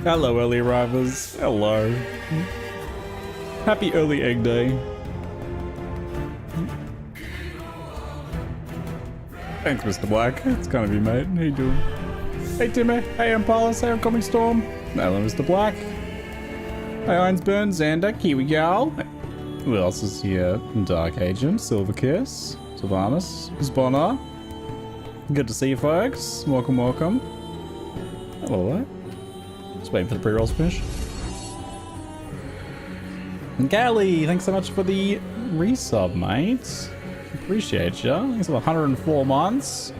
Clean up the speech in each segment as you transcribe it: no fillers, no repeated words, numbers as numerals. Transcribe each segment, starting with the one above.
Hello, early arrivals. Hello. Happy early egg day. Thanks, Mr. Black. It's kind of you, mate. How you doing? Hey, Timmy. Hey, Impalas. Hey, Oncoming Storm. Hello, Mr. Black. Hey, Ironsburn, Xander, Kiwi Gal. Who else is here? Dark Agent, Silver Kiss, Sylvanas, Spawner. Good to see you, folks. Welcome, welcome. Hello. Just waiting for the pre-rolls to finish. And Gally, thanks so much for the resub, mate. Appreciate ya. Thanks for 104 months.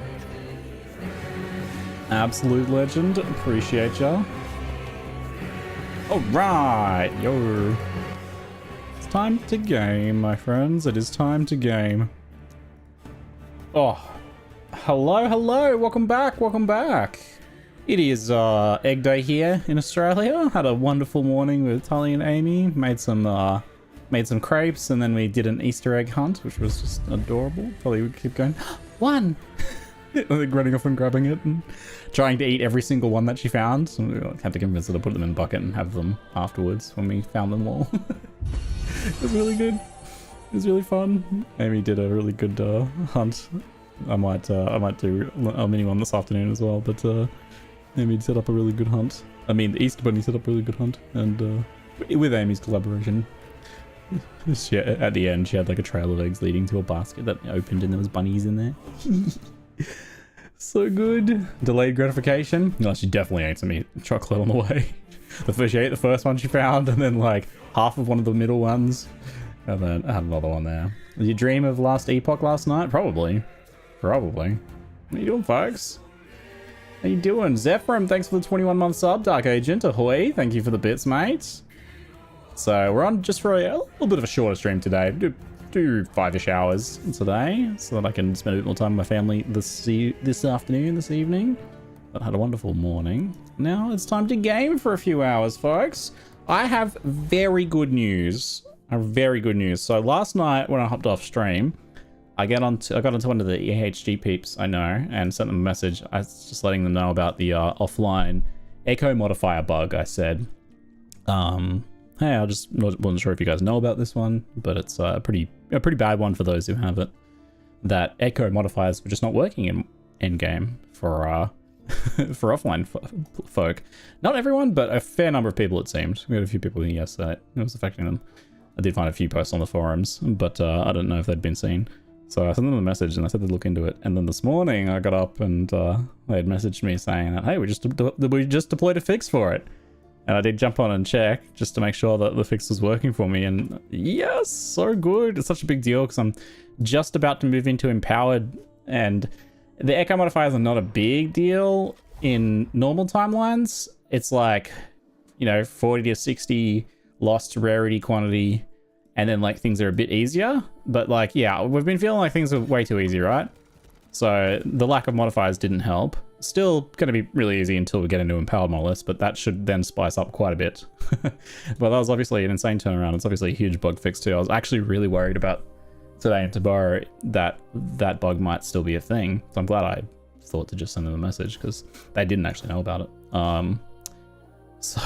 Absolute legend. Appreciate ya. Alright, yo. It's time to game, my friends. It is time to game. Oh. Hello, hello. Welcome back, welcome back. It is Egg Day here in Australia. Had a wonderful morning with Tully and Amy. Made some crepes, and then we did an Easter egg hunt, which was just adorable. Tully would keep going, one! Like running off and grabbing it and trying to eat every single one that she found. So we had to convince her to put them in a bucket and have them afterwards when we found them all. It was really good. It was really fun. Amy did a really good hunt. I might do a mini one this afternoon as well, but Amy set up a really good hunt. I mean, the Easter Bunny set up a really good hunt, and with Amy's collaboration. At the end, she had like a trail of eggs leading to a basket that opened, and there was bunnies in there. So good. Delayed gratification. No, she definitely ate some chocolate on the way. She ate the first one she found, and then like half of one of the middle ones, and then I had another one there. Did you dream of last Epoch last night? Probably. Probably. What are you doing, folks? How you doing? Zephyrum, thanks for the 21-month sub. Dark Agent, ahoy. Thank you for the bits, mate. So we're on just for a little bit of a shorter stream today. Do 5-ish hours today, so that I can spend a bit more time with my family this evening. But I had a wonderful morning. Now it's time to game for a few hours, folks. I have very good news. So last night when I hopped off stream, I got onto one of the EHG peeps I know and sent them a message. I was just letting them know about the offline echo modifier bug. I said, hey, I just wasn't sure if you guys know about this one, but it's a pretty bad one for those who have it. That echo modifiers were just not working in endgame for for offline folk. Not everyone, but a fair number of people, it seemed. We had a few people who, yes, it was affecting them. I did find a few posts on the forums, but I don't know if they'd been seen. So I sent them a message and I said they'd look into it. And then this morning I got up and they had messaged me saying that, hey, we just deployed a fix for it. And I did jump on and check just to make sure that the fix was working for me. And yes, so good. It's such a big deal because I'm just about to move into Empowered. And the echo modifiers are not a big deal in normal timelines. It's like, 40 to 60 lost rarity quantity. And then like things are a bit easier. But like, yeah, we've been feeling like things are way too easy, right? So the lack of modifiers didn't help. Still going to be really easy until we get into Empowered Monoliths, but that should then spice up quite a bit. But that was obviously an insane turnaround. It's obviously a huge bug fix too. I was actually really worried about today and tomorrow that bug might still be a thing. So I'm glad I thought to just send them a message because they didn't actually know about it. So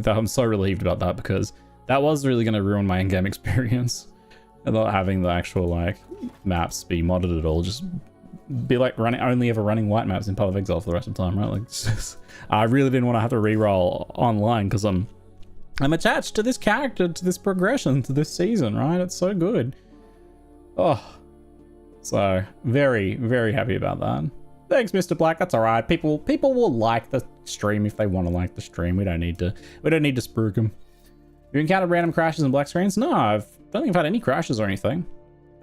I'm so relieved about that because that was really going to ruin my in-game experience. And not having the actual like maps be modded at all, just be like only ever running white maps in Path of Exile for the rest of the time, right? Like, I really didn't want to have to re-roll online because I'm attached to this character, to this progression, to this season, right? It's so good. Oh, so very, very happy about that. Thanks, Mr. Black. That's all right. People will like the stream if they want to like the stream. We don't need to spruik them. You encountered random crashes and black screens? No, I don't think I've had any crashes or anything.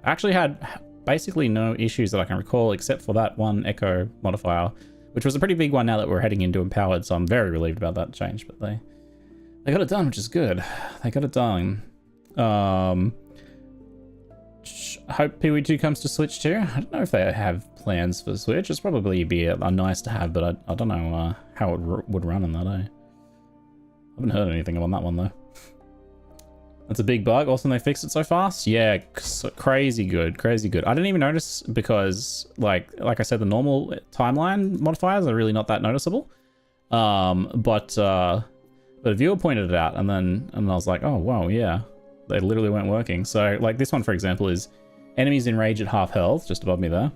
I actually had basically no issues that I can recall except for that one echo modifier, which was a pretty big one now that we're heading into Empowered, so I'm very relieved about that change, but they got it done, which is good. They got it done. Hope PoE2 comes to Switch too. I don't know if they have plans for Switch. It's probably be a nice to have, but I don't know how it would run in that, I haven't heard anything on that one though. That's a big bug. Also, they fixed it so fast. Yeah, crazy good, crazy good. I didn't even notice because, like I said, the normal timeline modifiers are really not that noticeable. But But a viewer pointed it out, and I was like, oh wow, yeah, they literally weren't working. So like this one, for example, is enemies enraged at half health, just above me there.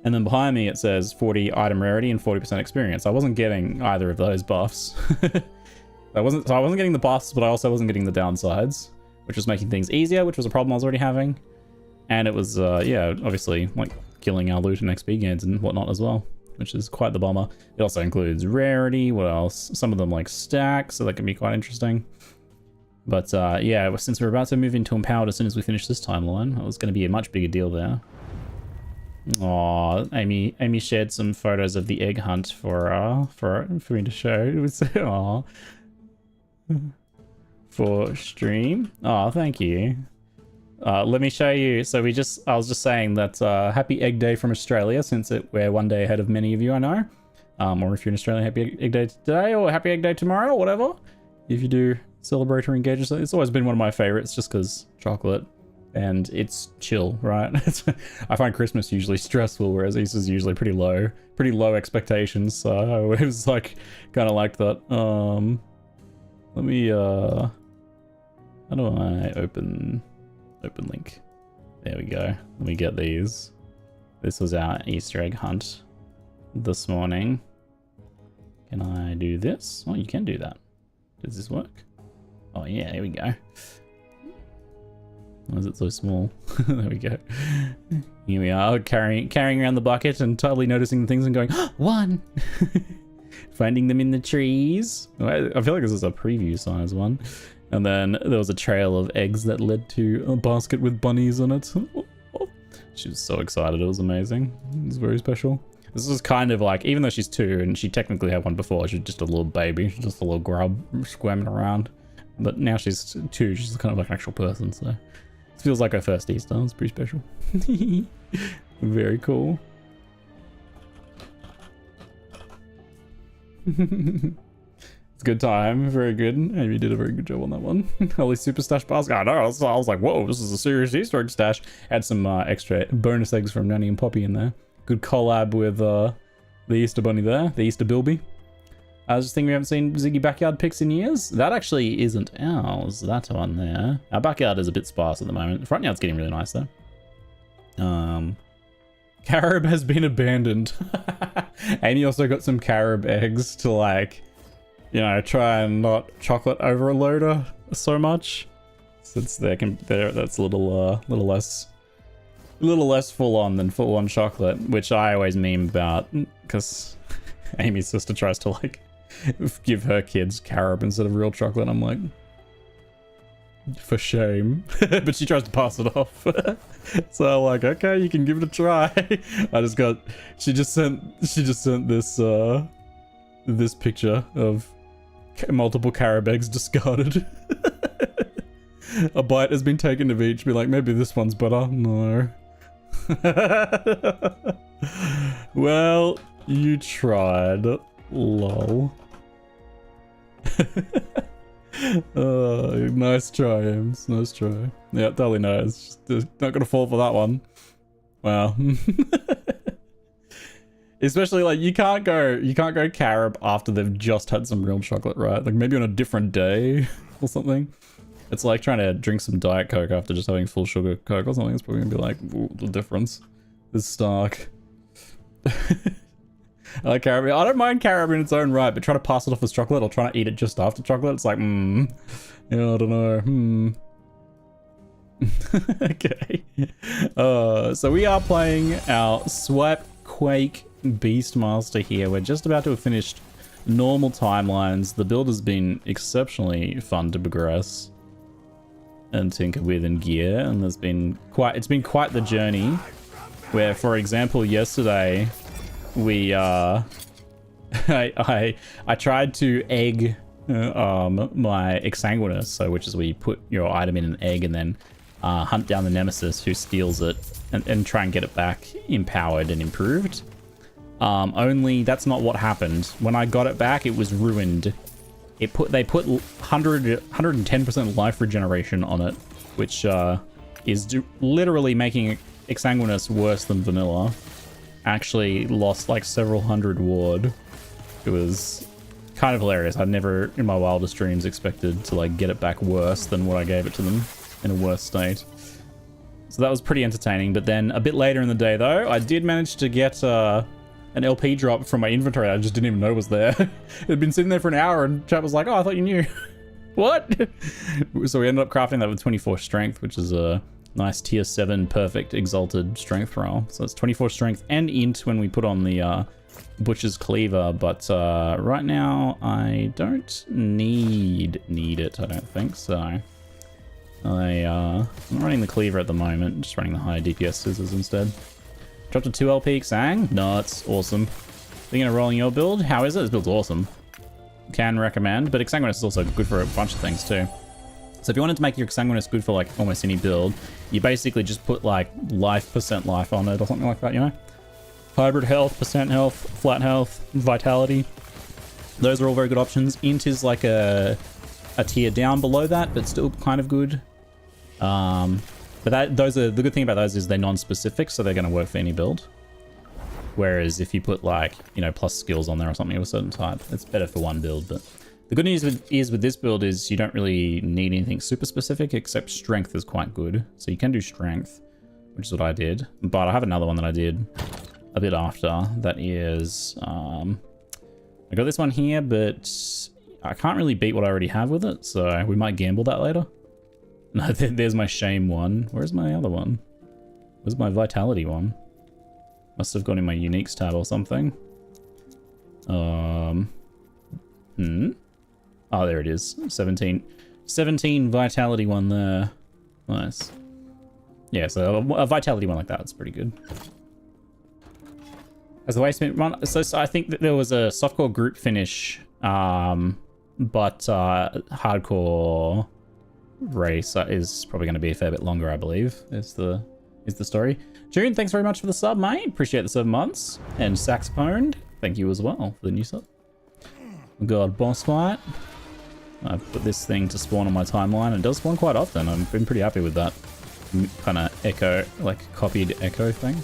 And then behind me it says 40 item rarity and 40% experience. I wasn't getting either of those buffs. I wasn't getting the buffs, but I also wasn't getting the downsides, which was making things easier, which was a problem I was already having. And it was, yeah, obviously, like, killing our loot and XP gains and whatnot as well, which is quite the bummer. It also includes rarity, what else? Some of them, like, stack, so that can be quite interesting. But, yeah, since we're about to move into Empowered as soon as we finish this timeline, it was going to be a much bigger deal there. Aw, Amy shared some photos of the egg hunt for me to show. It was, aw. For stream. Oh, thank you. Let me show you. So I was just saying that happy Egg Day from Australia, since we're one day ahead of many of you, I know. Or if you're in Australia, happy Egg Day today or happy Egg Day tomorrow or whatever. If you do celebrate or engage, it's always been one of my favorites just because chocolate and it's chill, right? I find Christmas usually stressful, whereas Easter's usually pretty low expectations. So it was like kind of like that. Let me how do I open link? There we go. Let me get these. This was our Easter egg hunt this morning. Can I do this? Oh, you can do that. Does this work? Oh yeah, here we go. Why is it so small? There we go. Here we are, carrying around the bucket and totally noticing the things and going, oh, one! Finding them in the trees. I feel like this is a preview size one. And then there was a trail of eggs that led to a basket with bunnies on it. She was so excited. It was amazing. It was very special. This is kind of like, even though she's 2 and she technically had one before, she's just a little baby. She's just a little grub squirming around. But now she's 2. She's kind of like an actual person. So it feels like her first Easter. It's pretty special. Very cool. It's a good time. Very good. Amy did a very good job on that one. Holy super stash basket. I know. I was like, whoa, this is a serious Easter egg stash. Had some extra bonus eggs from Nanny and Poppy in there. Good collab with the Easter bunny there. The Easter Bilby. I was just thinking we haven't seen Ziggy Backyard pics in years. That actually isn't ours. That one there. Our backyard is a bit sparse at the moment. The front yard's getting really nice though. Carob has been abandoned. Amy also got some carob eggs to, like, you know, try and not chocolate overload her so much. Since that's a little less full on than full on chocolate, which I always meme about because Amy's sister tries to like give her kids carob instead of real chocolate. I'm like, for shame. But she tries to pass it off. So I'm like, okay, you can give it a try. She just sent this this picture of multiple carob eggs discarded. A bite has been taken of each. Be like, maybe this one's better. No. Well, you tried. Lol. Nice try, Ems. Nice try. Yeah, totally nice. Just not gonna fall for that one. Wow. Especially like you can't go carob after they've just had some real chocolate, right? Like maybe on a different day or something. It's like trying to drink some Diet Coke after just having full sugar Coke or something. It's probably gonna be like, ooh, the difference is stark. I like carob. I don't mind carob in its own right, but try to pass it off as chocolate or try to eat it just after chocolate. It's like, yeah, I don't know. Okay. So we are playing our Swipe Quake Beastmaster here. We're just about to have finished normal timelines. The build has been exceptionally fun to progress and tinker with and gear, and it's been quite the journey. Where, for example, yesterday we I tried to egg my Exsanguinous, so which is where you put your item in an egg and then hunt down the nemesis who steals it and try and get it back empowered and improved. Only that's not what happened. When I got it back, it was ruined. They put 110% life regeneration on it, which is literally making Exsanguinous worse than vanilla. Actually lost like several hundred ward. It was kind of hilarious. I'd never in my wildest dreams expected to like get it back worse than what I gave it to them in a worse state. So that was pretty entertaining. But then a bit later in the day though, I did manage to get an LP drop from my inventory I just didn't even know was there. It had been sitting there for an hour and chat was like, oh, I thought you knew. What? So we ended up crafting that with 24 strength, which is a nice tier 7 perfect exalted strength roll. So it's 24 strength and int when we put on the butcher's cleaver, but right now I don't need it, I don't think. So I'm running the cleaver at the moment, just running the high DPS scissors instead. Dropped a 2 LP Xang. Nuts. Awesome. Thinking of rolling your build? How is it? This build's awesome. Can recommend, but Exsanguinous is also good for a bunch of things too. So if you wanted to make your Exsanguinous good for like almost any build, you basically just put like percent life on it or something like that, you know? Hybrid health, percent health, flat health, vitality. Those are all very good options. Int is like a tier down below that, but still kind of good. But those are the good thing about those is they're non-specific, so they're going to work for any build. Whereas if you put like, you know, plus skills on there or something of a certain type, it's better for one build. But the good news with this build is you don't really need anything super specific, except strength is quite good. So you can do strength, which is what I did. But I have another one that I did a bit after. That is, I got this one here, but I can't really beat what I already have with it. So we might gamble that later. No, there's my shame one. Where's my other one? Where's my vitality one? Must have gone in my uniques tab or something. Oh, there it is. 17 vitality one there. Nice. Yeah, so a vitality one like that is pretty good. As the waste run, so I think that there was a softcore group finish, but hardcore race is probably going to be a fair bit longer, I believe. Is the story. June, thanks very much for the sub, mate. Appreciate the 7 months. And Saxophoned, thank you as well for the new sub. We got boss fight. I've put this thing to spawn on my timeline, and it does spawn quite often. I've been pretty happy with that kind of echo, like copied echo thing.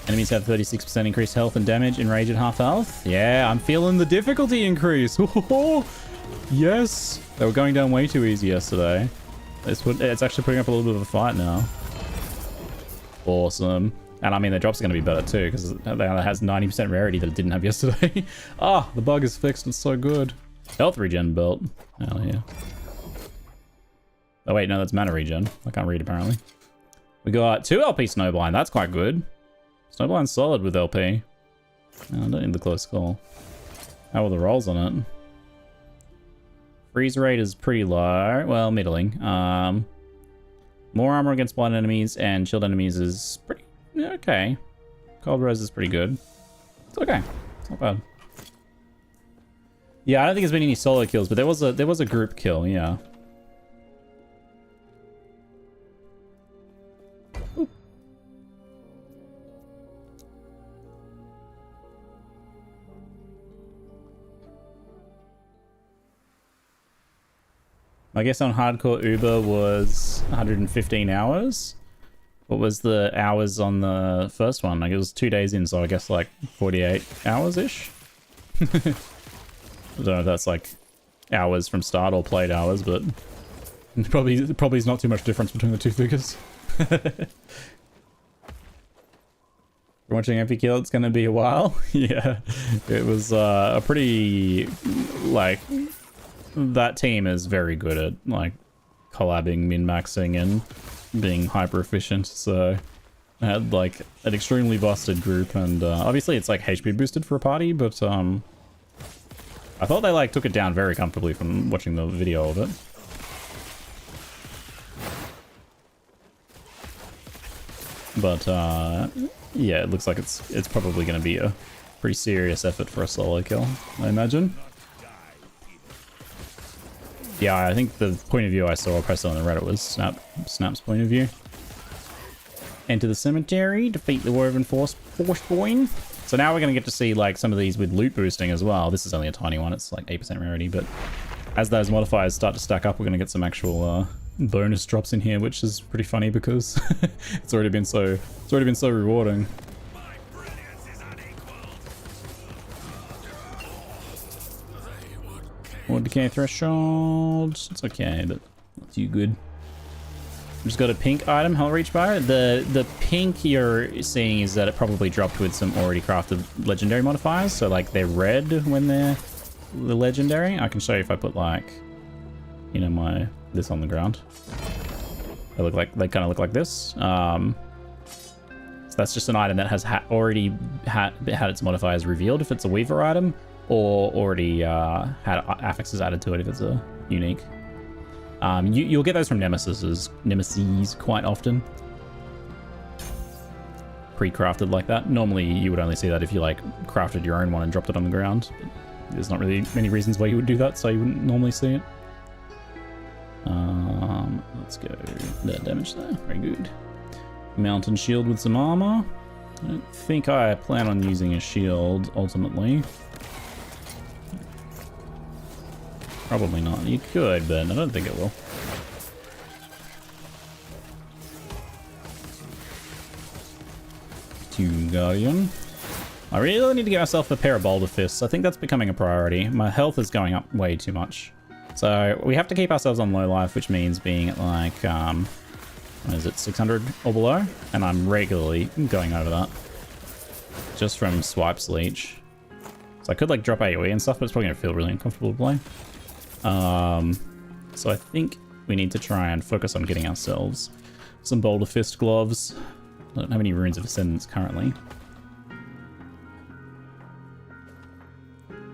Enemies have 36% increased health and damage in rage at half health. Yeah, I'm feeling the difficulty increase. Yes. They were going down way too easy yesterday. It's actually putting up a little bit of a fight now. Awesome. And I mean, the drops are going to be better too, because it has 90% rarity that it didn't have yesterday. Ah, the bug is fixed. It's so good. Health regen belt. Hell yeah. Oh wait, no, that's mana regen. I can't read apparently. We got 2 LP Snowblind. That's quite good. Snowblind's solid with LP. Oh, I don't need the close call. How are the rolls on it? Freeze rate is pretty low. Well, middling. More armor against blind enemies and shield enemies is pretty okay. Cold Rose is pretty good. It's okay. It's not bad. Yeah, I don't think there's been any solo kills, but there was a group kill, yeah. Oop. I guess on hardcore Uber was 115 hours. What was the hours on the first one? Like it was 2 days in, so I guess like 48 hours-ish. I don't know if that's like hours from start or played hours, but probably is not too much difference between the two figures. We're watching Epic Kill, it's gonna be a while. Yeah, it was a pretty, like, that team is very good at like collabing, min-maxing, and being hyper efficient. So I had like an extremely busted group, and obviously it's like HP boosted for a party, but I thought they like took it down very comfortably from watching the video of it. But yeah, it looks like it's probably going to be a pretty serious effort for a solo kill, I imagine. Yeah, I think the point of view I saw posted on the Reddit was Snap's point of view. Enter the cemetery, defeat the Woven Forceborn. So now we're going to get to see like some of these with loot boosting as well. This is only a tiny one, it's like 8% rarity, but as those modifiers start to stack up, we're going to get some actual bonus drops in here, which is pretty funny because it's already been so rewarding. More decay threshold. It's okay, but not too good. Just got a pink item, Hell Reach Bar. The pink you're seeing is that it probably dropped with some already crafted legendary modifiers. So like they're red when they're the legendary. I can show you if I put like, you know, this on the ground. They kind of look like this. So that's just an item that has already had its modifiers revealed if it's a Weaver item, or already had affixes added to it if it's a unique. You'll get those from Nemesis quite often. Pre-crafted like that. Normally you would only see that if you like crafted your own one and dropped it on the ground. But there's not really many reasons why you would do that, so you wouldn't normally see it. Let's go. That damage there. Very good. Mountain shield with some armor. I don't think I plan on using a shield ultimately. Probably not. You could, but I don't think it will. Two Guardian. I really need to get myself a pair of Boulder Fists. I think that's becoming a priority. My health is going up way too much. So we have to keep ourselves on low life, which means being at like, what is it, 600 or below? And I'm regularly going over that. Just from Swipe's Leech. So I could like drop AoE and stuff, but it's probably gonna feel really uncomfortable to play. So I think we need to try and focus on getting ourselves some Boulder Fist gloves. I don't have any Runes of Ascendance currently.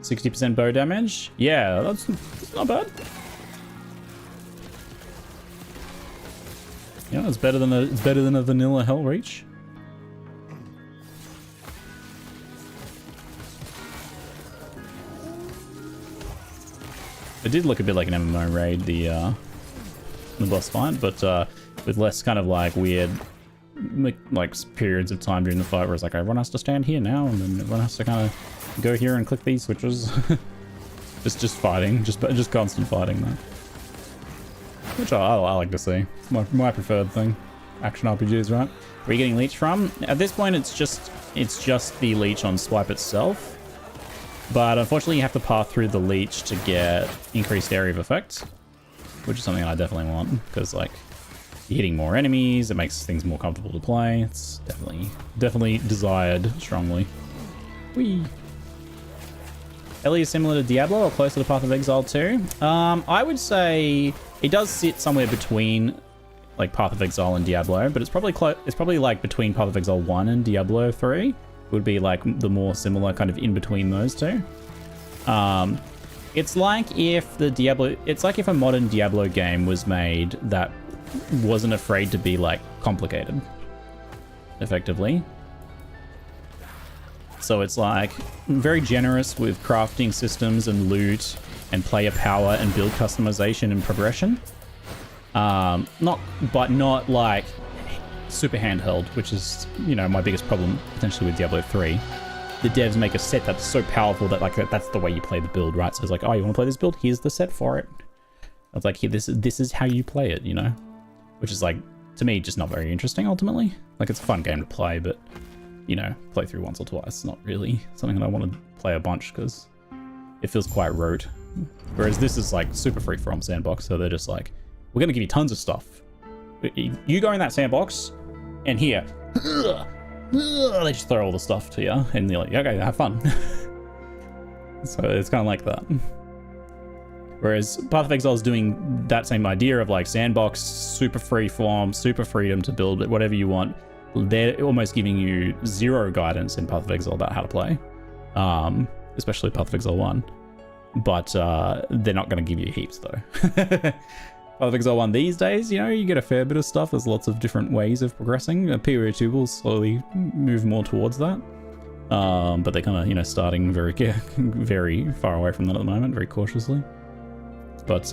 60% bow damage? Yeah, that's not bad. Yeah, it's better than a vanilla Hell Reach. It did look a bit like an MMO raid, the boss fight, but with less kind of like weird like periods of time during the fight where it's like everyone has to stand here now, and then everyone has to kind of go here and click these switches. just fighting, just constant fighting though, which I like to see. It's my preferred thing. Action RPGs, right? Where are you getting leech from? At this point, it's just the leech on Swipe itself. But unfortunately, you have to pass through the leech to get increased area of effect, which is something I definitely want, because like you're hitting more enemies, it makes things more comfortable to play. It's definitely desired strongly. Whee! Ellie is similar to Diablo or closer to Path of Exile 2. I would say it does sit somewhere between like Path of Exile and Diablo, but it's probably like between Path of Exile 1 and Diablo 3. Would be like the more similar kind of in between those two. It's like if a modern Diablo game was made that wasn't afraid to be like complicated, effectively. So it's like very generous with crafting systems and loot and player power and build customization and progression. Not like super handheld, which is, you know, my biggest problem potentially with Diablo 3. The devs make a set that's so powerful that like that's the way you play the build, right? So it's like, oh, you want to play this build? Here's the set for it. It's like, here, this is how you play it, you know? Which is like, to me, just not very interesting ultimately. Like, it's a fun game to play, but, you know, play through once or twice. Not really something that I want to play a bunch because it feels quite rote. Whereas this is like super free-from sandbox, so they're just like, we're going to give you tons of stuff. You go in that sandbox, and here, they just throw all the stuff to you, and you're like, okay, have fun. So it's kind of like that. Whereas Path of Exile is doing that same idea of like sandbox, super free form, super freedom to build whatever you want. They're almost giving you zero guidance in Path of Exile about how to play, especially Path of Exile 1. But they're not going to give you heaps though. Path of Exile 1 these days, you know, you get a fair bit of stuff. There's lots of different ways of progressing. PoE 2 will slowly move more towards that. But they're kind of, you know, starting very far away from that at the moment, very cautiously. But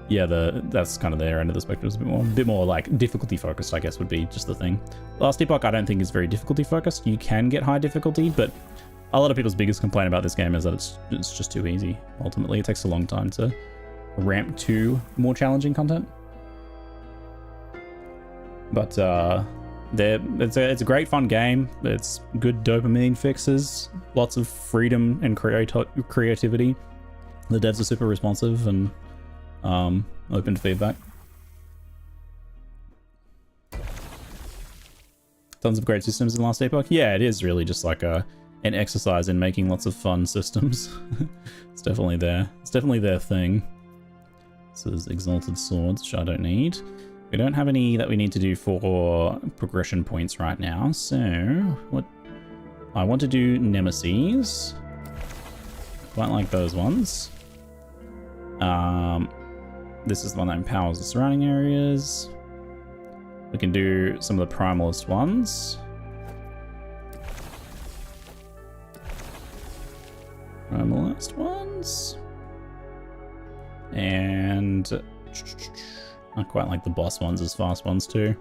yeah, that's kind of their end of the spectrum. It's a bit more like difficulty focused, I guess, would be just the thing. Last Epoch, I don't think is very difficulty focused. You can get high difficulty, but a lot of people's biggest complaint about this game is that it's just too easy. Ultimately, it takes a long time to ramp to more challenging content. But it's a great fun game. It's good dopamine fixes, lots of freedom and creativity. The devs are super responsive and open to feedback. Tons of great systems in Last Epoch. Yeah, it is really just like an exercise in making lots of fun systems. It's definitely there. It's definitely their thing. This is Exalted Swords, which I don't need. We don't have any that we need to do for progression points right now, so what I want to do Nemesis. Quite like those ones. This is the one that empowers the surrounding areas. We can do some of the primalist ones. Primalist ones. And I quite like the boss ones as fast ones too.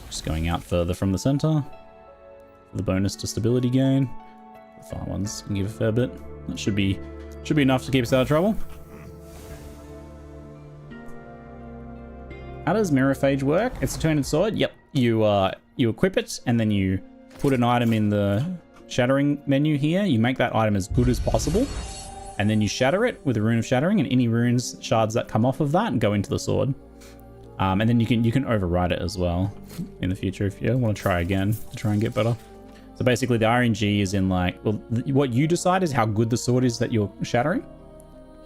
Just going out further from the center. For the bonus to stability gain. The far ones can give a fair bit. That should be enough to keep us out of trouble. How does Mirrorphage work? It's a two-handed sword. Yep. You equip it and then you put an item in the shattering menu here. You make that item as good as possible. And then you shatter it with a rune of shattering, and any runes shards that come off of that go into the sword. And then you can override it as well in the future if you want to try again to try and get better. So basically the RNG is in like, well, what you decide is how good the sword is that you're shattering.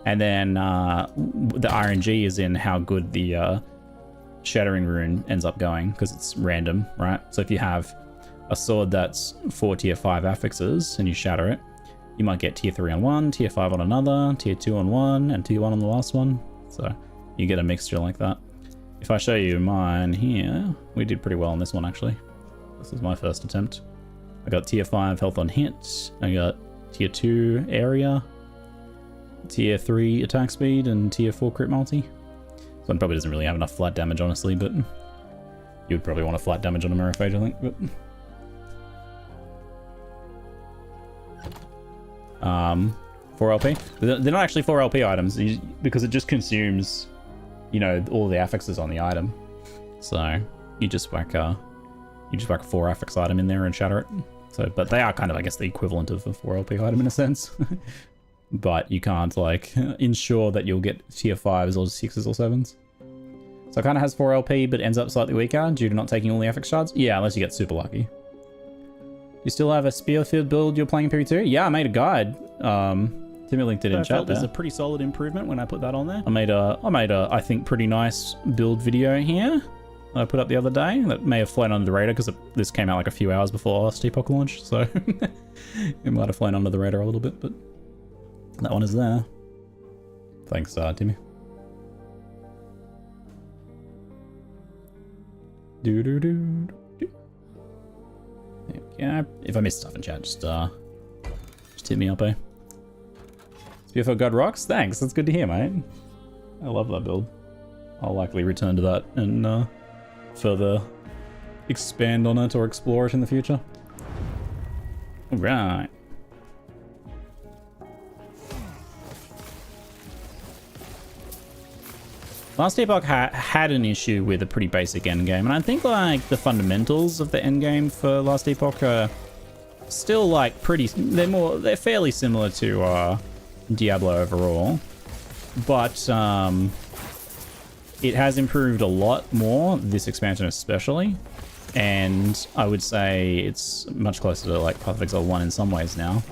And then the RNG is in how good the shattering rune ends up going, because it's random, right? So if you have a sword that's 4 tier 5 affixes and you shatter it, you might get tier 3 on one, tier 5 on another, tier 2 on one, and tier 1 on the last one. So you get a mixture like that. If I show you mine here, we did pretty well on this one actually. This is my first attempt. I got tier 5 health on hit, I got tier 2 area, tier 3 attack speed, and tier 4 crit multi. This one probably doesn't really have enough flat damage honestly, but you would probably want a flat damage on a Mirrorphage, I think. But 4 LP. They're not actually 4 LP items because it just consumes, you know, all the affixes on the item. So you just whack a 4 affix item in there and shatter it. So, but they are kind of, I guess, the equivalent of a 4 LP item in a sense. But you can't like ensure that you'll get tier 5s or 6s or 7s. So it kind of has 4 LP but ends up slightly weaker due to not taking all the affix shards. Yeah, unless you get super lucky. You still have a Spearfield build you're playing in PvP? Yeah, I made a guide. Timmy linked it in chat. There's a pretty solid improvement when I put that on there. I made a I think pretty nice build video here I put up the other day that may have flown under the radar because this came out like a few hours before last Epoch launch, so it might have flown under the radar a little bit, but that one is there. Thanks, Timmy. There we go. If I miss stuff in chat, just hit me up, eh? Spearfield God rocks. Thanks. That's good to hear, mate. I love that build. I'll likely return to that and further expand on it or explore it in the future. All right. Last Epoch had an issue with a pretty basic endgame, and I think like the fundamentals of the endgame for Last Epoch are still like they're fairly similar to Diablo overall, but it has improved a lot more, this expansion especially, and I would say it's much closer to like Path of Exile 1 in some ways now.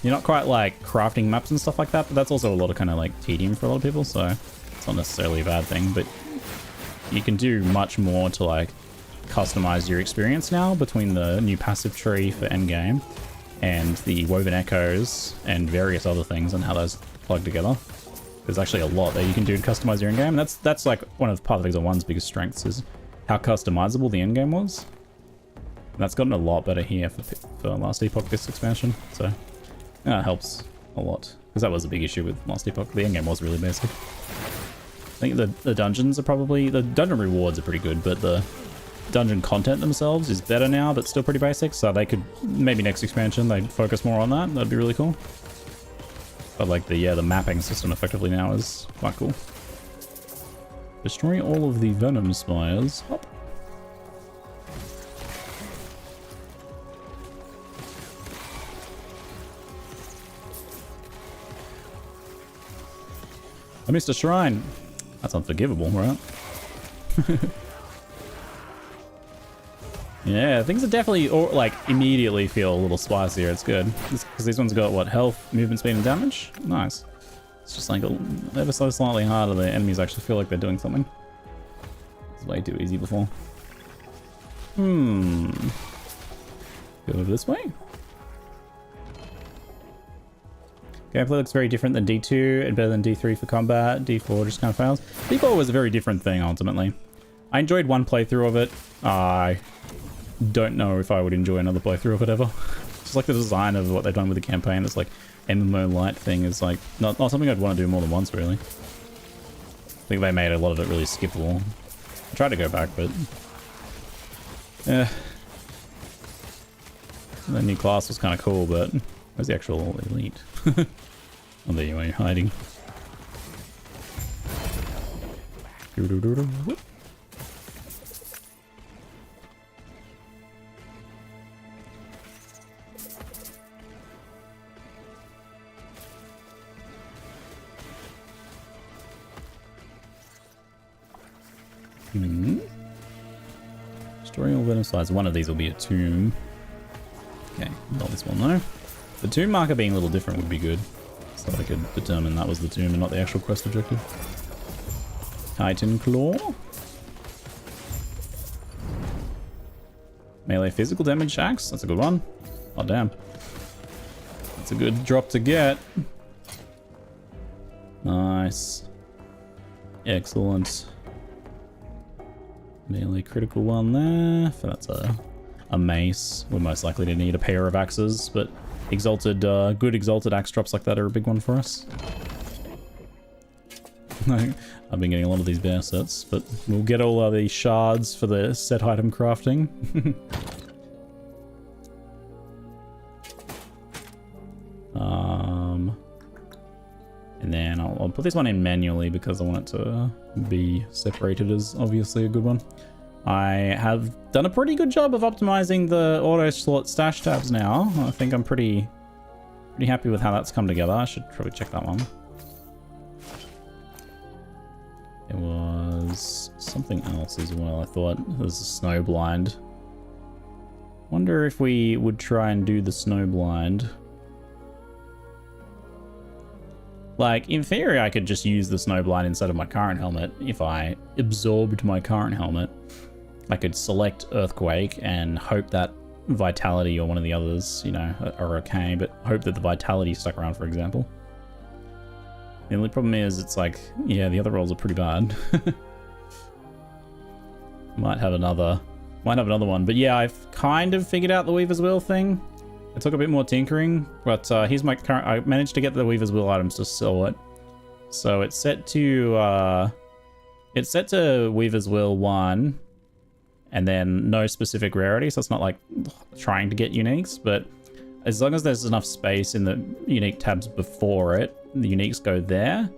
You're not quite like crafting maps and stuff like that, but that's also a lot of kind of like tedium for a lot of people, so it's not necessarily a bad thing, but you can do much more to like customize your experience now between the new passive tree for endgame and the woven echoes and various other things and how those plug together. There's actually a lot that you can do to customize your endgame. That's like one of Path of Exile 1's biggest strengths is how customizable the endgame was. And that's gotten a lot better here for Last Epoch this expansion, so yeah, it helps a lot. Because that was a big issue with Last Epoch. The endgame was really basic. I think the dungeons are probably... The dungeon rewards are pretty good, but the dungeon content themselves is better now, but still pretty basic. So they could... Maybe next expansion they'd focus more on that. That'd be really cool. But like the mapping system effectively now is quite cool. Destroy all of the venom spires. Hop. I missed a shrine. That's unforgivable, right? Yeah, things are definitely, like, immediately feel a little spicier. It's good. Because these ones got, what, health, movement speed, and damage? Nice. It's just like ever so slightly harder. The enemies actually feel like they're doing something. It's way too easy before. Go this way. Gameplay looks very different than D2 and better than D3 for combat. D4 just kind of fails. D4 was a very different thing, ultimately. I enjoyed one playthrough of it. I don't know if I would enjoy another playthrough of it ever. Just like the design of what they've done with the campaign, this like MMO light thing is like not something I'd want to do more than once, really. I think they made a lot of it really skippable. I tried to go back, but yeah. The new class was kind of cool, but where's the actual elite? Oh, there you are, you're hiding. Whoop. Destroy all venom slides. One of these will be a tomb. Okay, not this one though. The tomb marker being a little different would be good, so I could determine that was the tomb and not the actual quest objective. Titan Claw. Melee physical damage axe. That's a good one. Oh damn. That's a good drop to get. Nice. Excellent. Melee critical one there. So that's a mace. We're most likely to need a pair of axes, but exalted, good exalted axe drops like that are a big one for us. I've been getting a lot of these bear sets, but we'll get all of these shards for the set item crafting. And then I'll put this one in manually because I want it to be separated as obviously a good one. I have done a pretty good job of optimizing the auto slot stash tabs now. I think I'm pretty happy with how that's come together. I should probably check that one. There was something else as well. I thought there was a snow blind. Wonder if we would try and do the snow blind. Like, in theory, I could just use the snow blind instead of my current helmet. If I absorbed my current helmet, I could select Earthquake and hope that Vitality or one of the others, you know, are okay, but hope that the Vitality stuck around, for example. The only problem is, it's like, yeah, the other rolls are pretty bad. Might have another one, but yeah, I've kind of figured out the Weaver's Wheel thing. It took a bit more tinkering, but here's my current. I managed to get the Weaver's Wheel items to sell it, so it's set to Weaver's Wheel 1, and then no specific rarity. So it's not like trying to get uniques, but as long as there's enough space in the unique tabs before it, the uniques go there.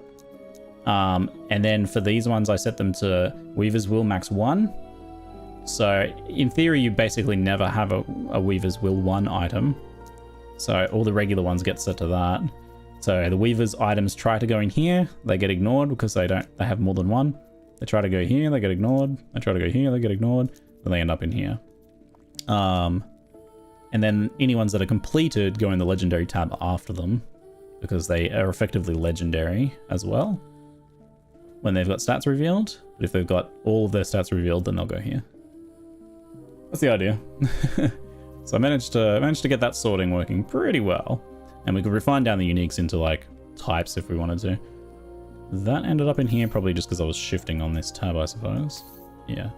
And then for these ones, I set them to Weaver's Wheel max 1. So in theory, you basically never have a Weaver's Wheel 1 item. So all the regular ones get set to that. So the Weaver's items try to go in here, they get ignored because they have more than one. They try to go here, they get ignored. They try to go here, they get ignored. Then they end up in here. And then any ones that are completed go in the legendary tab after them because they are effectively legendary as well when they've got stats revealed. But if they've got all of their stats revealed, then they'll go here. That's the idea. So I managed to get that sorting working pretty well, and we could refine down the uniques into like types if we wanted to. That ended up in here probably just because I was shifting on this tab, I suppose. Yeah,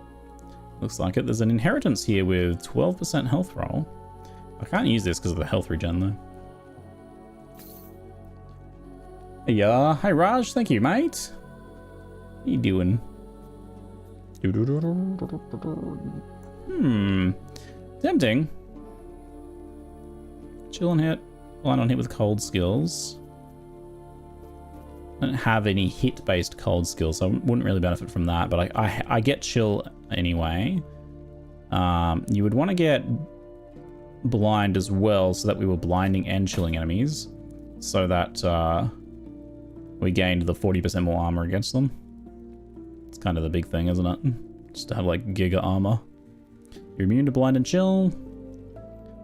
looks like it. There's an inheritance here with 12% health roll. I can't use this because of the health regen though. Yeah, hey Raj, thank you, mate. How you doing? Tempting. Chill and hit. Blind on hit with cold skills. I don't have any hit-based cold skills, so I wouldn't really benefit from that, but I get chill anyway. You would want to get blind as well, so that we were blinding and chilling enemies, so that we gained the 40% more armor against them. It's kind of the big thing, isn't it? Just to have like giga armor. You're immune to blind and chill.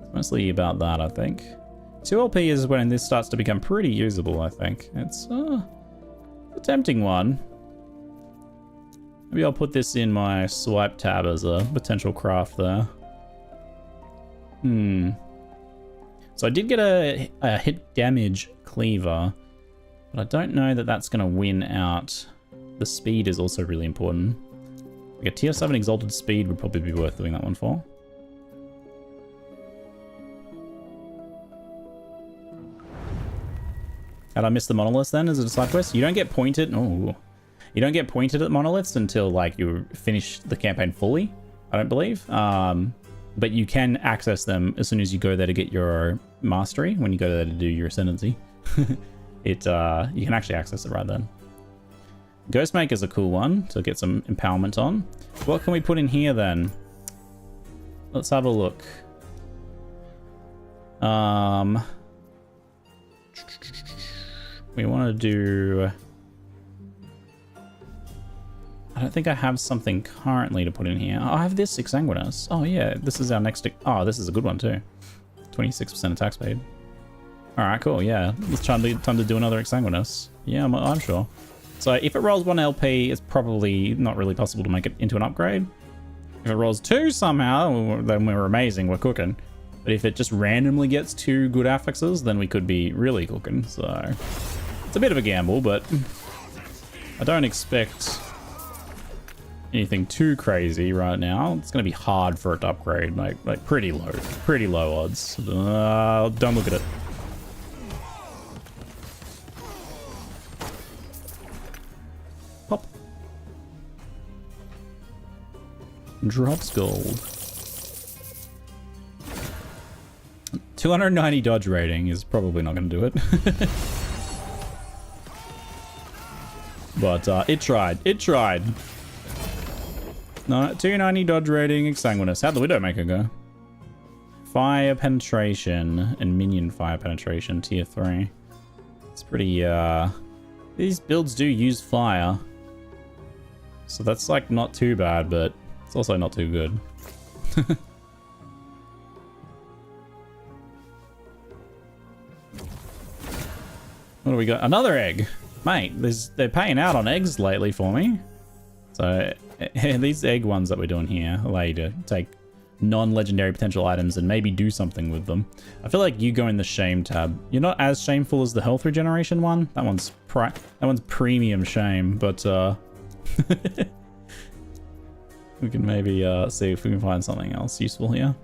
It's mostly about that, I think. 2 LP is when this starts to become pretty usable, I think. It's a tempting one. Maybe I'll put this in my swipe tab as a potential craft there. So I did get a hit damage cleaver, but I don't know that that's going to win out. The speed is also really important. Like a tier 7 exalted speed would probably be worth doing that one for. How'd I miss the monoliths then? Is it a side quest? You don't get pointed. Oh, you don't get pointed at monoliths until like you finish the campaign fully, I don't believe. But you can access them as soon as you go there to get your mastery. When you go there to do your ascendancy, you can actually access it right then. Ghostmaker is a cool one to get some empowerment on. What can we put in here then? Let's have a look. We want to do... I don't think I have something currently to put in here. Oh, I have this Exsanguinous. Oh yeah, this is our next... Oh, this is a good one too. 26% attack speed. Alright, cool, yeah. It's time to do another Exsanguinous. Yeah, I'm sure. So if it rolls 1 LP, it's probably not really possible to make it into an upgrade. If it rolls 2 somehow, then we're amazing, we're cooking. But if it just randomly gets 2 good affixes, then we could be really cooking. So it's a bit of a gamble, but I don't expect anything too crazy right now. It's going to be hard for it to upgrade, like pretty low odds. Don't look at it. Pop. Drops gold. 290 dodge rating is probably not going to do it. But it tried. It tried. No, 290 dodge rating, Exsanguinous. How'd the Widowmaker go? Fire penetration and minion fire penetration, tier 3. It's pretty, these builds do use fire. So that's like not too bad, but it's also not too good. What do we got? Another egg! Mate, they're paying out on eggs lately for me. So these egg ones that we're doing here allow you to take non-legendary potential items and maybe do something with them. I feel like you go in the shame tab. You're not as shameful as the health regeneration one. That one's premium shame, but we can maybe see if we can find something else useful here.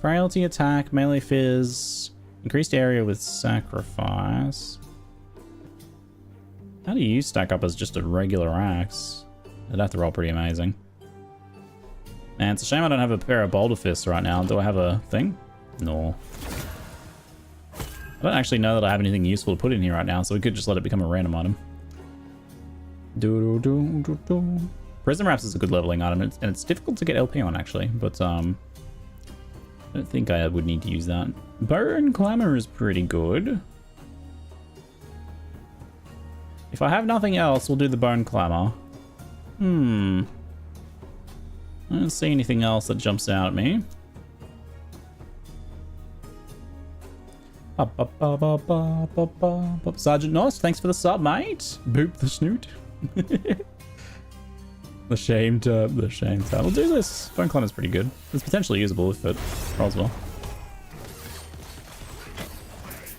Frailty attack, melee fizz, increased area with sacrifice. How do you stack up as just a regular axe? I'd have to roll pretty amazing. Man, it's a shame I don't have a pair of boulder fists right now. Do I have a thing? No. I don't actually know that I have anything useful to put in here right now, so we could just let it become a random item. Prison Wraps is a good leveling item, and it's difficult to get LP on actually, but I don't think I would need to use that. Bone Clamor is pretty good. If I have nothing else, we'll do the Bone Clamor. I don't see anything else that jumps out at me. Sergeant Nos, thanks for the sub, mate. Boop the snoot. The shame tab. We'll do this. Bone Clamor is pretty good. It's potentially usable if it rolls well.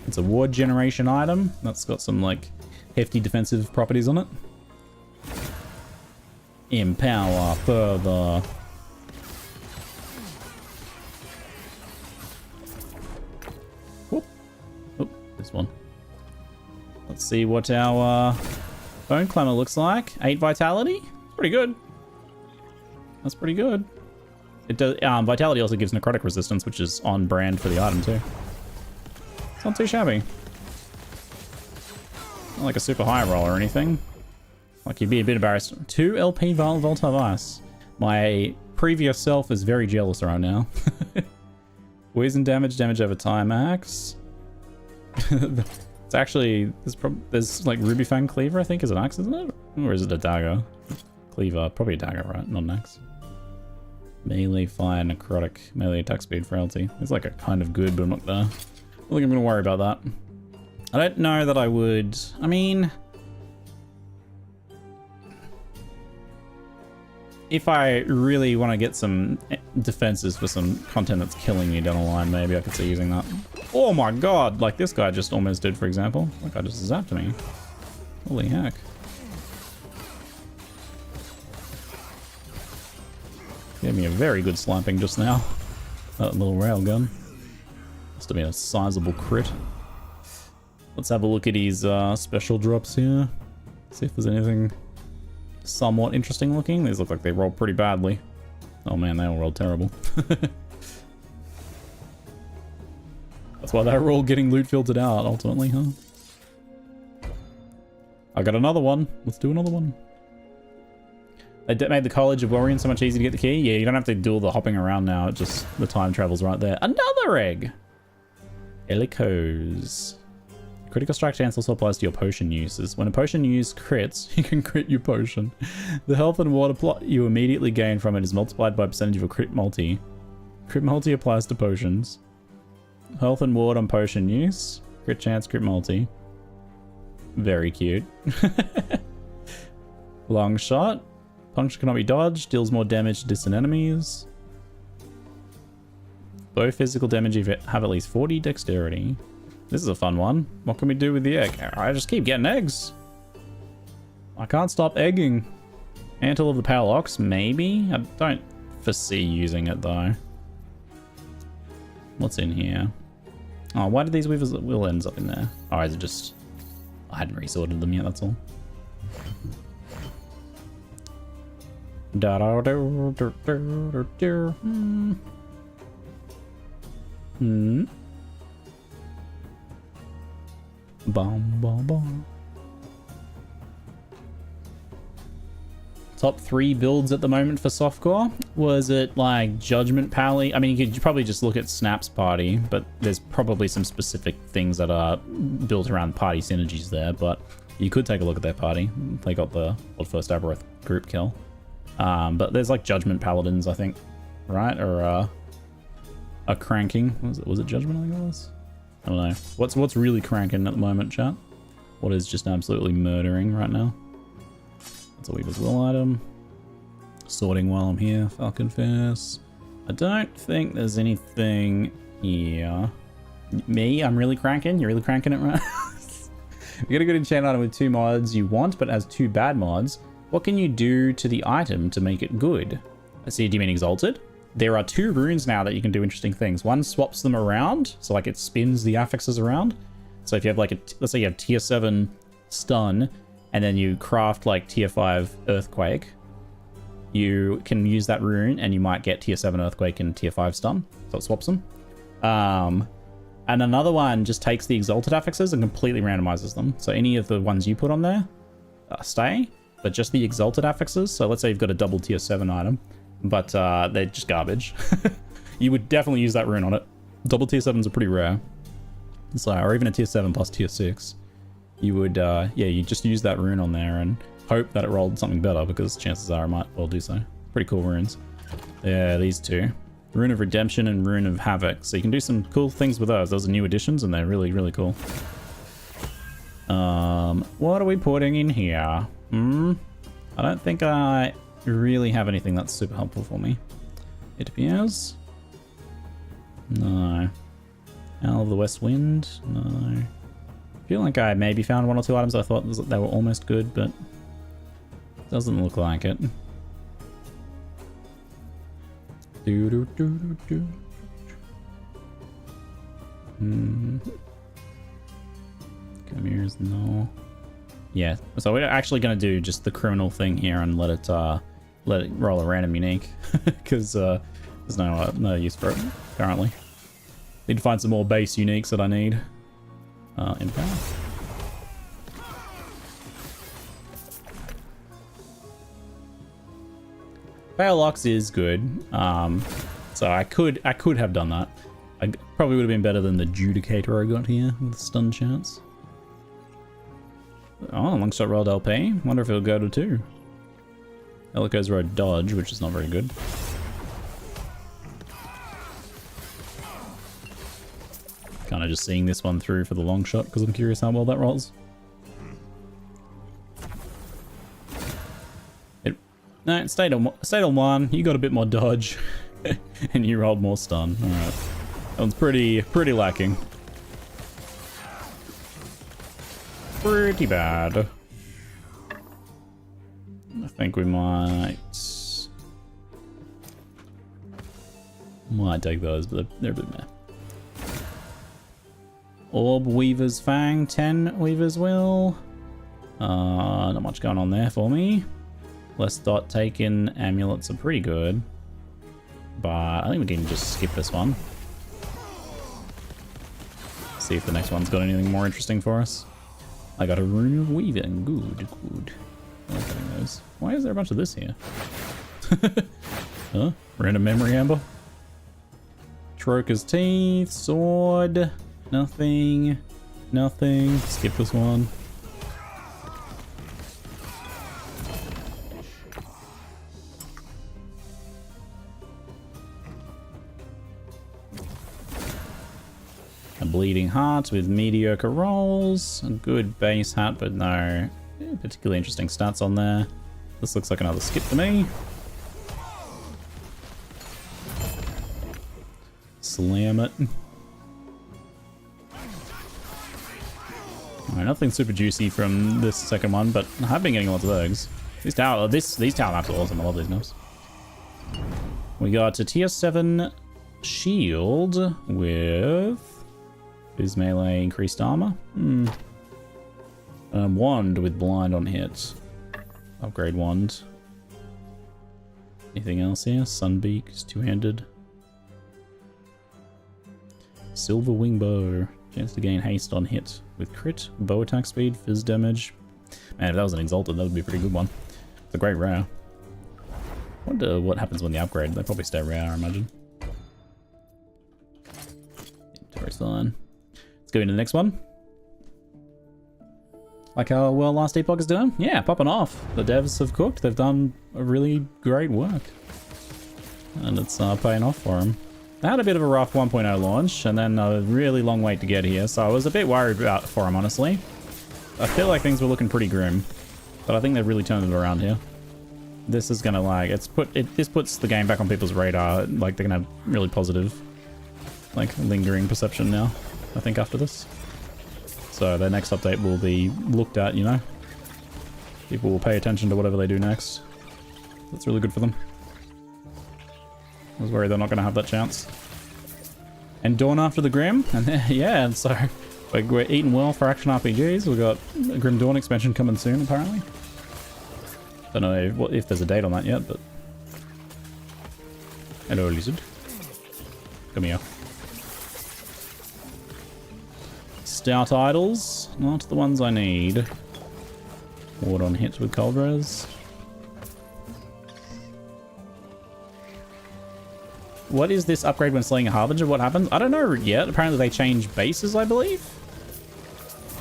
It's a ward generation item. That's got some like hefty defensive properties on it. Empower further. Whoop. Oop, this one. Let's see what our Bone Clamor looks like. 8 vitality. Pretty good. That's pretty good. It does. Vitality also gives necrotic resistance, which is on brand for the item too. It's not too shabby. like a super high roll or anything. Like, you'd be a bit embarrassed. 2 LP Volatile Ice. My previous self is very jealous right now. Poison damage over time max. It's actually, there's like Ruby Fang Cleaver, I think, is an axe, isn't it? Or is it a dagger? Cleaver, probably a dagger, right? Not an axe. Melee, fire, necrotic, melee attack speed, frailty. It's like a kind of good, but I'm not there. I don't think I'm gonna worry about that. I don't know that I would. I mean, if I really want to get some defenses for some content that's killing you down the line, maybe I could see using that. Oh my god, like this guy just almost did, for example. That guy just zapped me. Holy heck. Gave me a very good slapping just now. That little railgun. Must have been a sizable crit. Let's have a look at his special drops here. See if there's anything somewhat interesting looking. These look like they rolled pretty badly. Oh man, they all rolled terrible. That's why they're all getting loot filtered out, ultimately, huh? I got another one. Let's do another one. They made the College of Warriors so much easier to get the key. Yeah, you don't have to do all the hopping around now. It just, the time travel's right there. Another egg! Elicos. Critical strike chance also applies to your potion uses. When a potion use crits, you can crit your potion. The health and water plot you immediately gain from it is multiplied by a percentage of a crit multi. Crit multi applies to potions. Health and ward on potion use. Crit chance, crit multi. Very cute. Long shot. Puncture cannot be dodged. Deals more damage to distant enemies. Bow physical damage if you have at least 40 dexterity. This is a fun one. What can we do with the egg? I just keep getting eggs. I can't stop egging. Mantle of the Palox, maybe? I don't foresee using it though. What's in here? Oh, why did these weavers will ends up in there? Oh, is it just... I hadn't resorted them yet, that's all. Da da da da da da. Bom bom bom. Top 3 builds at the moment for softcore. Was it like Judgment Pally? I mean, you could probably just look at Snap's party, but there's probably some specific things that are built around party synergies there. But you could take a look at their party. They got the first Aberrath group kill. But there's like Judgment Paladins, I think, right? Or a cranking. Was it Judgment? I think it was. I don't know. What's really cranking at the moment, chat? What is just absolutely murdering right now? That's a Weaver's Will item. Sorting while I'm here. Falcon Fierce. I don't think there's anything here. Me? I'm really cranking? You're really cranking it, right? You get a good enchant item with 2 mods you want, but it has 2 bad mods. What can you do to the item to make it good? I see, do you mean Exalted? There are 2 runes now that you can do interesting things. One swaps them around, so like it spins the affixes around. So if you have like let's say you have tier 7 stun, and then you craft like tier 5 earthquake, you can use that rune and you might get tier 7 earthquake and tier 5 stun. So it swaps them. And another one just takes the exalted affixes and completely randomizes them. So any of the ones you put on there stay, but just the exalted affixes. So let's say you've got a double tier 7 item, but they're just garbage. You would definitely use that rune on it. Double tier 7s are pretty rare. So, or even a tier 7 plus tier 6. You would, yeah, you just use that rune on there and hope that it rolled something better, because chances are it might well do so. Pretty cool runes. Yeah, these 2. Rune of Redemption and Rune of Havoc. So you can do some cool things with those. Those are new additions and they're really, really cool. What are we putting in here? I don't think I really have anything that's super helpful for me. It appears. No. Owl of the West Wind? No. I feel like I maybe found 1 or 2 items I thought they were almost good, but doesn't look like it. Chimera's no. Yeah, so we're actually going to do just the criminal thing here and let it roll a random unique, because there's no use for it currently. Need to find some more base uniques that I need. In power. Fail-Ox is good. So I could have done that. I probably would have been better than the Judicator I got here with stun chance. Oh, long shot rolled LP. Wonder if it'll go to 2. Eliko's road dodge, which is not very good. Kind of just seeing this one through for the long shot because I'm curious how well that rolls. No, it stayed on 1. You got a bit more dodge, and you rolled more stun. All right, that one's pretty lacking. Pretty bad. I think we might take those, but they're a bit meh. Orb Weaver's Fang, 10 Weaver's Will. Not much going on there for me. Less dot taken, amulets are pretty good. But I think we can just skip this one. See if the next one's got anything more interesting for us. I got a Rune of Weaving. Good. I like getting those. Why is there a bunch of this here? Huh? Random memory amber. Troker's Teeth, sword. Nothing. Skip this one. A Bleeding Heart with mediocre rolls. A good base hat, but no particularly interesting stats on there. This looks like another skip to me. Slam it. Alright, nothing super juicy from this second one, but I have been getting lots of eggs. These tower maps are awesome. I love these maps. We got a tier 7 shield with his melee increased armor. Wand with blind on hit. Upgrade wand. Anything else here? Sunbeak is 2-handed. Silver wing bow. Chance to gain haste on hit with crit, bow attack speed, fizz damage. Man, if that was an exalted, that would be a pretty good one. It's a great rare. Wonder what happens when they upgrade. They probably stay rare, I imagine. Inventory's fine. Let's go into the next one. Like how well last Epoch is doing? Yeah, popping off. The devs have cooked. They've done a really great work. And it's paying off for them. They had a bit of a rough 1.0 launch, and then a really long wait to get here, so I was a bit worried for them, honestly. I feel like things were looking pretty grim, but I think they've really turned it around here. This is gonna like, this puts the game back on people's radar, like they're gonna have really positive, like lingering perception now, I think, after this. So their next update will be looked at, you know? People will pay attention to whatever they do next. That's really good for them. I was worried they're not going to have that chance. And Dawn After the Grim, and yeah, and so we're eating well for action RPGs. We've got a Grim Dawn expansion coming soon, apparently. Don't know if there's a date on that yet, but... Hello, lizard. Come here. Stout Idols, not the ones I need. Ward on hit with Cold Res. What is this upgrade when slaying a Harbinger? What happens? I don't know yet. Apparently they change bases, I believe.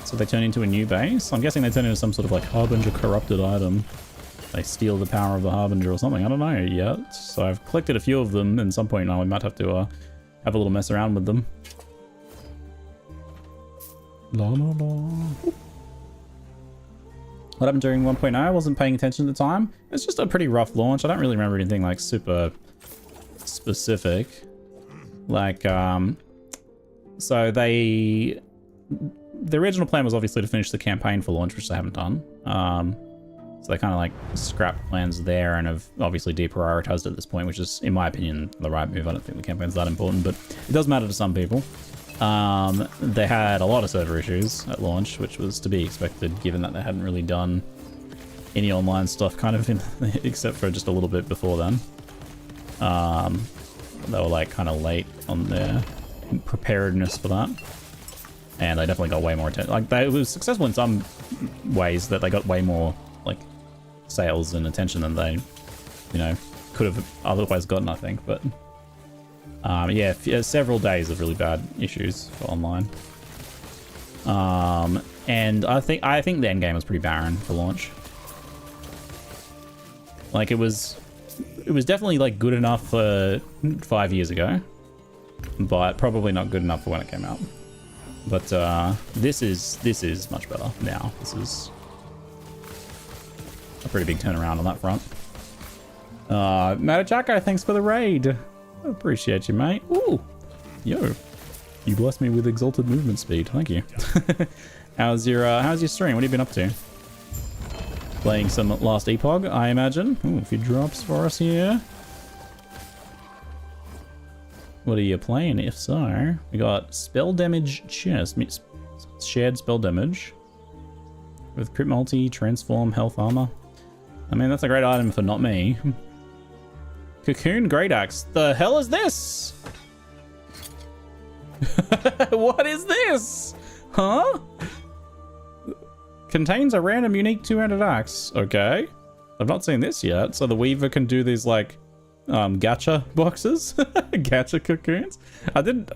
So they turn into a new base. I'm guessing they turn into some sort of like Harbinger corrupted item. They steal the power of the Harbinger or something. I don't know yet. So I've collected a few of them. And at some point now we might have to have a little mess around with them. La la la. What happened during 1.0? I wasn't paying attention at the time. It's just a pretty rough launch. I don't really remember anything like super specific. Like, so the original plan was obviously to finish the campaign for launch, which they haven't done. So they kind of like scrapped plans there and have obviously deprioritized at this point, which is, in my opinion, the right move. I don't think the campaign's that important, but it does matter to some people. They had a lot of server issues at launch, which was to be expected, given that they hadn't really done any online stuff kind of except for just a little bit before then. They were like kind of late on their preparedness for that, and they definitely got way more attention. Like, it was successful in some ways, that they got way more like sales and attention than they, you know, could have otherwise gotten, I think. But yeah, several days of really bad issues for online. And I think the endgame was pretty barren for launch. Like it was definitely like good enough for 5 years ago, but probably not good enough for when it came out. But this is much better now. This is a pretty big turnaround on that front. Matachaka, thanks for the raid. I appreciate you, mate. Ooh, yo, you blessed me with exalted movement speed. Thank you. How's your stream? What have you been up to? Playing some last EPOCH, I imagine. Ooh, a few drops for us here. What are you playing, if so? We got spell damage chest, shared spell damage with crit multi, transform, health armor. I mean, that's a great item for not me. Cocoon Great Axe. The hell is this? What is this? Huh? Contains a random unique 200 axe. Okay. I've not seen this yet. So the Weaver can do these like gacha boxes. Gacha cocoons. I didn't.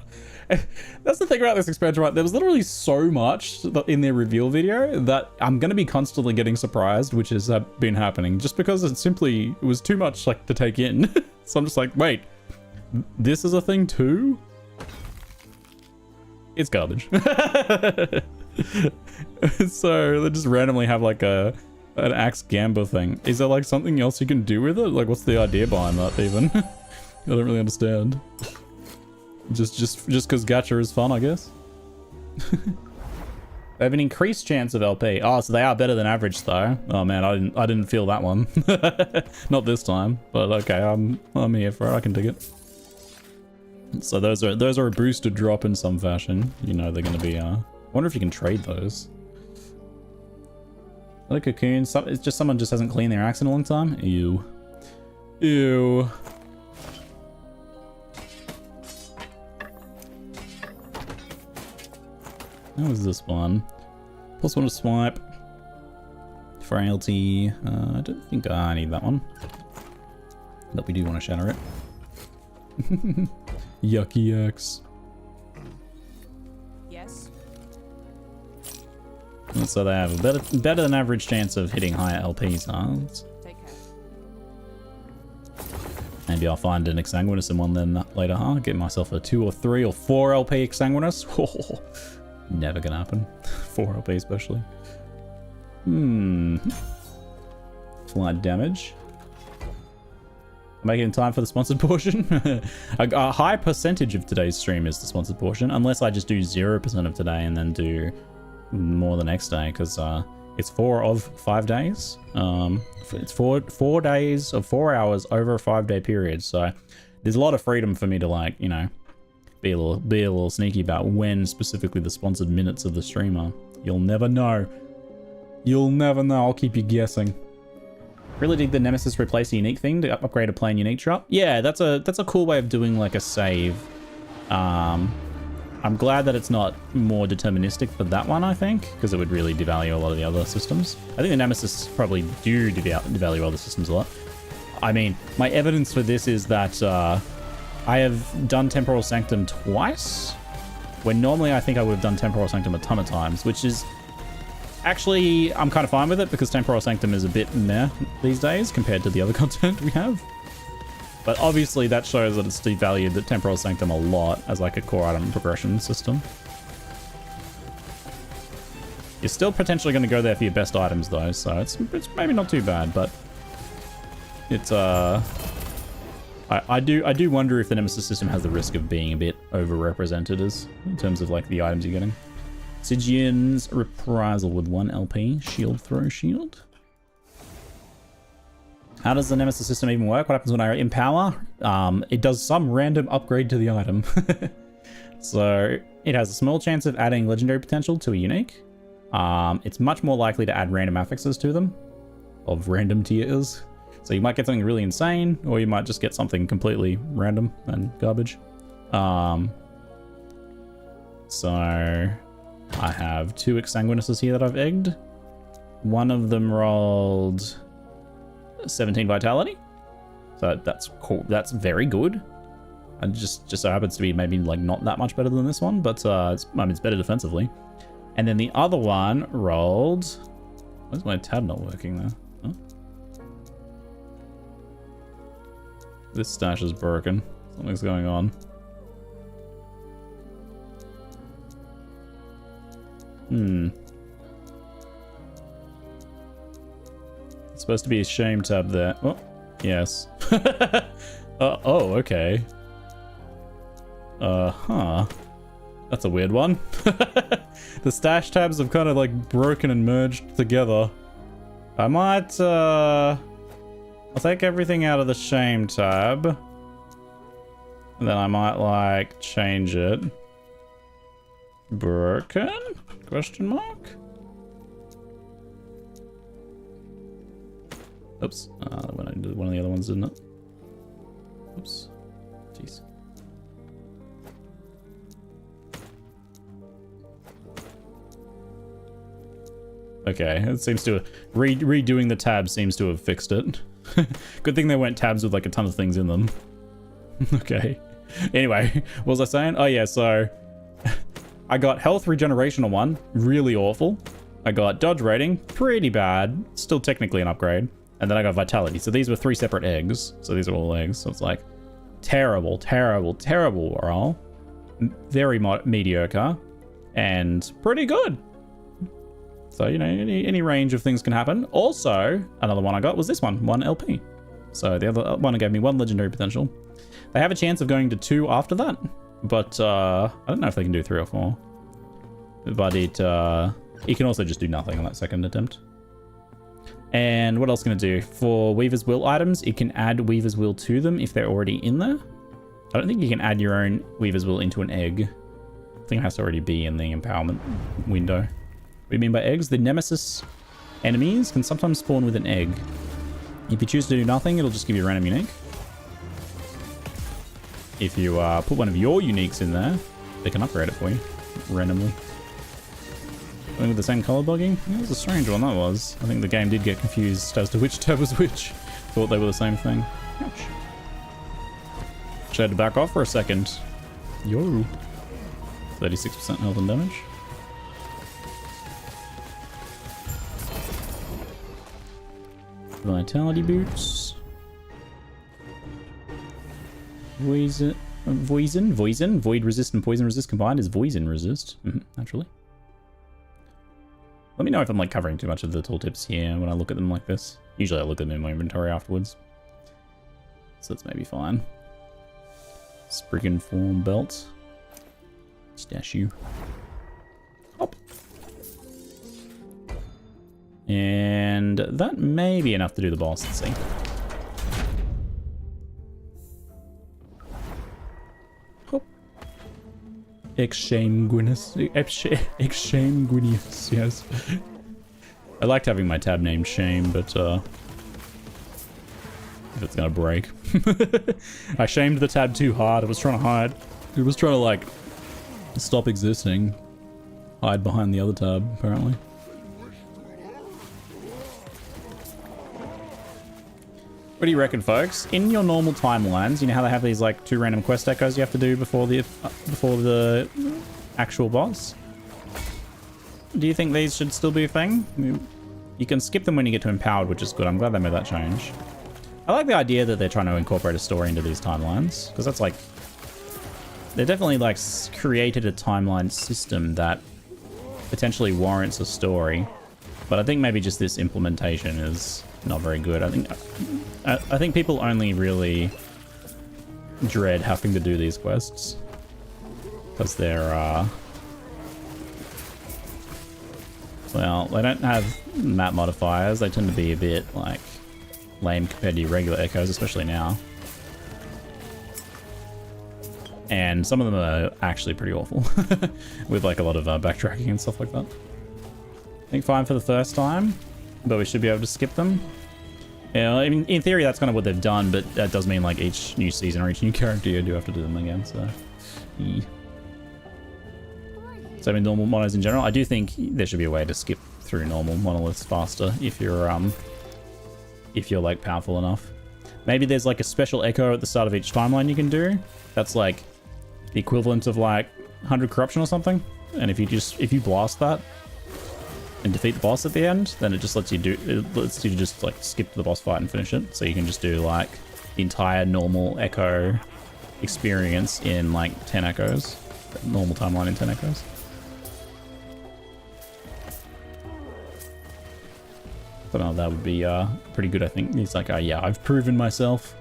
That's the thing about this expansion, right? There was literally so much in their reveal video that I'm going to be constantly getting surprised, which has been happening just because it was too much like to take in. So I'm just like, wait, this is a thing too? It's garbage. So they just randomly have like an axe gamba thing. Is there like something else you can do with it? Like what's the idea behind that even? I don't really understand. Just because gacha is fun, I guess. They have an increased chance of LP. Oh, so they are better than average though. Oh man, I didn't feel that one. Not this time, but okay, I'm here for it. I can dig it. So those are a boosted drop in some fashion. You know they're going to be. I wonder if you can trade those. Like cocoon. It's just someone just hasn't cleaned their axe in a long time. Ew. Ew. How was this one? Plus one to swipe. Frailty. I don't think I need that one. But we do want to shatter it. Yucky axe. Yes. And so they have a better than average chance of hitting higher LPs, huh? Take care. Maybe I'll find an Exsanguinous in one then later, huh? Get myself a 2 or 3 or 4 LP Exsanguinous. Oh, never gonna happen. 4 LP especially. Flight damage. Make it in time for the sponsored portion. A high percentage of today's stream is the sponsored portion, unless I just do 0% of today and then do more the next day, because it's 4 of 5 days. It's 4 days of 4 hours over a 5-day period, so there's a lot of freedom for me to, like, you know, be a little sneaky about when specifically the sponsored minutes of the stream are. You'll never know. You'll never know. I'll keep you guessing. Really dig the Nemesis replace a unique thing to upgrade a plain unique drop. Yeah, that's a cool way of doing like a save. I'm glad that it's not more deterministic for that one, I think, because it would really devalue a lot of the other systems. I think the Nemesis probably do devalue other systems a lot. I mean, my evidence for this is that I have done Temporal Sanctum twice, when normally I think I would have done Temporal Sanctum a ton of times, which is actually, I'm kind of fine with it because Temporal Sanctum is a bit meh these days compared to the other content we have. But obviously that shows that it's devalued the Temporal Sanctum a lot as like a core item progression system. You're still potentially going to go there for your best items though, so it's maybe not too bad, but it's I do wonder if the Nemesis system has the risk of being a bit overrepresented in terms of like the items you're getting. Stygian's Reprisal with 1 LP. Shield throw shield. How does the Nemesis system even work? What happens when I empower? It does some random upgrade to the item. So it has a small chance of adding legendary potential to a unique. It's much more likely to add random affixes to them of random tiers. So you might get something really insane, or you might just get something completely random and garbage. So I have 2 Exsanguinuses here that I've egged. One of them rolled 17 vitality. So that's cool. That's very good. And just so happens to be maybe like not that much better than this one, but I mean, it's better defensively. And then the other one rolled. Why's my tab not working there? Huh? This stash is broken. Something's going on. It's supposed to be a shame tab there. Oh, yes. Oh, okay. Huh. That's a weird one. The stash tabs have kind of like broken and merged together. I might, I'll take everything out of the shame tab. And then I might like change it. Broken? Question mark? Oops. That went into one of the other ones, didn't it? Oops. Jeez. Okay, it seems to redoing the tab seems to have fixed it. Good thing there weren't tabs with like a ton of things in them. Okay. Anyway, what was I saying? Oh yeah, so I got health regeneration on one, really awful. I got dodge rating, pretty bad, still technically an upgrade. And then I got vitality. So these were 3 separate eggs. So these are all eggs. So it's like terrible, terrible, terrible roll. Very mediocre and pretty good. So, you know, any range of things can happen. Also, another one I got was this one, 1 LP. So the other one gave me 1 legendary potential. They have a chance of going to 2 after that, but I don't know if they can do 3 or 4. But it can also just do nothing on that second attempt. And what else can it do? For Weaver's Will items, it can add Weaver's Will to them if they're already in there. I don't think you can add your own Weaver's Will into an egg. I think it has to already be in the empowerment window. What do you mean by eggs? The Nemesis enemies can sometimes spawn with an egg. If you choose to do nothing, it'll just give you a random unique. If you put one of your uniques in there, they can upgrade it for you randomly. Going with the same color bugging? That was a strange one, that was. I think the game did get confused as to which tab was which. Thought they were the same thing. Ouch. Just had to back off for a second. Yo. 36% health and damage. Vitality boots. Void resist and poison resist combined is poison resist. Naturally. Let me know if I'm like covering too much of the tooltips here when I look at them like this. Usually I look at them in my inventory afterwards. So that's maybe fine. Spriggan form belt. Stash you. Hop. And that may be enough to do the boss. Let's see. Hop. Exsanguinous. Exsanguinous, yes. I liked having my tab named Shame, but if it's gonna break. I shamed the tab too hard. It was trying to hide. It was trying to like stop existing. Hide behind the other tab, apparently. What do you reckon, folks? In your normal timelines, you know how they have these like 2 random quest echoes you have to do before the actual boss? Do you think these should still be a thing? You can skip them when you get to empowered, which is good. I'm glad they made that change. I like the idea that they're trying to incorporate a story into these timelines, because that's like, they definitely like created a timeline system that potentially warrants a story, but I think maybe just this implementation is not very good. I think people only really dread having to do these quests because they're well, they don't have map modifiers. They tend to be a bit like lame compared to your regular echoes, especially now. And some of them are actually pretty awful with like a lot of backtracking and stuff like that. I think fine for the first time, but we should be able to skip them. Yeah, I mean, in theory, that's kind of what they've done, but that does mean like each new season or each new character you do have to do them again, so. Yeah. So I mean, normal monos in general, I do think there should be a way to skip through normal monoliths faster if you're like powerful enough. Maybe there's like a special echo at the start of each timeline you can do. That's like the equivalent of like 100 corruption or something. And if you blast that and defeat the boss at the end, then it just lets you just like skip to the boss fight and finish it. So you can just do like the entire normal echo experience in like 10 echoes. Normal timeline in 10 echoes. But that would be pretty good, I think. He's like, yeah, I've proven myself.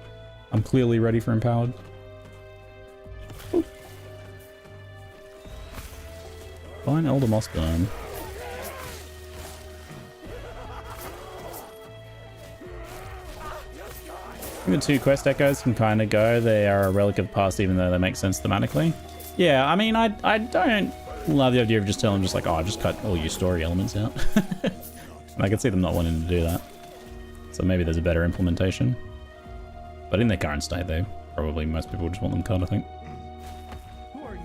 I'm clearly ready for Empowered. Ooh. Fine Elder Mossburn. The 2 quest echoes can kind of go. They are a relic of the past, even though they make sense thematically. Yeah, I mean, I don't love the idea of just telling them just like, oh, just cut all your story elements out. And I can see them not wanting to do that. So maybe there's a better implementation. But in their current state, though, probably most people just want them cut, I think. Who are you?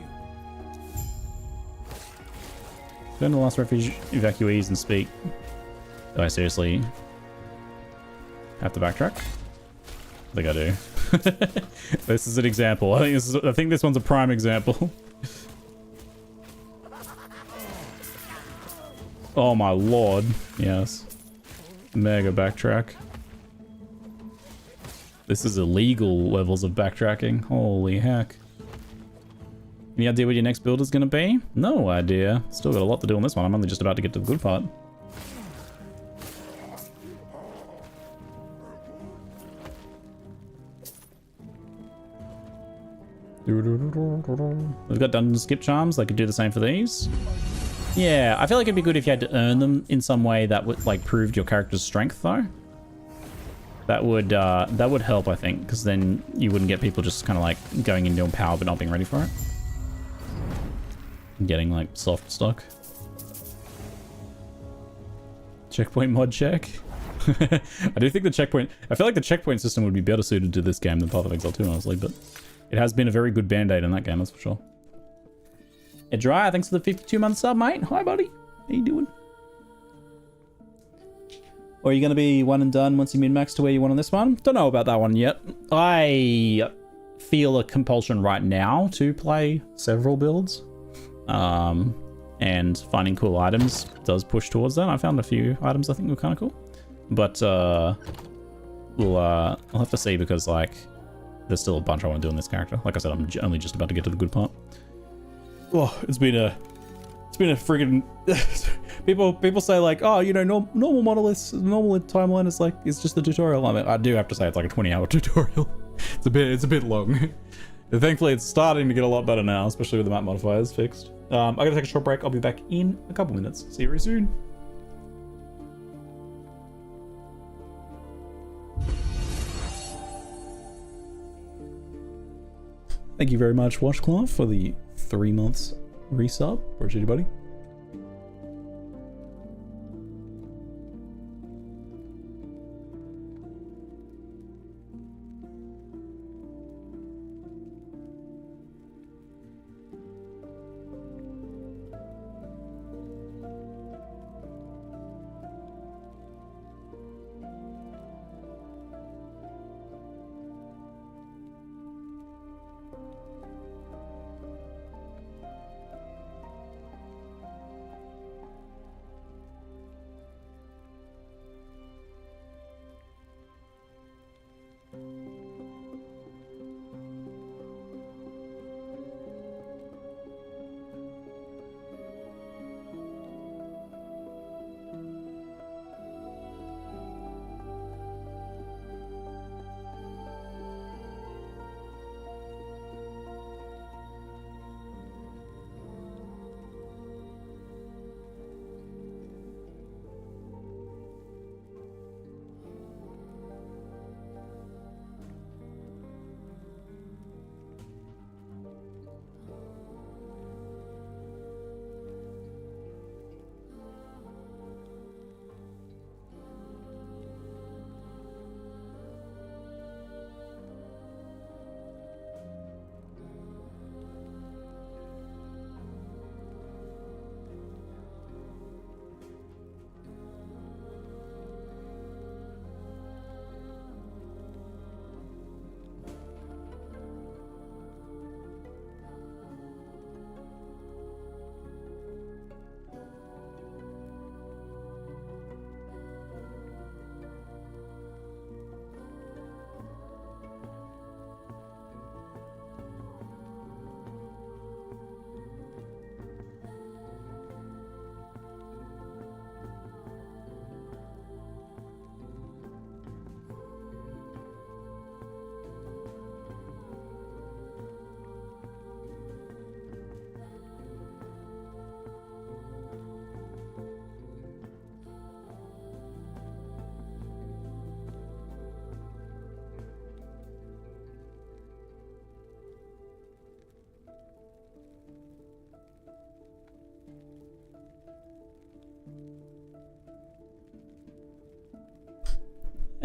Go to the last refuge evacuees and speak. Do I seriously have to backtrack? I think I do. This is an example. I think this one's a prime example. Oh my lord. Yes. Mega backtrack. This is illegal levels of backtracking. Holy heck. Any idea what your next build is going to be? No idea. Still got a lot to do on this one. I'm only just about to get to the good part. We've got dungeon skip charms. They could do the same for these. Yeah, I feel like it'd be good if you had to earn them in some way that would like proved your character's strength, though. That would help, I think, because then you wouldn't get people just kind of like going into Empower but not being ready for it. Getting like soft stuck. Checkpoint mod check. I do think the checkpoint. I feel like the checkpoint system would be better suited to this game than Path of Exile 2, honestly, but it has been a very good band-aid in that game, that's for sure. Edry, thanks for the 52-month sub, mate. Hi, buddy. How you doing? Or are you going to be one and done once you min-max to where you want on this one? Don't know about that one yet. I feel a compulsion right now to play several builds. And finding cool items does push towards that. I found a few items I think were kind of cool. But I'll have to see because, like, there's still a bunch I want to do in this character. Like I said, I'm only just about to get to the good part. Oh, it's been a friggin' people say like, oh, you know, normal monoliths, normal timeline is like, it's just the tutorial. I mean, I do have to say it's like a 20-hour tutorial. It's a bit long. And thankfully, it's starting to get a lot better now, especially with the map modifiers fixed. I gotta take a short break. I'll be back in a couple minutes. See you very soon. Thank you very much, Washcloth, for the 3 months resub. Appreciate you, buddy.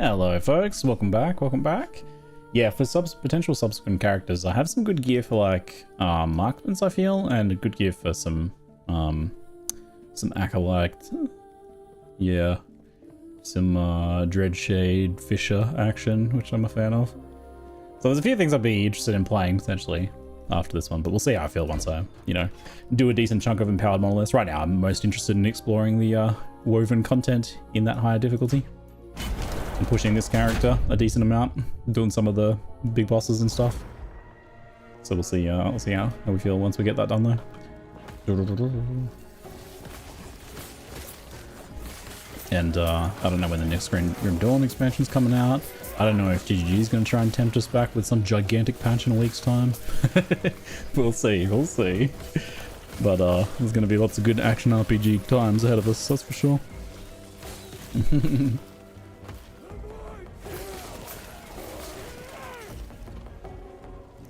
Hello folks, welcome back, welcome back. Yeah, for potential subsequent characters, I have some good gear for like marksmans, I feel, and a good gear for some acolyte. Yeah, some Dreadshade Fisher action, which I'm a fan of. So there's a few things I'd be interested in playing potentially after this one, but we'll see how I feel once I, you know, do a decent chunk of empowered monoliths. Right now, I'm most interested in exploring the woven content in that higher difficulty. And pushing this character a decent amount, doing some of the big bosses and stuff. So we'll see how we feel once we get that done though. And I don't know when the next Grim Dawn expansion's coming out. I don't know if GGG's going to try and tempt us back with some gigantic patch in a week's time. We'll see, we'll see. But there's going to be lots of good action RPG times ahead of us, that's for sure.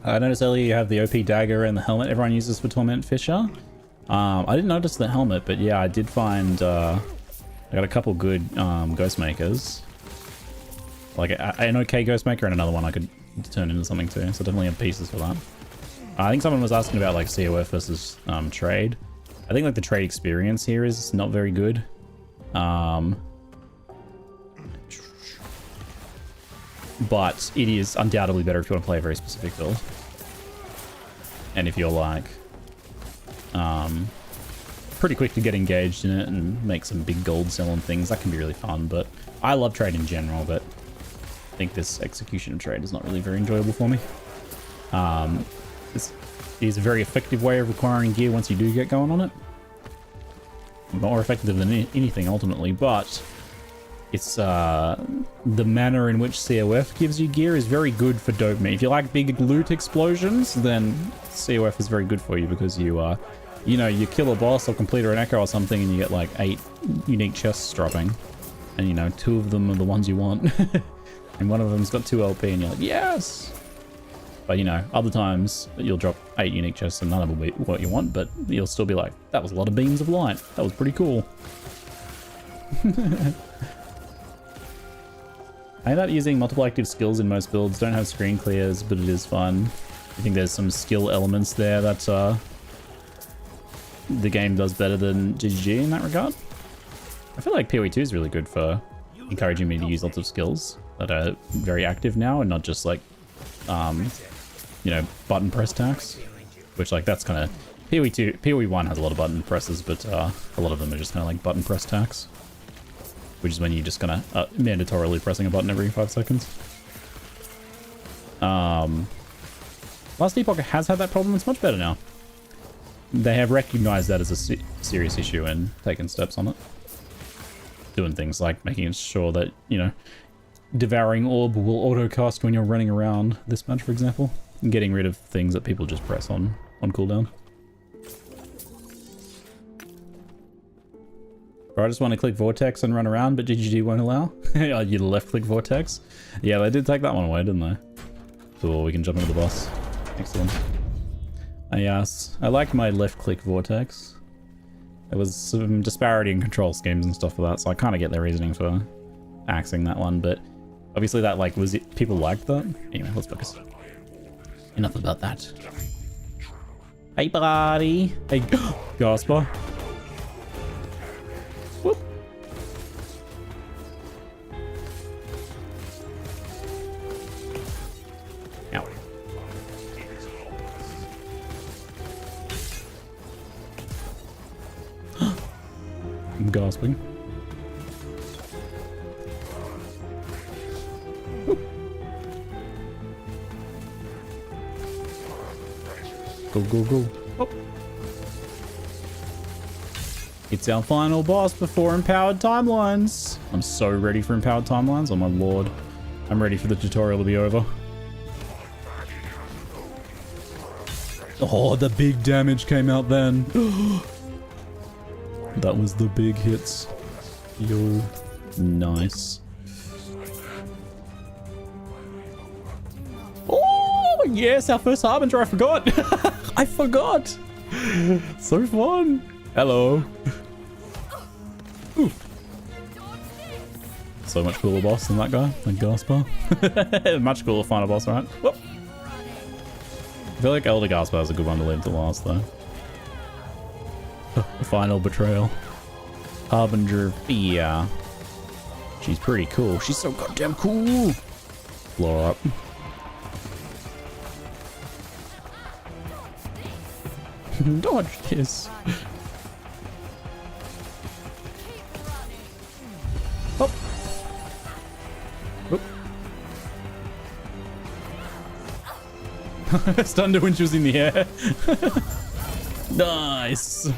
I noticed earlier you have the OP dagger and the helmet everyone uses for Torment Fisher. I didn't notice the helmet, but yeah, I did find I got a couple good ghost makers. Like an okay ghost maker and another one I could turn into something too, so definitely have pieces for that. I think someone was asking about like COF versus trade. I think like the trade experience here is not very good. But it is undoubtedly better if you want to play a very specific build. And if you're like pretty quick to get engaged in it and make some big gold selling things, that can be really fun. But I love trade in general, but I think this execution of trade is not really very enjoyable for me. This is a very effective way of acquiring gear once you do get going on it. More effective than anything ultimately, but it's the manner in which COF gives you gear is very good for dopamine. If you like big loot explosions, then COF is very good for you because you you know, you kill a boss or complete an echo or something and you get like 8 unique chests dropping. And you know, 2 of them are the ones you want. And one of them's got 2 LP and you're like, yes! But you know, other times you'll drop 8 unique chests and none of them will be what you want, but you'll still be like, that was a lot of beams of light. That was pretty cool. I ended up using multiple active skills in most builds. Don't have screen clears, but it is fun. I think there's some skill elements there that the game does better than GGG in that regard. I feel like PoE2 is really good for encouraging me to use lots of skills that are very active now and not just like, you know, button press attacks. Which like that's kind of PoE1 has a lot of button presses, but a lot of them are just kind of like button press attacks. Which is when you're just kind of mandatorily pressing a button every 5 seconds. Last EPOCH has had that problem. It's much better now. They have recognized that as a serious issue and taken steps on it. Doing things like making sure that, you know, Devouring Orb will auto-cast when you're running around this match, for example. And getting rid of things that people just press on cooldown. Or I just want to click Vortex and run around, but GGG won't allow. You left-click Vortex. Yeah, they did take that one away, didn't they? So we can jump into the boss. Excellent. I like my left-click Vortex. There was some disparity in control schemes and stuff for that, so I kind of get their reasoning for axing that one, but obviously that, like, was it? People liked that? Anyway, let's focus. Enough about that. Hey, buddy! Hey, Gasper! Whoop. Ow. I'm gasping. Whoop. Go, go, go. Oh. It's our final boss before Empowered Timelines. I'm so ready for Empowered Timelines. Oh my lord. I'm ready for the tutorial to be over. Oh, the big damage came out then. That was the big hits. Yo. Nice. Oh, yes, our first Harbinger. I forgot. I forgot. So fun. Hello. Ooh. So much cooler boss than that guy, than Gaspar. Much cooler final boss, right? Whoop. I feel like Elder Gaspar is a good one to leave to last, though. The final betrayal. Harbinger of Fear. She's pretty cool. She's so goddamn cool. Blow her up. Dodge this. Oh. Oop. Stunned her when she was in the air. Nice.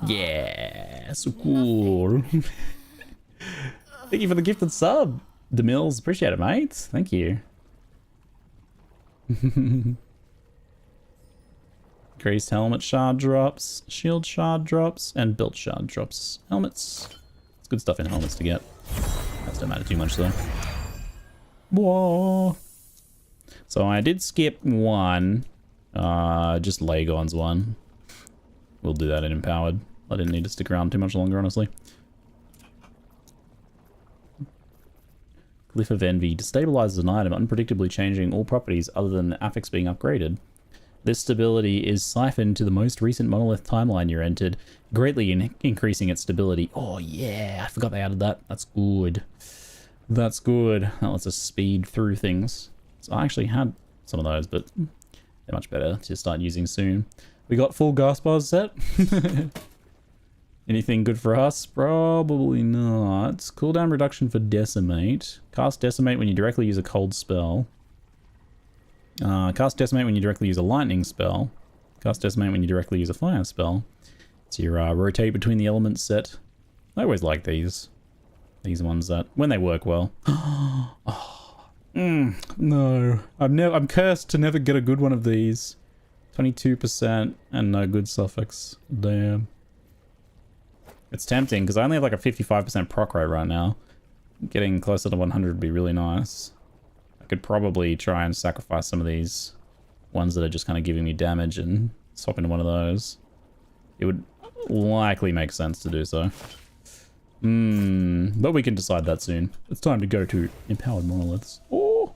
Yeah, so cool. Thank you for the gifted sub, DeMills. Appreciate it, mate. Thank you. Increased helmet shard drops, shield shard drops, and belt shard drops. Helmets. It's good stuff in helmets to get. That don't matter too much though. Whoa. So I did skip one. Just Lagon's one. We'll do that in Empowered. I didn't need to stick around too much longer, honestly. Glyph of Envy destabilizes an item, unpredictably changing all properties other than the affix being upgraded. This stability is siphoned to the most recent monolith timeline you're entered, greatly increasing its stability. Oh yeah, I forgot they added that. That's good. That's good. That lets us speed through things. So I actually had some of those, but they're much better to start using soon. We got full Gaspar set. Anything good for us? Probably not. Cooldown reduction for Decimate. Cast Decimate when you directly use a cold spell. Cast Decimate when you directly use a lightning spell. Cast Decimate when you directly use a fire spell. It's your rotate between the elements set. I always like these. These ones that, when they work well. No. I'm cursed to never get a good one of these. 22% and no good suffix. Damn. It's tempting because I only have like a 55% proc rate right now. Getting closer to 100 would be really nice. I could probably try and sacrifice some of these ones that are just kind of giving me damage and swap into one of those. It would likely make sense to do so. But we can decide that soon. It's time to go to Empowered Monoliths. Oh!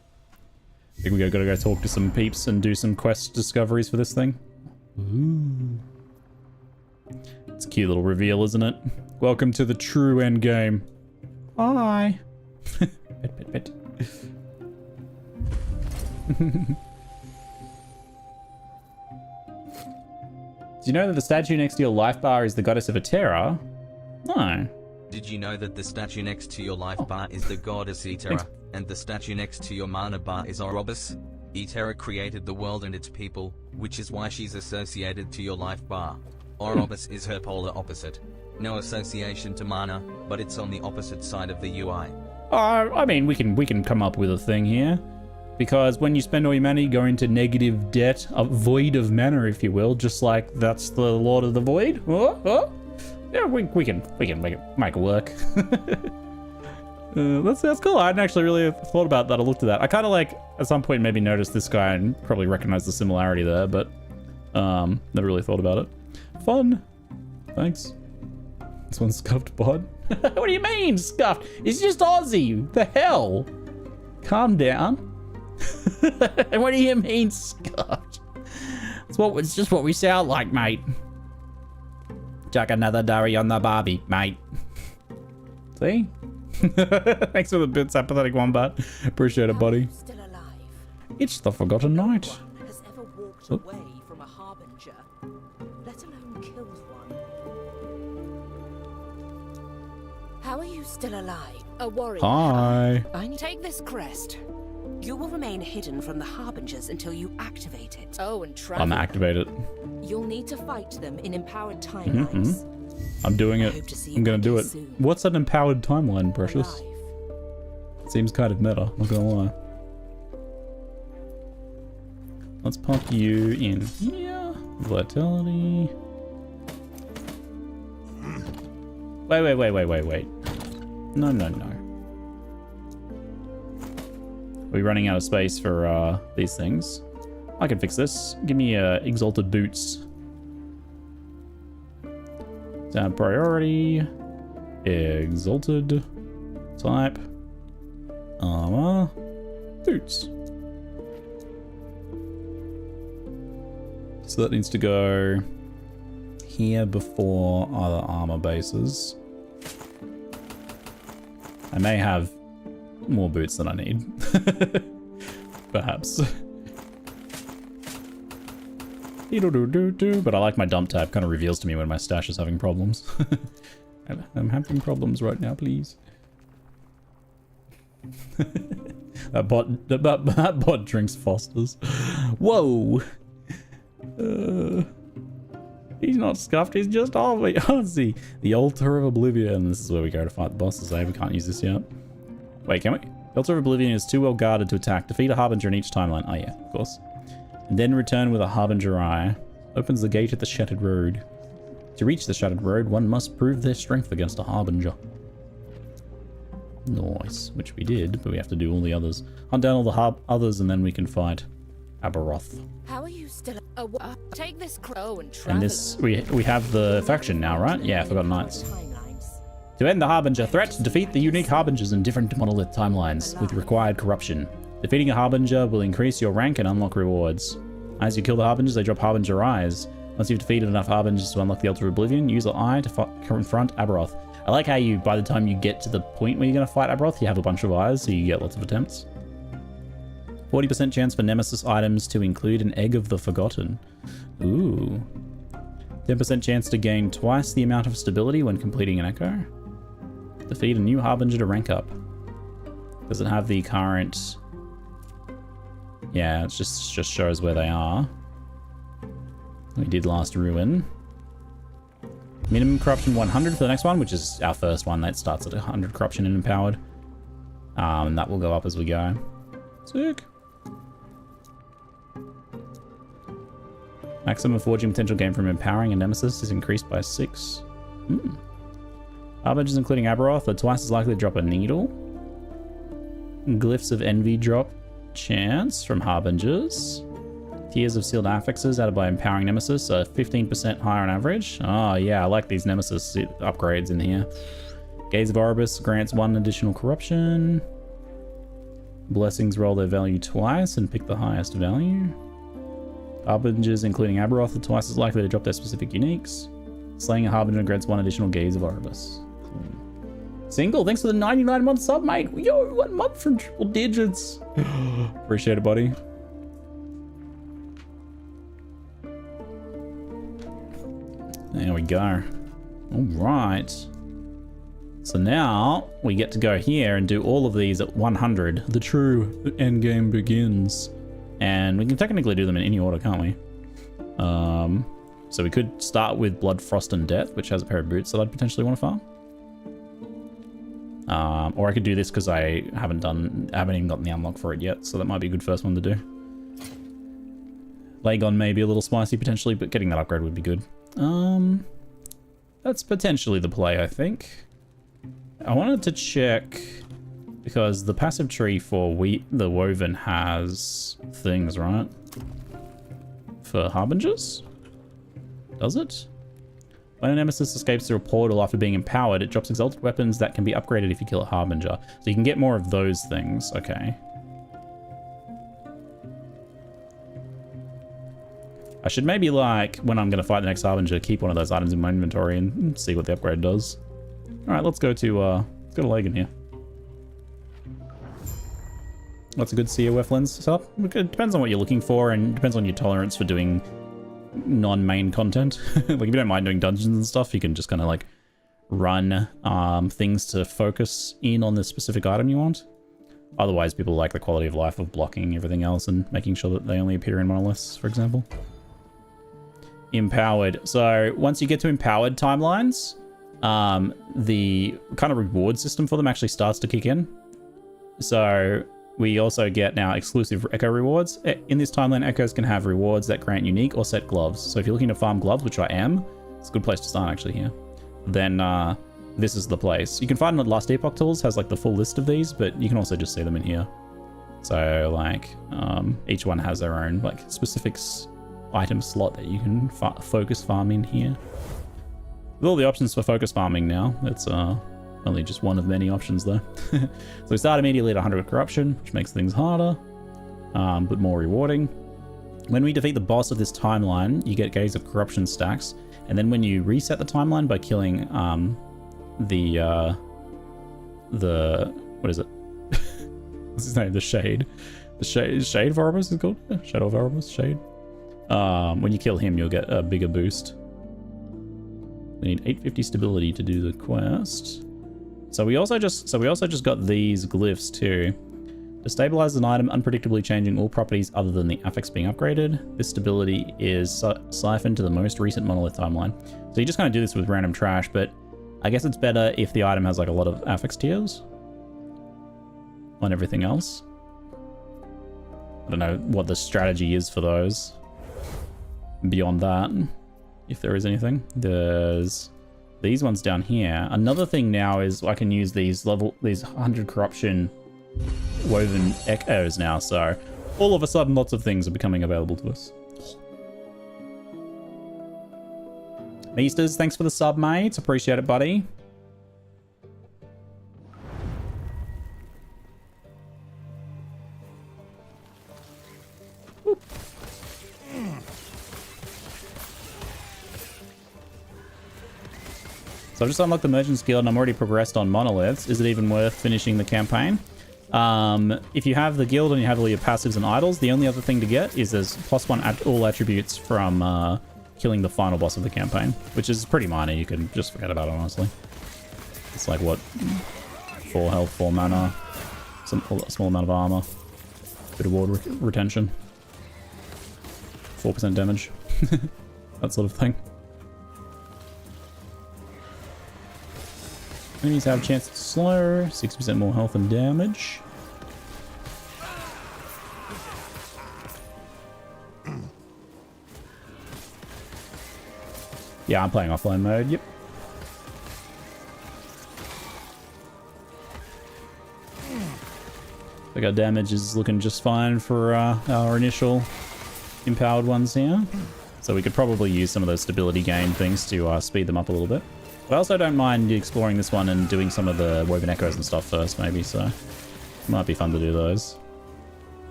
I think we gotta go talk to some peeps and do some quest discoveries for this thing. Ooh. It's a cute little reveal, isn't it? Welcome to the true endgame. Hi. Pet. Do you know that the statue next to your life bar is the goddess of Etera? No. Did you know that the statue next to your life bar is the goddess Etera, and the statue next to your mana bar is Orobus? Etera created the world and its people, which is why she's associated to your life bar. Orobus is her polar opposite. No association to mana, but it's on the opposite side of the UI. I mean, we can come up with a thing here. Because when you spend all your money, you go into negative debt, a void of mana, if you will, just like that's the Lord of the Void. Yeah, we can make it work. That's cool. I hadn't actually really thought about that. I looked at that. I kind of like at some point maybe noticed this guy and probably recognized the similarity there, but never really thought about it. Fun. Thanks. This one's scuffed bod. What do you mean scuffed? It's just Aussie. The hell? Calm down. What do you mean scuffed? It's just what we sound like, mate. Chuck another durry on the Barbie, mate. See? Thanks for the bits, apathetic wombat. Appreciate it, buddy. Still alive. It's the Forgotten Night. No one has ever walked away from a harbinger, let alone killed one. How are you still alive? A warrior. Hi. I need take this crest. You will remain hidden from the harbingers until you activate it. Oh, and travel. I'm activated. You'll need to fight them in empowered timelines. I'm doing it. I'm gonna do it. Soon. What's an empowered timeline, Precious? Alive. Seems kind of meta, not gonna lie. Let's pump you in here. Vitality. Wait. No. Are we running out of space for these things? I can fix this. Give me Exalted Boots. Down priority. Exalted. type. Armor. Boots. So that needs to go here before other armor bases. I may have more boots than I need. Perhaps. But I like my dump tab. Kind of reveals to me when my stash is having problems. I'm having problems right now, please. that bot drinks Fosters. Whoa! He's not scuffed, he's just off. Oh, see. The Altar of Oblivion. This is where we go to fight the bosses. We can't use this yet. Wait, can we? The Altar of Oblivion is too well guarded to attack. Defeat a Harbinger in each timeline. Oh yeah, of course. And then return with a Harbinger Eye. Opens the gate at the Shattered Road. To reach the Shattered Road, one must prove their strength against a Harbinger. Nice. Which we did, but we have to do all the others. Hunt down all the others and then we can fight Aberoth. How are you still? Take this crow and travel. And this, we have the faction now, right? Yeah, Forgotten Knights. Timelines. To end the Harbinger threat, defeat the unique Harbingers in different monolith timelines with required corruption. Defeating a Harbinger will increase your rank and unlock rewards. As you kill the Harbingers, they drop Harbinger Eyes. Once you've defeated enough Harbingers to unlock the Altar of Oblivion, use the Eye to confront Aberoth. I like how you, by the time you get to the point where you're going to fight Aberoth, you have a bunch of eyes, so you get lots of attempts. 40% chance for Nemesis items to include an Egg of the Forgotten. Ooh. 10% chance to gain twice the amount of stability when completing an Echo. Defeat a new Harbinger to rank up. Does it have the current... Yeah, it just shows where they are. We did last ruin. Minimum corruption 100 for the next one, which is our first one. That starts at 100 corruption and empowered. And that will go up as we go. Sick. Maximum forging potential gain from empowering a nemesis is increased by 6. Harbingers including Aberoth are twice as likely to drop a needle. Glyphs of Envy drop chance from Harbingers. Tears of Sealed Affixes added by empowering Nemesis are 15% higher on average. Oh yeah, I like these Nemesis upgrades in here. Gaze of Erebus grants 1 additional corruption. Blessings roll their value twice and pick the highest value. Harbingers including Aberoth are twice as likely to drop their specific uniques. Slaying a Harbinger grants 1 additional Gaze of Erebus. Single, thanks for the 99-month sub, mate. Yo, 1 month from triple digits. Appreciate it, buddy. There we go. All right. So now we get to go here and do all of these at 100. The true endgame begins. And we can technically do them in any order, can't we? So we could start with Blood, Frost, and Death, which has a pair of boots that I'd potentially want to farm. Or I could do this because I haven't even gotten the unlock for it yet, so that might be a good first one to do. Lagon may be a little spicy potentially, but getting that upgrade would be good. That's potentially the play, I think. I wanted to check because the passive tree for the Woven has things, right? For Harbingers? Does it? When a Nemesis escapes through a portal after being empowered, it drops exalted weapons that can be upgraded if you kill a Harbinger. So you can get more of those things. Okay. I should maybe, like, when I'm going to fight the next Harbinger, keep one of those items in my inventory and see what the upgrade does. Alright, let's go to Lagan here. What's a good COF lens setup? It depends on what you're looking for and depends on your tolerance for doing non-main content. Like, if you don't mind doing dungeons and stuff, you can just kind of, like, run things to focus in on the specific item you want. Otherwise, people like the quality of life of blocking everything else and making sure that they only appear in monoliths, for example. Empowered. So once you get to empowered timelines, the kind of reward system for them actually starts to kick in. So we also get now exclusive Echo rewards. In this timeline, Echoes can have rewards that grant unique or set gloves. So if you're looking to farm gloves, which I am, it's a good place to start actually here. Then this is the place. You can find the Last Epoch tools has like the full list of these, but you can also just see them in here. So like each one has their own like specifics item slot that you can focus farm in here. With all the options for focus farming now, it's Only just one of many options though. So we start immediately at 100 corruption, which makes things harder, but more rewarding. When we defeat the boss of this timeline, you get Gaze of Corruption stacks, and then when you reset the timeline by killing the what is it? What's his name? The Shade. The Shade of Erebus is called? Yeah, Shadow of Erebus, Shade. When you kill him, you'll get a bigger boost. We need 850 stability to do the quest. So we also just got these glyphs too. To stabilize an item, unpredictably changing all properties other than the affix being upgraded. This stability is siphoned to the most recent monolith timeline. So you just kind of do this with random trash, but I guess it's better if the item has like a lot of affix tiers on everything else. I don't know what the strategy is for those. Beyond that, if there is anything. There's these ones down here. Another thing now is I can use these 100 corruption woven echoes now, so all of a sudden lots of things are becoming available to us. Meesters, thanks for the sub, mate. Appreciate it, buddy. So I've just unlocked the Merchant's Guild and I'm already progressed on monoliths. Is it even worth finishing the campaign? If you have the guild and you have all your passives and idols, the only other thing to get is there's +1 at all attributes from killing the final boss of the campaign, which is pretty minor. You can just forget about it, honestly. It's like, what, 4 health, 4 mana, a small amount of armor, bit of ward retention, 4% damage, that sort of thing. Enemies have a chance to slow, 60% more health and damage. Yeah, I'm playing offline mode, yep. I got damage is looking just fine for our initial empowered ones here. So we could probably use some of those stability gain things to speed them up a little bit. But I also don't mind exploring this one and doing some of the woven echoes and stuff first, maybe, so it might be fun to do those.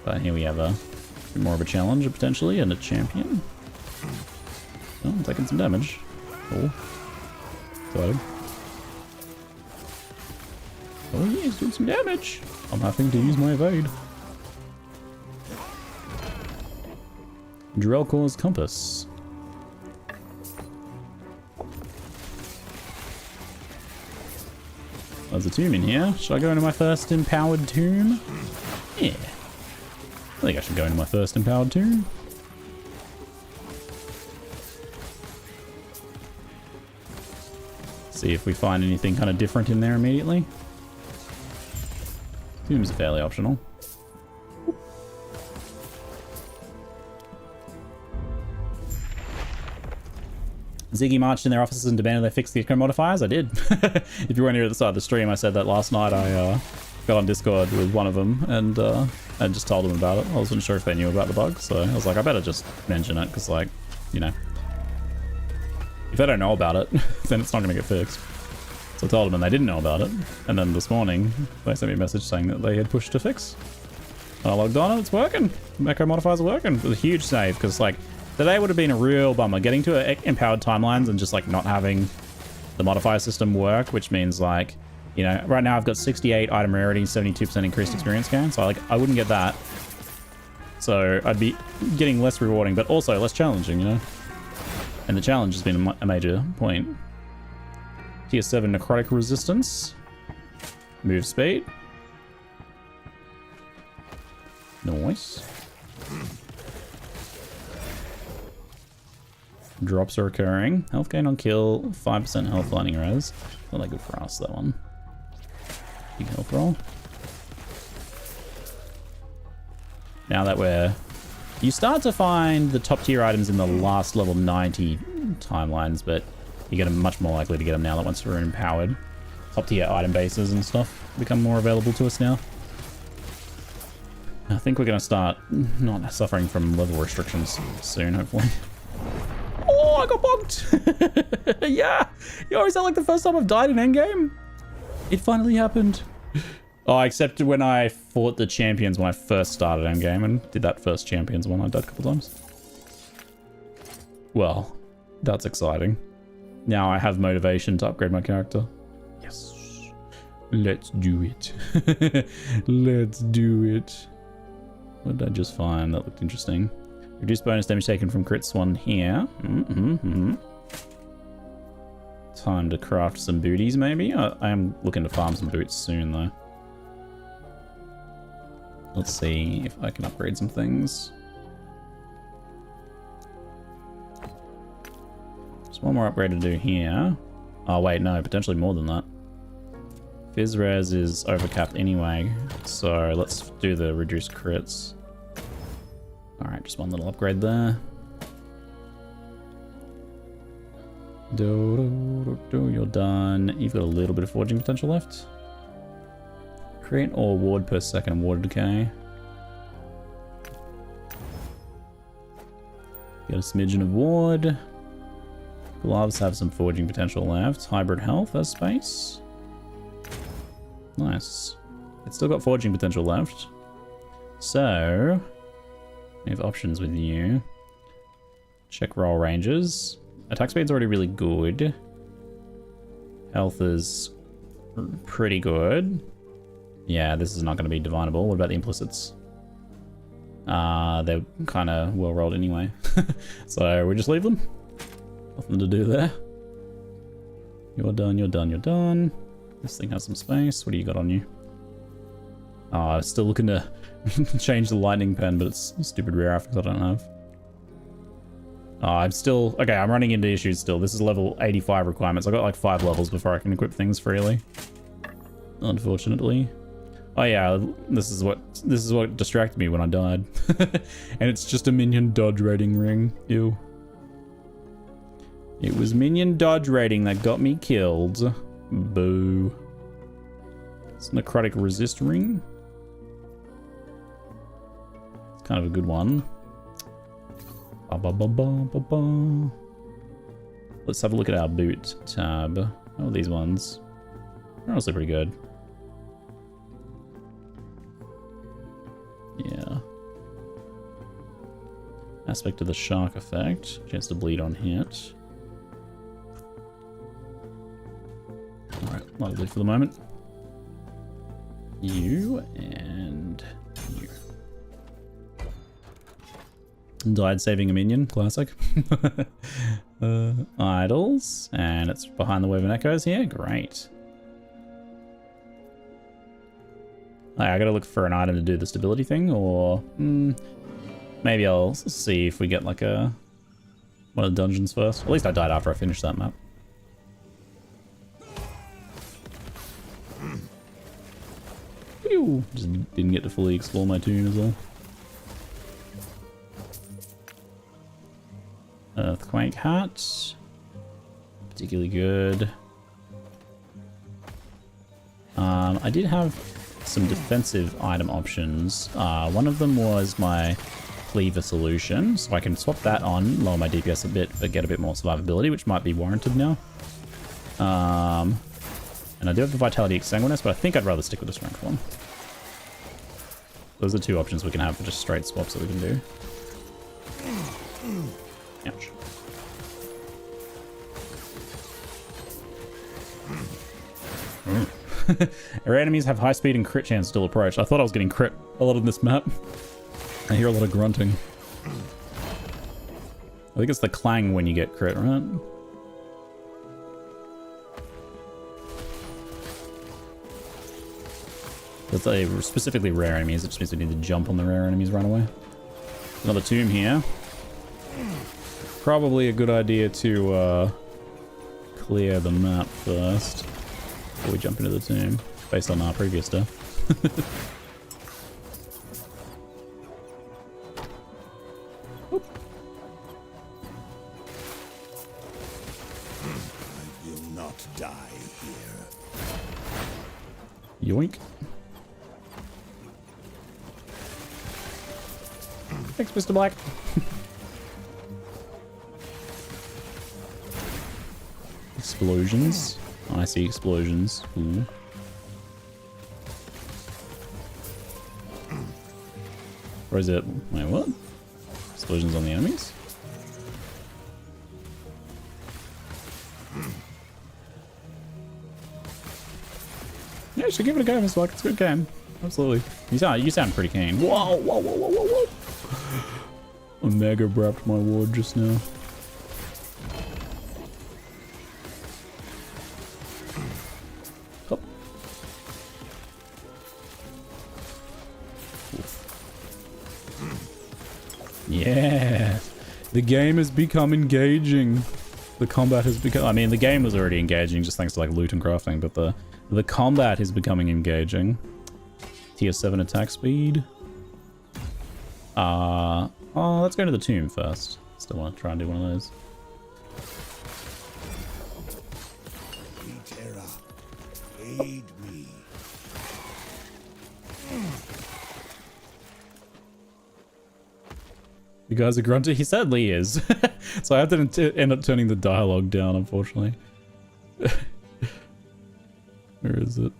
But here we have a bit more of a challenge, potentially, and a champion. Oh, I'm taking some damage. Cool. Excited. Oh yeah, he's doing some damage. I'm having to use my evade. Drellcore's Compass. There's a tomb in here. Should I go into my first empowered tomb? Yeah. I think I should go into my first empowered tomb. See if we find anything kind of different in there immediately. Tombs are fairly optional. Ziggy marched in their offices and demanded they fix the echo modifiers. I did. If you weren't here at the start of the stream, I said that last night. I got on Discord with one of them and just told them about it. I wasn't sure if they knew about the bug, so I was like, I better just mention it, because, like, you know, if they don't know about it, then it's not going to get fixed. So I told them and they didn't know about it. And then this morning, they sent me a message saying that they had pushed to fix. And I logged on and it's working. Echo modifiers are working. It was a huge save, because, like, today would have been a real bummer getting to empowered timelines and just, like, not having the modifier system work, which means, like, you know, right now I've got 68 item rarity, 72% increased experience gain, so I wouldn't get that. So I'd be getting less rewarding, but also less challenging, you know? And the challenge has been a major point. Tier 7 necrotic resistance. Move speed. Nice. Drops are occurring. Health gain on kill, 5% health lightning res. Not that good for us, that one. Big health roll. Now that we're... You start to find the top tier items in the last level 90 timelines, but you get them much more likely to get them now that once we're empowered. Top tier item bases and stuff become more available to us now. I think we're going to start not suffering from level restrictions soon, hopefully. Oh, I got bonked! Yeah! Yo, is that like the first time I've died in endgame? It finally happened. Oh, except when I fought the champions when I first started Endgame and did that first champions one. I died a couple times. Well, that's exciting. Now I have motivation to upgrade my character. Yes. Let's do it. Let's do it. What did I just find? That looked interesting. Reduce bonus damage taken from crits one here. Time to craft some booties, maybe? I am looking to farm some boots soon, though. Let's see if I can upgrade some things. There's one more upgrade to do here. Oh, wait, no, potentially more than that. Fizz res is overcapped anyway, so let's do the reduced crits. Alright, just one little upgrade there. You're done. You've got a little bit of forging potential left. Create or ward per second water decay. Get a smidgen of ward. Gloves have some forging potential left. Hybrid health has space. Nice. It's still got forging potential left. So, we have options with you. Check roll ranges. Attack speed's already really good. Health is pretty good. Yeah, this is not going to be divinable. What about the implicits? They're kind of well rolled anyway. So we just leave them. Nothing to do there. You're done, you're done, you're done. This thing has some space. What do you got on you? Oh, still looking to change the lightning pen, but it's stupid rare because I don't have. I'm still... Okay, I'm running into issues still. This is level 85 requirements. I've got like 5 levels before I can equip things freely. Unfortunately. Oh yeah, this is what distracted me when I died. And it's just a minion dodge rating ring. Ew. It was minion dodge rating that got me killed. Boo. It's necrotic resist ring. It's kind of a good one. Let's have a look at our boot tab. Oh, these ones. They're also pretty good. Yeah. Aspect of the shark effect. Chance to bleed on hit. Alright, that'll do for the moment. You and you. Died saving a minion, classic. Idols, and it's behind the Woven Echoes here, great. I gotta look for an item to do the stability thing, or maybe I'll see if we get like one of the dungeons first. At least I died after I finished that map. Pew! Just didn't get to fully explore my tomb as well. Earthquake hat, particularly good. I did have some defensive item options. One of them was my Cleaver solution, so I can swap that on, lower my DPS a bit, but get a bit more survivability, which might be warranted now. And I do have the Vitality Exsanguinous, but I think I'd rather stick with the Strength one. Those are 2 options we can have for just straight swaps that we can do. Ouch. Our enemies have high speed and crit chance still approach. I thought I was getting crit a lot on this map. I hear a lot of grunting. I think it's the clang when you get crit, right? That's a specifically rare enemies. It just means we need to jump on the rare enemies right away. Another tomb here. Probably a good idea to clear the map first before we jump into the tomb, based on our previous stuff. I will not die here. Yoink. Thanks, Mr. Black. Explosions. Oh, I see explosions. Ooh. Or is it... Wait, what? Explosions on the enemies? Yeah, should give it a go, Miss Luck. It's a good game. Absolutely. You sound pretty keen. Whoa, whoa, whoa, whoa, whoa, whoa. Omega wrapped my ward just now. Hop. Yeah. The game has become engaging. The combat has become... I mean, the game was already engaging just thanks to like loot and crafting, but the combat is becoming engaging. Tier 7 attack speed. Oh, let's go to the tomb first. Still want to try and do one of those. Aid me. You guys are grunting? He sadly is. So I have to end up turning the dialogue down, unfortunately. Where is it?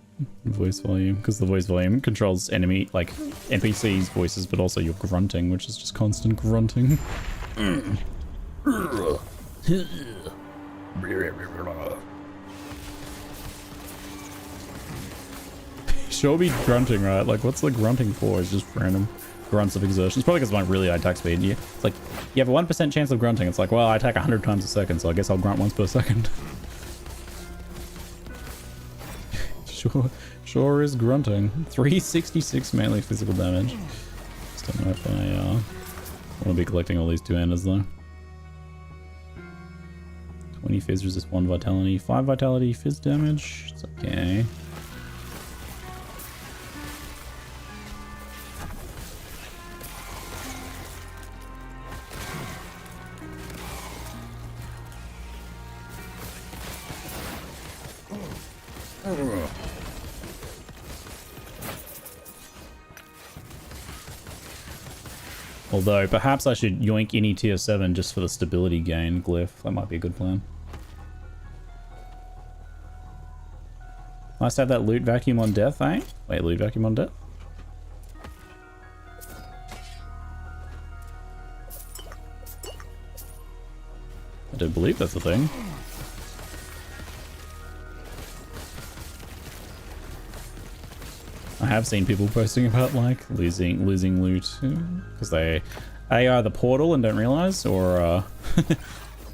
Voice volume. Because the voice volume controls enemy, like, NPCs' voices, but also your grunting, which is just constant grunting. Sure be grunting, right? Like, what's the grunting for? It's just random grunts of exertion. It's probably because of my really high attack speed. It's like, you have a 1% chance of grunting. It's like, well, I attack 100 times a second, so I guess I'll grunt once per second. Sure is grunting. 366 melee physical damage. Just don't know if I want to be collecting all these two-handers, though. 20 fizz resist 1 vitality. 5 vitality fizz damage. It's okay. Although, perhaps I should yoink any tier 7 just for the stability gain glyph. That might be a good plan. Nice to have that loot vacuum on death, eh? Wait, loot vacuum on death? I don't believe that's a thing. I have seen people posting about like losing loot because they either portal and don't realize, or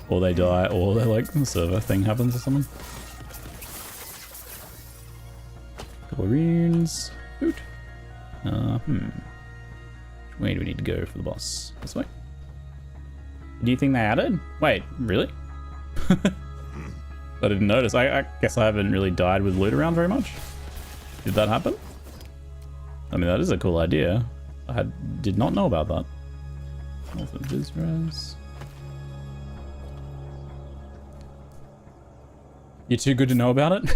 or they die, or they like the server thing happens or something. Couple of runes. Loot. Which way do we need to go for the boss? This way. Do you think they added? Wait, really? I didn't notice. I guess I haven't really died with loot around very much. Did that happen? I mean, that is a cool idea. I did not know about that. You're too good to know about it?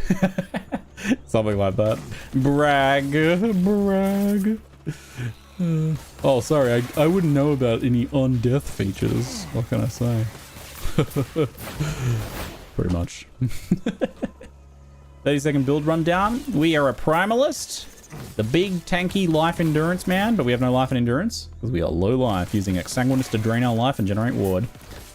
Something like that. Brag. Brag. Oh, sorry. I wouldn't know about any on-death features. What can I say? Pretty much. 30-second build rundown. We are a primalist. The big tanky life endurance man, but we have no life and endurance because we are low life, using Exsanguinous to drain our life and generate ward.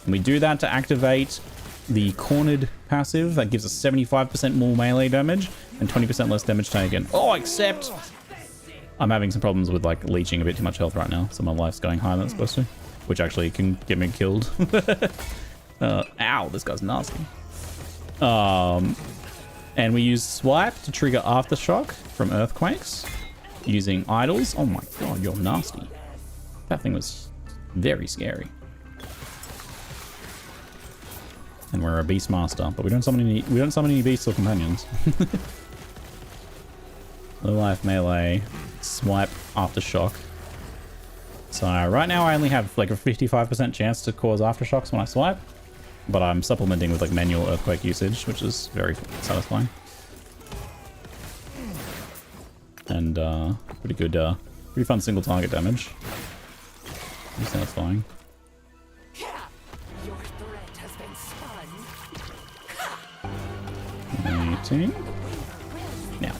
And we do that to activate the cornered passive that gives us 75% more melee damage and 20% less damage taken. Oh, except I'm having some problems with like leeching a bit too much health right now, so my life's going higher than it's supposed to, which actually can get me killed. Ow, this guy's nasty. And we use Swipe to trigger Aftershock from Earthquakes using idols. Oh my god, you're nasty. That thing was very scary. And we're a beast master, but we don't summon any beasts or companions. Low life melee, Swipe Aftershock. So right now I only have like a 55% chance to cause Aftershocks when I swipe. But I'm supplementing with like manual earthquake usage, which is very satisfying. And pretty good, pretty fun single target damage. Pretty satisfying. 18. Now.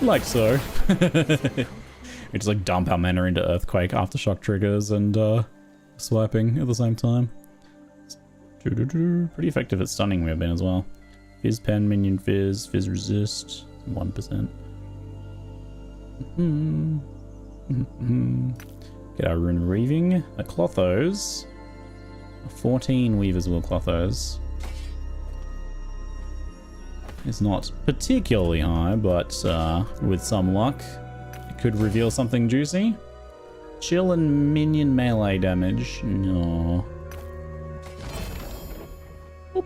Like so. We just like dump our mana into Earthquake, Aftershock triggers, and swiping at the same time. Pretty effective at stunning we have been as well. Fizz pen, minion fizz, fizz resist, 1%. Get our rune reaving. A Clothos. 14 Weaver's Will Clothos. It's not particularly high, but with some luck, it could reveal something juicy. Chill and minion melee damage. No. Oop.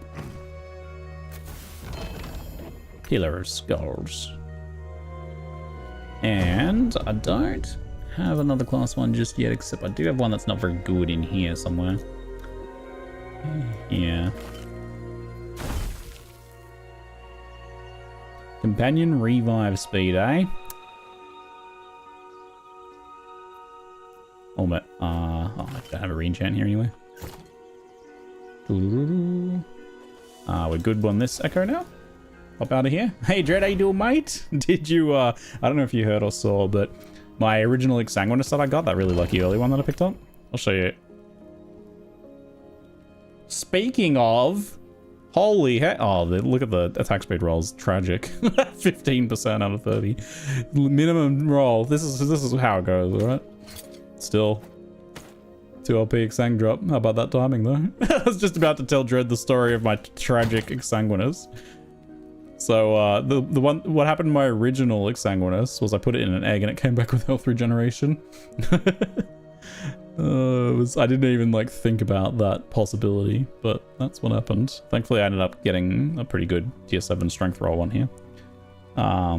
Pillar of Skulls. And I don't have another class 1 just yet, except I do have one that's not very good in here somewhere. Yeah. Companion revive speed, eh? Oh, but, I don't have a re-enchant here anyway. We're good on this echo now. Hop out of here. Hey, Dread, how you doing, mate? Did you, I don't know if you heard or saw, but my original Exsanguinous that I got, that really lucky early one that I picked up, I'll show you. Speaking of, holy heck, oh, look at the attack speed rolls, tragic. 15% out of 30. Minimum roll. This is how it goes, alright? Still. 2 LP Exsang drop. How about that timing, though? I was just about to tell Dread the story of my tragic Exsanguinous. So, what happened to my original Exsanguinous was I put it in an egg and it came back with health regeneration. I didn't even like think about that possibility, but that's what happened. Thankfully, I ended up getting a pretty good tier 7 strength roll one here,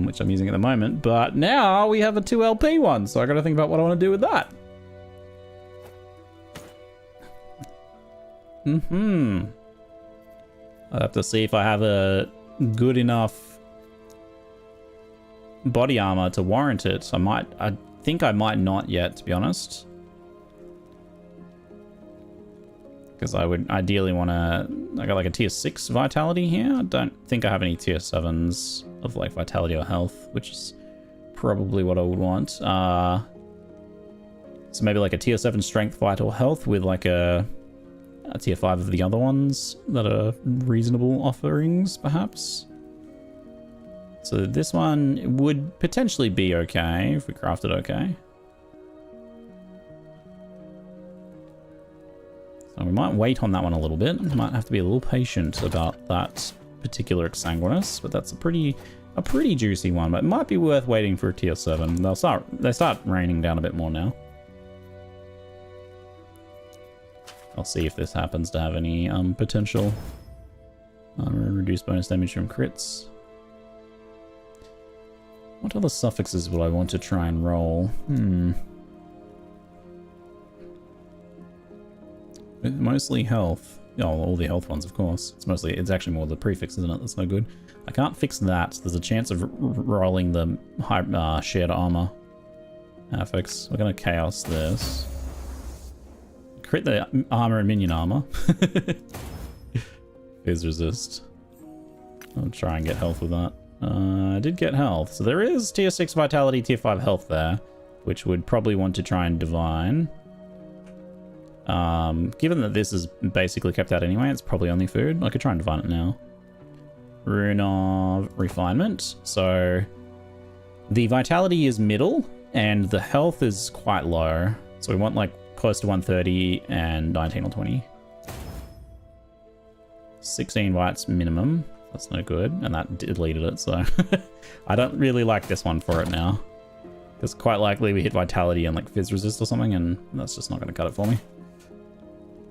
which I'm using at the moment. But now we have a 2 LP one, so I got to think about what I want to do with that. I'd have to see if I have a good enough body armor to warrant it. I think I might not yet, to be honest. Because I would ideally want to... I got like a tier 6 vitality here. I don't think I have any tier 7s of like vitality or health, which is probably what I would want. So maybe like a tier 7 strength, vital, health with like a tier 5 of the other ones that are reasonable offerings, perhaps. So this one would potentially be okay if we craft it okay. So we might wait on that one a little bit. Might have to be a little patient about that particular Exsanguinous, but that's a pretty juicy one. But it might be worth waiting for a tier 7. They start raining down a bit more now. I'll see if this happens to have any potential. Reduce bonus damage from crits. What other suffixes would I want to try and roll? Mostly health. Oh, all the health ones, of course. It's actually more the prefix, isn't it? That's no good. I can't fix that. There's a chance of rolling the high, shared armor affix. We're gonna chaos this. Crit the armor and minion armor. Fizz resist. I'll try and get health with that. I did get health. So there is tier 6 vitality, tier 5 health there, which would probably want to try and divine. Given that this is basically kept out anyway, it's probably only food. I could try and divine it now. Rune of Refinement. So the vitality is middle and the health is quite low. So we want like close to 130 and 19 or 20. 16 whites minimum. That's no good. And that deleted it, so I don't really like this one for it now. Because quite likely we hit vitality and like fizz resist or something, and that's just not going to cut it for me.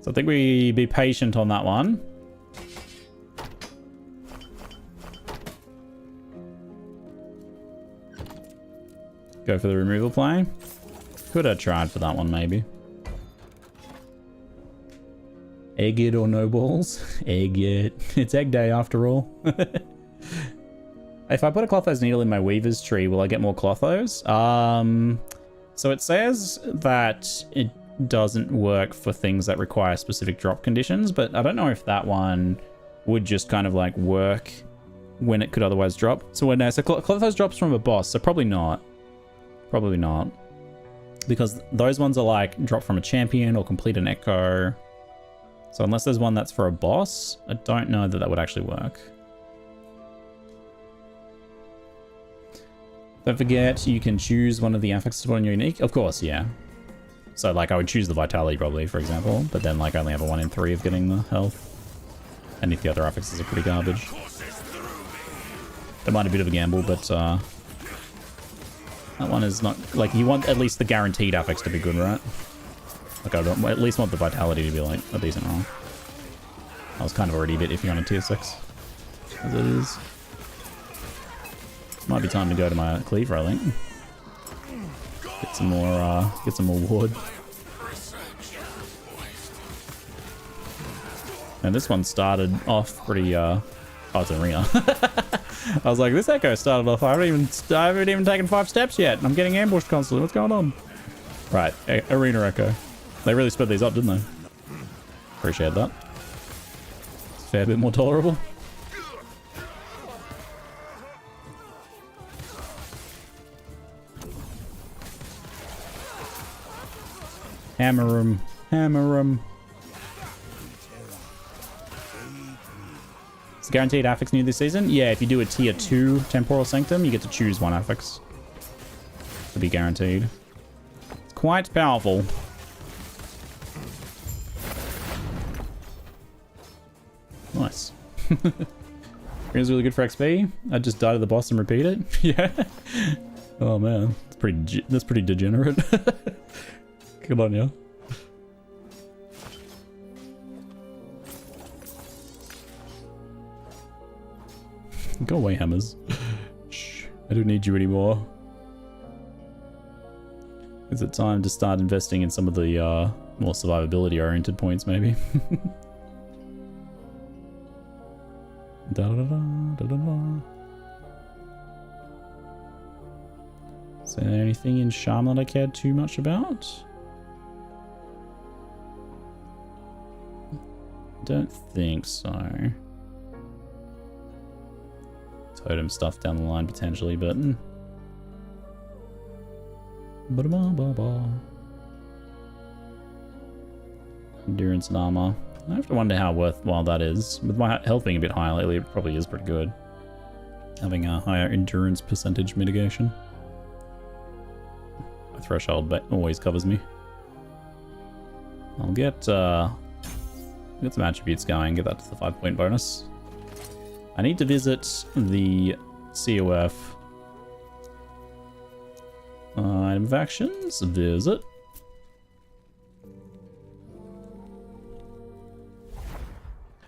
So I think we be patient on that one. Go for the removal play. Could have tried for that one, maybe. Egg it or no balls? Egg it. It's egg day after all. If I put a Clothos needle in my Weaver's tree, will I get more Clothos? So it says that it doesn't work for things that require specific drop conditions, but I don't know if that one would just kind of like work when it could otherwise drop. So Clothos drops from a boss, so probably not. Probably not. because those ones are like drop from a champion or complete an echo. So unless there's one that's for a boss, I don't know that that would actually work. Don't forget, you can choose one of the affixes on your unique. Of course, yeah. So like I would choose the vitality probably, for example, but then like I only have a 1 in 3 of getting the health. And if the other affixes are pretty garbage. That might be a bit of a gamble, but that one is not, like, you want at least the guaranteed affix to be good, right? Like I at least want the vitality to be like a decent roll. I was kind of already a bit iffy on a tier 6, as it is. Might be time to go to my cleaver, I think. Get some more wood. And this one started off pretty oh, it's an arena. I was like, this echo started off, I haven't even taken 5 steps yet, and I'm getting ambushed constantly. What's going on? Right, arena echo. They really sped these up, didn't they? Appreciate that. It's a fair bit more tolerable. Hammer 'em, hammer 'em. It's guaranteed affix new this season. Yeah, if you do a tier 2 temporal sanctum, you get to choose one affix to be guaranteed. It's quite powerful. Nice. It was really good for XP. I just died at the boss and repeat it. Yeah. Oh man, that's pretty degenerate. Good on you. Go away, hammers. Shh, I don't need you anymore. Is it time to start investing in some of the more survivability oriented points, maybe? Da -da -da -da, da -da -da. Is there anything in Charm that I cared too much about? Don't think so. Totem stuff down the line potentially, but endurance and armor. I have to wonder how worthwhile that is. With my health being a bit higher lately, it probably is pretty good. Having a higher endurance percentage mitigation. My threshold always covers me. I'll get some attributes going, get that to the 5-point bonus. I need to visit the COF item of actions. Visit.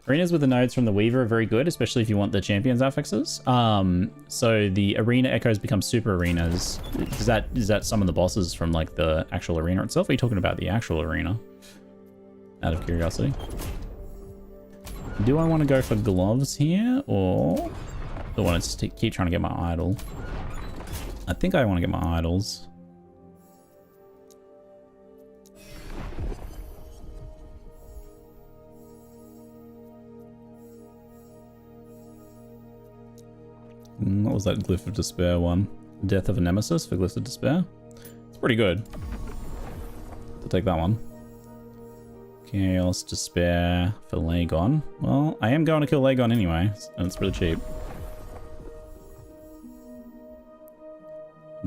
Arenas with the nodes from the Weaver are very good, especially if you want the champions affixes. So the arena echoes become super arenas. Is that some of the bosses from like the actual arena itself? Or are you talking about the actual arena? Out of curiosity. Do I want to go for gloves here, or do I want to keep trying to get my idol? I think I want to get my idols. What was that Glyph of Despair one? Death of a Nemesis for Glyph of Despair? It's pretty good. I'll take that one. Chaos Despair for Lagon. Well, I am going to kill Lagon anyway, and it's really cheap.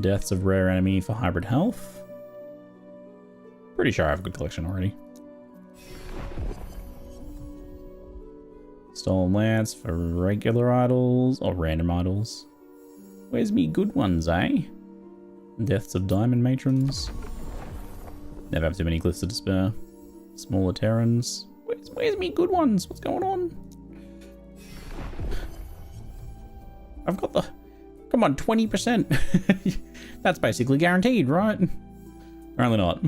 Deaths of Rare Enemy for Hybrid Health. Pretty sure I have a good collection already. Stolen Lance for regular idols, or random idols. Where's me good ones, eh? Deaths of Diamond Matrons. Never have too many Glyphs of Despair. Smaller Terrans. Where's me good ones? What's going on? I've got the... Come on, 20%. That's basically guaranteed, right? Apparently not.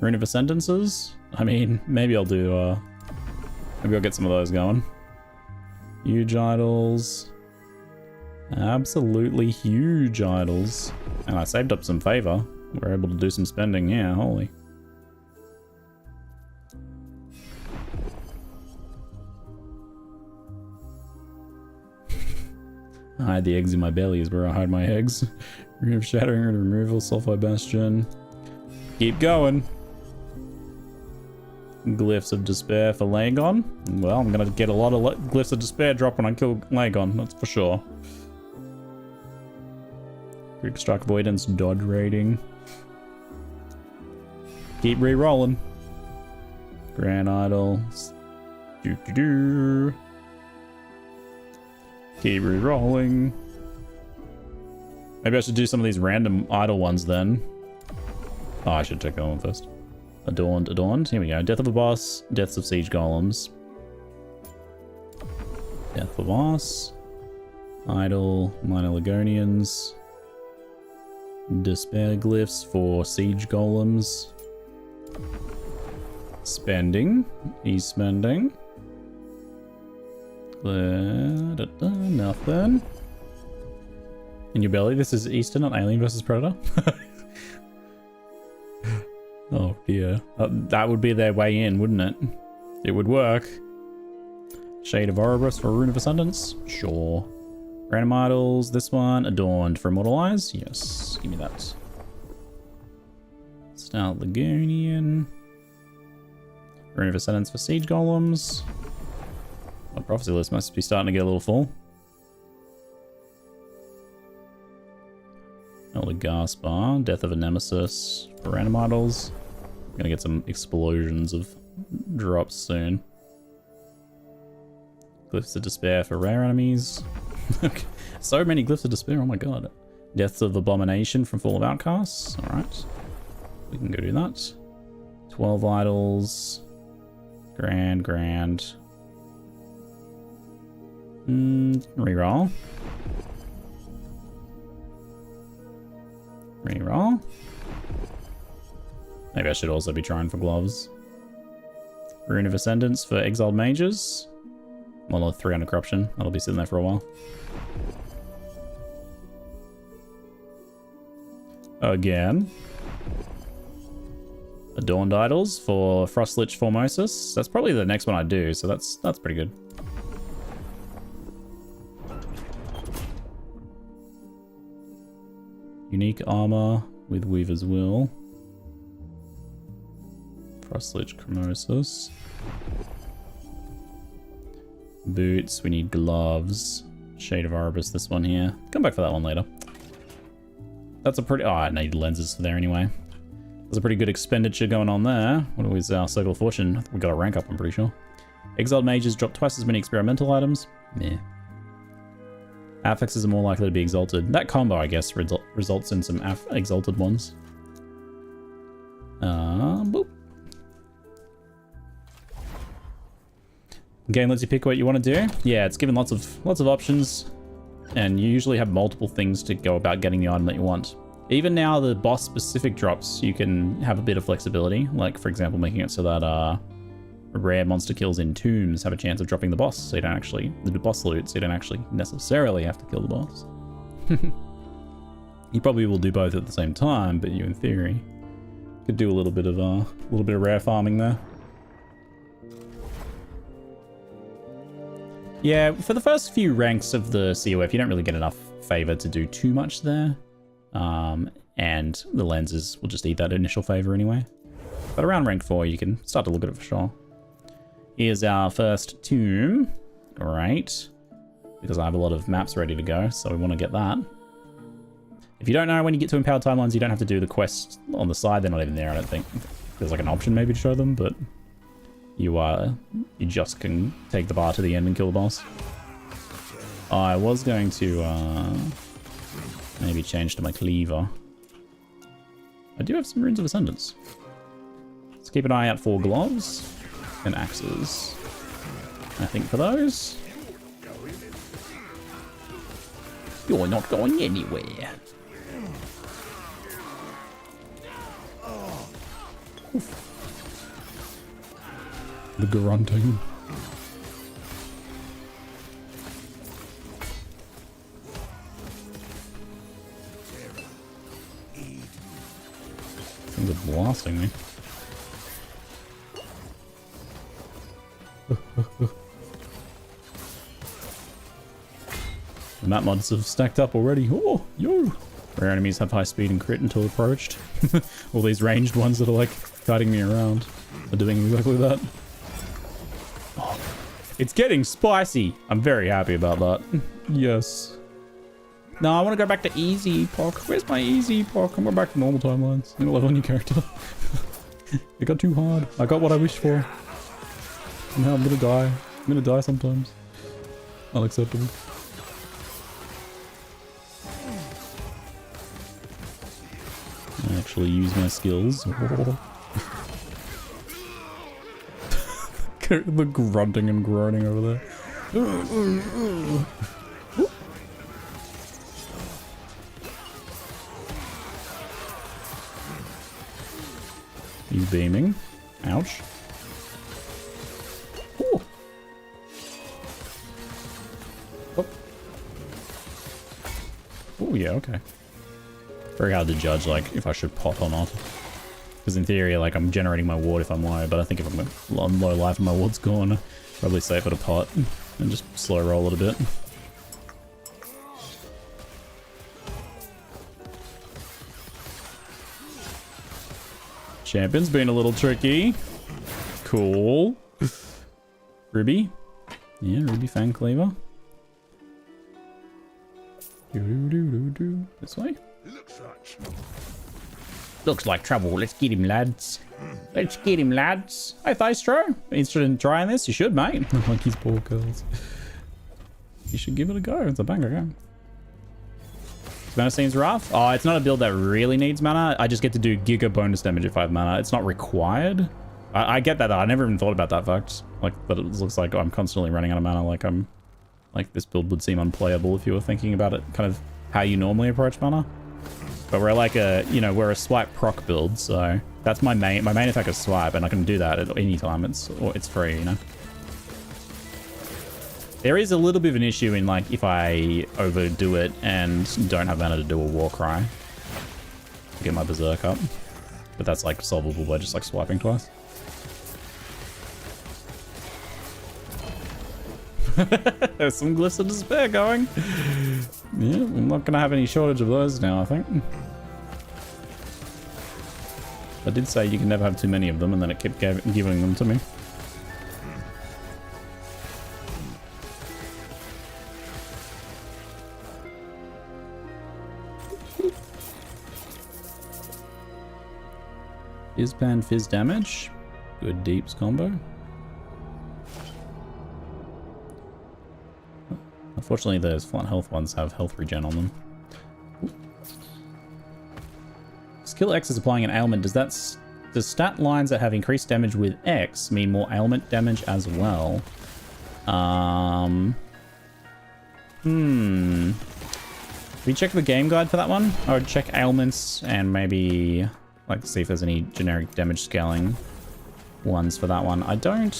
Rune of Ascendances? I mean, maybe I'll do, maybe I'll get some of those going. Huge idols. Absolutely huge idols. And I saved up some favor. We're able to do some spending, yeah, holy. Hide the eggs in my belly is where I hide my eggs. Remove shattering and removal, sulfide bastion. Keep going. Glyphs of despair for Lagon. Well, I'm gonna get a lot of glyphs of despair drop when I kill Lagon, that's for sure. Quick strike avoidance, dodge rating. Keep re-rolling. Grand Idol. Doo-doo-doo. Keep re-rolling. Maybe I should do some of these random idle ones then. Oh, I should check that one first. Adorned, adorned. Here we go. Death of a boss. Deaths of siege golems. Death of a boss. Idle. Minor Ligonians. Despair glyphs for siege golems. Spending. He's spending. Nothing. In your belly. This is Easter, not Alien versus Predator. Oh dear. That would be their way in, wouldn't it? It would work. Shade of Ouroboros for Rune of Ascendance? Sure. Random idols, this one. Adorned for Immortalize? Yes. Give me that. Stout Ligonian. Rune of Ascendance for Siege Golems. My prophecy list must be starting to get a little full. Elder Gaspar, Death of a Nemesis for random idols. I'm gonna get some explosions of drops soon. Glyphs of Despair for rare enemies. So many Glyphs of Despair, oh my god. Deaths of Abomination from Fall of Outcasts. Alright. We can go do that. 12 idols. Grand. Reroll. Reroll. Maybe I should also be trying for gloves. Rune of Ascendance for exiled mages. Well, 300 corruption. That'll be sitting there for a while. Again. Adorned idols for Frostlich Formosus. That's probably the next one I do, so that's pretty good. Unique armor with Weaver's Will. Frostlich Cremosus. Boots, we need gloves. Shade of Ouroboros, this one here. Come back for that one later. That's a pretty... Oh, I need lenses for there anyway. There's a pretty good expenditure going on there. What was our Circle of Fortune? We got a rank up, I'm pretty sure. Exiled mages drop twice as many experimental items. Meh. Affixes are more likely to be exalted. That combo, I guess, results in some exalted ones. Boop. Game lets you pick what you want to do. Yeah, it's given lots of options, and you usually have multiple things to go about getting the item that you want. Even now, the boss-specific drops, you can have a bit of flexibility. Like, for example, making it so that rare monster kills in tombs have a chance of dropping the boss, so you don't actually the boss loot, so you don't actually necessarily have to kill the boss. You probably will do both at the same time, but you, in theory, could do a little bit of rare farming there. Yeah, for the first few ranks of the COF, you don't really get enough favor to do too much there. And the lenses will just eat that initial favor anyway. But around rank 4, you can start to look at it for sure. Here's our first tomb. Great. Because I have a lot of maps ready to go, so we want to get that. If you don't know, when you get to Empowered Timelines, you don't have to do the quests on the side. They're not even there, I don't think. There's like an option maybe to show them, but you just can take the bar to the end and kill the boss. I was going to maybe change to my cleaver. I do have some Runes of Ascendance. Let's keep an eye out for gloves and axes. I think for those. You're not going anywhere. Oof. The grunting. Things are blasting me. map mods have stacked up already. Oh, yo! Rare enemies have high speed and crit until approached. All these ranged ones that are like guiding me around are doing exactly that. Oh, it's getting spicy. I'm very happy about that. Yes. No, I want to go back to easy EPOCH. Where's my easy EPOCH? I'm going back to normal timelines. I'm gonna level a new character. It got too hard. I got what I wished for. Now I'm gonna die. I'm gonna die sometimes. Unacceptable. I actually use my skills. The grunting and groaning over there. He's beaming. Ouch. Ooh. Oh. Oh, yeah, okay. Very hard to judge, like, if I should pot or not. Because in theory, like, I'm generating my ward if I'm low, but I think if I'm on low life and my ward's gone, probably safer to pot and just slow roll it a bit. Champion's been a little tricky. Cool. Ruby. Yeah, Ruby Fang Cleaver. This way. Looks like trouble. Let's get him, lads. Let's get him, lads. Hey, Thystro. Interested in trying this? You should, mate. Like his poor girls. You should give it a go. It's a banger game. Mana seems rough. Oh, it's not a build that really needs mana. I just get to do giga bonus damage if I have mana. It's not required. I get that. I never even thought about that fact. Like, but it looks like I'm constantly running out of mana. Like this build would seem unplayable if you were thinking about it, kind of how you normally approach mana. But we're like we're a swipe proc build, so that's my main attack is swipe, and I can do that at any time. It's free, you know. There is a little bit of an issue in, like, if I overdo it and don't have mana to do a war cry to get my berserk up. But that's, like, solvable by just, like, swiping twice. There's some glyphs of despair going. Yeah, I'm not going to have any shortage of those now, I think. I did say you can never have too many of them, and then it kept giving them to me. Fizzpan Fizz damage. Good deeps combo. Unfortunately, those flat health ones have health regen on them. Skill X is applying an ailment. Does stat lines that have increased damage with X mean more ailment damage as well? We check the game guide for that one. I would check ailments and maybe like to see if there's any generic damage scaling ones for that one. I'm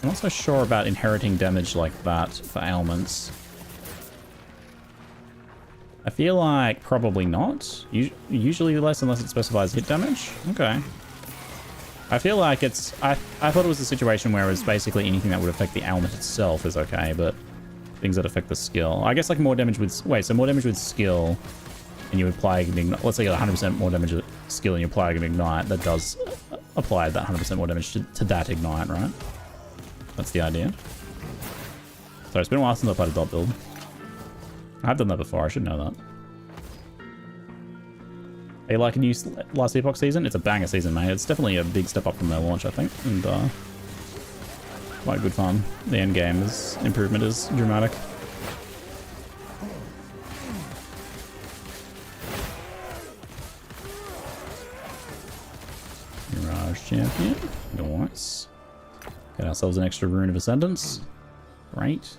not so sure about inheriting damage like that for ailments. I feel like probably not. Usually less unless it specifies hit damage. Okay. I feel like it's... I thought it was a situation where it was basically anything that would affect the ailment itself is okay, but things that affect the skill. I guess like more damage with... Wait, so more damage with skill and you apply... Let's say you got 100% more damage with skill and you apply an ignite, that does apply that 100% more damage to that ignite, right? That's the idea. Sorry, it's been a while since I played a dot build. I've done that before, I should know that. Are you liking new last EPOCH season? It's a banger season, mate. It's definitely a big step up from their launch, I think. And quite good fun. The end game improvement is dramatic. Mirage champion. Nice. Get ourselves an extra rune of ascendance. Great.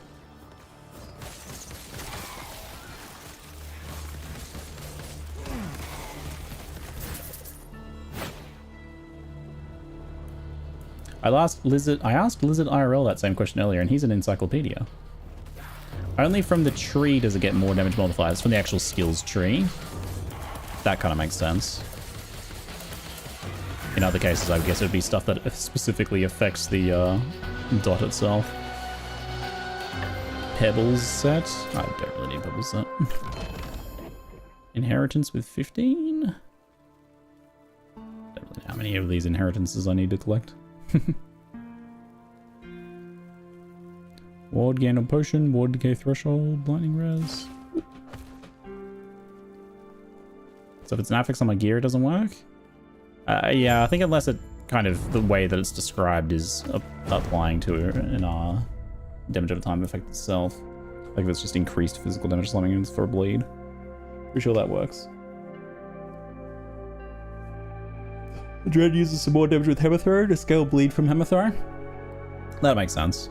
I asked Lizard IRL that same question earlier, and he's an encyclopedia. Only from the tree does it get more damage multipliers, from the actual skills tree. That kind of makes sense. In other cases, I guess it would be stuff that specifically affects the dot itself. Pebbles set. I don't really need Pebbles set. Inheritance with 15? Don't really know how many of these inheritances I need to collect. Ward gain on potion, ward decay threshold, lightning res. So if it's an affix on my gear, it doesn't work? Yeah, I think unless it kind of, the way that it's described is applying to an damage over time effect itself. Like if it's just increased physical damage slamming units for a bleed. Pretty sure that works. The Dread uses some more damage with Hammer Throw to scale bleed from Hammer Throw. That makes sense.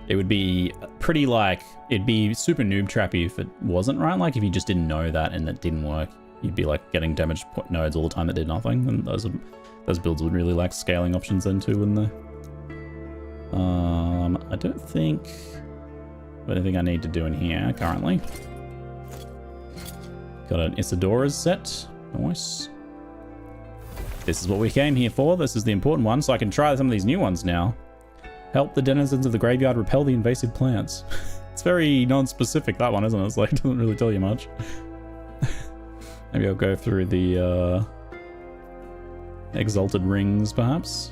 It would be pretty like, it'd be super noob trappy if it wasn't, right? Like if you just didn't know that and it didn't work, you'd be like getting damaged nodes all the time that did nothing. And those builds would really lack scaling options then too, wouldn't they? I don't think there's anything I need to do in here currently. Got an Isidora's set. Nice. This is what we came here for. This is the important one, so I can try some of these new ones now. Help the denizens of the graveyard repel the invasive plants. It's very non-specific, that one, isn't it? It's like, it doesn't really tell you much. Maybe I'll go through the exalted rings, perhaps.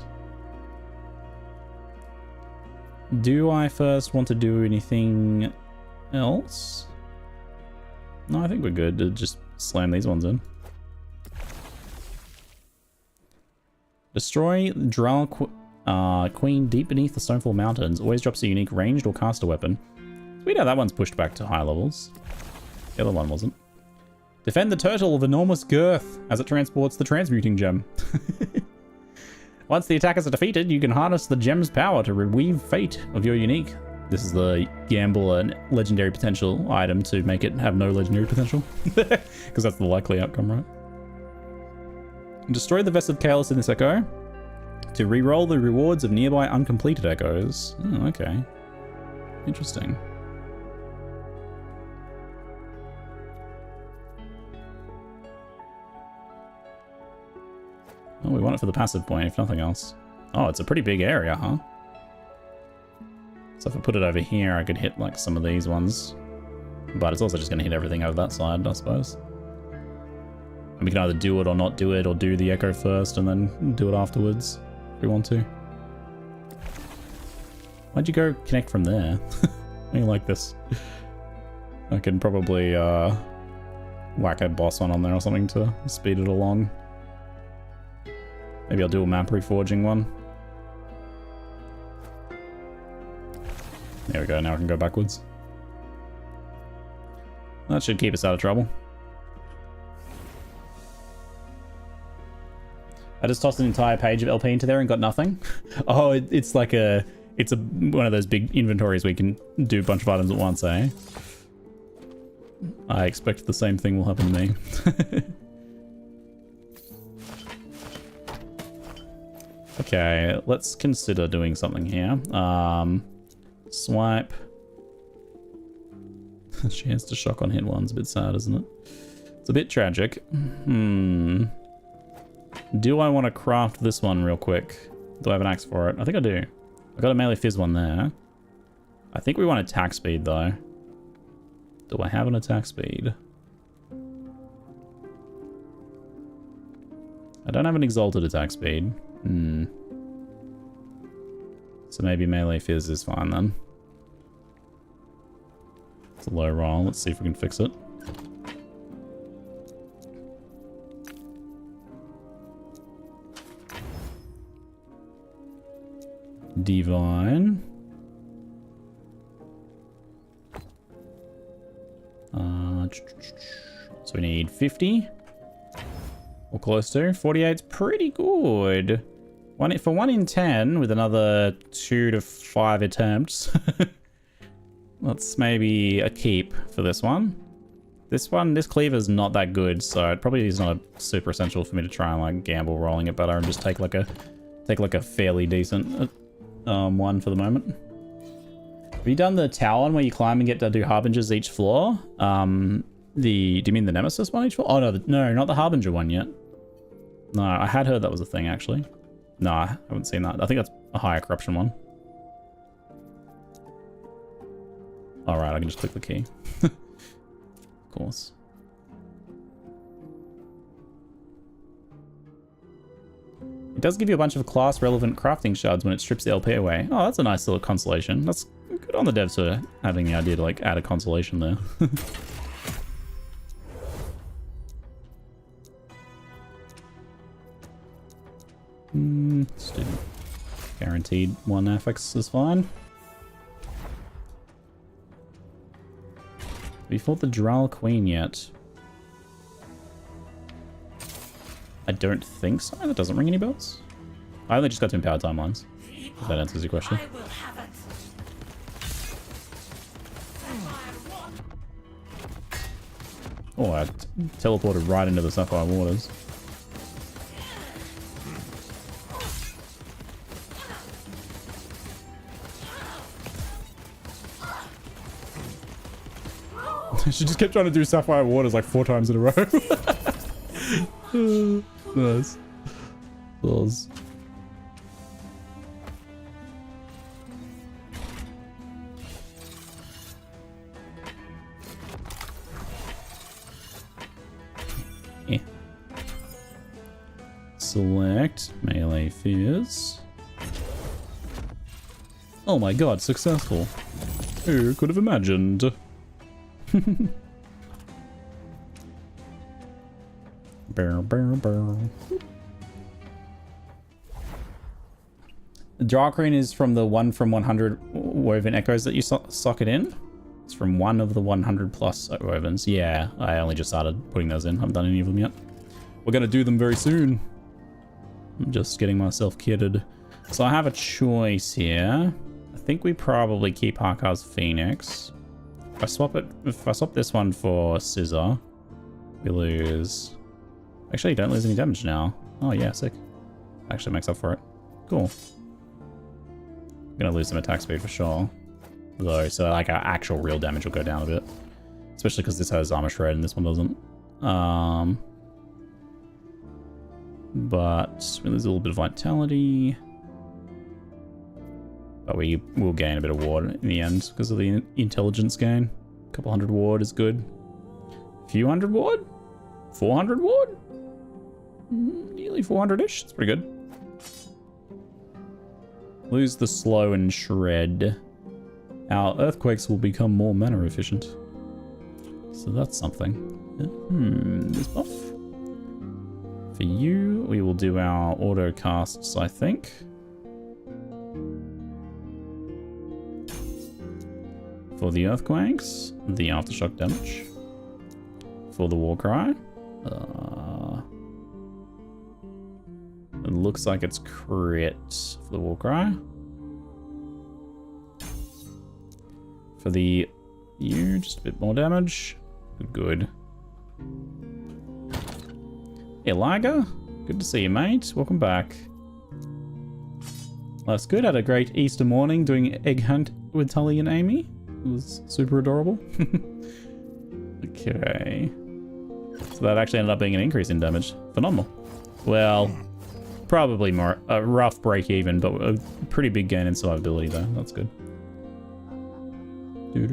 Do I first want to do anything else? No, I think we're good to just slam these ones in. Destroy Drow Queen deep beneath the Stonefall Mountains. Always drops a unique ranged or caster weapon. We know that one's pushed back to high levels. The other one wasn't. Defend the turtle of enormous girth as it transports the transmuting gem. Once the attackers are defeated, you can harness the gem's power to reweave fate of your unique. This is the gamble and legendary potential item to make it have no legendary potential. Because that's the likely outcome, right? Destroy the Vest of Chaos in this echo to re-roll the rewards of nearby uncompleted echoes. Oh, okay. Interesting. Oh, we want it for the passive point, if nothing else. Oh, it's a pretty big area, huh? So if I put it over here, I could hit, like, some of these ones. But it's also just going to hit everything over that side, I suppose. And we can either do it or not do it, or do the echo first and then do it afterwards, if we want to. Why'd you go connect from there? I like this. I can probably, whack a boss one on there or something to speed it along. Maybe I'll do a map reforging one. There we go, now I can go backwards. That should keep us out of trouble. I just tossed an entire page of LP into there and got nothing. Oh, it's like it's one of those big inventories where you can do a bunch of items at once, eh? I expect the same thing will happen to me. Okay, let's consider doing something here. Swipe. Chance to shock on hit one's a bit sad, isn't it? It's a bit tragic. Do I want to craft this one real quick? Do I have an axe for it? I think I do. I got a melee fizz one there. I think we want attack speed though. Do I have an attack speed? I don't have an exalted attack speed. So maybe melee fizz is fine then. It's a low roll. Let's see if we can fix it. Divine. So we need 50. Or close to. 48's pretty good. For 1 in 10 with another 2 to 5 attempts. That's maybe a keep for this one. This cleaver's not that good, so it probably is not super essential for me to try and like gamble rolling it better and just take like a fairly decent one for the moment. Have you done the tower one where you climb and get to do harbingers each floor? Do you mean the Nemesis one each floor? Oh no, not the harbinger one yet. No, I had heard that was a thing actually. No, I haven't seen that. I think that's a higher corruption one. Alright, I can just click the key. Of course. It does give you a bunch of class-relevant crafting shards when it strips the LP away. Oh, that's a nice little consolation. That's good on the devs for having the idea to, like, add a consolation there. Let's do guaranteed 1 affix is fine. Have we fought the Drow Queen yet? I don't think so. That doesn't ring any bells. I only just got to Empowered Timelines. If that answers your question. Oh, I teleported right into the Sapphire Waters. She just kept trying to do Sapphire Waters like 4 times in a row. Nice. Balls. Yeah. Select melee fears. Oh my god, successful. Who could have imagined? Burr, burr, burr. The Drow Queen is from the 1 from 100 woven echoes that you sock it in. It's from 1 of the 100 plus wovens. Yeah, I only just started putting those in. I haven't done any of them yet. We're going to do them very soon. I'm just getting myself kitted. So I have a choice here. I think we probably keep Harkar's Phoenix. If I swap this one for Scissor, we lose... Actually, you don't lose any damage now. Oh yeah, sick. Actually makes up for it. Cool. Gonna lose some attack speed for sure. Though, so like our actual real damage will go down a bit. Especially because this has Armor Shred and this one doesn't. But we lose a little bit of Vitality. But we will gain a bit of ward in the end because of the intelligence gain. A couple hundred ward is good. A few hundred ward? 400 ward? Nearly 400-ish. It's pretty good. Lose the slow and shred. Our earthquakes will become more mana efficient. So that's something. This buff. For you, we will do our auto casts, I think. For the earthquakes, the aftershock damage. For the Warcry. It looks like it's crit for the Warcry. For the you, just a bit more damage. Good. Hey, Liger. Good to see you, mate. Welcome back. That's good. Had a great Easter morning doing egg hunt with Tully and Amy. It was super adorable. Okay. So that actually ended up being an increase in damage. Phenomenal. Well, probably more a rough break even, but a pretty big gain in survivability though. That's good. You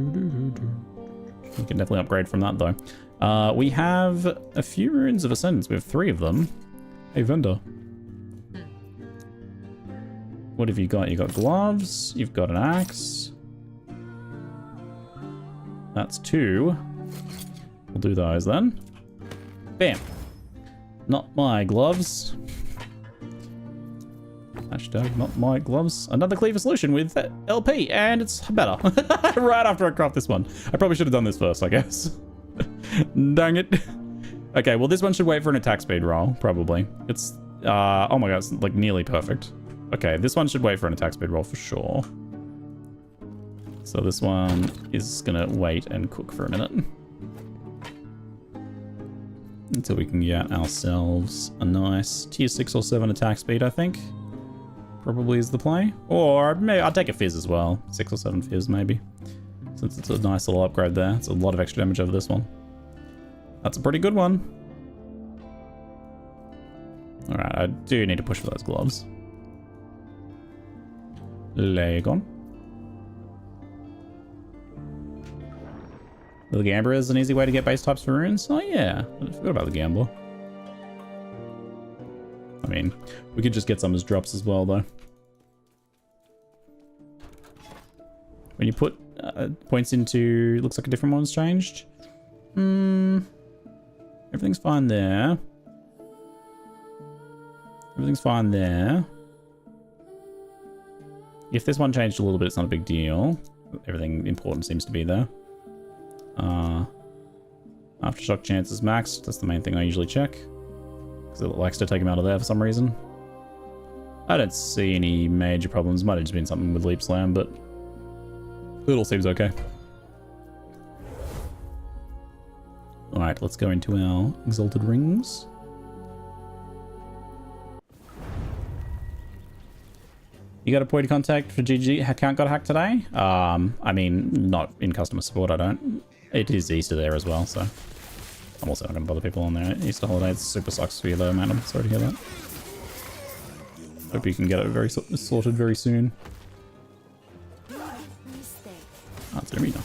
can definitely upgrade from that though. We have a few runes of ascendance. We have 3 of them. Hey, vendor. What have you got? You got gloves. You've got an axe. That's 2. We'll do those then. Bam. Not my gloves. Hashtag not my gloves. Another cleaver solution with LP, and it's better. Right after I craft this one. I probably should have done this first, I guess. Dang it. Okay, well this one should wait for an attack speed roll, probably. It's, oh my god, it's like nearly perfect. Okay, this one should wait for an attack speed roll for sure. So this one is gonna wait and cook for a minute. Until we can get ourselves a nice tier 6 or 7 attack speed, I think. Probably is the play. Or maybe I'll take a fizz as well. 6 or 7 fizz maybe. Since it's a nice little upgrade there. It's a lot of extra damage over this one. That's a pretty good one. Alright, I do need to push for those gloves. Leg on. The Gambler is an easy way to get base types for runes. Oh yeah, I forgot about the Gambler. I mean, we could just get some as drops as well though. When you put points into, looks like a different one's changed. Everything's fine there. Everything's fine there. If this one changed a little bit, it's not a big deal. Everything important seems to be there. Aftershock chance is maxed. That's the main thing I usually check, because it likes to take him out of there for some reason. I don't see any major problems. Might have just been something with Leap Slam, but it all seems okay. Alright, let's go into our Exalted Rings. You got a point of contact for GG account got hacked today? I mean, not in customer support, I don't. It is Easter there as well, so I'm also not going to bother people on their Easter holidays. Super sucks for you though, man. I'm sorry to hear that. Hope you can get it very sorted very soon. Ah, it's arena.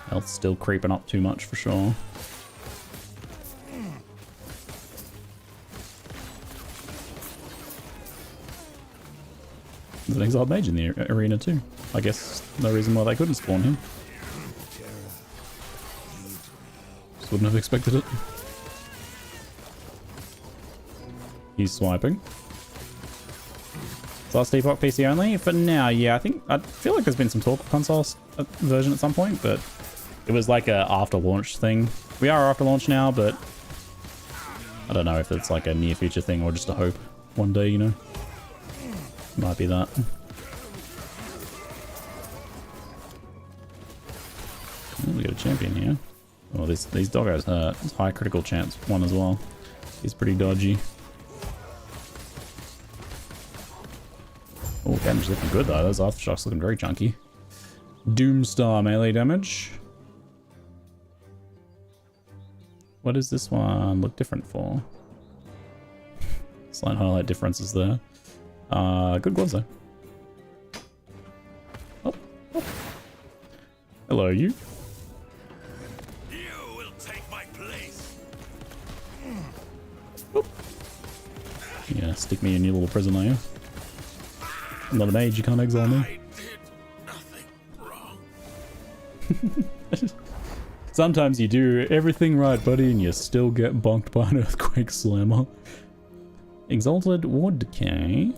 Health's still creeping up too much for sure. There's an exiled mage in the arena too. I guess no reason why they couldn't spawn him. Just wouldn't have expected it. He's swiping. Last EPOCH PC only for now. Yeah, I feel like there's been some talk of console version at some point, but it was like a after launch thing. We are after launch now, but I don't know if it's like a near future thing or just a hope one day, you know. Might be that. Oh, we got a champion here. Oh, these doggos hurt. It's high critical chance one as well. He's pretty dodgy. Oh, damage looking good though. Those aftershocks looking very chunky. Doomstar melee damage. What does this one look different for? Slight highlight differences there. Good gloves though. Oh, oh. Hello, you. You will take my place. Oh. Yeah, stick me in your little prison, are you? I'm not an mage, you can't exile me. I did nothing wrong. Sometimes you do everything right, buddy, and you still get bonked by an earthquake slammer. Exalted Ward Decay.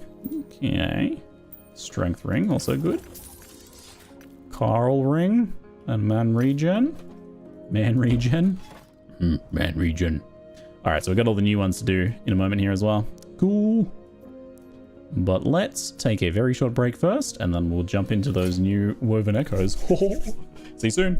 Okay. Strength Ring, also good. Carl Ring. And Man Regen. Man Regen. Man Regen. Alright, so we've got all the new ones to do in a moment here as well. Cool. But let's take a very short break first, and then we'll jump into those new Woven Echoes. See you soon.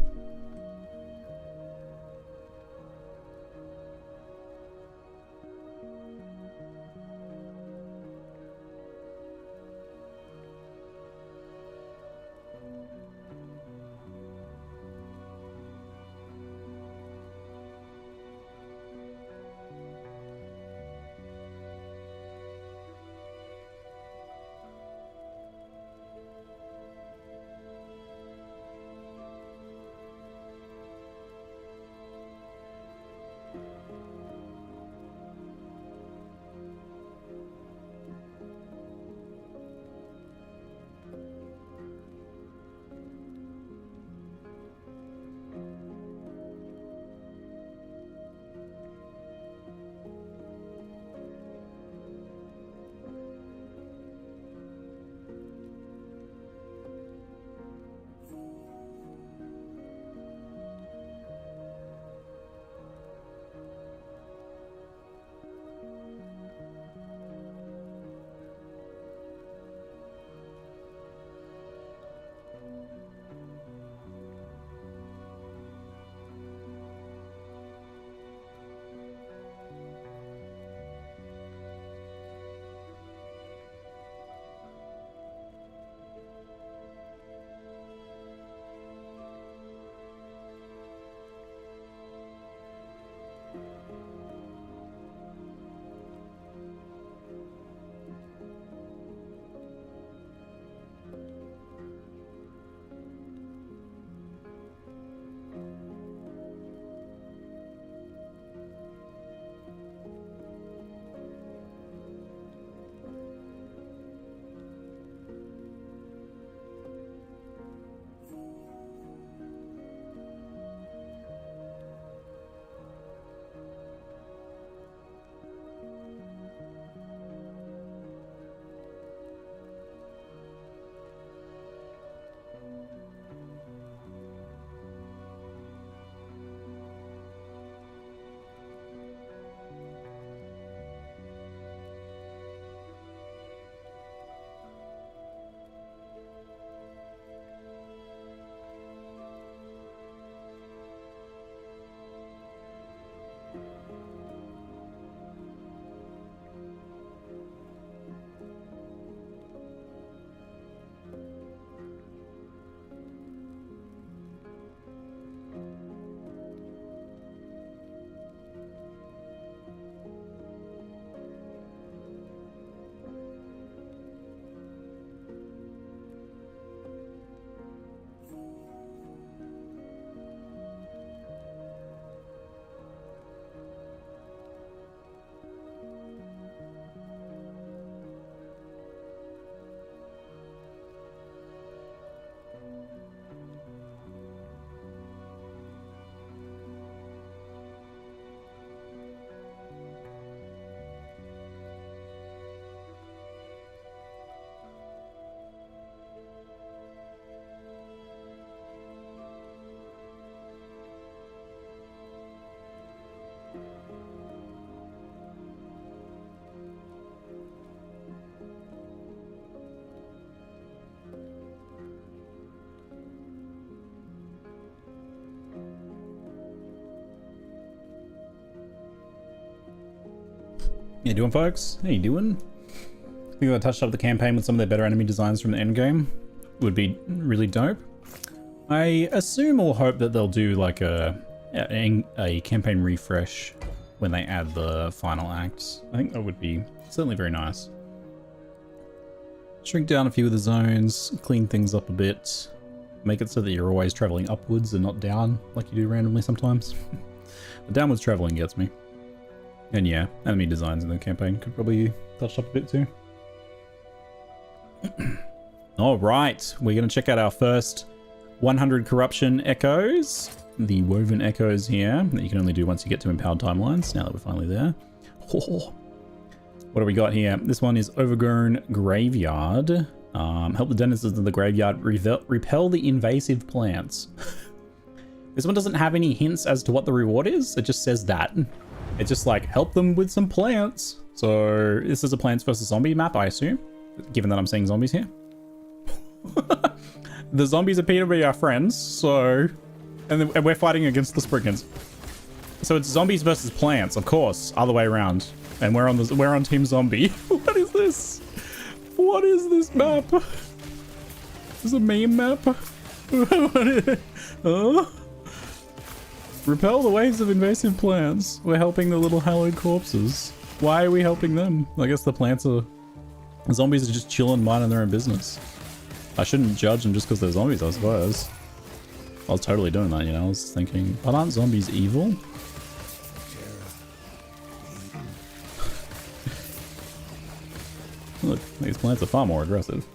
you doing, folks? How you doing? I think I touched up the campaign with some of the better enemy designs from the endgame. Would be really dope. I assume or hope that they'll do like a campaign refresh when they add the final acts. I think that would be certainly very nice. Shrink down a few of the zones, clean things up a bit, make it so that you're always traveling upwards and not down like you do randomly sometimes. The downwards traveling gets me. And yeah, enemy designs in the campaign could probably touch up a bit too. All right, we're going to check out our first 100 corruption echoes. The woven echoes here that you can only do once you get to empowered timelines. Now that we're finally there. Oh. What do we got here? This one is Overgrown Graveyard. Help the denizens of the graveyard repel the invasive plants. This one doesn't have any hints as to what the reward is. It just says that. It's just like, help them with some plants. So this is a plants versus zombie map, I assume, given that I'm seeing zombies here. The zombies appear to be our friends, so... And we're fighting against the Spriggans. So it's zombies versus plants, of course, other way around. And we're on Team Zombie. What is this? What is this map? This is a meme map? Repel the waves of invasive plants. We're helping the little hallowed corpses. Why are we helping them? I guess the plants are... Zombies are just chilling, minding their own business. I shouldn't judge them just because they're zombies, I suppose. I was totally doing that, you know? I was thinking, but aren't zombies evil? Look, these plants are far more aggressive.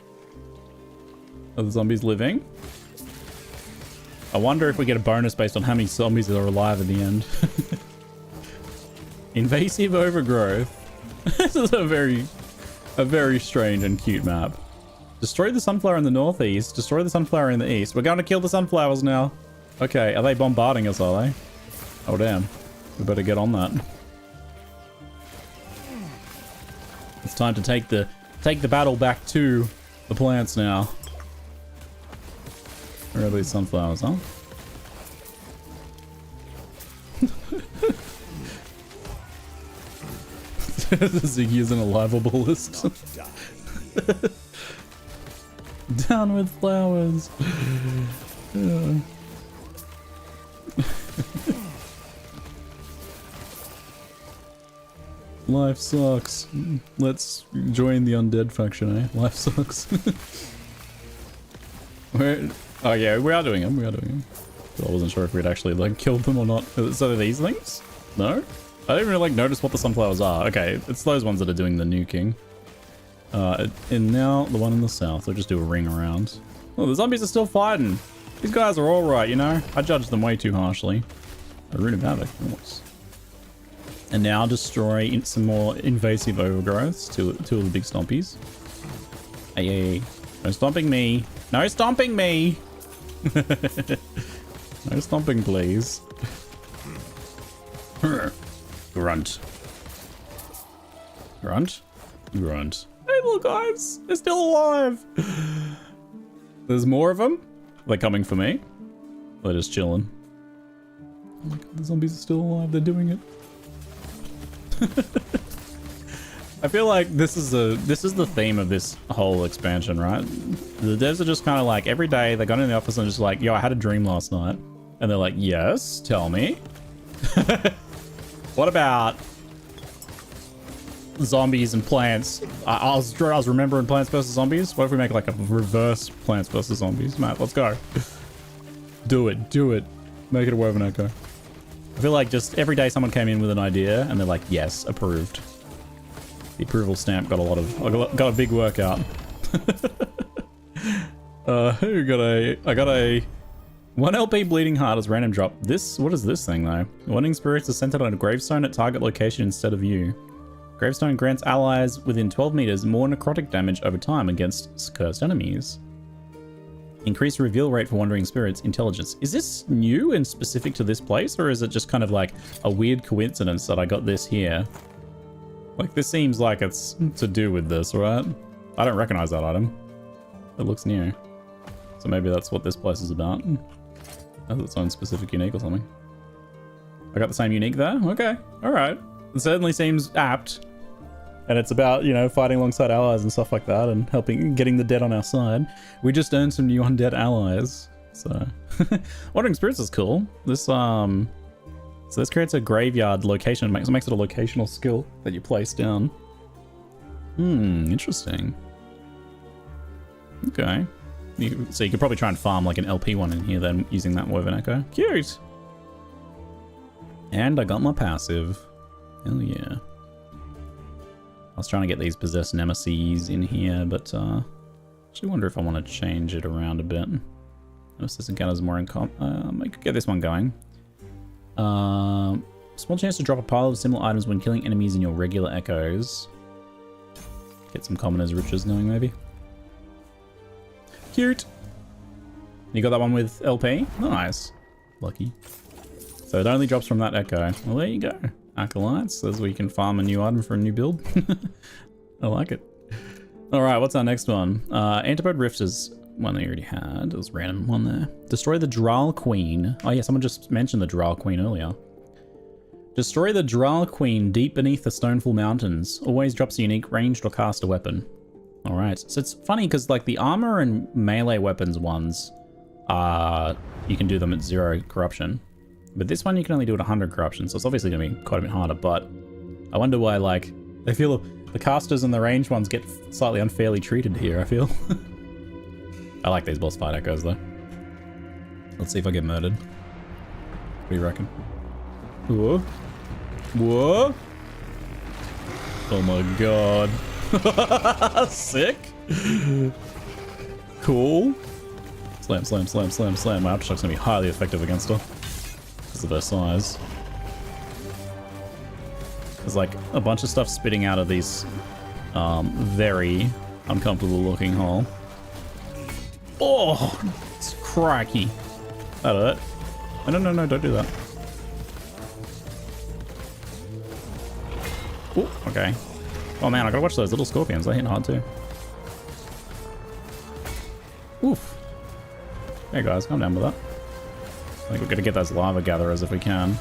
Are the zombies living? I wonder if we get a bonus based on how many zombies are alive at the end. Invasive overgrowth. This is a very strange and cute map. Destroy the sunflower in the northeast. Destroy the sunflower in the east. We're going to kill the sunflowers now. Okay, are they bombarding us, are they? Oh, damn. We better get on that. It's time to take the battle back to the plants now. Where are these sunflowers, huh? Ziggy is in a livable list. Down with flowers. Yeah. Life sucks. Let's join the undead faction, eh? Life sucks. Oh yeah, we are doing them. We are doing them. I wasn't sure if we'd actually like killed them or not. So these things? No? I didn't really like notice what the sunflowers are. Okay, it's those ones that are doing the nuking. And now the one in the south. They'll just do a ring around. Oh, the zombies are still fighting. These guys are all right, you know. I judged them way too harshly. A Rune of Havoc. And now destroy some more invasive overgrowths. Two of the big stompies. Hey, no stomping me. No stomping me. No stomping, please. Grunt. Grunt? Grunt. Hey, little guys. They're still alive. There's more of them. They're coming for me. They're just chilling. Oh my god, the zombies are still alive. They're doing it. I feel like this is the theme of this whole expansion, right? The devs are just kind of like, every day they got in the office and just like, yo, I had a dream last night. And they're like, yes, tell me. What about zombies and plants? I was remembering Plants vs. Zombies. What if we make like a reverse Plants vs. Zombies? Matt, let's go. Do it. Do it. Make it a woven echo. I feel like just every day someone came in with an idea and they're like, yes, approved. The approval stamp got a big workout. I got a 1 LP bleeding heart as random drop. What is this thing though? Wanting spirits is centered on a gravestone at target location instead of you. Gravestone grants allies within 12 meters more necrotic damage over time against cursed enemies. Increased reveal rate for wandering spirits. Intelligence. Is this new and specific to this place, or is it just kind of like a weird coincidence that I got this here? Like, this seems like it's to do with this, right? I don't recognize that item. It looks new. So maybe that's what this place is about. Has its own specific unique or something. I got the same unique there? Okay. Alright. It certainly seems apt. And it's about, you know, fighting alongside allies and stuff like that and helping, getting the dead on our side. We just earned some new undead allies. So, Wandering Spirits is cool. This, so this creates a graveyard location. It makes it a locational skill that you place down. Interesting. Okay. So you could probably try and farm like an LP one in here then, using that Woven Echo. Cute! And I got my passive. Hell yeah. I was trying to get these Possessed Nemesis in here, but actually wonder if I want to change it around a bit. Notice this encounters more in comp. I could get this one going. Small chance to drop a pile of similar items when killing enemies in your regular echoes. Get some commoners' riches going, maybe. Cute! You got that one with LP? Nice. Lucky. So it only drops from that echo. Well, there you go. Acolytes, says we can farm a new item for a new build. I like it. Alright, what's our next one? Antipode Rift is one they already had. It was a random one there. Destroy the Drow Queen. Oh yeah, someone just mentioned the Drow Queen earlier. Destroy the Drow Queen deep beneath the Stoneful Mountains. Always drops a unique ranged or caster weapon. Alright, so it's funny because like the armor and melee weapons ones, you can do them at 0 corruption. But this one you can only do at 100 corruption, so it's obviously going to be quite a bit harder, but I wonder why, like, they feel the casters and the ranged ones get slightly unfairly treated here, I feel. I like these boss fight echoes, though. Let's see if I get murdered. What do you reckon? Whoa. Whoa. Oh my god. Sick. Cool. Slam, slam, slam, slam, slam. My Aftershock's going to be highly effective against her. Of their size. There's like a bunch of stuff spitting out of these very uncomfortable looking hole. Oh, it's cracky. That hurt. Oh, no, no, no, don't do that. Oh, okay. Oh man, I gotta watch those little scorpions. They're hitting hard too. Oof. Hey guys, calm down with that. I think we're going to get those lava gatherers if we can.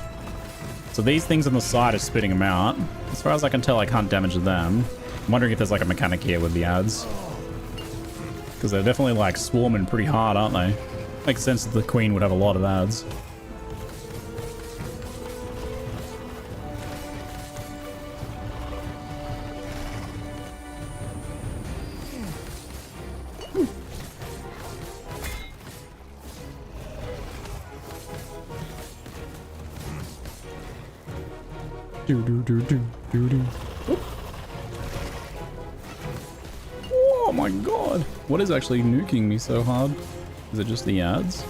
So these things on the side are spitting them out. As far as I can tell, I can't damage them. I'm wondering if there's like a mechanic here with the ads. Because they're definitely like swarming pretty hard, aren't they? Makes sense that the queen would have a lot of ads. Oh my god. What is actually nuking me so hard? Is it just the ads?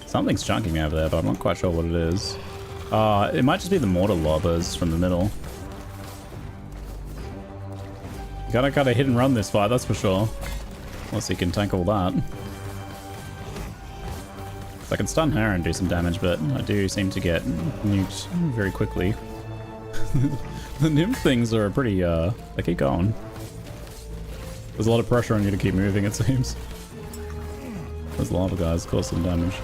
Something's chunking me over there, but I'm not quite sure what it is. It might just be the mortar lobbers from the middle. Gotta hit and run this fight, that's for sure. Unless he can tank all that. I can stun her and do some damage, but I do seem to get nuked very quickly. The nymph things are pretty, they keep going. There's a lot of pressure on you to keep moving, it seems. Those lava guys cause some damage.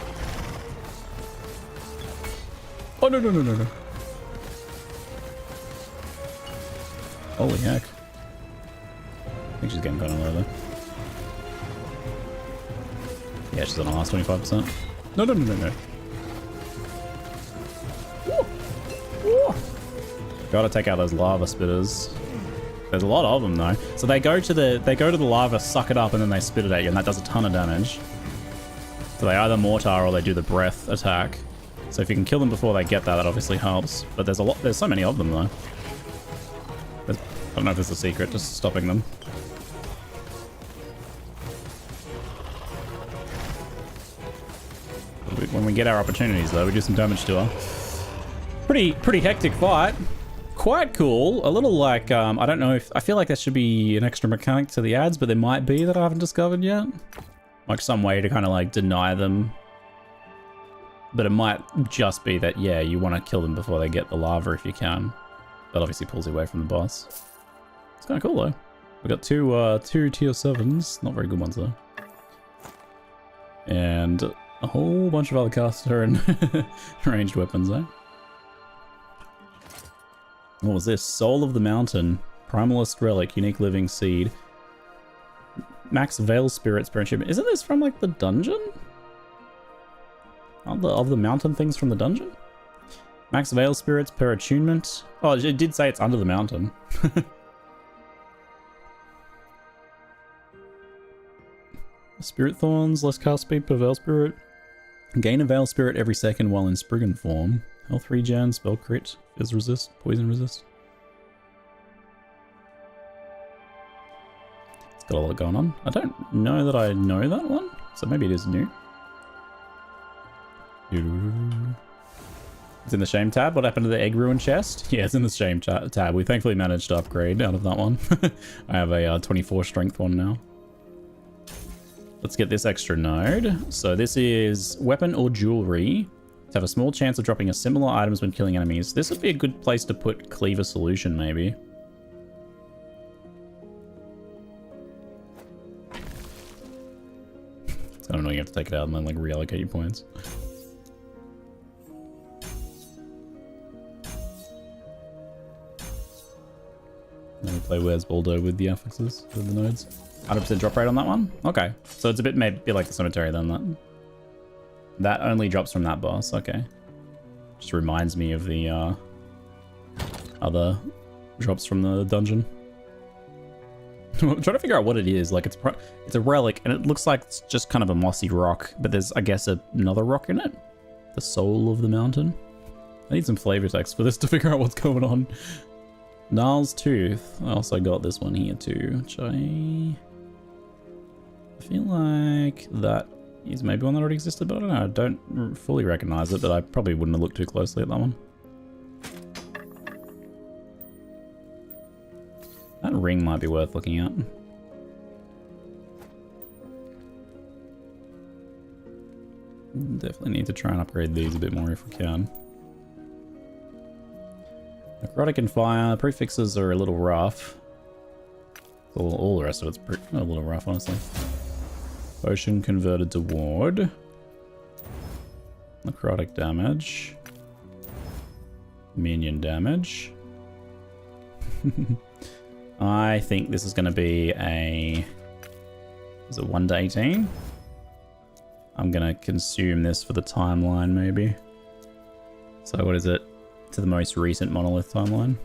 Oh, no, no, no, no, no. Holy heck. I think she's getting kind of low there. Yeah, she's on the last 25%. No, no, no, no, no. Woo. Gotta take out those lava spitters. There's a lot of them though. So they go to the lava, suck it up, and then they spit it at you, and that does a ton of damage. So they either mortar or they do the breath attack. So if you can kill them before they get that obviously helps. But there's so many of them though. I don't know if there's a secret, just stopping them. When we get our opportunities though, we do some damage to her. Pretty hectic fight. Quite cool. A little like, I don't know if, I feel like there should be an extra mechanic to the ads, but there might be that I haven't discovered yet. Like some way to kind of like deny them. But it might just be that, yeah, you want to kill them before they get the lava if you can. That obviously pulls you away from the boss. It's kind of cool though. We got two tier 7s. Not very good ones though. And a whole bunch of other caster and ranged weapons, eh? What was this? Soul of the Mountain. Primalist Relic. Unique Living Seed. Max Veil Spirit Achievement. Isn't this from, like, the dungeon? Of the mountain things from the dungeon? Max Veil Spirits per attunement. Oh, it did say it's under the mountain. Spirit Thorns, less cast speed per Veil Spirit. Gain a Veil Spirit every second while in Spriggan form. Health regen, spell crit, fizz resist, poison resist. It's got a lot going on. I don't know that I know that one, so maybe it is new. It's in the shame tab. What happened to the egg ruin chest? Yeah, it's in the shame tab. We thankfully managed to upgrade out of that one. I have a 24 strength one now. Let's get this extra node. So this is weapon or jewelry. To have a small chance of dropping a similar items when killing enemies. This would be a good place to put Cleaver Solution, maybe. It's kind of annoying you have to take it out and then like reallocate your points. Then we play Where's Baldo with the affixes, with the nodes. 100% drop rate on that one? Okay. So it's a bit maybe like the cemetery then. That only drops from that boss. Okay. Just reminds me of the other drops from the dungeon. I'm trying to figure out what it is. Like it's a relic and it looks like it's just kind of a mossy rock, but there's I guess another rock in it. The soul of the mountain. I need some flavor text for this to figure out what's going on. Gnarl's Tooth. I also got this one here too, which I feel like that is maybe one that already existed, but I don't know. I don't fully recognize it, but I probably wouldn't have looked too closely at that one. That ring might be worth looking at. Definitely need to try and upgrade these a bit more if we can. Necrotic and Fire. Prefixes are a little rough. All the rest of it's a little rough, honestly. Potion converted to ward. Necrotic damage. Minion damage. I think this is going to be a... Is it 1 to 18? I'm going to consume this for the timeline, maybe. So what is it? To the most recent monolith timeline.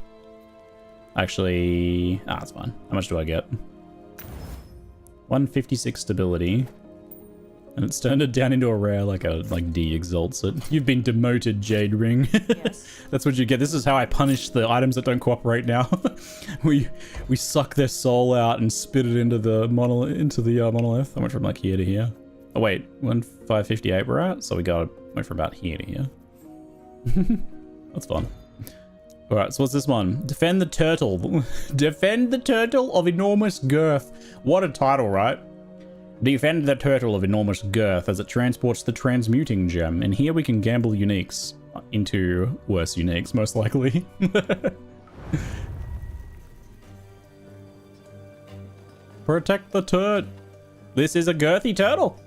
Actually... Ah, it's fine. How much do I get? 156 stability. And it's turned it down into a rare, like D exalts it. You've been demoted, Jade Ring. Yes. That's what you get. This is how I punish the items that don't cooperate now. we suck their soul out and spit it into the monolith. I went from like here to here. Oh wait, 1558 we're at, so we went from about here to here. That's fun. Alright, so what's this one? Defend the turtle. Defend the turtle of enormous girth. What a title, right? Defend the turtle of enormous girth as it transports the transmuting gem. And here we can gamble uniques into worse uniques, most likely. Protect the turd. This is a girthy turtle.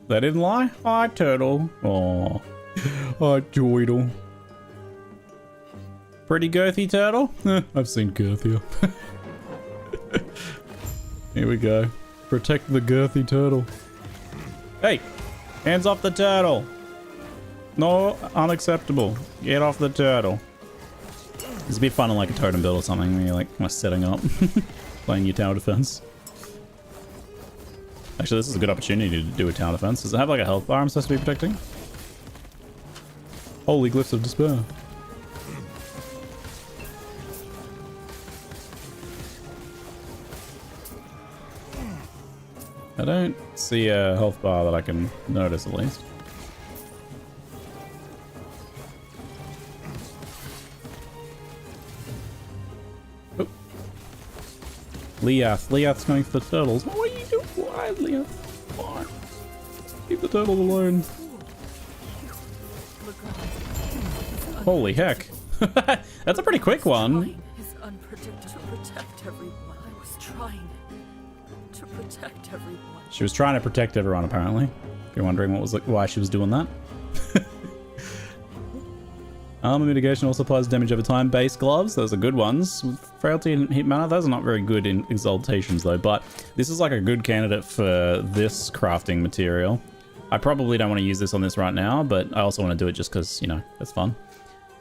They didn't lie. Hi, turtle. Aw. Hi, Joidle. Pretty girthy turtle? I've seen girthier. Here we go. Protect the girthy turtle. Hey! Hands off the turtle! No, unacceptable. Get off the turtle. It's a bit fun on like a totem build or something where you're like setting up. Playing your tower defense. Actually, this is a good opportunity to do a tower defense. Does it have like a health bar I'm supposed to be protecting? Holy Glyphs of Despair. I don't see a health bar that I can notice, at least. Oh. Leath's going for the turtles. What are you doing? Why, Leath? Why? Leave the turtles alone. Holy heck. That's a pretty quick one. Protect everyone. She was trying to protect everyone, apparently. you're wondering why she was doing that. Armor mitigation also applies damage over time. Base gloves, those are good ones. With frailty and heat mana, those are not very good in exaltations though, but this is like a good candidate for this crafting material. I probably don't want to use this on this right now, but I also want to do it just because, you know, it's fun.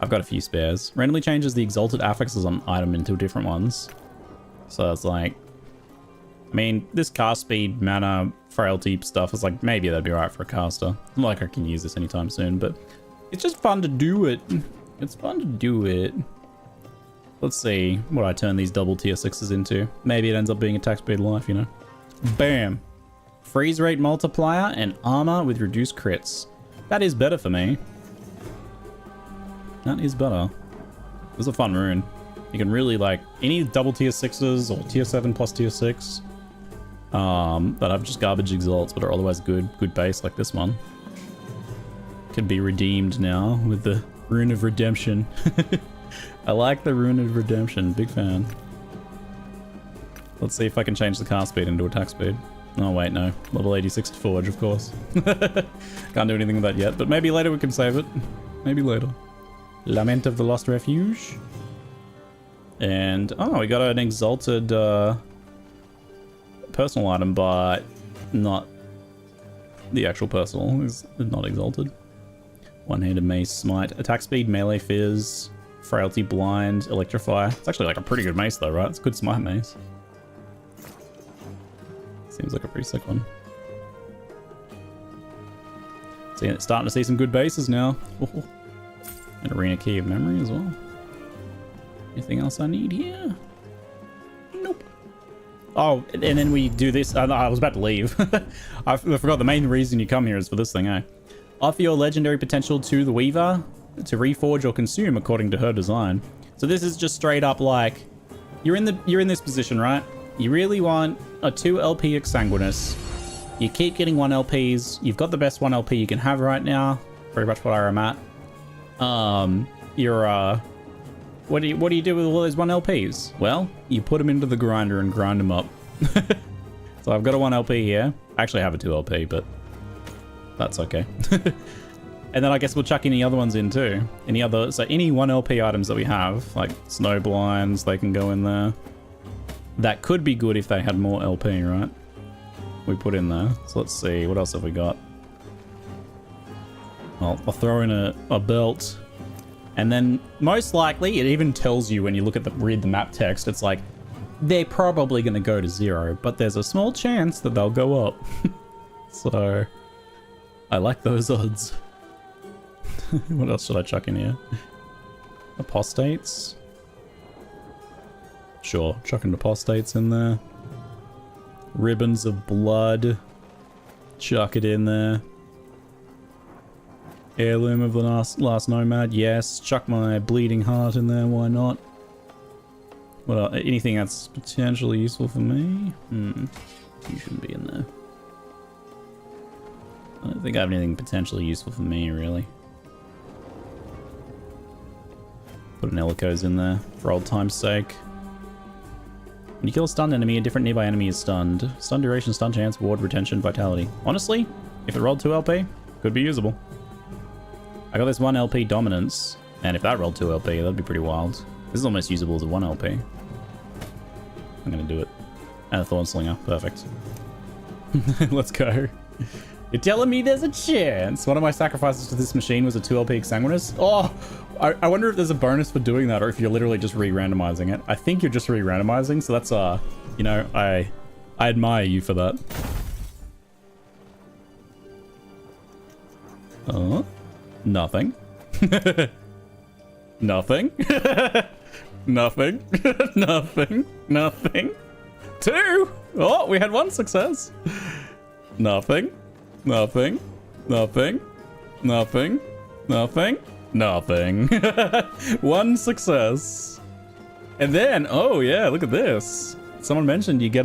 I've got a few spares. Randomly changes the exalted affixes on item into different ones. So it's like, I mean, this cast speed, mana, frailty stuff is like, maybe that'd be alright for a caster. Not like I can use this anytime soon, but it's just fun to do it. It's fun to do it. Let's see what I turn these double tier 6s into. Maybe it ends up being attack speed life, you know? Bam. Freeze rate multiplier and armor with reduced crits. That is better for me. That is better. This is a fun rune. You can really like any double tier 6s or tier 7 plus tier 6 that have just garbage exalts but are otherwise good base like this one. Can be redeemed now with the Rune of Redemption. I like the Rune of Redemption. Big fan. Let's see if I can change the cast speed into attack speed. Oh wait, no. Level 86 to Forge, of course. Can't do anything with that yet, but maybe later we can save it. Maybe later. Lament of the Lost Refuge. And, oh, we got an exalted personal item, but not the actual personal. It's not exalted. One-handed mace, smite, attack speed, melee fizz, frailty, blind, electrify. It's actually like a pretty good mace though, right? It's a good smite mace. Seems like a pretty sick one. See, it's starting to see some good bases now. Oh. An arena key of memory as well. Anything else I need here? Nope. Oh, and then we do this. I was about to leave. I forgot the main reason you come here is for this thing, eh? Offer your legendary potential to the Weaver to reforge or consume according to her design. So this is just straight up like, you're in this position, right? You really want a 2 LP Exsanguinous. You keep getting 1 LPs. You've got the best 1 LP you can have right now. Pretty much what I'm at. What do you do with all those 1 LPs? Well, you put them into the grinder and grind them up. So I've got a 1 LP here. I actually have a 2 LP, but that's okay. And then I guess we'll chuck any other ones in too. Any 1 LP items that we have, like snow blinds, they can go in there. That could be good if they had more LP, right? We put in there. So let's see, what else have we got? I'll throw in a belt. And then most likely, it even tells you when you look at read the map text, it's like, they're probably going to go to 0, but there's a small chance that they'll go up. So, I like those odds. What else should I chuck in here? Apostates? Sure, chucking apostates in there. Ribbons of blood. Chuck it in there. Heirloom of the last nomad, yes. Chuck my bleeding heart in there, why not? What else? Anything that's potentially useful for me? You shouldn't be in there. I don't think I have anything potentially useful for me, really. Put an Elikos in there for old time's sake. When you kill a stunned enemy, a different nearby enemy is stunned. Stun duration, stun chance, ward, retention, vitality. Honestly, if it rolled 2 LP, could be usable. I got this 1 LP dominance, and if that rolled 2 LP, that'd be pretty wild. This is almost usable as a 1 LP. I'm gonna do it. And a Thorn Slinger, perfect. Let's go. You're telling me there's a chance? One of my sacrifices to this machine was a 2 LP Exsanguinous. Oh, I wonder if there's a bonus for doing that, or if you're literally just re-randomizing it. I think you're just re-randomizing, so that's, you know, I admire you for that. Nothing. Nothing. Nothing. Nothing. Nothing. 2! Oh, we had 1 success. Nothing. Nothing. Nothing. Nothing. Nothing. Nothing. 1 success. And then, oh yeah, look at this. Someone mentioned you do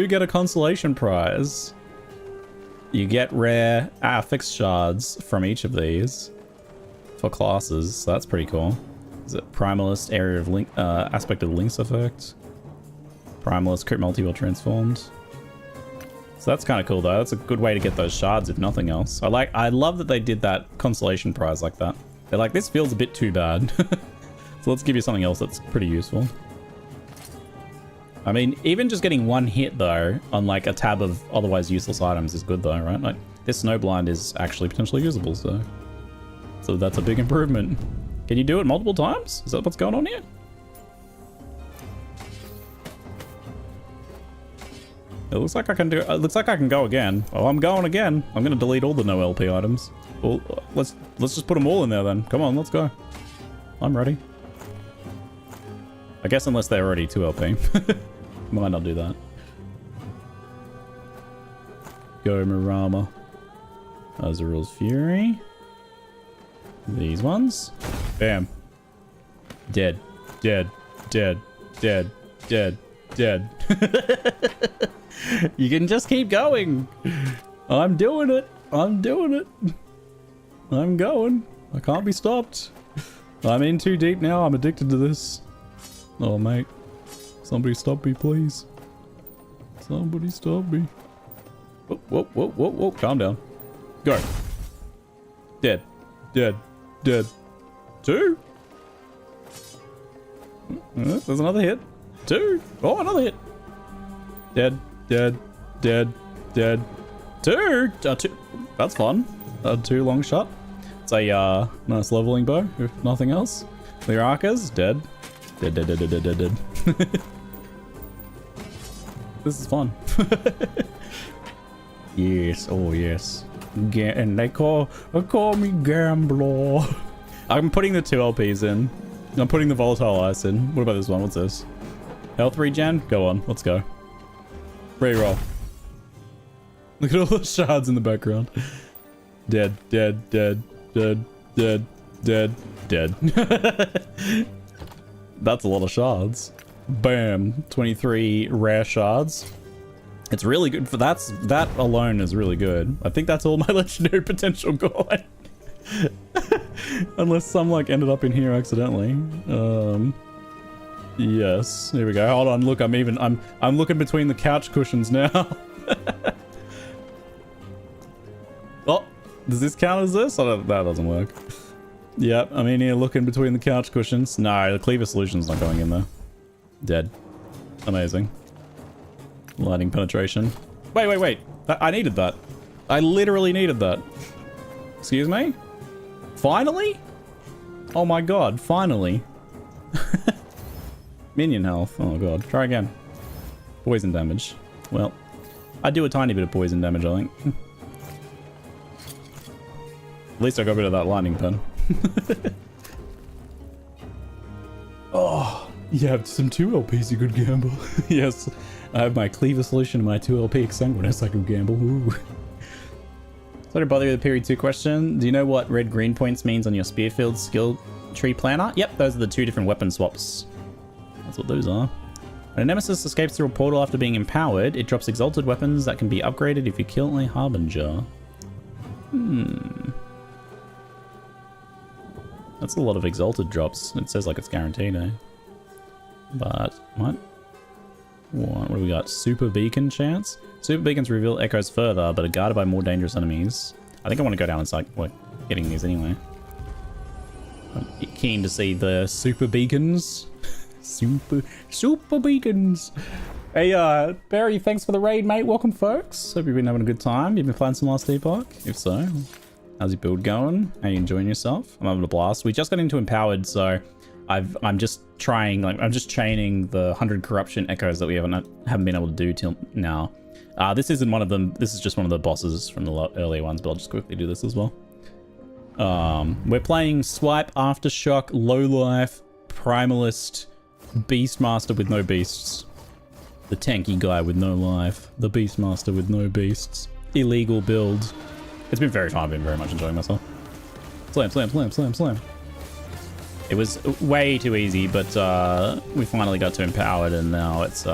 get a consolation prize. You get rare affix shards from each of these for classes, so that's pretty cool. Is it Primalist, Area of Link, Aspect of the Lynx effect? Primalist, Crit Multi-Will Transformed. So that's kind of cool though. That's a good way to get those shards if nothing else. I love that they did that consolation prize like that. They're like, this feels a bit too bad. So let's give you something else that's pretty useful. I mean, even just getting one hit though on like a tab of otherwise useless items is good though, right? Like this snowblind is actually potentially usable, so that's a big improvement. Can you do it multiple times? Is that what's going on here? It looks like I can do. It looks like I can go again. Oh, I'm going again. I'm gonna delete all the no LP items. Well, let's just put them all in there then. Come on, let's go. I'm ready. I guess unless they're already 2 LP. Might not do that. Go Murama. Azurul's Fury. These ones. Bam. Dead. Dead. Dead. Dead. Dead. Dead. You can just keep going. I'm doing it. I'm doing it. I'm going. I can't be stopped. I'm in too deep now. I'm addicted to this. Oh, mate. Somebody stop me, please. Somebody stop me. Whoa, whoa, whoa, whoa, whoa. Calm down. Go. Dead. Dead. Dead. 2. There's another hit. 2. Oh, another hit. Dead. Dead. Dead. Dead. 2. 2. That's fun. 2 long shot. It's a nice leveling bow, if nothing else. Clear archers. Dead. Dead, dead, dead, dead, dead, dead, dead. This is fun. Yes, oh yes. And they call me Gambler. I'm putting the 2 LPs in. I'm putting the volatile ice in. What about this one? What's this? Health regen? Go on, let's go. Reroll. Look at all the shards in the background. Dead, dead, dead, dead, dead, dead, dead. That's a lot of shards. Bam. 23 rare shards. It's really good for that alone is really good. I think that's all my legendary potential gone. Unless some like ended up in here accidentally. Yes. Here we go. Hold on. Look, I'm looking between the couch cushions now. Oh, does this count as this? That doesn't work. Yep, I'm in here looking between the couch cushions. No, the cleaver solution's not going in there. Dead. Amazing. Lighting penetration. Wait. I needed that. I literally needed that. Excuse me? Finally? Oh my god, finally. Minion health. Oh god. Try again. Poison damage. Well, I do a tiny bit of poison damage, I think. At least I got rid of that lightning pen. Oh, you have some 2 LPs you could gamble. Yes, I have my cleaver solution and my 2 LP Exsanguinous I could gamble. Ooh. Sorry to bother you with the period 2 question. Do you know what red-green points means on your Spearfield skill tree planner? Yep, those are the 2 different weapon swaps. That's what those are. When a nemesis escapes through a portal after being empowered, it drops exalted weapons that can be upgraded if you kill a harbinger. That's a lot of exalted drops. It says like it's guaranteed, eh? But, what? What do we got? Super beacon chance? Super beacons reveal echoes further, but are guarded by more dangerous enemies. I think I want to go down and start getting these anyway. I'm keen to see the super beacons. super beacons. Hey, Barry, thanks for the raid, mate. Welcome, folks. Hope you've been having a good time. You've been playing some last Epoch? If so, how's your build going? How you enjoying yourself? I'm having a blast. We just got into Empowered, so I'm just trying, I'm just chaining the 100 corruption echoes that we haven't been able to do till now. This isn't one of them. This is just one of the bosses from the earlier ones, but I'll just quickly do this as well. We're playing Swipe, Aftershock, Lowlife, Primalist, Beastmaster with no beasts. The tanky guy with no life. The Beastmaster with no beasts. Illegal build. It's been very fun. I've been very much enjoying myself. Slam, slam, slam, slam, slam. It was way too easy, but we finally got to Empowered, and now it's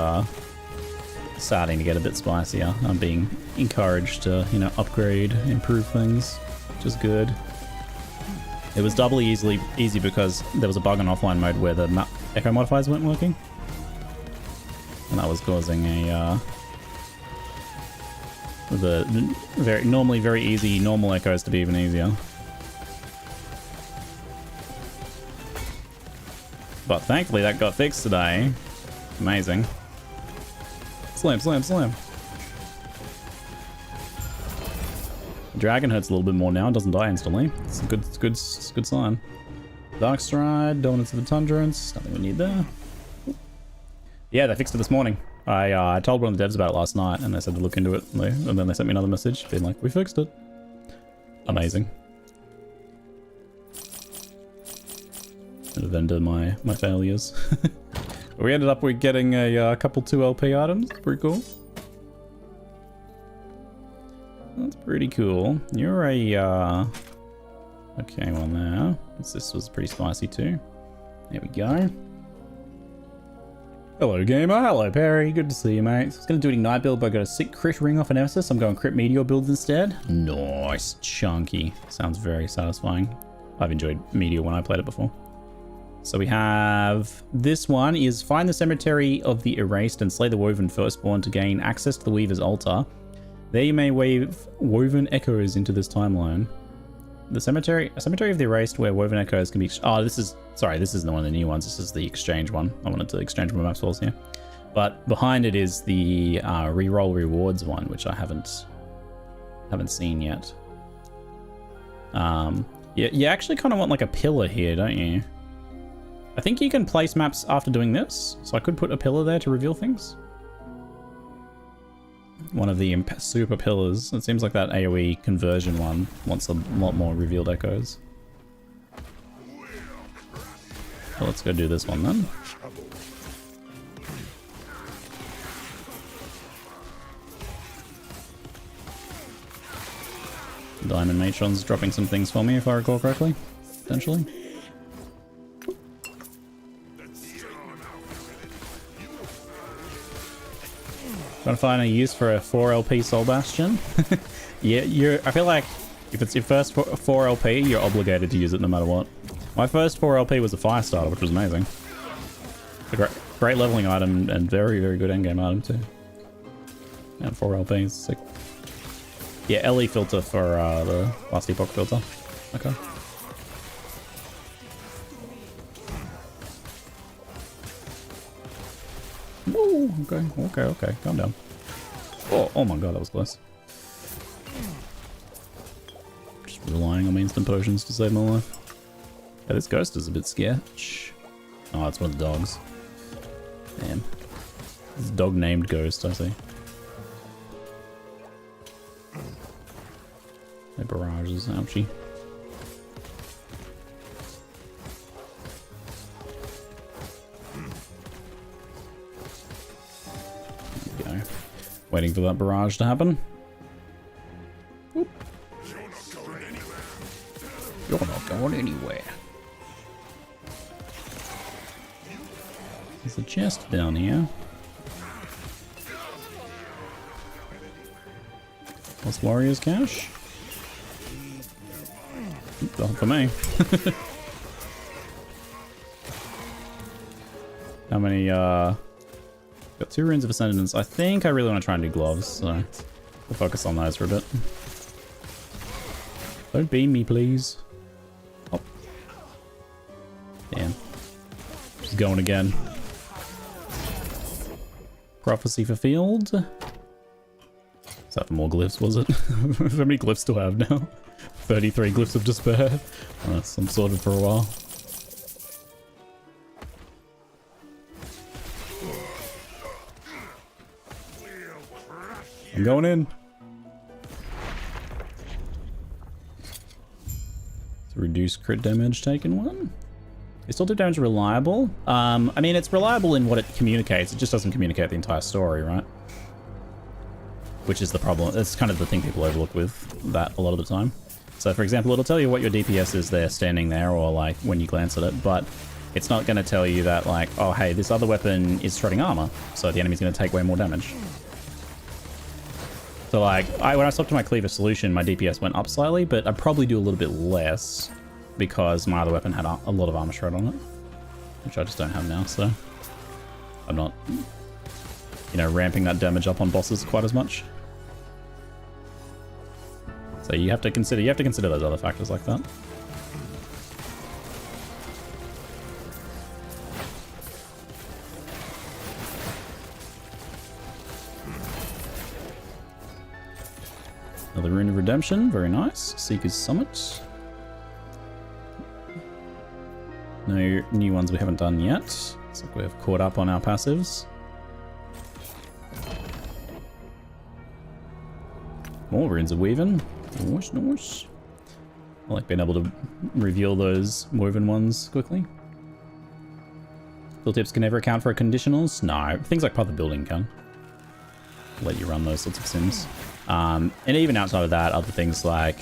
starting to get a bit spicier. I'm being encouraged to, you know, upgrade, improve things, which is good. It was doubly easy because there was a bug on offline mode where the echo modifiers weren't working. And that was causing a the normally very easy normal echoes to be even easier. But thankfully that got fixed today. Amazing. Slam, slam, slam. Dragon hurts a little bit more now, doesn't die instantly. It's a good sign. Dark Stride, Dominance of the Tundrance, nothing we need there. Yeah, they fixed it this morning. I told one of the devs about it last night, and they said to look into it, and then they sent me another message being like, we fixed it. Amazing. Should have ended my failures. We ended up with getting a couple 2 LP items. Pretty cool. That's pretty cool. You're a okay one there. This was pretty spicy too. There we go. Hello gamer, hello Perry, good to see you mate. I was going to do an Ignite build but I got a sick crit ring off an Nemesis. I'm going crit Meteor builds instead. Nice, chunky. Sounds very satisfying. I've enjoyed Meteor when I played it before. So we have, this one is find the Cemetery of the Erased and slay the Woven Firstborn to gain access to the Weaver's altar. There you may wave woven echoes into this timeline. A cemetery of the Erased where woven echoes can be... Oh, this isn't one of the new ones. This is the exchange one. I wanted to exchange my map spells here. But behind it is the reroll rewards one, which I haven't seen yet. You actually kind of want like a pillar here, don't you? I think you can place maps after doing this, so I could put a pillar there to reveal things. One of the super pillars. It seems like that AoE conversion one wants a lot more revealed echoes. So let's go do this one then. Diamond Matron's dropping some things for me if I recall correctly, potentially. Trying to find a use for a 4 LP Soul Bastion. Yeah, I feel like if it's your first 4 LP, you're obligated to use it no matter what. My first 4 LP was a Fire Starter, which was amazing. A great leveling item and very, very good endgame item too. And 4 LPs, sick. Yeah, LE filter for the last Epoch filter. Okay. Woo, okay, calm down. Oh my god, that was close. Just relying on my instant potions to save my life. Yeah, this ghost is a bit sketch. Oh, it's one of the dogs. Damn. This dog named Ghost, I see. The barrages, ouchie. Waiting for that barrage to happen. Oop. You're not going anywhere. There's a chest down here. Lost Warriors cash. Not for me. How many, got 2 runes of Ascendance. I think I really want to try and do gloves, so we'll focus on those for a bit. Don't beam me, please. Oh. Damn. Just going again. Prophecy fulfilled. Is that for more glyphs, was it? How many glyphs do I have now? 33 glyphs of despair. I'm sorted for a while. I'm going in. To reduce crit damage taken one. Is still do damage reliable? I mean, it's reliable in what it communicates. It just doesn't communicate the entire story, right? Which is the problem. That's kind of the thing people overlook with that a lot of the time. So, for example, it'll tell you what your DPS is there standing there, or like when you glance at it, but it's not going to tell you that like, oh, hey, this other weapon is strutting armor, so the enemy's going to take way more damage. So like, when I swapped to my Cleaver Solution, my DPS went up slightly, but I'd probably do a little bit less because my other weapon had a lot of armor shred on it, which I just don't have now, so I'm not, you know, ramping that damage up on bosses quite as much. So you have to consider those other factors like that. Another Rune of Redemption, very nice. Seeker's Summit. No new ones we haven't done yet. Looks like we've caught up on our passives. More Runes of Weaving. Nice, nice. I like being able to reveal those woven ones quickly. Tooltips can never account for conditionals? No, things like Path of Building can. Let you run those sorts of sims. And even outside of that, other things like,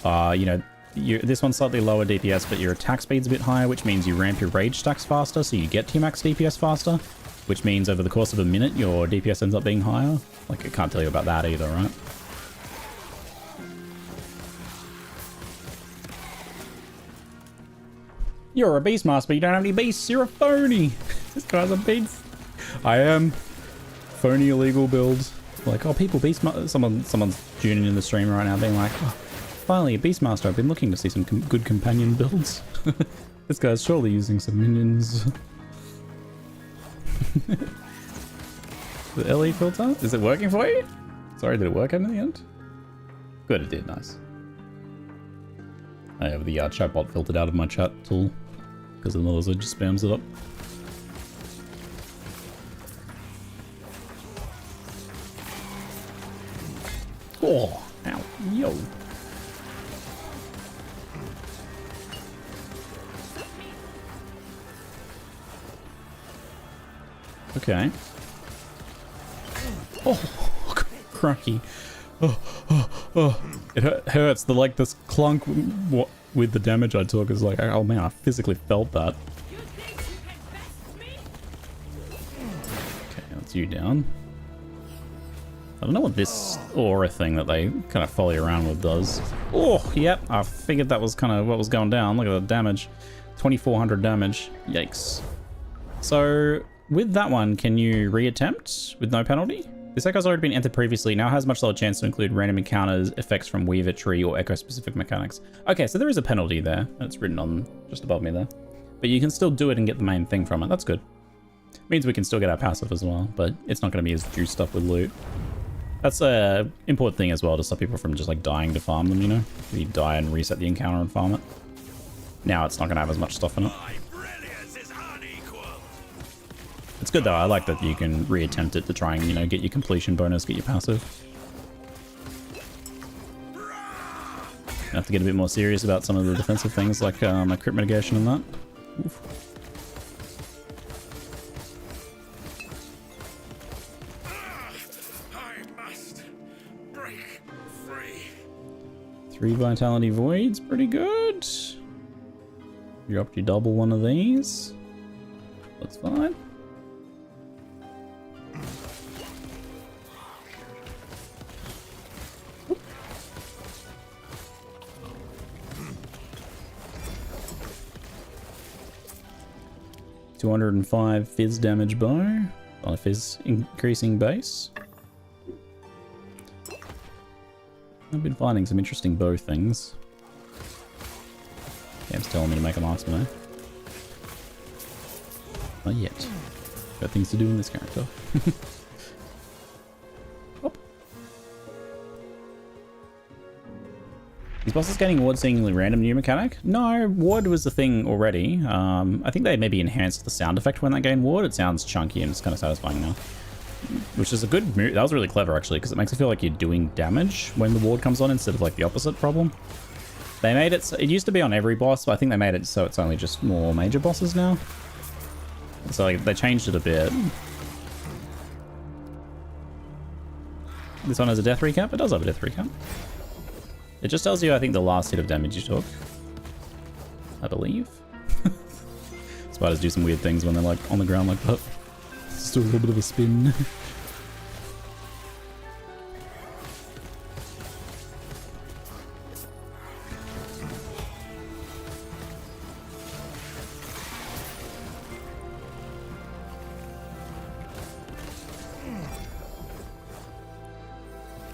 you know, this one's slightly lower DPS, but your attack speed's a bit higher, which means you ramp your rage stacks faster, so you get to your max DPS faster, which means over the course of a minute, your DPS ends up being higher. Like, I can't tell you about that either, right? You're a Beastmaster, but you don't have any beasts. You're a phony. This guy's a beast. I am. Phony illegal build. Like, oh, people, Beastmaster. Someone's tuning in the stream right now being like, oh, finally a Beastmaster. I've been looking to see some good companion builds. This guy's surely using some minions. The LE filter? Is it working for you? Sorry, did it work in the end? Good, it did. Nice. I have the chatbot filtered out of my chat tool because otherwise it just spams it up. Oh, ow, yo. Okay. Oh, cracky. Oh. It hurts. The like this clunk with the damage I took is like, oh man, I physically felt that. Okay, that's you down. I don't know what this aura thing that they kind of folly around with does. Oh, yep, I figured that was kind of what was going down. Look at the damage. 2400 damage. Yikes. So, with that one, can you reattempt with no penalty? This echo's already been entered previously, now has much lower chance to include random encounters, effects from Weaver Tree, or echo-specific mechanics. Okay, so there is a penalty there. It's written on just above me there. But you can still do it and get the main thing from it. That's good. Means we can still get our passive as well, but it's not going to be as juiced up with loot. That's a important thing as well, to stop people from just like dying to farm them, you know? You die and reset the encounter and farm it. Now it's not going to have as much stuff in it. It's good though, I like that you can reattempt it to try and, you know, get your completion bonus, get your passive. I have to get a bit more serious about some of the defensive things like my crit mitigation and that. Oof. I must break free. 3 Vitality Voids, pretty good. Dropped you double one of these. Looks fine. $205 fizz damage bow on a fizz increasing base. I've been finding some interesting bow things. Game's telling me to make a marksman, eh? Not yet. Got things to do in this character. Hop. Is bosses getting ward seemingly random new mechanic? No, ward was the thing already. I think they maybe enhanced the sound effect when they gain ward. It sounds chunky and it's kind of satisfying now. Which is a good move. That was really clever actually, because it makes it feel like you're doing damage when the ward comes on instead of like the opposite problem. They made it, so it used to be on every boss, but I think they made it so it's only just more major bosses now. So like, they changed it a bit. This one has a death recap? It does have a death recap. It just tells you, I think, the last hit of damage you took. I believe. Spiders do some weird things when they're like on the ground like that. Just do a little bit of a spin.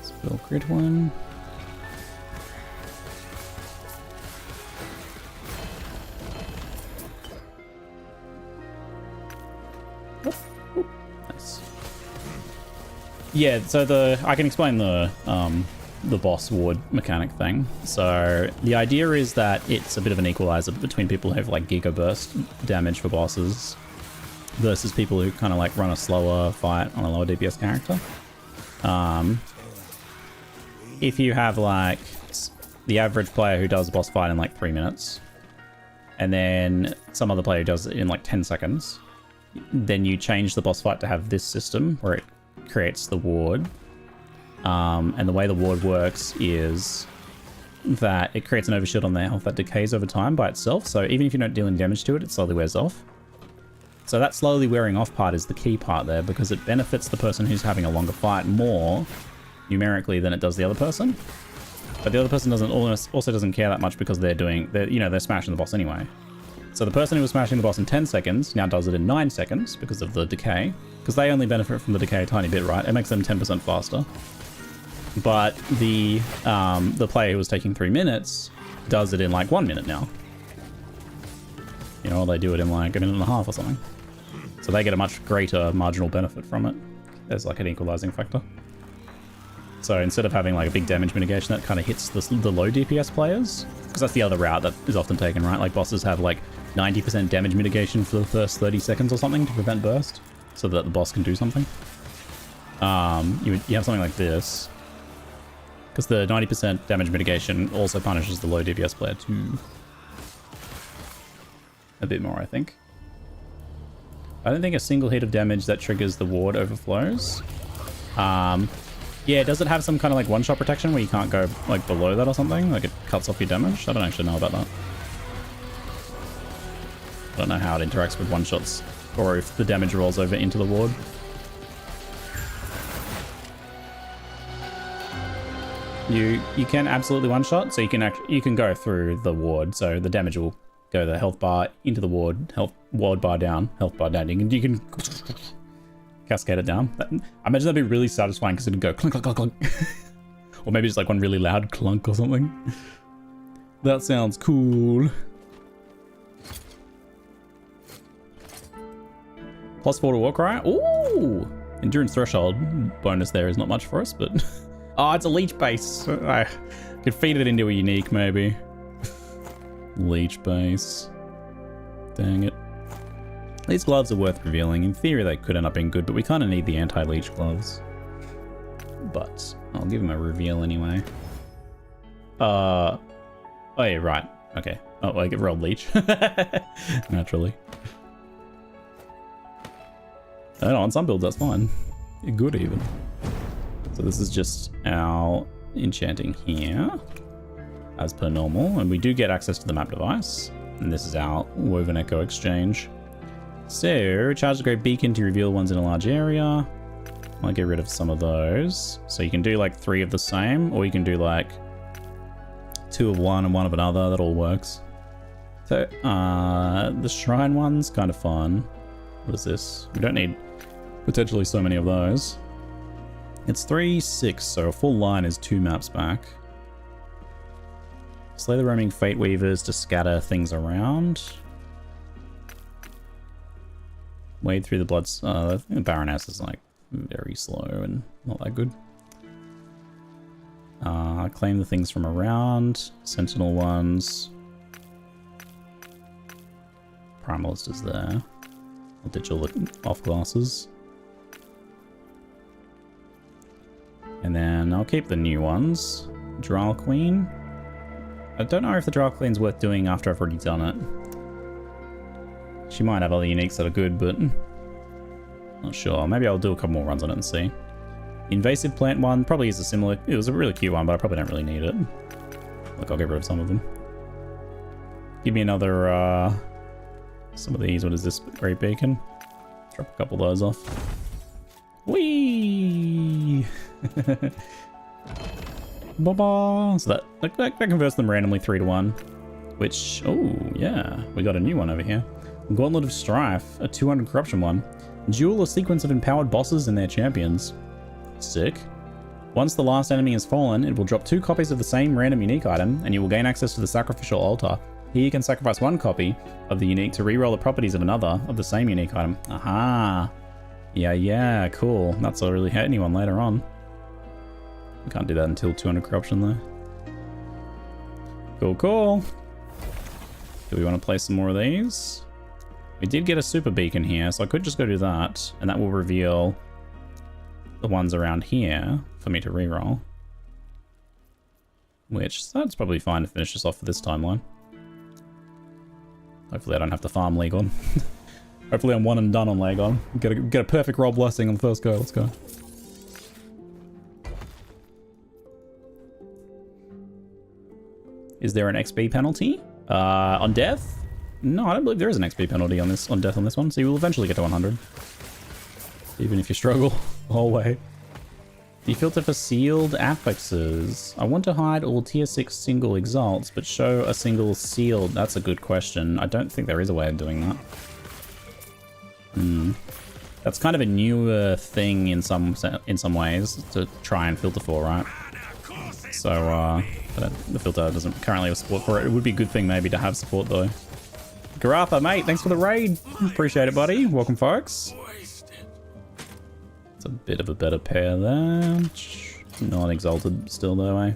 Spell crit one. Nice. Yeah, so I can explain the boss ward mechanic thing. So the idea is that it's a bit of an equalizer between people who have like giga burst damage for bosses versus people who kind of like run a slower fight on a lower DPS character. If you have like the average player who does a boss fight in like 3 minutes, and then some other player who does it in like 10 seconds, then you change the boss fight to have this system where it creates the ward. And the way the ward works is that it creates an overshield on their health that decays over time by itself. So even if you don't deal any damage to it, it slowly wears off. So that slowly wearing off part is the key part there, because it benefits the person who's having a longer fight more numerically than it does the other person. But the other person also doesn't care that much because they're smashing the boss anyway. So the person who was smashing the boss in 10 seconds now does it in 9 seconds because of the decay. Because they only benefit from the decay a tiny bit, right? It makes them 10% faster. But the player who was taking 3 minutes does it in like 1 minute now. You know, they do it in like 1.5 minutes or something. So they get a much greater marginal benefit from it. There's like an equalizing factor. So instead of having like a big damage mitigation that kind of hits the low DPS players, because that's the other route that is often taken, right? Like bosses have like 90% damage mitigation for the first 30 seconds or something to prevent burst, so that the boss can do something. You have something like this, because the 90% damage mitigation also punishes the low DPS player too. A bit more, I think. I don't think a single hit of damage that triggers the ward overflows. Yeah, does it have some kind of like one-shot protection where you can't go like below that or something? Like it cuts off your damage? I don't actually know about that. I don't know how it interacts with one-shots, or if the damage rolls over into the ward. You can absolutely one-shot, so you can go through the ward, so the damage will go the health bar into the ward, ward bar down, health bar down. You can cascade it down. I imagine that'd be really satisfying because it'd go clunk, clunk, clunk, clunk. Or maybe just like one really loud clunk or something. That sounds cool. +4 to Warcry. Ooh! Endurance threshold bonus there is not much for us, but... Oh, it's a leech base. I could feed it into a unique, maybe. Leech base. Dang it. These gloves are worth revealing. In theory, they could end up being good, but we kind of need the anti-leech gloves. But I'll give them a reveal anyway. Oh yeah, right. Okay. Oh, I get rolled leech. Naturally. I don't know, on some builds that's fine. Good even. So this is just our enchanting here, as per normal, and we do get access to the map device. And this is our Woven Echo exchange. So, charge the great beacon to reveal ones in a large area. I'll get rid of some of those. So you can do like 3 of the same, or you can do like 2 of one and 1 of another. That all works. So, the shrine one's kind of fun. What is this? We don't need potentially so many of those. It's 3/6, so a full line is 2 maps back. Slay the roaming Fate Weavers to scatter things around. Wade through the bloods. I think the Baroness is like very slow and not that good. Claim the things from around. Sentinel ones. Primalist is there. I'll ditch all the off glasses. And then I'll keep the new ones. Drow Queen. I don't know if the Drow Queen's worth doing after I've already done it. She might have other uniques that are good, but not sure. Maybe I'll do a couple more runs on it and see. Invasive Plant one probably is a similar... It was a really cute one, but I probably don't really need it. Look, I'll get rid of some of them. Give me another... some of these. What is this? Great Beacon. Drop a couple of those off. Whee! Ba-ba! So that converts them randomly 3 to 1. Which, oh yeah, we got a new one over here. Gauntlet of Strife, a 200 corruption one. Duel a sequence of empowered bosses and their champions. Sick. Once the last enemy has fallen, it will drop 2 copies of the same random unique item, and you will gain access to the sacrificial altar. Here you can sacrifice one copy of the unique to reroll the properties of another of the same unique item. Aha. Yeah, cool. That's not really hurt anyone later on. We can't do that until 200 corruption though. Cool. Do we want to place some more of these? We did get a super beacon here, so I could just go do that, and that will reveal the ones around here for me to reroll. Which, that's probably fine to finish this off for this timeline. Hopefully I don't have to farm Legon. Hopefully I'm one and done on Legon. Get a perfect roll blessing on the first go. Let's go. Is there an XP penalty? On death? No, I don't believe there is an XP penalty on death on this one, so you will eventually get to 100. Even if you struggle the whole way. The filter for sealed affixes. I want to hide all tier 6 single exalts, but show a single sealed. That's a good question. I don't think there is a way of doing that. That's kind of a newer thing in some ways to try and filter for, right? So, the filter doesn't currently have support for it. It would be a good thing maybe to have support though. Garatha, mate, thanks for the raid. Appreciate it, buddy. Welcome, folks. It's a bit of a better pair there. Non-exalted still though, eh?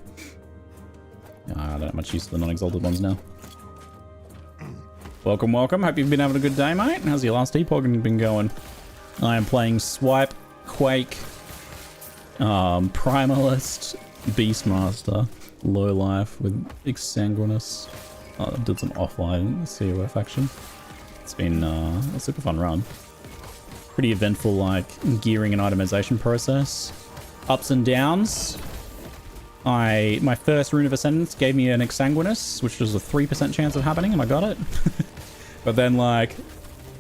I don't have much use for the non-exalted ones now. Welcome. Hope you've been having a good day, mate. How's your last EPOCH been going? I am playing Swipe, Quake, Primalist, Beastmaster, Low Life with Exsanguinous. I did some offline COF action. It's been a super fun run. Pretty eventful, like, gearing and itemization process. Ups and downs. My first Rune of Ascendance gave me an Exsanguinous, which was a 3% chance of happening, and I got it. But then, like,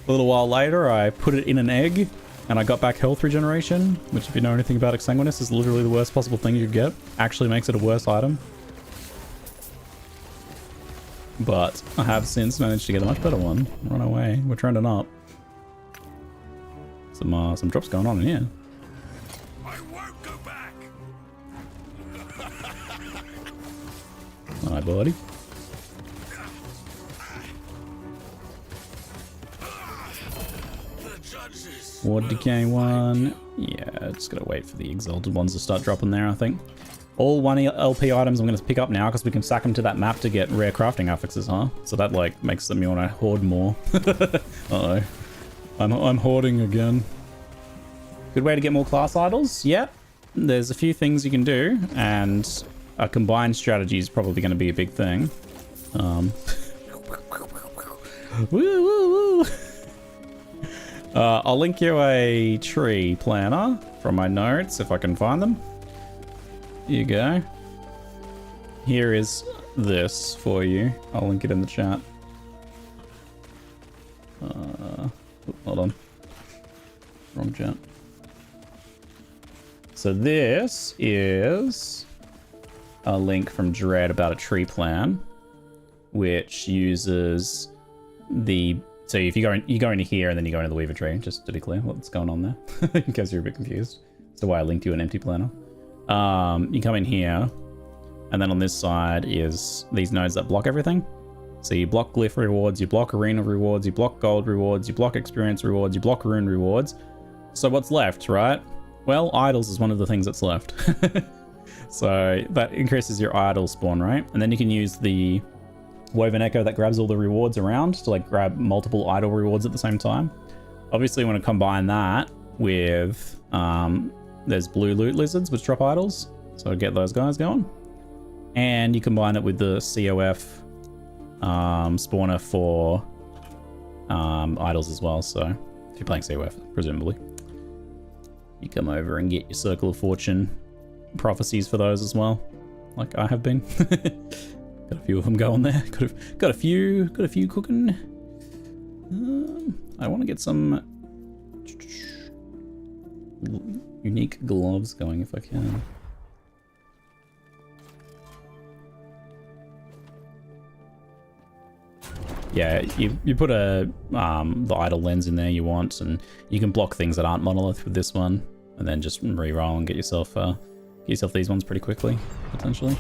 a little while later, I put it in an egg, and I got back health regeneration, which, if you know anything about Exsanguinous, is literally the worst possible thing you could get. Actually makes it a worse item. But I have since managed to get a much better one. Run away. We're trending up. Some drops going on in here. I won't go back. Alright, buddy. Ward decay one. Yeah, just gotta wait for the exalted ones to start dropping there, I think. All 1 LP items I'm gonna pick up now because we can sack them to that map to get rare crafting affixes, huh? So that like makes them you wanna hoard more. Uh-oh. I'm hoarding again. Good way to get more class idols? Yep. There's a few things you can do, and a combined strategy is probably going to be a big thing. Woo! I'll link you a tree planner from my notes if I can find them. Here you go. Here is this for you. I'll link it in the chat. Hold on. Wrong chat. So this is a link from Dread about a tree plan, which uses the... So if you go into here and then you go into the Weaver tree, just to be clear what's going on there, in case you're a bit confused. That's why I linked you an empty planner. You come in here, and then on this side is these nodes that block everything. So you block glyph rewards, you block arena rewards, you block gold rewards, you block experience rewards, you block rune rewards. So what's left, right? Well, idols is one of the things that's left. So that increases your idol spawn, right? And then you can use the Woven Echo that grabs all the rewards around to like grab multiple idol rewards at the same time. Obviously you want to combine that with, there's blue loot lizards which drop idols. So get those guys going. And you combine it with the COF spawner for idols as well. So if you're playing COF, presumably, you come over and get your Circle of Fortune prophecies for those as well, like I have been. Got a few of them going there. Got a few cooking. I want to get some unique gloves going if I can. Yeah, you put the idle lens in there you want, and you can block things that aren't monolith with this one, and then just re-roll and get yourself these ones pretty quickly, potentially.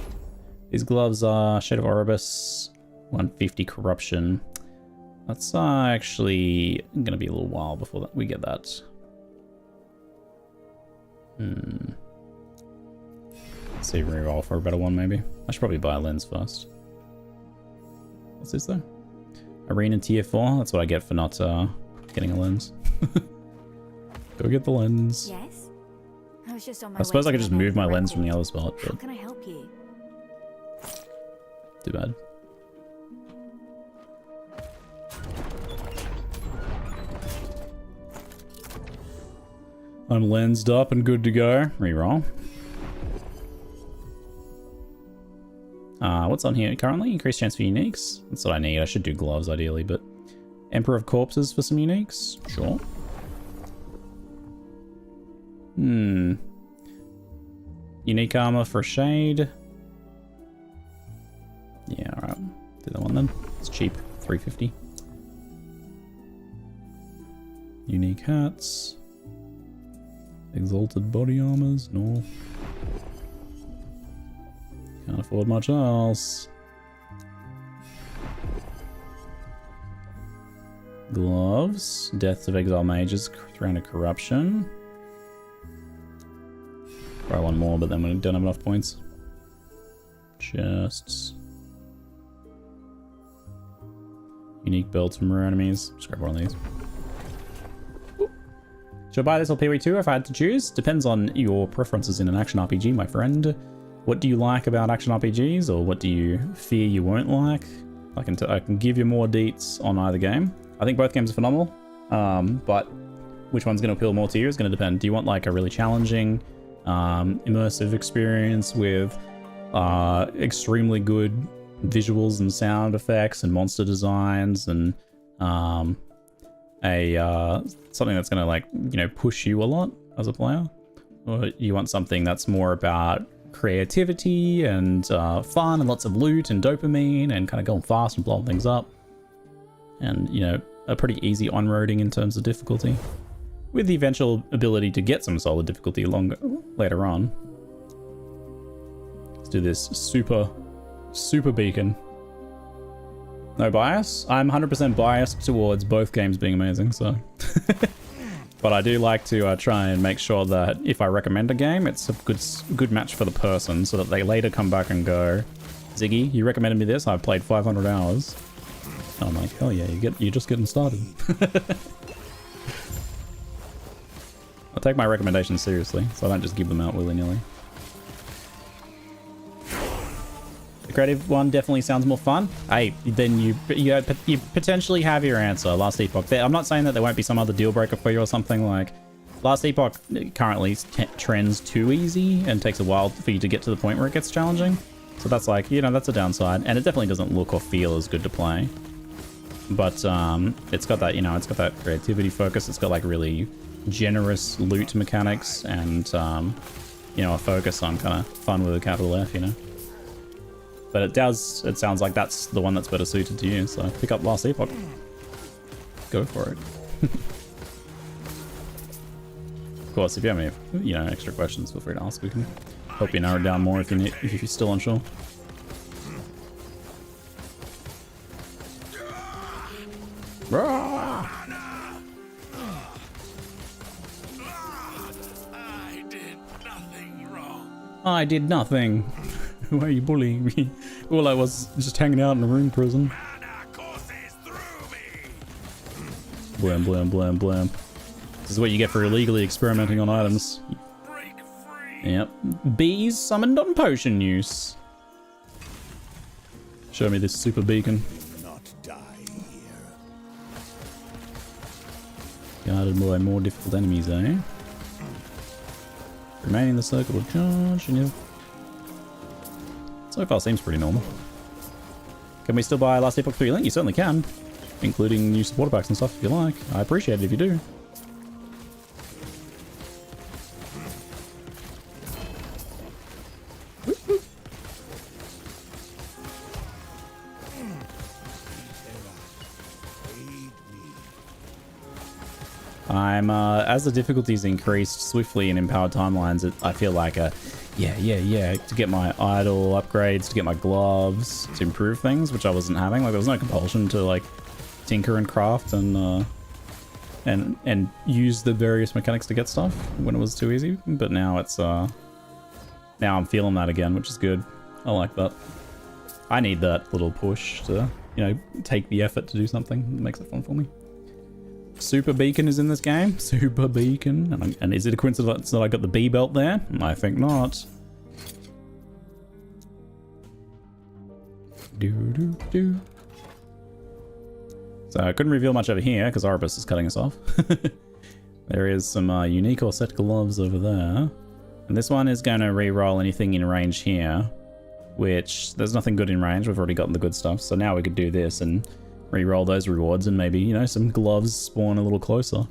These gloves are Shade of Oribus, 150 corruption. That's actually going to be a little while before that we get that. Let's see, reroll for a better one maybe. I should probably buy a lens first. What's this though? Arena tier 4. That's what I get for not getting a lens. Go get the lens. Yes. I was just on my I suppose way I could to just the move my lens record. from the other spot, How but can I help you? too bad. I'm lensed up and good to go. Reroll. What's on here currently? Increased chance for uniques. That's what I need. I should do gloves ideally, but Emperor of Corpses for some uniques? Sure. Unique armor for shade. Yeah, alright. Do that one then. It's cheap. 350. Unique hats. Exalted body armors. No. Can't afford much else. Gloves. Deaths of Exile Mages. 300 corruption. Probably one more, but then we don't have enough points. Chests. Unique belts from rare enemies. Just grab one of these. Should I buy this or PoE2 if I had to choose? Depends on your preferences in an action RPG, my friend. What do you like about action RPGs, or what do you fear you won't like? I can give you more deets on either game. I think both games are phenomenal, but which one's going to appeal more to you is going to depend. Do you want like a really challenging, immersive experience with extremely good visuals and sound effects and monster designs and something that's going to, like, you know, push you a lot as a player? Or you want something that's more about creativity and fun and lots of loot and dopamine and kind of going fast and blowing things up, and, you know, a pretty easy on-roading in terms of difficulty, with the eventual ability to get some solid difficulty later on. Let's do this super beacon. No bias. I'm 100% biased towards both games being amazing, so but I do like to try and make sure that if I recommend a game, it's a good match for the person, so that they later come back and go, Ziggy, you recommended me this, I've played 500 hours. I'm like, hell yeah, you're just getting started. I take my recommendations seriously, so I don't just give them out willy-nilly. The creative one definitely sounds more fun. Hey, then you potentially have your answer, Last Epoch. I'm not saying that there won't be some other deal breaker for you or something. Like, Last Epoch currently trends too easy and takes a while for you to get to the point where it gets challenging. So that's like, you know, that's a downside. And it definitely doesn't look or feel as good to play. But it's got that, you know, it's got that creativity focus. It's got like really generous loot mechanics and, you know, a focus on kind of fun with a capital F, you know. But it sounds like that's the one that's better suited to you, so pick up Last Epoch. Go for it. Of course, if you have any, you know, extra questions, feel free to ask. We can help you narrow it down more if you're still unsure. I did nothing wrong. I did nothing. Why are you bullying me? Well, I was just hanging out in a rune prison. Blam, blam, blam, blam. This is what you get for illegally experimenting on items. Break free. Yep. Bees summoned on potion use. Show me this super beacon. Not die here. Guarded by more difficult enemies, eh? Remain in the circle of charge, and so far seems pretty normal. Can we still buy Last Epoch 3 Link? You certainly can, including new supporter packs and stuff if you like. I appreciate it if you do. I'm, as the difficulties increased swiftly in Empowered Timelines, I feel like Yeah. To get my idol upgrades, to get my gloves, to improve things, which I wasn't having. Like, there was no compulsion to, like, tinker and craft and use the various mechanics to get stuff when it was too easy. But now it's, now I'm feeling that again, which is good. I like that. I need that little push to, you know, take the effort to do something. It makes it fun for me. Super Beacon is in this game. Super Beacon. And is it a coincidence that I got the B belt there? I think not. So I couldn't reveal much over here because Erebus is cutting us off. There is some unique or set gloves over there. And this one is going to re-roll anything in range here, which there's nothing good in range. We've already gotten the good stuff. So now we could do this and re-roll those rewards and maybe, you know, some gloves spawn a little closer.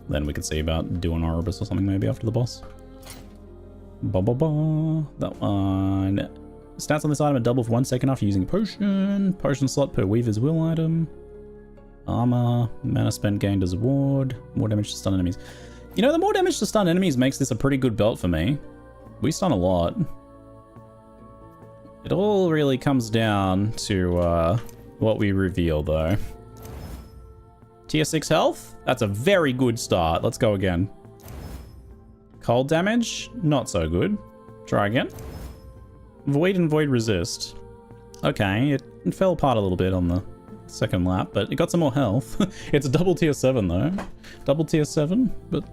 Then we could see about doing Erebus or something maybe after the boss. That one. Stats on this item are double for 1 second after using a potion. Potion slot per Weaver's Will item. Armor. Mana spent gained as a ward. More damage to stun enemies. You know, the more damage to stun enemies makes this a pretty good belt for me. We stun a lot. It all really comes down to what we reveal, though. Tier 6 health? That's a very good start. Let's go again. Cold damage? Not so good. Try again. Void and Void resist. Okay, it fell apart a little bit on the second lap, but it got some more health. It's a double tier 7, though. Double tier 7, but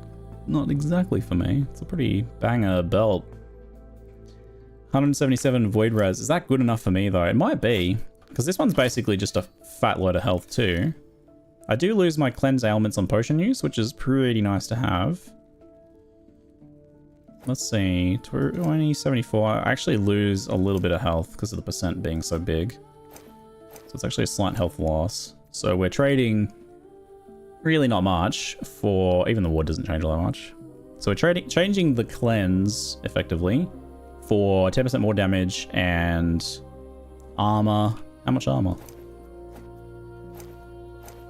not exactly for me. It's a pretty banger belt. 177 Void res. Is that good enough for me, though? It might be. Because this one's basically just a fat load of health too. I do lose my cleanse ailments on potion use, which is pretty nice to have. Let's see, 2074. I actually lose a little bit of health because of the percent being so big. So it's actually a slight health loss. So we're trading really not much for, even the ward doesn't change all that much. So we're changing the cleanse effectively for 10% more damage and armor. How much armor?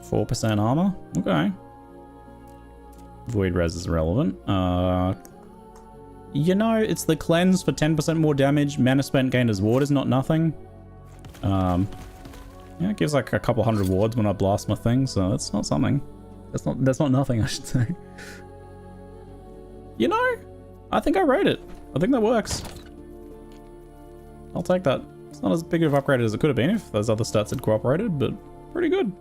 4% armor? Okay. Void res is relevant. You know, it's the cleanse for 10% more damage. Mana spent gained as ward is not nothing. Yeah, it gives like a couple hundred wards when I blast my thing, so that's not something. That's not nothing, I should say. You know, I think I rate it. I think that works. I'll take that. It's not as big of an upgrade as it could have been if those other stats had cooperated, but pretty good.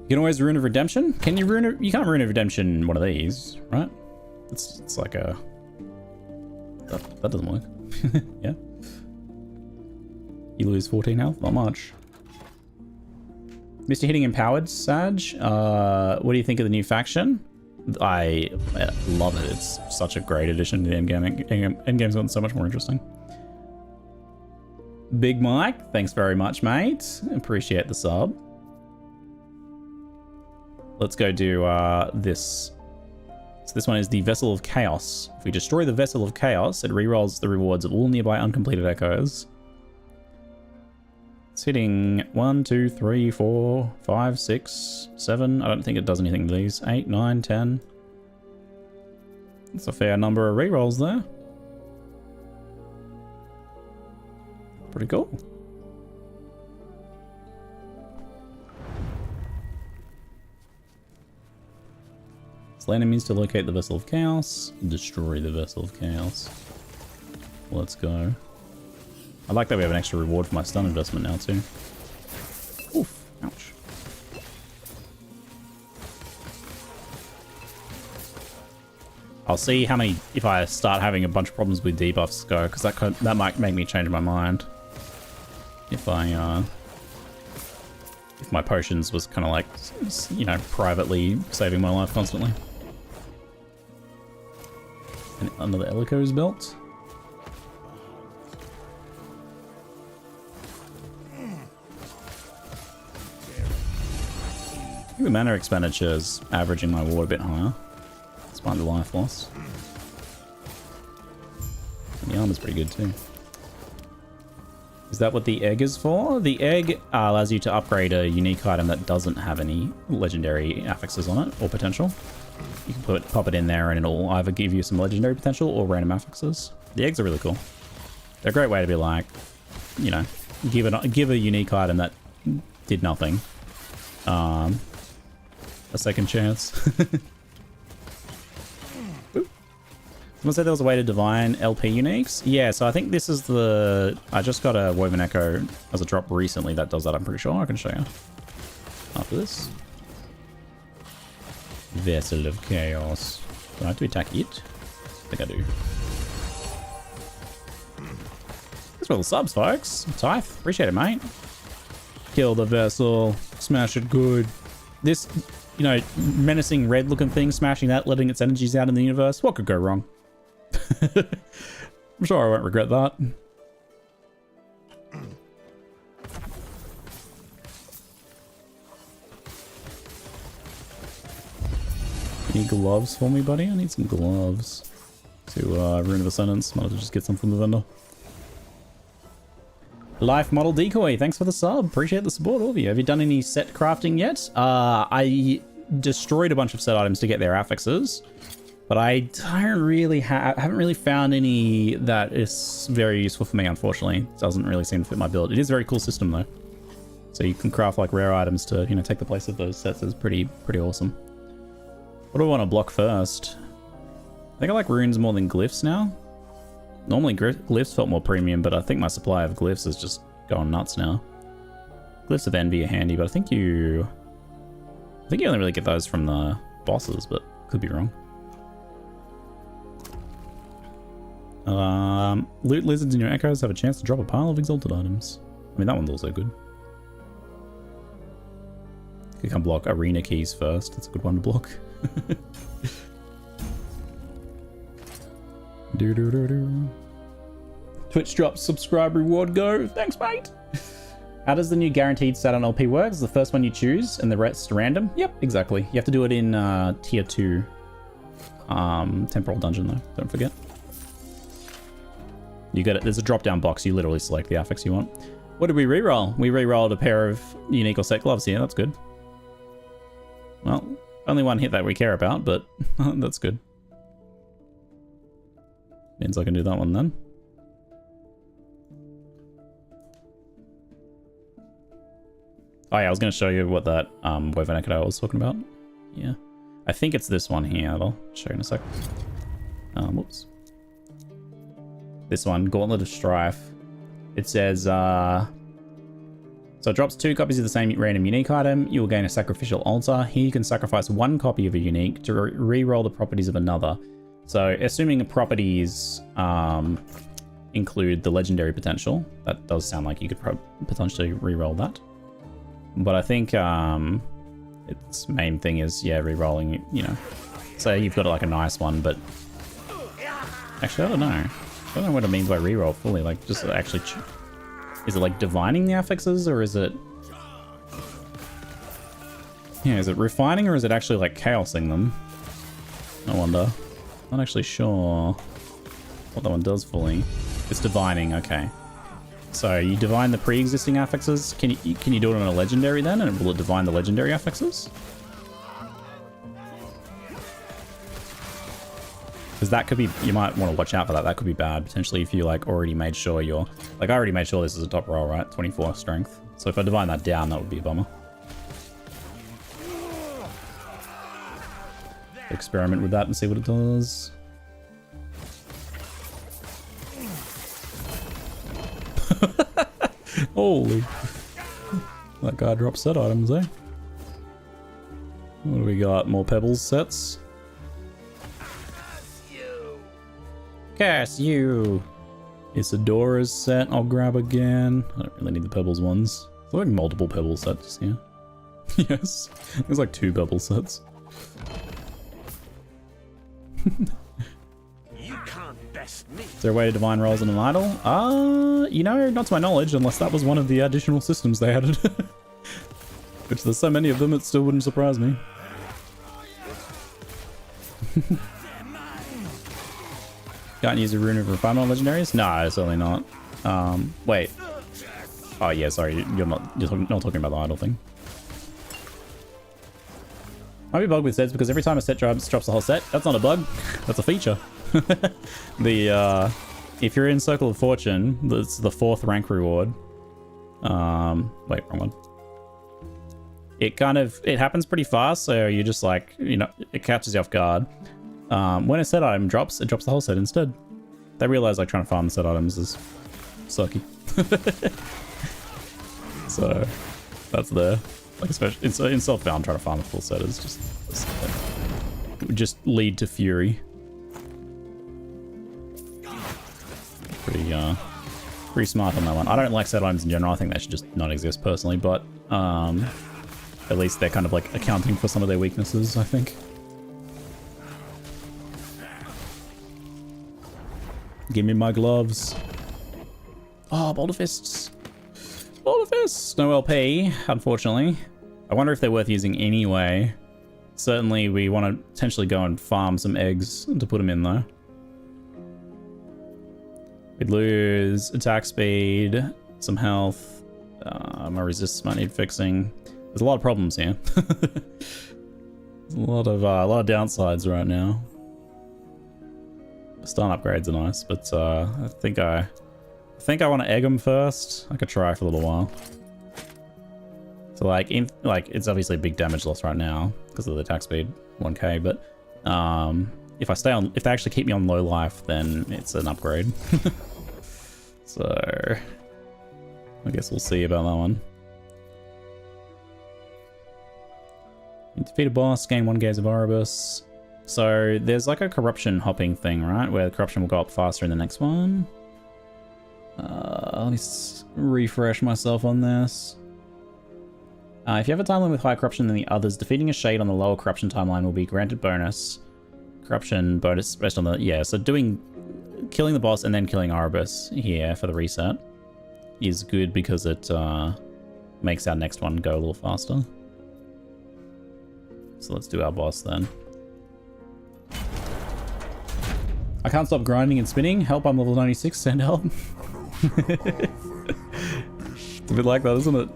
You can always Rune of Redemption. Can you Rune of... You can't Rune of Redemption in one of these, right? It's like a... That doesn't work. Yeah. You lose 14 health? Not much. Mr. Hitting Empowered, Sag. What do you think of the new faction? I love it. It's such a great addition to the endgame. Endgame's gotten so much more interesting. Big Mike, thanks very much, mate. Appreciate the sub. Let's go do this. So this one is the Vessel of Chaos. If we destroy the Vessel of Chaos, it rerolls the rewards of all nearby uncompleted echoes. It's hitting 1, 2, 3, 4, 5, 6, 7. I don't think it does anything to these. 8, 9, 10. That's a fair number of rerolls there. Pretty cool. Slay enemies to locate the Vessel of Chaos. Destroy the Vessel of Chaos. Let's go. I like that we have an extra reward for my stun investment now too. Oof. Ouch. I'll see how many, if I start having a bunch of problems with debuffs go, because that might make me change my mind. If if my potions was kind of like, you know, privately saving my life constantly. And another Elico's belt. I think the mana expenditure is averaging my ward a bit higher. Despite the life loss. And the armor's pretty good too. Is that what the egg is for? The egg allows you to upgrade a unique item that doesn't have any legendary affixes on it, or potential. You can pop it in there and it'll either give you some legendary potential or random affixes. The eggs are really cool. They're a great way to be like, you know, give a unique item that did nothing a second chance. Someone said there was a way to divine LP uniques. Yeah, so I think this is the... I just got a Woven Echo as a drop recently that does that, I'm pretty sure. I can show you after this. Vessel of Chaos. Do I have to attack it? I think I do. Thanks for all the subs, folks. Typh, appreciate it, mate. Kill the vessel. Smash it good. This, you know, menacing red-looking thing, smashing that, letting its energies out in the universe. What could go wrong? I'm sure I won't regret that. Any gloves for me, buddy? I need some gloves to ruin the sentence. Might as well just get some from the vendor. Life Model Decoy, thanks for the sub. Appreciate the support, all of you. Have you done any set crafting yet? I destroyed a bunch of set items to get their affixes, but I don't really haven't really found any that is very useful for me, unfortunately. It doesn't really seem to fit my build. It is a very cool system, though. So you can craft, like, rare items to, you know, take the place of those sets. Is pretty awesome. What do I want to block first? I think I like runes more than glyphs now. Normally glyphs felt more premium, but I think my supply of glyphs is just going nuts now. Glyphs of Envy are handy, but I think you only really get those from the bosses, but could be wrong. Loot lizards in your echoes have a chance to drop a pile of exalted items. I mean, that one's also good. You can block arena keys first. That's a good one to block. Twitch drops subscribe reward go. Thanks, mate. How does the new guaranteed stat on LP work? Is the first one you choose and the rest random? Yep, exactly. You have to do it in tier 2 temporal dungeon though. Don't forget. You get it. There's a drop down box. You literally select the affix you want. What did we reroll? We rerolled a pair of unique or set gloves here. That's good. Well, only one hit that we care about, but that's good. Means I can do that one then. Oh yeah, I was going to show you what that Woven Echo I was talking about. Yeah. I think it's this one here. I'll show you in a sec. Whoops. This one, Gauntlet of Strife. It says, so it drops 2 copies of the same random unique item. You will gain a sacrificial altar. Here you can sacrifice 1 copy of a unique to re-roll the properties of another. So, assuming the properties include the legendary potential, that does sound like you could potentially re-roll that. But I think its main thing is, yeah, re-rolling, you know. Say you've got like a nice one, but... Actually, I don't know. I don't know what it means by re-roll fully. Like, just actually... Is it like divining the affixes, or is it... Yeah, is it refining, or is it actually like chaosing them? I wonder. Not actually sure what that one does fully. It's divining, okay. So you divine the pre-existing affixes. Can you do it on a legendary then, and will it divine the legendary affixes? Because that could be, you might want to watch out for that. That could be bad potentially if you like already made sure you're, like I already made sure this is a top roll, right? 24 strength. So if I divine that down, that would be a bummer. Experiment with that and see what it does. Holy. That guy dropped set items, eh? What do we got? More Pebbles sets? Curse you! Isadora's set, I'll grab again. I don't really need the Pebbles ones. There's like multiple Pebble sets here. Yes, there's like 2 Pebble sets. You can't best me. Is there a way to divine rolls in an idol? You know, not to my knowledge, unless that was one of the additional systems they added. Which there's so many of them, it still wouldn't surprise me. Can't use a rune of refinement on legendaries? No, certainly not. Wait. Oh yeah, sorry, you're not talking about the idol thing. Might be a bug with sets because every time a set drops the whole set. That's not a bug. That's a feature. If you're in Circle of Fortune, that's the 4th rank reward. Wait, wrong one. It happens pretty fast, so you just like, you know, it catches you off guard. When a set item drops, it drops the whole set instead. They realize like trying to farm the set items is sucky. So that's there. Like especially in self-bound, trying to farm a full set is it would just lead to fury. Pretty smart on that one. I don't like set items in general. I think they should just not exist personally, but at least they're kind of like accounting for some of their weaknesses, I think. Give me my gloves. Oh, Boulder Fists. Boulder Fists! No LP, unfortunately. I wonder if they're worth using anyway. Certainly we want to potentially go and farm some eggs to put them in though. We'd lose attack speed, some health. My resistance might need fixing. There's a lot of problems here. There's a lot of downsides right now. Stun upgrades are nice, but I think I want to egg them first. I could try for a little while. So it's obviously a big damage loss right now because of the attack speed 1k, but if they actually keep me on low life, then it's an upgrade. So I guess we'll see about that one. You defeat a boss, gain 1 gaze of Erebus. So there's like a corruption hopping thing, right? Where the corruption will go up faster in the next one. Let me refresh myself on this. If you have a timeline with higher corruption than the others, defeating a shade on the lower corruption timeline will be granted bonus. Corruption bonus based on the... Yeah, so killing the boss and then killing Erebus here for the reset is good because it makes our next one go a little faster. So let's do our boss then. I can't stop grinding and spinning. Help, I'm level 96, send help. It's a bit like that, isn't it?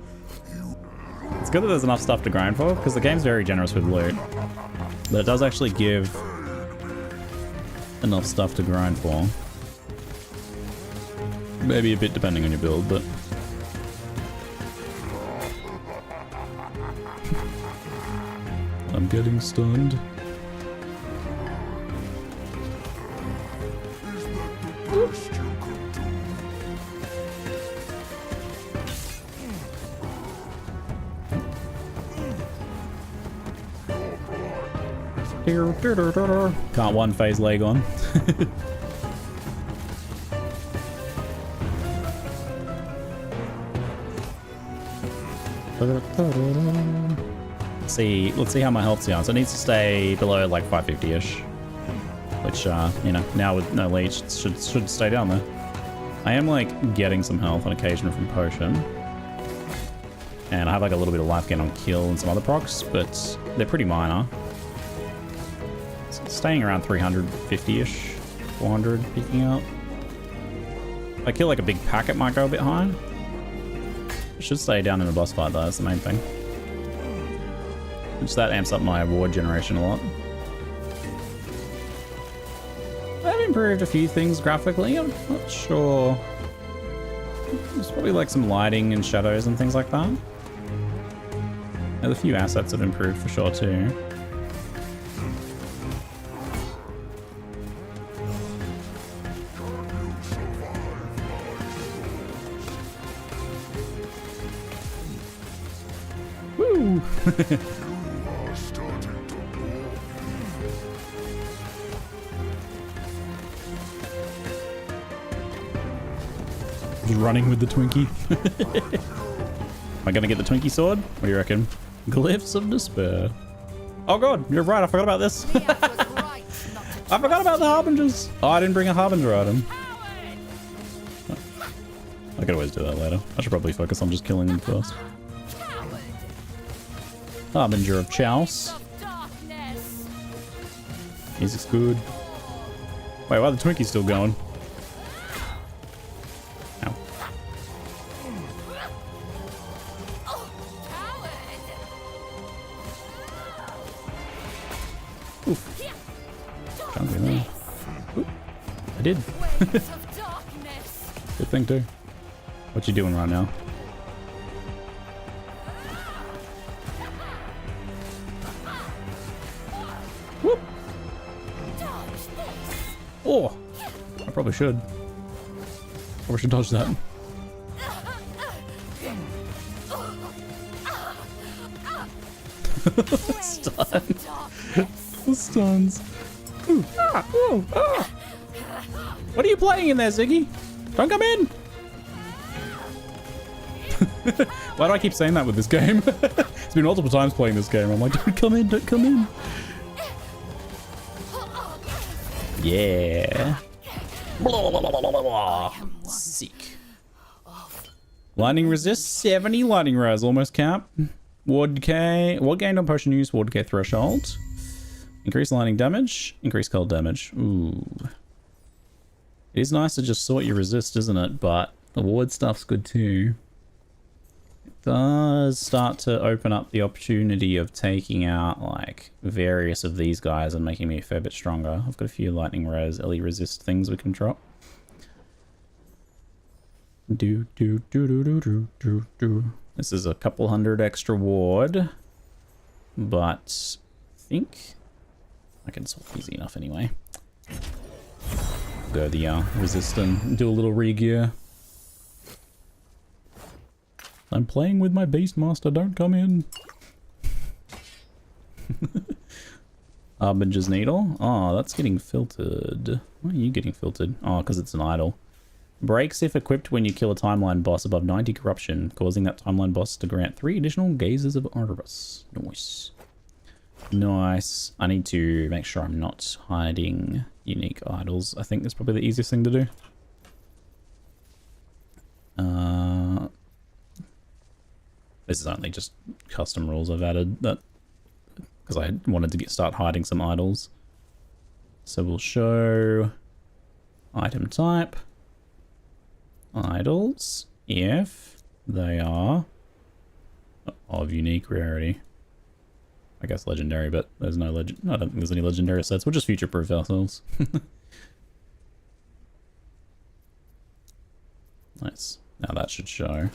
It's good that there's enough stuff to grind for, because the game's very generous with loot. But it does actually give enough stuff to grind for. Maybe a bit depending on your build, but... I'm getting stunned. Can't one phase leg on. Let's see how my health's down. So it needs to stay below like 550-ish. Which, you know, now with no leech, it should stay down there. I am like getting some health on occasion from potion. And I have like a little bit of life gain on kill and some other procs, but they're pretty minor. Staying around 350-ish, 400 peaking up. If I kill like a big pack, it might go a bit high. It should stay down in the boss fight though, that's the main thing. Which that amps up my ward generation a lot. I've improved a few things graphically, I'm not sure. There's probably like some lighting and shadows and things like that. There's a few assets have improved for sure too. Woo! Just running with the Twinkie. Am I gonna get the Twinkie sword? What do you reckon? Glyphs of Despair. Oh god, you're right, I forgot about this. I forgot about the Harbingers. Oh, I didn't bring a Harbinger item. I could always do that later. I should probably focus on just killing them first. Harbinger of Chouse. Music's good. Wait, why are the Twinkies still going? Ow. Oof. Can't do that. Oop. I did. Waves of darkness. Good thing too. What you doing right now? Whoop. Oh, I probably should. Probably should dodge that. Stun. The stuns. Ooh. Ah, ooh, ah. What are you playing in there, Ziggy? Don't come in. Why do I keep saying that with this game? It's been multiple times playing this game. I'm like, don't come in, don't come in. Yeah. Sick. Lightning resist 70 lightning res, almost cap. Ward decay. Ward gained on potion use, ward decay threshold. Increase lightning damage, increase cold damage. Ooh. It is nice to just sort your resist, isn't it? But the ward stuff's good too. It does start to open up the opportunity of taking out like various of these guys and making me a fair bit stronger. I've got a few lightning res, LE resist things we can drop. This is a couple hundred extra ward, but I think I can swap easy enough anyway. Go the resist and do a little re-gear. I'm playing with my Beastmaster, don't come in. Harbinger's Needle. Oh, that's getting filtered. Why are you getting filtered? Oh, because it's an idol. Breaks if equipped when you kill a timeline boss above 90 corruption, causing that timeline boss to grant 3 additional gazes of Erebus. Nice. Nice. I need to make sure I'm not hiding unique idols. I think that's probably the easiest thing to do. This is only just custom rules I've added that because I wanted to start hiding some idols. So we'll show item type idols if they are of unique rarity. I guess legendary, but there's no legend. I don't think there's any legendary sets. We'll just future-proof ourselves. Nice. Now that should show.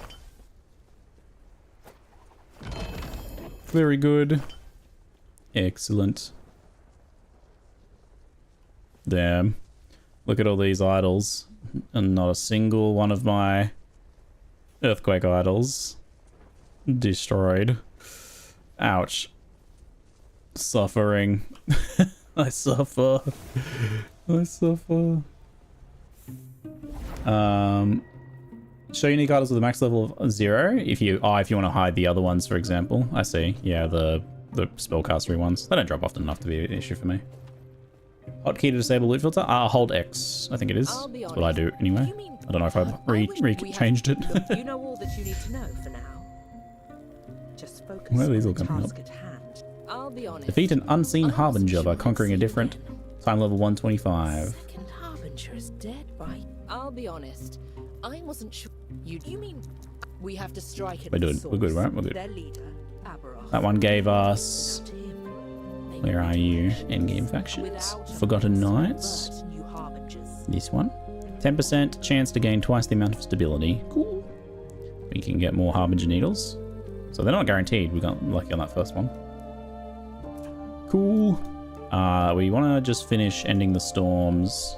Very good. Excellent. Damn. Look at all these idols. And not a single one of my earthquake idols destroyed. Ouch. Suffering. I suffer. I suffer. Show unique idols with a max level of 0 if you want to hide the other ones, for example. I see. Yeah, the spellcastery ones. They don't drop often enough to be an issue for me. Hotkey to disable loot filter? Hold X. I think it is. That's what I do anyway. I don't know if I've changed it. You know all that you need to know for now. Just focus Where are these all on the coming task up? at hand. I'll be honest. Defeat an unseen Harbinger by conquering a different time level 125. Second Harbinger is dead, right? I'll be honest. I wasn't sure. You mean we have to strike it? We're good. We're good, right? We're good. Their leader, Aberoth. That one gave us... Where are you? Endgame factions. Forgotten Knights. New harbingers. This one. 10% chance to gain twice the amount of stability. Cool. We can get more Harbinger Needles. So they're not guaranteed. We got lucky on that first one. Cool. We want to just finish ending the storms.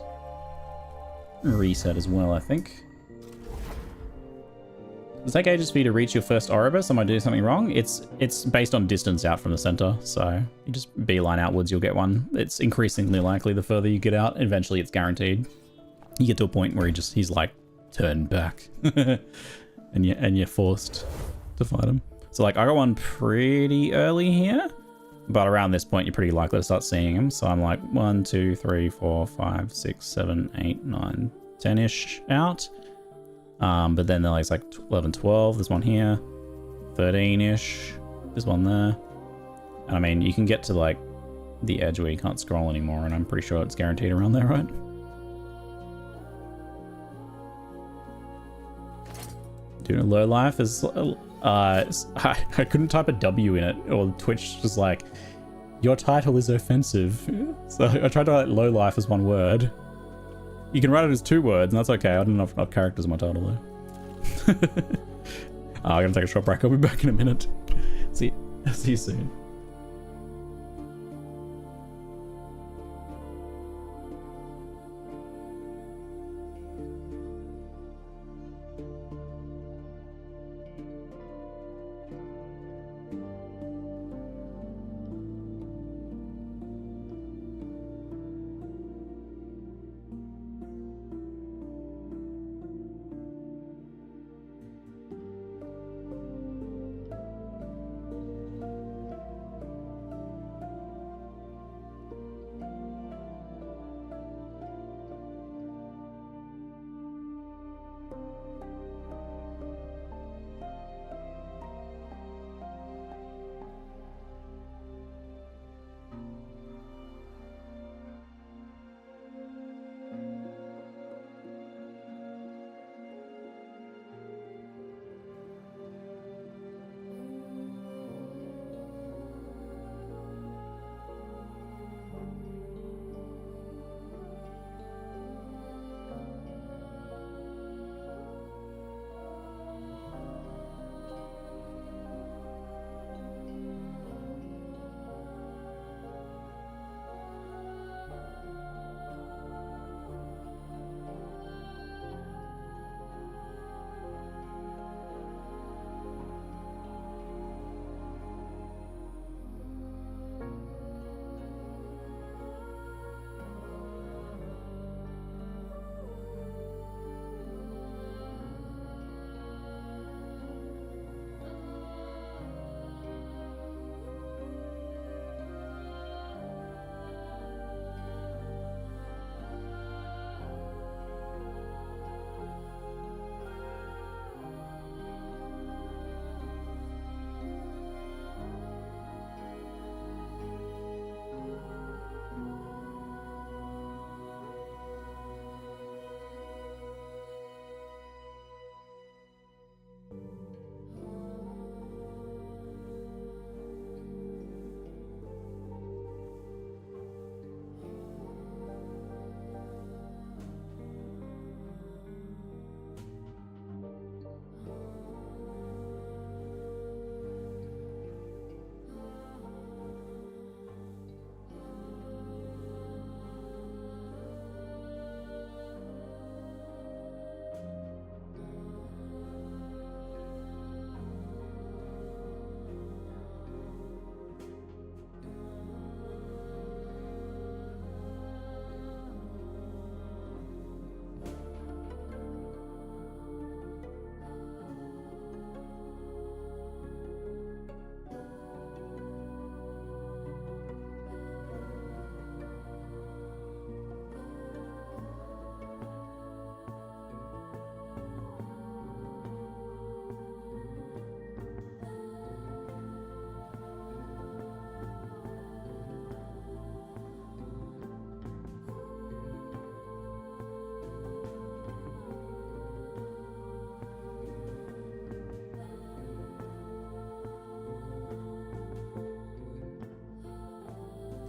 Reset as well, I think. Does it take ages for you to reach your first Erebus? Am I doing something wrong? It's based on distance out from the center, so you just beeline outwards, you'll get one. It's increasingly likely the further you get out. Eventually, it's guaranteed. You get to a point where he's like, turn back, and you're forced to fight him. So like, I got one pretty early here, but around this point, you're pretty likely to start seeing him. So I'm like 1, 2, 3, 4, 5, 6, 7, 8, 9, 10-ish out. But then there's like 11, 12, there's one here, 13-ish, there's one there. And I mean, you can get to like the edge where you can't scroll anymore, and I'm pretty sure it's guaranteed around there, right? Doing a low life is, I couldn't type a W in it, or Twitch was like, Your title is offensive. So I tried to write low life as one word. You can write it as 2 words, and that's okay. I don't have enough characters in my title though. I'm gonna take a short break. I'll be back in a minute. See you soon.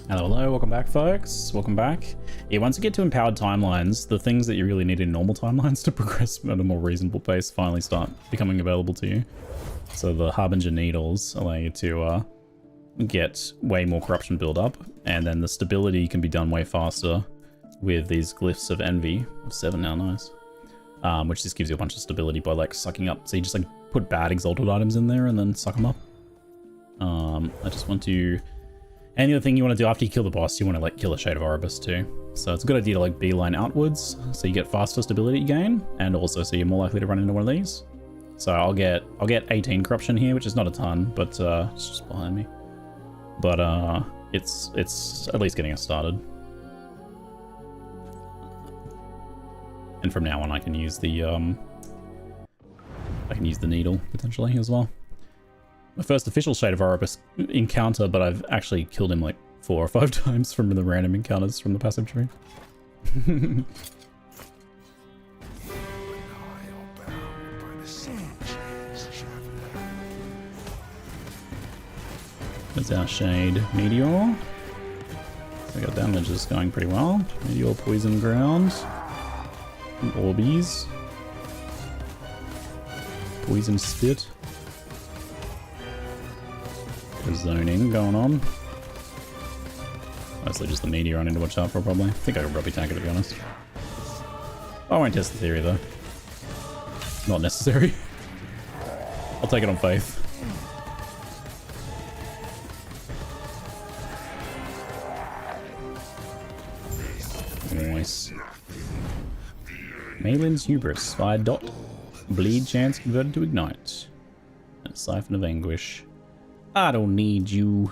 Hello, welcome back folks, welcome back. Yeah, once you get to empowered timelines, the things that you really need in normal timelines to progress at a more reasonable pace finally start becoming available to you. So the Harbinger Needles allow you to get way more corruption build up, and then the stability can be done way faster with these Glyphs of Envy, of 7 now, nice. Which just gives you a bunch of stability by like sucking up, so you just like put bad exalted items in there and then suck them up. I just want to... And the other thing you want to do after you kill the boss, you want to like kill a Shade of Erebus too. So it's a good idea to like beeline outwards, so you get faster stability gain, and also so you're more likely to run into one of these. So I'll get 18 corruption here, which is not a ton, but it's just behind me. But it's at least getting us started. And from now on, I can use the needle potentially as well. My first official Shade of Erebus encounter, but I've actually killed him like 4 or 5 times from the random encounters from the passive tree. There's our Shade Meteor. So we got damage is going pretty well. Meteor, Poison Ground. And Orbeez. Poison Spit. There's zoning going on. Mostly just the Meteor I need to watch out for, probably. I think I can probably tank it, to be honest. I won't test the theory, though. Not necessary. I'll take it on faith. Nice. Malin's Hubris. Fire Dot. Bleed chance converted to Ignite. And Siphon of Anguish. I don't need you.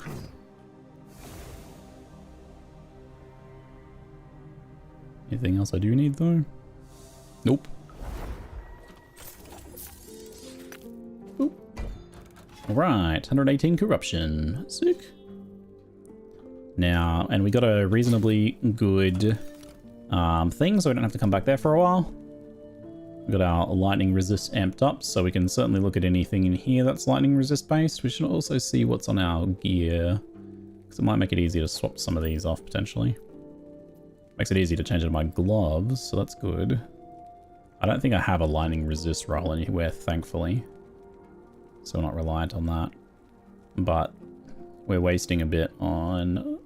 Anything else I do need, though? Nope. Alright, 118 Corruption. Sick. Now, and we got a reasonably good thing, so we don't have to come back there for a while. We got our lightning resist amped up, so we can certainly look at anything in here that's lightning resist based. We should also see what's on our gear, because it might make it easier to swap some of these off potentially. Makes it easy to change it to my gloves, so that's good. I don't think I have a lightning resist roll anywhere, thankfully, so we're not reliant on that. But we're wasting a bit on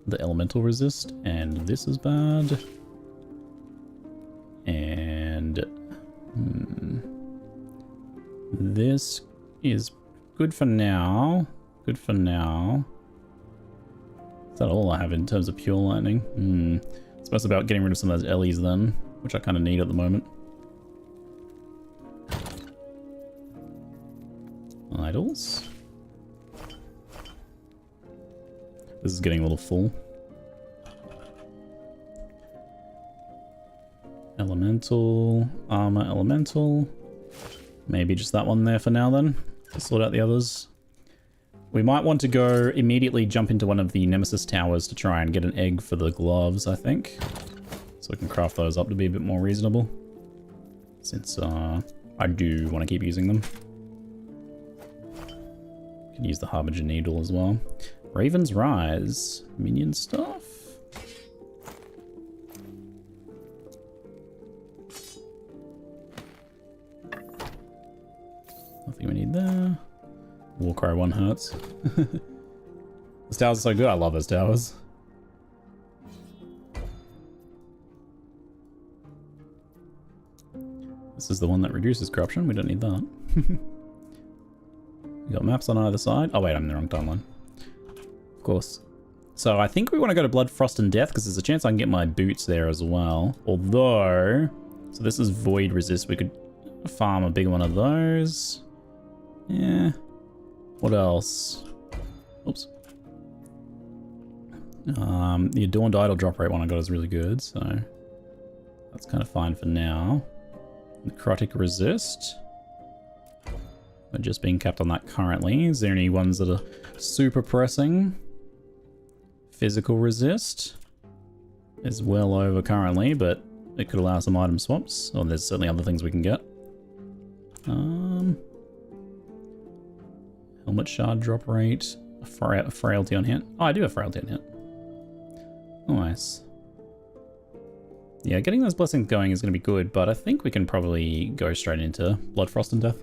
the elemental resist, and this is bad. And this is good for now. Good for now. Is that all I have in terms of pure lightning? It's most about getting rid of some of those Ellies then, which I kind of need at the moment. Idols. This is getting a little full. Elemental, armor, elemental. Maybe just that one there for now then, to sort out the others. We might want to go immediately jump into one of the Nemesis towers to try and get an egg for the gloves, I think. So we can craft those up to be a bit more reasonable. Since I do want to keep using them. Can use the Harbinger Needle as well. Raven's Rise. Minion stuff. Nothing we need there. Warcry 1 hurts. This tower's so good. I love those towers. This is the one that reduces corruption. We don't need that. We got maps on either side. Oh wait, I'm in the wrong timeline. Of course. So I think we want to go to Blood, Frost, and Death because there's a chance I can get my boots there as well. Although, so this is Void Resist. We could farm a big one of those. Yeah. What else? Oops. The Adorned Idol drop rate one I got is really good, so that's kind of fine for now. Necrotic Resist. We're just being capped on that currently. Is there any ones that are super pressing? Physical Resist is well over currently, but it could allow some item swaps. Oh, there's certainly other things we can get. Helmet Shard drop rate. Frailty on hit. Oh, I do have Frailty on hit. Nice. Yeah, getting those blessings going is going to be good, but I think we can probably go straight into Blood, Frost, and Death.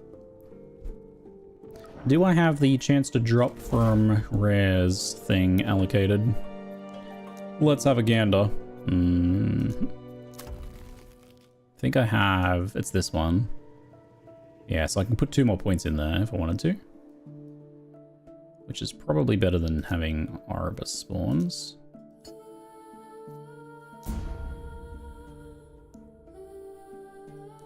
Do I have the chance to drop from rares thing allocated? Let's have a gander. I think I have... It's this one. Yeah, so I can put 2 more points in there if I wanted to. Which is probably better than having Arbus spawns.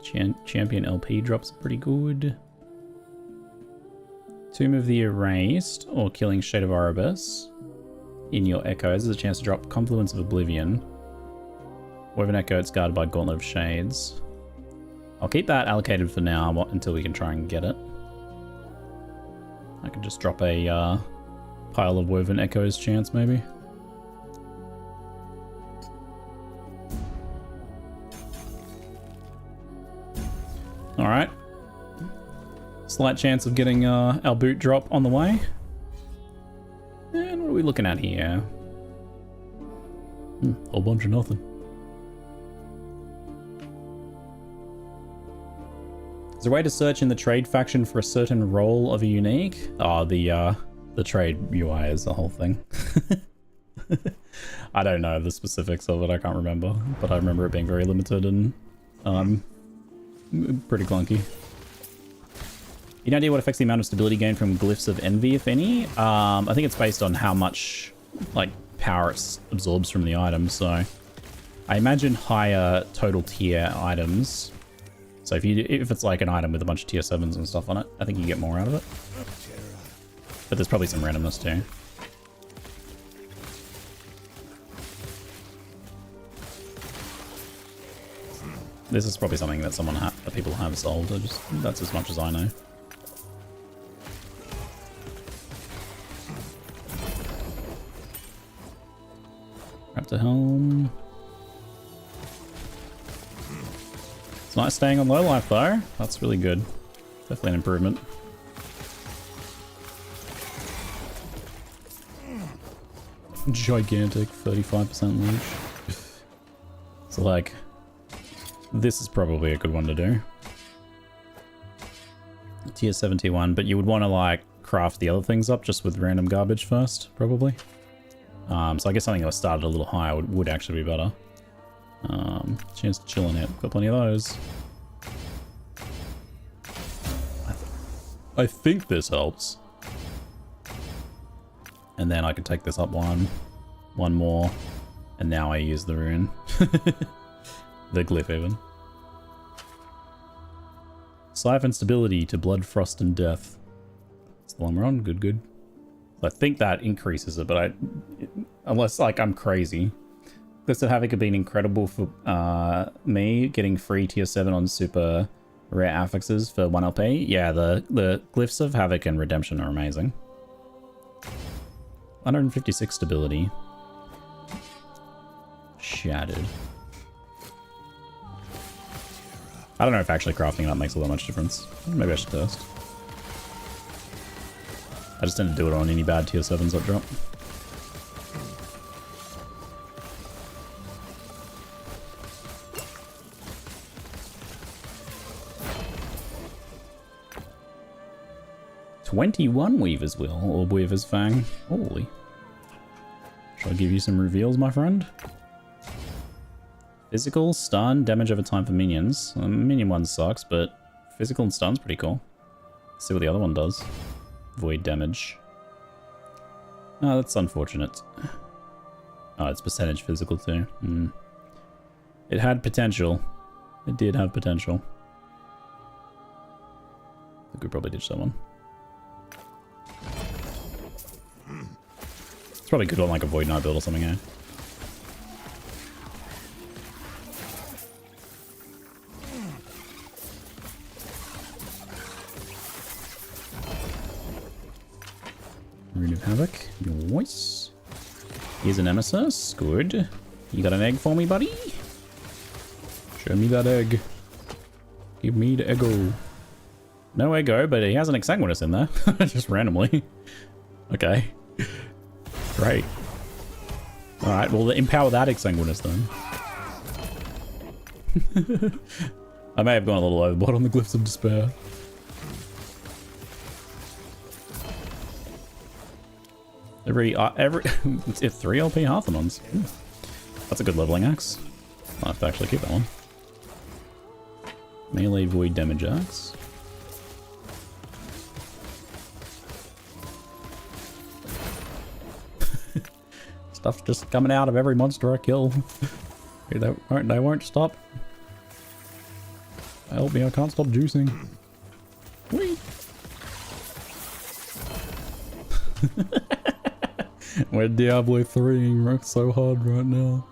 Champion LP drops are pretty good. Tomb of the Erased, or killing Shade of Erebus in your echoes. There's a chance to drop Confluence of Oblivion. Woven Echo, it's guarded by Gauntlet of Shades. I'll keep that allocated for now until we can try and get it. I could just drop a pile of Woven Echoes chance, maybe. Alright. Slight chance of getting our boot drop on the way. we looking at here? Whole bunch of nothing. Is there a way to search in the trade faction for a certain role of a unique? Oh, the trade UI is the whole thing. I don't know the specifics of it, I can't remember, but I remember it being very limited and pretty clunky. Any idea what affects the amount of stability gained from glyphs of envy, if any? I think it's based on how much like power it absorbs from the item, so I imagine higher total tier items. So if it's like an item with a bunch of tier 7s and stuff on it, I think you get more out of it. But there's probably some randomness too. This is probably something that that people have solved. That's as much as I know. Raptor helm. It's nice staying on low life though. That's really good. Definitely an improvement. Gigantic 35% leech. So like, this is probably a good one to do. Tier 71, but you would want to like craft the other things up just with random garbage first, probably. So I guess something that was started a little higher would actually be better. Chance to chill in it. Got plenty of those. I think this helps. And then I can take this up one more, and now I use the rune. The glyph even. Siphon stability to blood, frost, and death. That's the one we're on. Good, good. I think that increases it, but unless like I'm crazy. Glyphs of Havoc have been incredible for me, getting free tier 7 on super rare affixes for 1 LP. Yeah, the Glyphs of Havoc and Redemption are amazing. 156 stability. Shattered. I don't know if actually crafting that makes all that much difference. Maybe I should test. I just didn't do it on any bad tier 7s that drop. "21 Weaver's Will," or Weaver's Fang. Holy. Shall I give you some reveals, my friend? Physical, stun, damage over time for minions. Minion one sucks, but physical and stun's pretty cool. Let's see what the other one does. Void damage. Oh, that's unfortunate. Oh, it's percentage physical too. It had potential. It did have potential. I think we probably ditch that one. It's probably good on like a Void Knight build or something, eh? Rune of Havoc. Nice. Here's an Nemesis. Good. You got an egg for me, buddy? Show me that egg. Give me the Eggo. No Eggo, but he has an Exsanguinous in there. Just randomly. Okay. Great. Alright, well, empower that Exsanguinous then. I may have gone a little overboard on the Glyphs of Despair. Every it's 3 LP Harthenons. That's a good leveling axe. I'll have to actually keep that one. Melee void damage axe. Stuff's just coming out of every monster I kill. They won't stop. Help me, I can't stop juicing. Whee! We're Diablo 3ing so hard right now.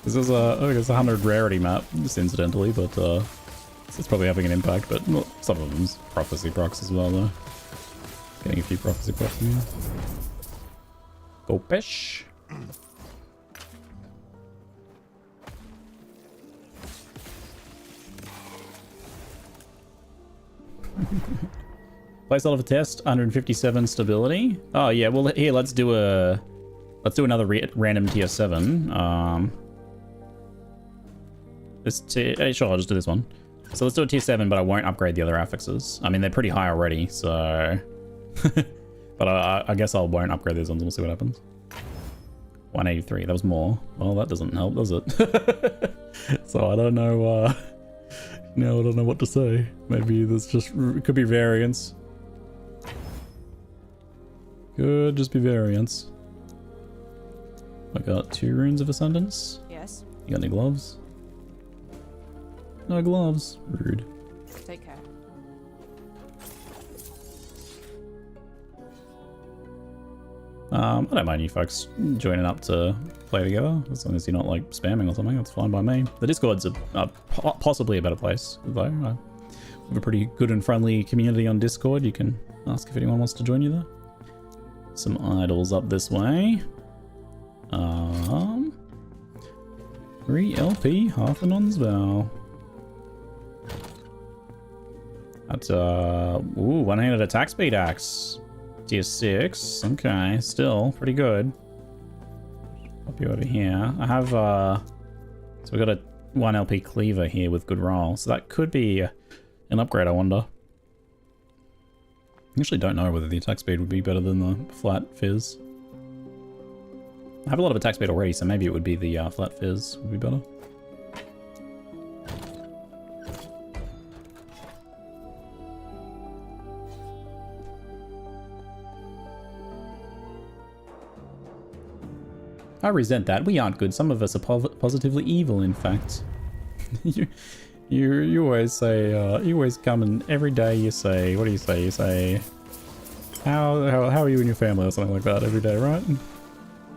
This is I think it's a 100 rarity map, just incidentally, but it's probably having an impact, but well, some of them's prophecy procs as well though. Getting a few prophecy procs in here. Go fish. Place out of a test, 157 stability. Oh yeah, well here, let's do another random tier 7. Sure, I'll just do this one. So let's do a tier 7, but I won't upgrade the other affixes. I mean, they're pretty high already, so... but I guess I won't upgrade these ones, we'll see what happens. 183, that was more. Well, that doesn't help, does it? So I don't know, no, I don't know what to say. Maybe there's just, it could be variance. Could just be variance. I got 2 runes of ascendance. Yes. You got any gloves? No gloves. Rude. Take care. I don't mind you folks joining up to play together, as long as you're not like spamming or something. That's fine by me. The Discord's possibly a better place, though. We have a pretty good and friendly community on Discord. You can ask if anyone wants to join you there. Some idols up this way. 3 LP, Harthanon's Vow. That's ooh, one-handed attack speed axe. Tier 6. Okay, still pretty good. Pop you over here. I have so we got a 1 LP cleaver here with good roll. So that could be an upgrade, I wonder. I actually don't know whether the attack speed would be better than the flat fizz. I have a lot of attack speed already, so maybe it would be the flat fizz would be better. I resent that. We aren't good. Some of us are positively evil, in fact. you always say, you always come and every day you say, what do you say? You say, how are you and your family or something like that every day, right?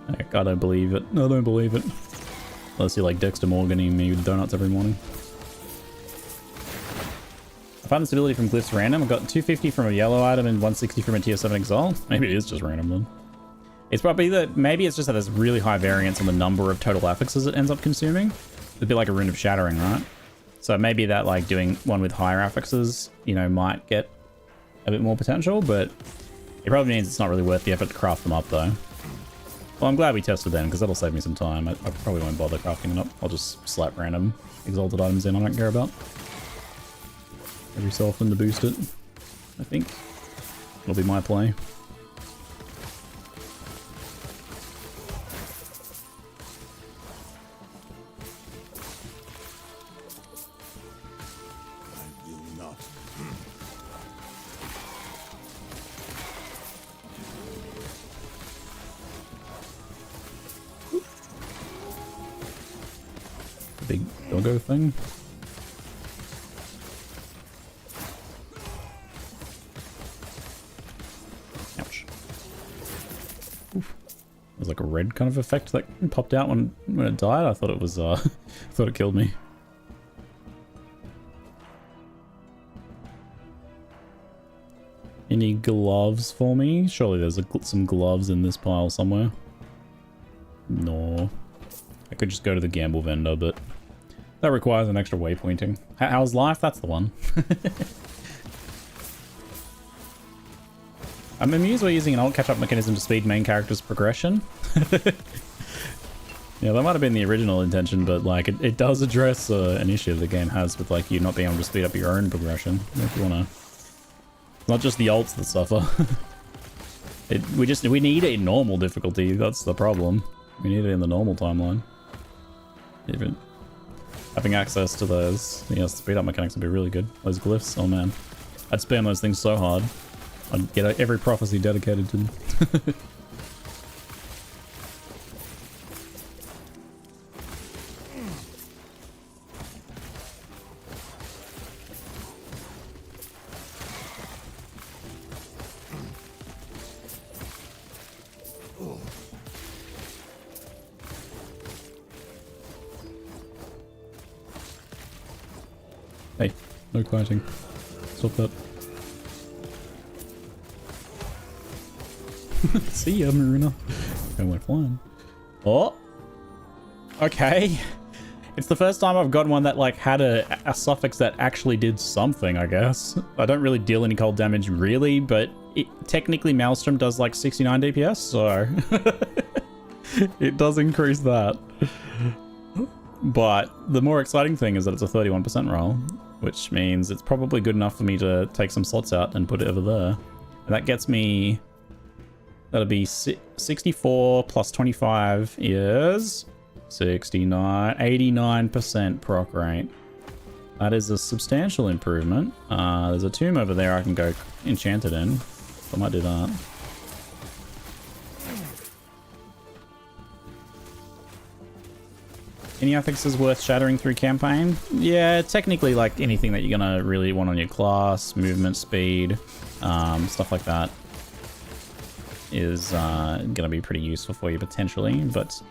I don't believe it. I don't believe it. Unless you're like Dexter Morganing me with donuts every morning. I found the stability from glyphs random. I got 250 from a yellow item and 160 from a tier 7 exalt. Maybe it is just random then. It's probably that, maybe it's just that there's really high variance on the number of total affixes it ends up consuming. It's a bit like a Rune of Shattering, right? So maybe that like doing one with higher affixes, you know, might get a bit more potential, but it probably means it's not really worth the effort to craft them up though. Well, I'm glad we tested then, because that'll save me some time. I probably won't bother crafting it up. I'll just slap random exalted items in I don't care about. Every so often to boost it, I think. It'll be my play. Big doggo thing. Ouch. Oof. There's like a red kind of effect that popped out when it died. I thought it was I thought it killed me. Any gloves for me? Surely there's some gloves in this pile somewhere. No. I could just go to the gamble vendor, but that requires an extra waypointing. How's life? That's the one. I'm amused we're using an alt catch-up mechanism to speed main character's progression. Yeah, that might have been the original intention, but like it does address an issue the game has with like you not being able to speed up your own progression. If you wanna, not just the alts that suffer. We need it in normal difficulty. That's the problem. We need it in the normal timeline. Even having access to those, speed up mechanics would be really good. Those glyphs, oh man. I'd spam those things so hard. I'd get every prophecy dedicated to them. Hey, no quieting. Stop that. See ya, Marina. I went flying. Oh! Okay. It's the first time I've gotten one that like had a suffix that actually did something, I guess. I don't really deal any cold damage really, but technically Maelstrom does like 69 DPS, so it does increase that. But the more exciting thing is that it's a 31% roll, which means it's probably good enough for me to take some slots out and put it over there. And that gets me, that'll be 64 plus 25 is 69, 89% proc rate. That is a substantial improvement. There's a tomb over there I can go enchanted in. I might do that. Any affixes worth shattering through campaign? Yeah, technically like anything that you're gonna really want on your class, movement speed, stuff like that is gonna be pretty useful for you potentially, but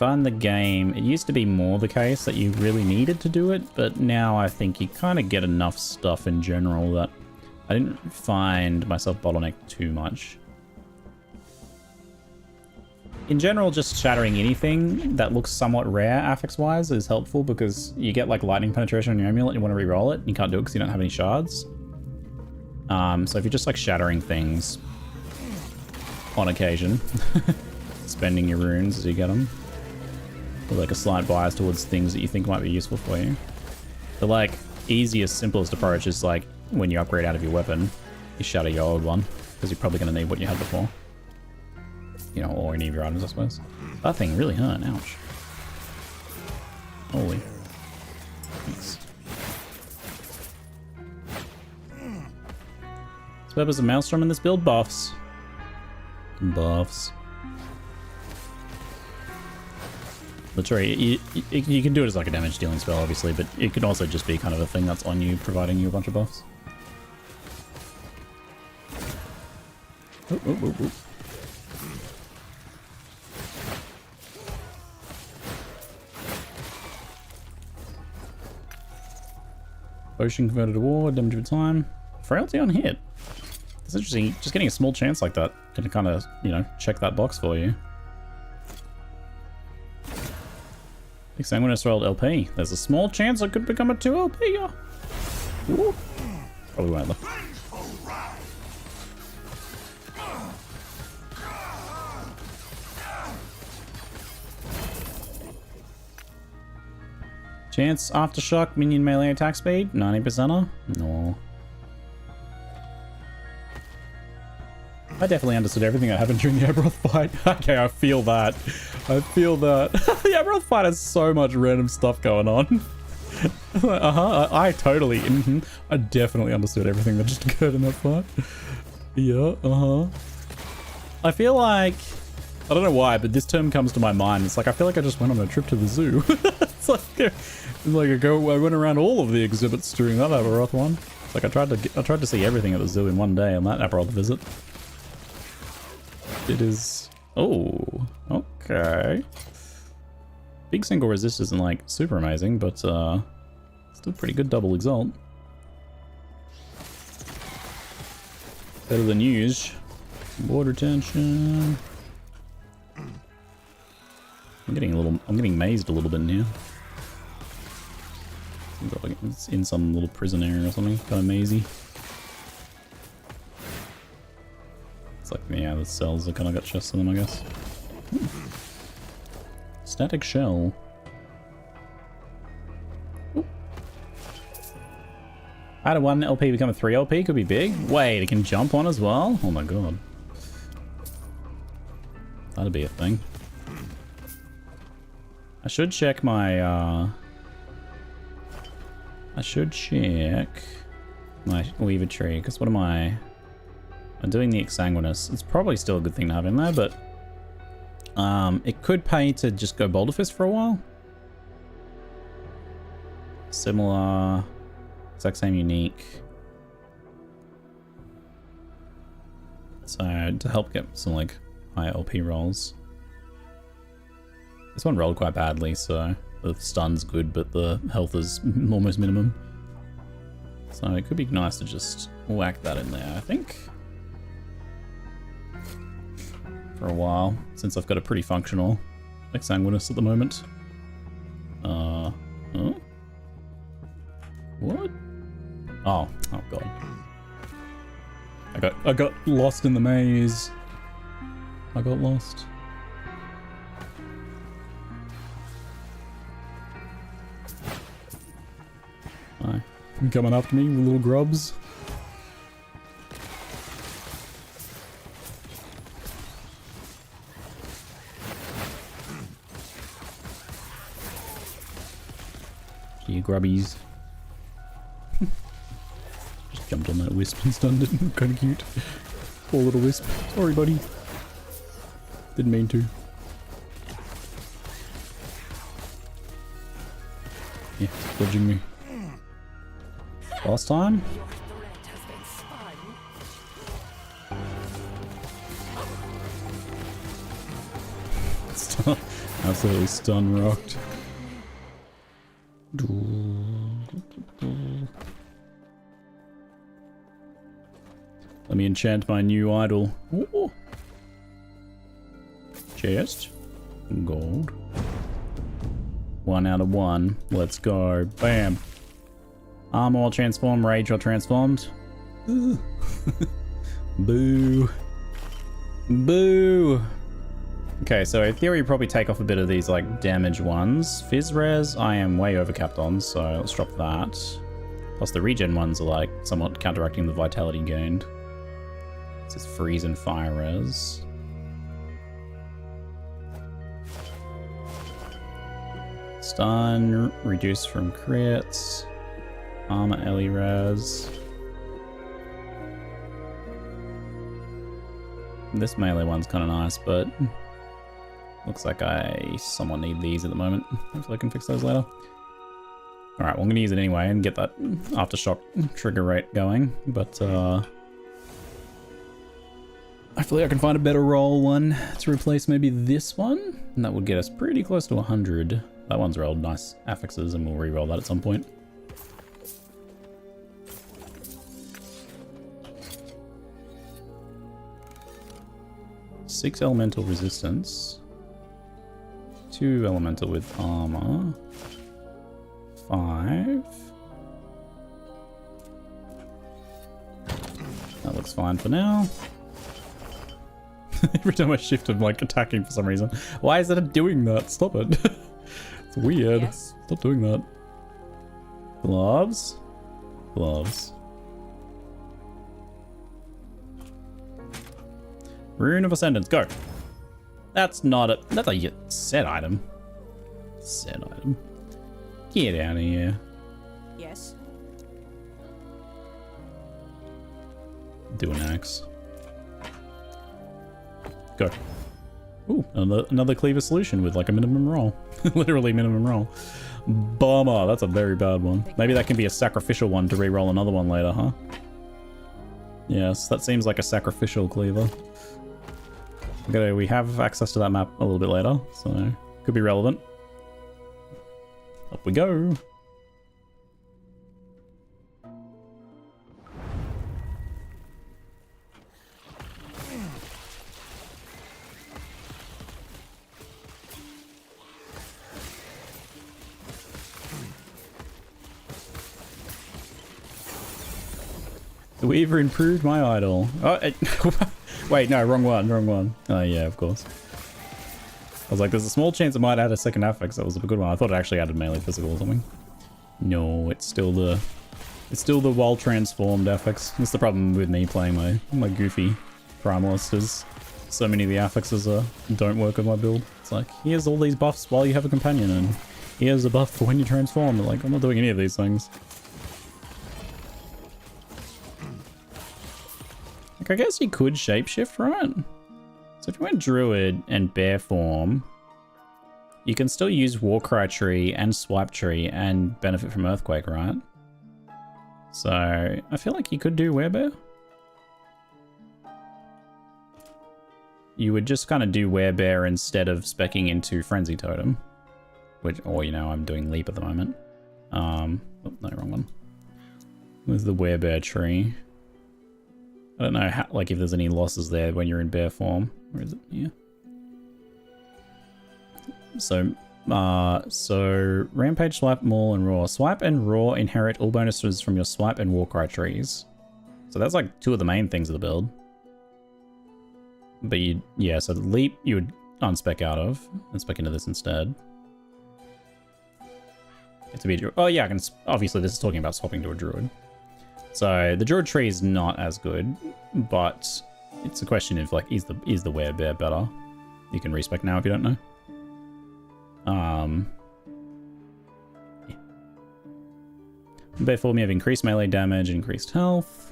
in the game, it used to be more the case that you really needed to do it, but now I think you kind of get enough stuff in general that I didn't find myself bottlenecked too much. In general, just shattering anything that looks somewhat rare affix-wise is helpful because you get like lightning penetration on your amulet, you want to re-roll it, you can't do it because you don't have any shards. So if you're just like shattering things on occasion, spending your runes as you get them, with like a slight bias towards things that you think might be useful for you. The like easiest, simplest approach is like when you upgrade out of your weapon, you shatter your old one because you're probably going to need what you had before. You know, or any of your items, I suppose. That thing really hurt. Ouch. Holy. Thanks. So purpose of Maelstrom in this build? Buffs. Buffs. Literally, you can do it as like a damage dealing spell, obviously, but it could also just be kind of a thing that's on you, providing you a bunch of buffs. Oh, oh, oh, oh. Potion converted to war, damage over time. Frailty on hit. It's interesting, just getting a small chance like that can kind of, you know, check that box for you. Exsanguinous rolled LP. There's a small chance I could become a 2 LP. Ooh. Probably won't though. Chance Aftershock minion melee attack speed 90%er. No. I definitely understood everything that happened during the Aberoth fight. Okay, I feel that. I feel that. The Aberoth fight has so much random stuff going on. I totally, I definitely understood everything that just occurred in that fight. Yeah, I feel like, I don't know why, but this term comes to my mind. It's like, I feel like I just went on a trip to the zoo. It's like I went around all of the exhibits during that Aberoth one. It's like I tried to see everything at the zoo in one day on that Aberoth visit. It is... Oh, okay. Big single resist isn't like super amazing, but still pretty good double exalt. Better than use. Water tension. I'm getting mazed a little bit now. It's in some little prison area or something, kind of mazy. It's like, yeah, the cells have kind of got chests in them, I guess. Static shell. Ooh. How did 1 LP become a 3 LP? Could be big. Wait, it can jump on as well? Oh my god. That'd be a thing. I should check my, I should check my Weaver tree, because what am I... I'm doing the Exsanguinous. It's probably still a good thing to have in there, but it could pay to just go Boulder Fist for a while. Similar, exact same unique. So to help get some like high LP rolls. This one rolled quite badly, so the stun's good, but the health is almost minimum. So it could be nice to just whack that in there, I think. For a while, since I've got a pretty functional Exsanguinous at the moment. Huh? What? Oh god. I got lost in the maze. I got lost. Hi. You coming after me, you little grubs? You grubbies. Just jumped on that wisp and stunned it. Kinda cute. Poor little wisp. Sorry, buddy. Didn't mean to. Yeah, it's dodging me. Last time? Absolutely stun rocked. Let me enchant my new idol. Ooh. Chest. Gold. 1 out of 1. Let's go. Bam. Armor while transformed. Rage while transformed. Boo. Boo. Okay, so in theory, probably take off a bit of these like damage ones. Fizz res, I am way overcapped on, so let's drop that. Plus the regen ones are like somewhat counteracting the vitality gained. This is freeze and fire res. Stun, reduce from crits. Armor Ellie res. This melee one's kind of nice, but looks like I somewhat need these at the moment. Hopefully I can fix those later. Alright, well I'm going to use it anyway and get that Aftershock trigger rate going, but hopefully I can find a better roll one to replace maybe this one, and that would get us pretty close to 100. That one's rolled nice affixes, and we'll re-roll that at some point. Six elemental resistance. 2 elemental with armor. 5. That looks fine for now. Every time I shift, I'm like attacking for some reason. Why is it doing that? Stop it. It's weird. Yes. Stop doing that. Gloves. Gloves. Rune of Ascendance, go. That's not a... That's a set item. Set item. Get out of here. Yes. Do an axe. Go. Ooh, another cleaver solution with like a minimum roll. Literally minimum roll. Bummer, that's a very bad one. Maybe that can be a sacrificial one to re-roll another one later, huh? Yes, that seems like a sacrificial cleaver. Okay, we have access to that map a little bit later, so could be relevant. Up we go. The Weaver improved my idol. Oh, wait, no, wrong one. Oh yeah, of course. I was like, there's a small chance it might add a second affix. That was a good one. I thought it actually added melee physical or something. No, it's still the while transformed affix. That's the problem with me playing my goofy primalist, is so many of the affixes don't work with my build. It's like, here's all these buffs while you have a companion, and here's a buff for when you transform. But like, I'm not doing any of these things. Like, I guess you could shapeshift, right? So if you went Druid and Bear form, you can still use Warcry Tree and Swipe Tree and benefit from Earthquake, right? So I feel like you could do Werebear. You would just kind of do Werebear instead of speccing into Frenzy Totem. Which, or, you know, I'm doing Leap at the moment. Oh, no, wrong one. With the Werebear Tree. I don't know how, like, if there's any losses there when you're in bear form. Or is it? Yeah. So So Rampage, Swipe, Maul, and Raw. Swipe and Raw inherit all bonuses from your Swipe and Warcry trees. So that's like two of the main things of the build. But yeah, so the Leap you would unspec out of and spec into this instead. It's a bit, oh yeah, obviously this is talking about swapping to a Druid. So the Druid tree is not as good, but it's a question of like, is the Werebear better? You can respec now if you don't know. Yeah. Therefore, we have increased melee damage, increased health.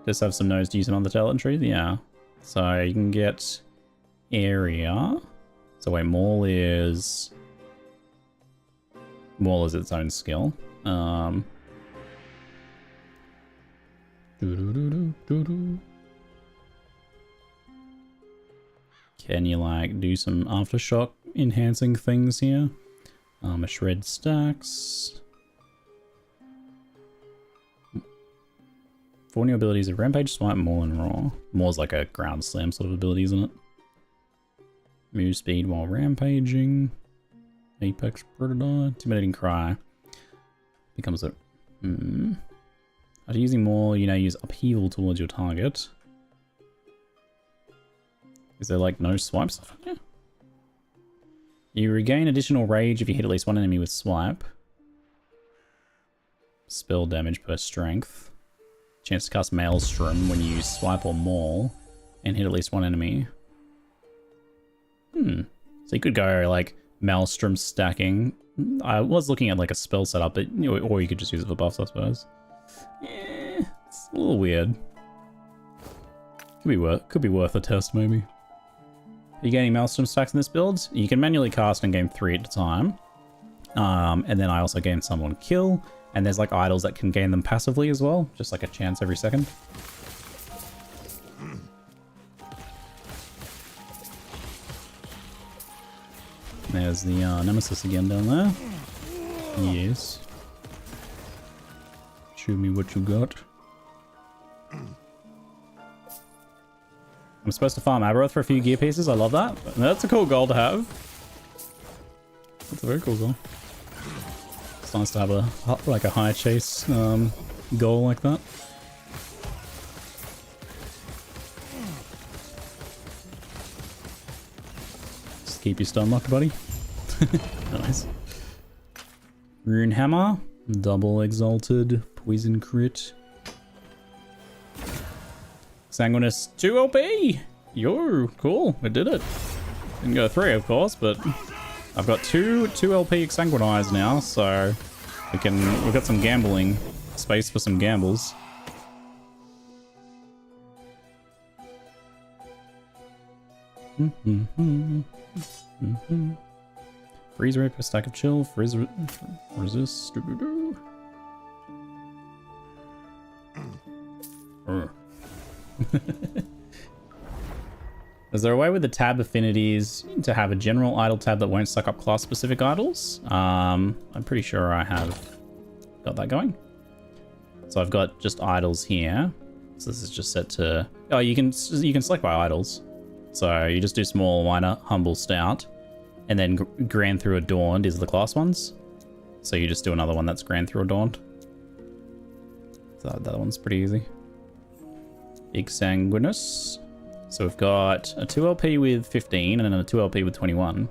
Just have some nose to use on the talent tree, yeah. So you can get area. So wait, Maul is its own skill. Can you like do some Aftershock enhancing things here? A shred stacks. For new abilities of Rampage, Swipe, Maul, and Raw. Maul's like a ground slam sort of ability, isn't it? Move speed while rampaging. Apex Predator. Intimidating Cry. Becomes a... After using Maul, you now use Upheaval towards your target. Is there like no swipe stuff? Yeah. You regain additional rage if you hit at least one enemy with swipe. Spell damage per strength. Chance to cast Maelstrom when you use swipe or Maul and hit at least one enemy. So you could go like Maelstrom stacking. I was looking at like a spell setup, but or you could just use it for buffs, I suppose. Yeah, it's a little weird. Could be worth a test maybe. Are you gaining Maelstrom stacks in this build? You can manually cast and gain 3 at a time. And then I also gain Summon Kill. And there's like idols that can gain them passively as well. Just like a chance every second. There's the Nemesis again down there. Yes. Show me what you got. I'm supposed to farm Aberoth for a few gear pieces. I love that. That's a cool goal to have. That's a very cool goal. It's nice to have a like a high chase goal like that. Just keep your stun locked, buddy. Nice. Rune Hammer, double exalted, poison crit. Exsanguinous 2 LP! Yo, cool, I did it. Didn't go 3 of course, but I've got 2 LP Exsanguinize now, so we've got some gambling space for some gambles. Freeze rate per stack of chill, freeze resist. Is there a way with the tab affinities to have a general idol tab that won't suck up class specific idols? I'm pretty sure I have got that going. So I've got just idols here. So this is just set to, oh, you can select by idols. So you just do small, minor, humble, stout, and then grand through adorned is the class ones. So you just do another one that's grand through adorned. So that one's pretty easy. Exsanguinous. So we've got a 2 LP with 15 and then a 2 LP with 21.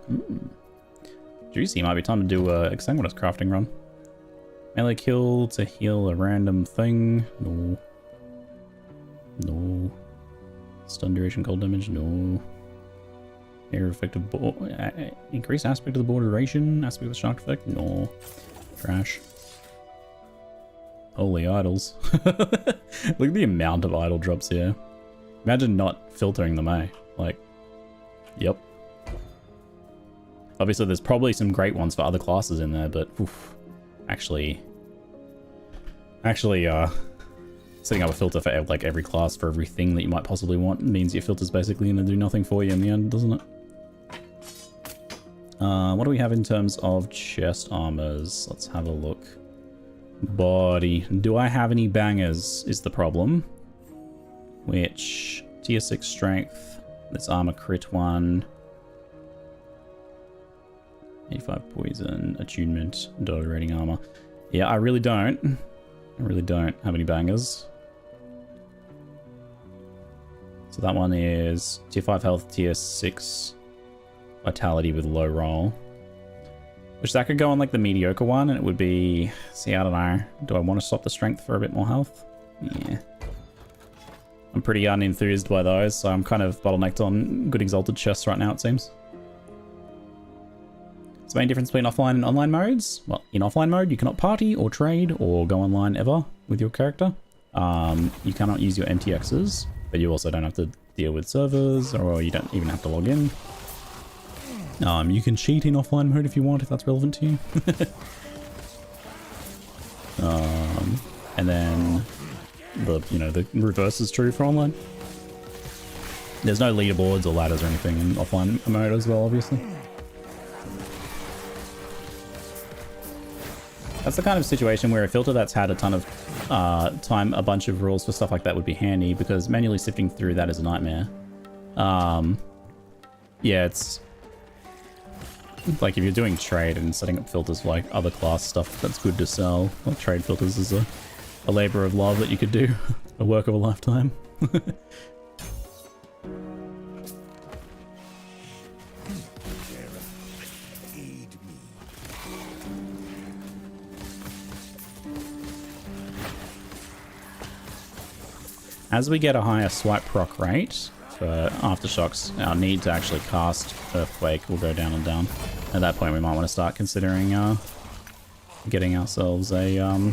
Juicy, might be time to do a Exsanguinous crafting run. Melee kill to heal a random thing. No. No. Stun duration, cold damage, no. Air effective increased aspect of the board duration, aspect of the shock effect, no. Trash. Holy idols. Look at the amount of idol drops here. Imagine not filtering them, eh? Like, yep. Obviously, there's probably some great ones for other classes in there, but oof, actually, setting up a filter for like every class for everything that you might possibly want means your filter's basically going to do nothing for you in the end, doesn't it? What do we have in terms of chest armors? Let's have a look. Body. Do I have any bangers is the problem. Which, tier 6 strength, This armor crit one. 85 poison, attunement, dodge rating armor. Yeah, I really don't have any bangers. So that one is tier 5 health, tier 6 vitality with low roll. Which that could go on like the mediocre one and it would be... See, I don't know. Do I want to swap the strength for a bit more health? Yeah. I'm pretty unenthused by those, so I'm kind of bottlenecked on good exalted chests right now, it seems. What's the main difference between offline and online modes? Well, in offline mode, you cannot party or trade or go online ever with your character. You cannot use your MTXs, but you also don't have to deal with servers, or you don't even have to log in. You can cheat in offline mode if you want, if that's relevant to you. And then the reverse is true for online. There's no leaderboards or ladders or anything in offline mode as well, obviously. That's the kind of situation where a filter that's had a ton of time, a bunch of rules for stuff like that would be handy, because manually sifting through that is a nightmare. Yeah, it's like if you're doing trade and setting up filters for like other class stuff that's good to sell. Well, trade filters is a labor of love that you could do, a work of a lifetime. As we get a higher swipe proc rate for Aftershocks, our need to actually cast Earthquake will go down and down. At that point, we might want to start considering getting ourselves a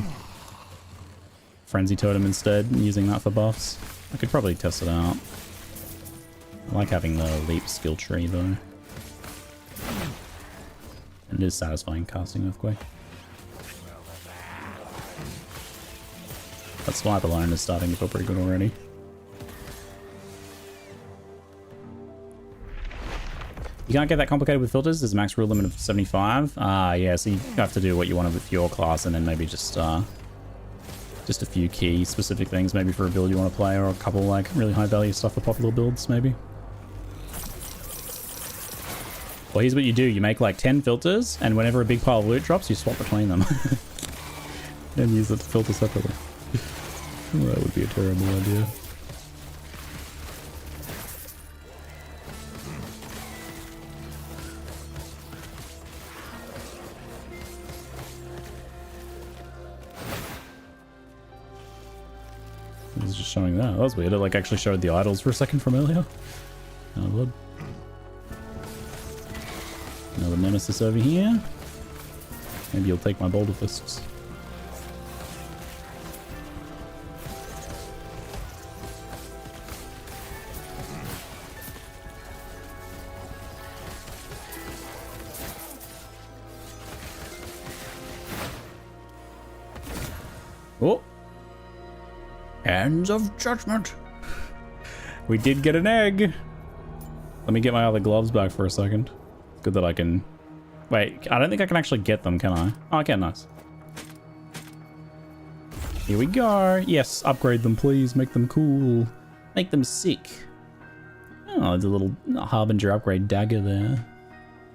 Frenzy Totem instead, and using that for buffs. I could probably test it out. I like having the Leap skill tree though. And it is satisfying casting Earthquake. That swipe alone is starting to feel pretty good already. You can't get that complicated with filters. There's a max rule limit of 75. Yeah, so you have to do what you want with your class, and then maybe just a few key specific things, maybe for a build you want to play, or a couple like really high value stuff for popular builds, maybe. Well, here's what you do. You make like 10 filters, and whenever a big pile of loot drops, you swap between them. And use it to filter separately. That would be a terrible idea. It was just showing that. That was weird. It like actually showed the idols for a second from earlier. Oh, blood. Another nemesis over here. Maybe you'll take my boulder fists. Oh! Hands of Judgment! We did get an egg! Let me get my other gloves back for a second. Good that I can... Wait, I don't think I can actually get them, can I? Oh, okay, nice. Here we go! Yes, upgrade them, please. Make them cool. Make them sick. Oh, there's a little Harbinger upgrade dagger there.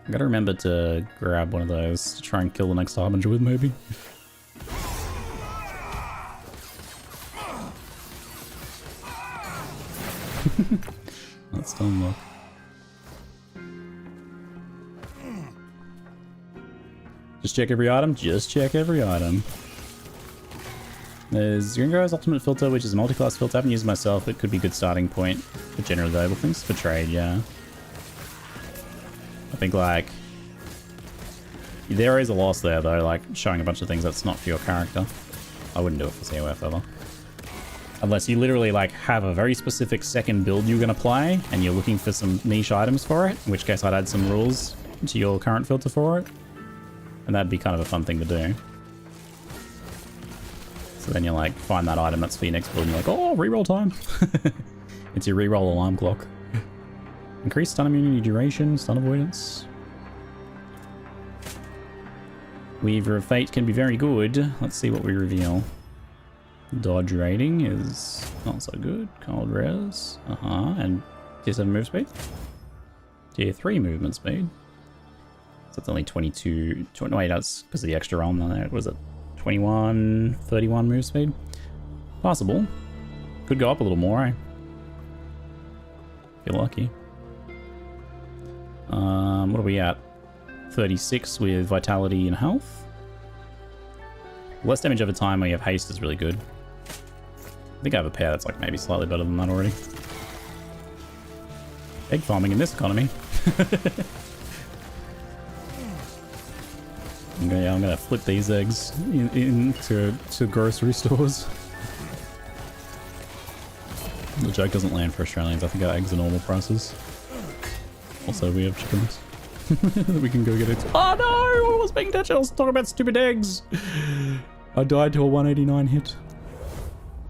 I gotta remember to grab one of those to try and kill the next Harbinger with, maybe. That's done, look. Just check every item. Just check every item. There's Gringo's Ultimate Filter, which is a multi-class filter. I haven't used it myself. It could be a good starting point for generally available things. For trade, yeah. I think, like... There is a loss there, though, like, showing a bunch of things that's not for your character. I wouldn't do it for COF ever. Unless you literally, like, have a very specific second build you're going to play, and you're looking for some niche items for it, in which case I'd add some rules to your current filter for it. And that'd be kind of a fun thing to do. So then you like find that item that's for your next build and you're like, oh, reroll time. It's your reroll alarm clock. Increased stun immunity duration, stun avoidance. Weaver of Fate can be very good. Let's see what we reveal. Dodge rating is not so good. Cold res. And Tier 7 move speed. Tier 3 movement speed. So it's only 22... wait, that's because of the extra realm on there. Was it 21, 31 move speed? Possible. Could go up a little more, eh? If you're lucky. What are we at? 36 with vitality and health. Less damage over time when you have haste is really good. I think I have a pair that's like maybe slightly better than that already. Egg farming in this economy. Okay, yeah, I'm gonna flip these eggs into grocery stores. The joke doesn't land for Australians. I think our eggs are normal prices. Also, we have chickens. We can go get it. Oh no! I was paying attention. I was talking about stupid eggs. I died to a 189 hit.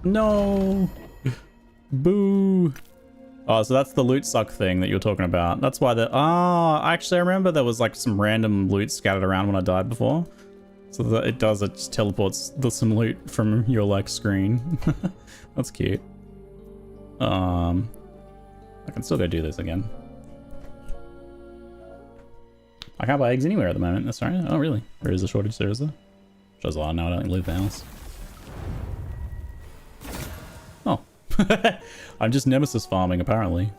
No! Boo! Oh, so that's the loot suck thing that you were talking about. That's why the... actually I remember there was like some random loot scattered around when I died before. So that it just teleports some loot from your like screen. That's cute. I can still go do this again. I can't buy eggs anywhere at the moment. That's right. Oh really? There is a shortage there, is there? Shows a lot now I don't leave the house. Oh. I'm just nemesis farming apparently.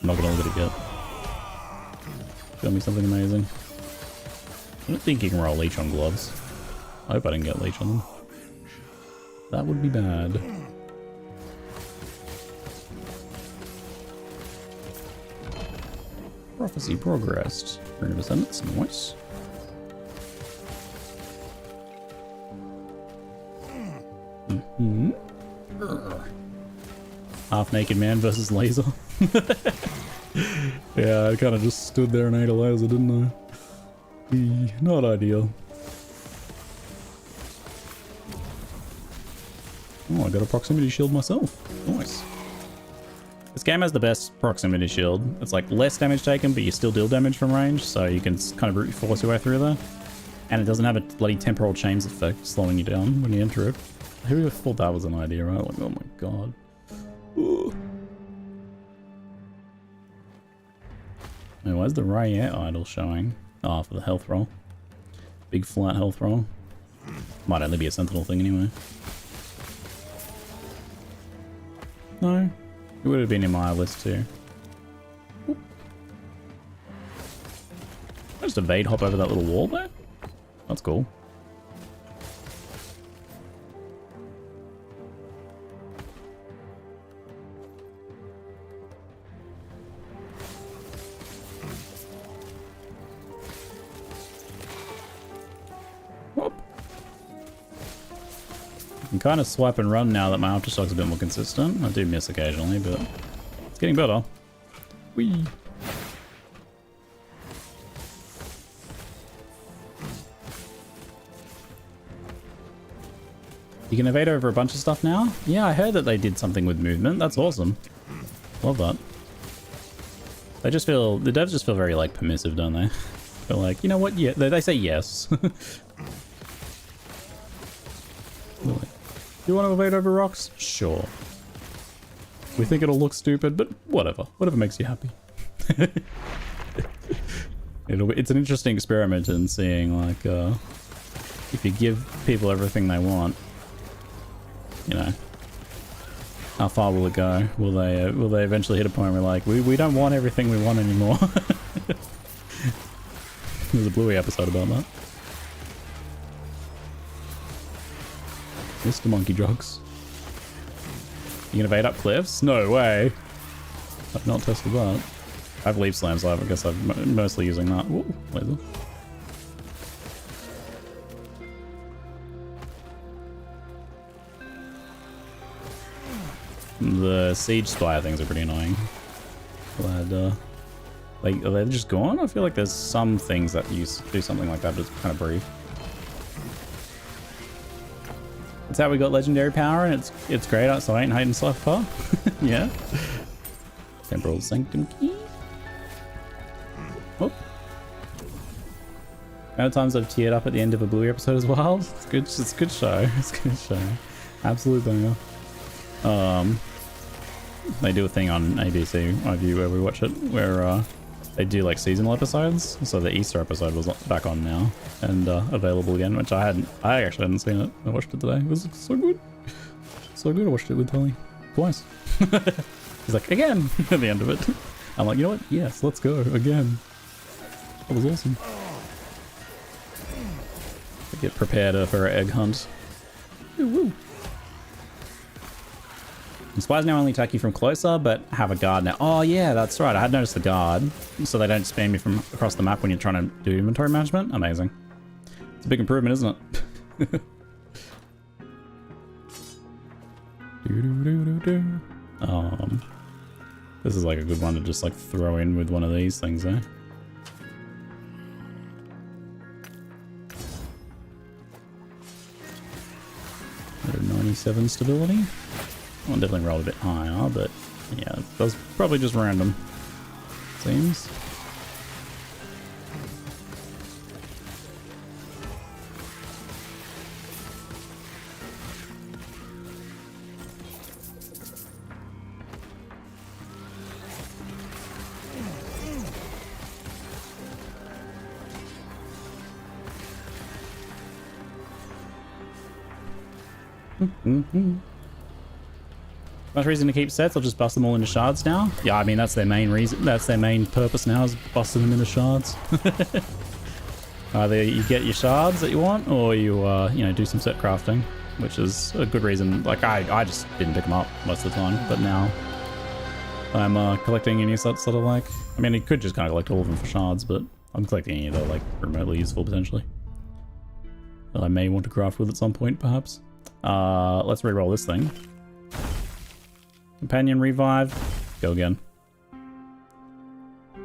I'm not gonna let it get. Show me something amazing. I don't think you can roll leech on gloves. I hope I didn't get leech on them. That would be bad. Prophecy progressed. 300%, that's nice. Half-naked man versus laser. Yeah, I kind of just stood there and ate a laser, didn't I? Not ideal. Oh, I got a proximity shield myself. Nice. This game has the best proximity shield. It's like less damage taken, but you still deal damage from range, so you can kind of brute force your way through there. And it doesn't have a bloody temporal chains effect slowing you down when you enter it. Who would have thought that was an idea, right? Like, oh my god. Ooh. Now, where's the Rayette idol showing? Ah, for the health roll. Big flat health roll. Might only be a sentinel thing anyway. No. It would have been in my list too. Oop. I just evade hop over that little wall there? That's cool. Whoop. I can kind of swipe and run now that my Aftershock's a bit more consistent. I do miss occasionally, but it's getting better. Whee! You can evade over a bunch of stuff now? Yeah, I heard that they did something with movement. That's awesome. Love that. They just feel... The devs just feel very, like, permissive, don't they? They're like, you know what? Yeah, they say yes. Really? You want to evade over rocks? Sure. We think it'll look stupid, but whatever. Whatever makes you happy. It's an interesting experiment in seeing, like, if you give people everything they want, you know, how far will it go? Will they eventually hit a point where like, we don't want everything we want anymore? There's a Bluey episode about that. Mr. Monkey Drugs. You can evade up cliffs? No way. I've not tested that. I have leaf slams, so I guess I'm mostly using that. Ooh, laser. The siege spire things are pretty annoying. Glad, like, are they just gone? I feel like there's some things that do something like that, but it's kind of brief. That's how we got legendary power, and it's great, so I ain't hiding stuff far. Yeah. Temporal Sanctum Key. Whoop. Amount of times I've teared up at the end of a Bluey episode as well. It's good. It's a good show. It's a good show. Absolute banger. they do a thing on ABC iView where we watch it, where they do like seasonal episodes. So the Easter episode was back on now and available again, which I actually hadn't seen it. I watched it today. It was so good. So good. I watched it with Tony twice. He's like, again, at the end of it. I'm like, you know what? Yes, let's go again. That was awesome. Get prepared for an egg hunt. Woo-woo. Spies now only attack you from closer, but have a guard now. Oh yeah, that's right. I had noticed the guard, so they don't spam you from across the map when you're trying to do inventory management. Amazing. It's a big improvement, isn't it? This is like a good one to just like throw in with one of these things, eh? .97 stability. Well, definitely rolled a bit higher, but yeah, that's probably just random. Seems. Much reason to keep sets, I'll just bust them all into shards now. Yeah, I mean that's their main reason, that's their main purpose now, is busting them into shards. Either you get your shards that you want, or you you know, do some set crafting, which is a good reason. Like I just didn't pick them up most of the time, but now I'm collecting any sets that I like. I mean, you could just kind of collect all of them for shards, but I'm collecting any that are like remotely useful potentially, that I may want to craft with at some point, perhaps. Let's re-roll this thing. Companion revive. Go again.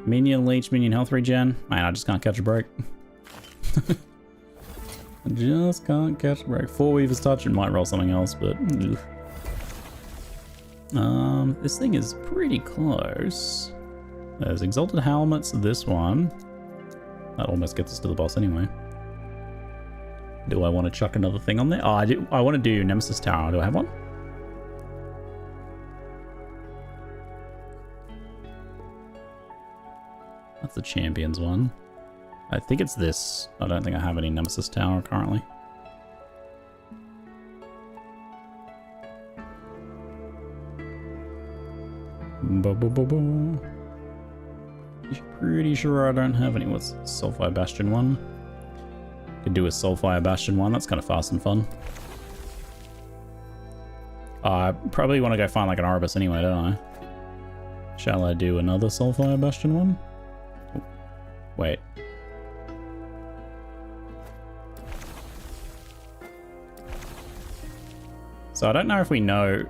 Minion leech, minion health regen. Man, I just can't catch a break. I just can't catch a break. 4 Weaver's Touch, it might roll something else, but... this thing is pretty close. There's Exalted Helmets, this one. That almost gets us to the boss anyway. Do I want to chuck another thing on there? Oh, I do. I want to do Nemesis Tower. Do I have one? That's the Champions one. I think it's this. I don't think I have any Nemesis Tower currently. Pretty sure I don't have any. What's Soulfire Bastion one? Could do a Soulfire Bastion one. That's kind of fast and fun. I probably want to go find like an Arbus anyway, don't I? Shall I do another Soulfire Bastion one? Oh, wait. So I don't know if we know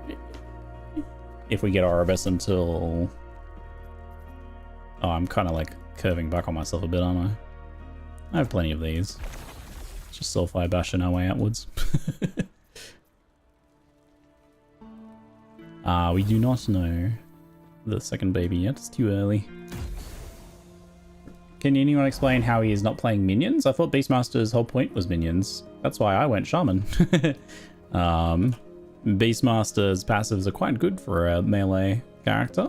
if we get Arbus until... Oh, I'm kind of like curving back on myself a bit, aren't I? I have plenty of these. Just Soulfire Bastion our way outwards. We do not know the second baby yet. It's too early. Can anyone explain how he is not playing minions? I thought Beastmaster's whole point was minions. That's why I went Shaman. Beastmaster's passives are quite good for a melee character.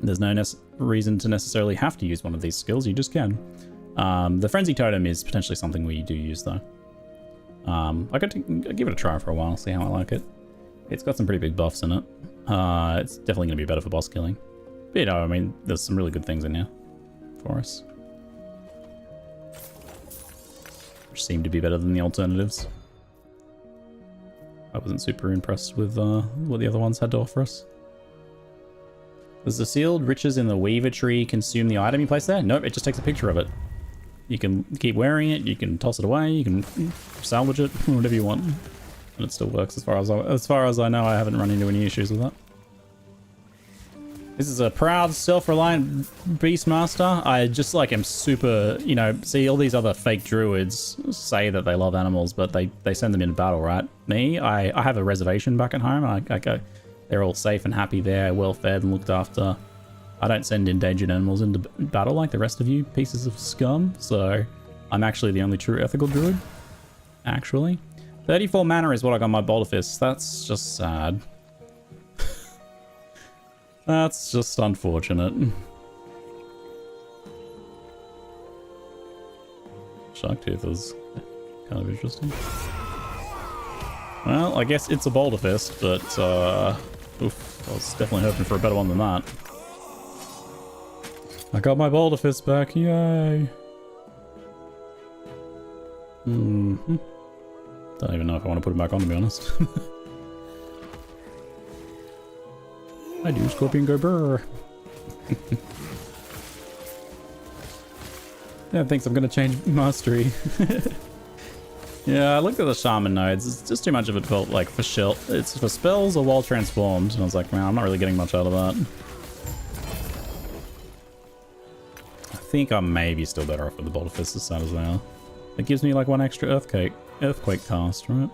There's no reason to necessarily have to use one of these skills, you just can. The Frenzy Totem is potentially something we do use though. I could give it a try for a while, see how I like it. It's got some pretty big buffs in it. It's definitely going to be better for boss killing. But you know, I mean, there's some really good things in here for us. Which seem to be better than the alternatives. I wasn't super impressed with what the other ones had to offer us. Does the sealed riches in the Weaver tree consume the item you place there? Nope, it just takes a picture of it. You can keep wearing it, you can toss it away, you can salvage it, whatever you want. And it still works as far as I know. I haven't run into any issues with that. This is a proud, self-reliant Beastmaster. I just like am super, you know, see all these other fake druids say that they love animals, but they send them into battle, right? Me, I have a reservation back at home. I go, they're all safe and happy there, well fed and looked after. I don't send endangered animals into battle like the rest of you pieces of scum, so I'm actually the only true ethical druid, actually. 34 mana is what I got on my Boulder Fist. That's just sad. That's just unfortunate. Shark Tooth is kind of interesting. Well, I guess it's a Boulder Fist, but oof, I was definitely hoping for a better one than that. I got my Boulder Fist back, yay! Mm-hmm. Don't even know if I want to put it back on, to be honest. I do, Scorpion go brr. Yeah, thinks I'm gonna change mastery. Yeah, I looked at the shaman nodes. It's just too much of it felt like for shell. It's for spells or while transformed. And I was like, man, I'm not really getting much out of that. I think I may be still better off with the Boulder Fist this side as well. It gives me like one extra earthquake cast, right?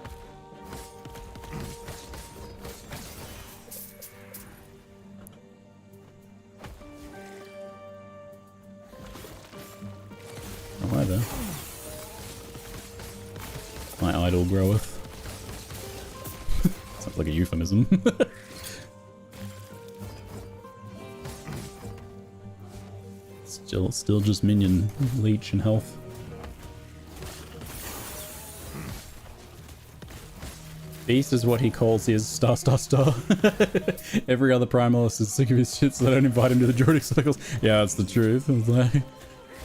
Oh, hi there. My idol groweth. Sounds like a euphemism. Still just minion leech and health. Beast is what he calls his star. Every other primalist is sick of his shit, so they don't invite him to the Druidic circles. Yeah, that's the truth. I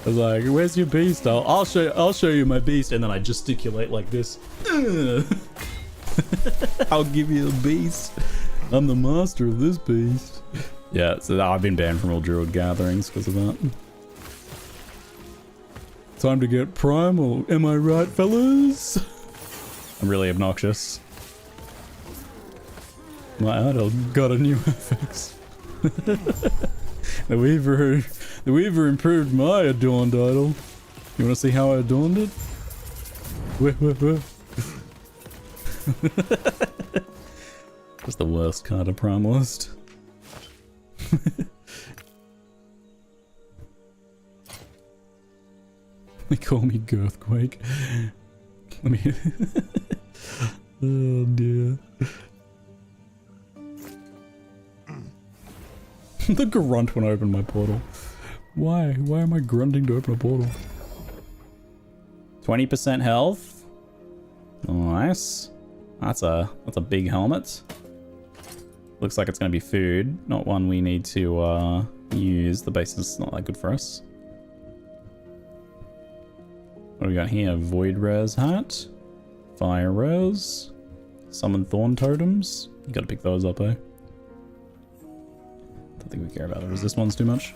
was like, where's your beast? I'll show you my beast, and then I gesticulate like this. I'll give you a beast. I'm the master of this beast. Yeah, so I've been banned from all druid gatherings because of that. Time to get primal, am I right, fellas? I'm really obnoxious. My idol got a new FX. The Weaver improved my adorned idol. You want to see how I adorned it? Just the worst kind of primalist. They call me Girthquake. Let me. Oh dear. The grunt when I open my portal. Why? Why am I grunting to open a portal? 20% health. Nice. That's a big helmet. Looks like it's gonna be food, not one we need to use. The base is not that good for us. What do we got here? Void Res hat. Fire Res. Summon Thorn Totems. You gotta pick those up, eh? Don't think we care about the resist ones too much.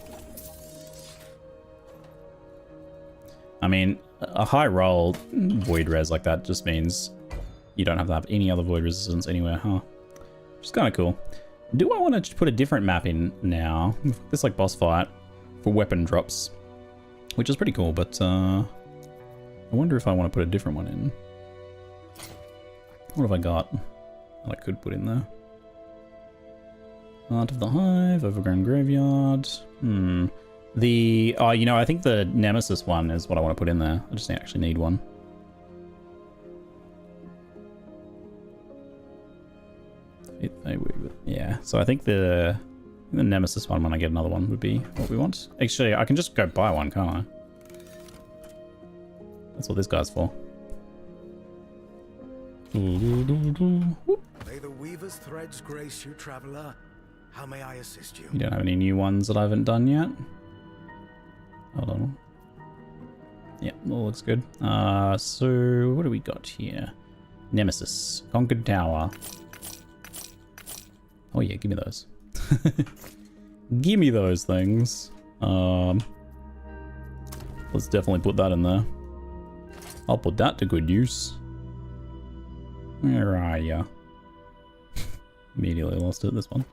I mean, a high roll Void Res like that just means you don't have to have any other Void Resistance anywhere, huh? Which is kind of cool. Do I want to put a different map in now? This like boss fight for weapon drops, which is pretty cool, but I wonder if I want to put a different one in. What have I got that I could put in there? Heart of the Hive, Overgrown Graveyard. You know, I think the Nemesis one is what I want to put in there. I just actually need one. Yeah, so I think the Nemesis one, when I get another one, would be what we want. Actually, I can just go buy one, can't I? That's what this guy's for. May the weaver's threads grace you, traveler. How may I assist you? You don't have any new ones that I haven't done yet? Hold on. Yeah, all looks good. So what do we got here? Nemesis. Conquered Tower. Oh yeah, give me those. Give me those things. Let's definitely put that in there. I'll put that to good use. Where are ya? Immediately lost it, this one.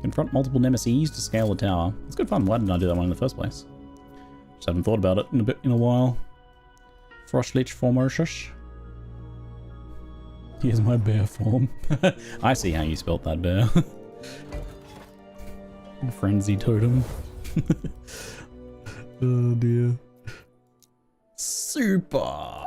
Confront multiple nemesis to scale the tower. It's good fun. Why didn't I do that one in the first place? Just haven't thought about it in a while. Frostlich Formoshush. Here's my bear form. I see how you spelt that, bear. Frenzy totem. Oh dear. Super.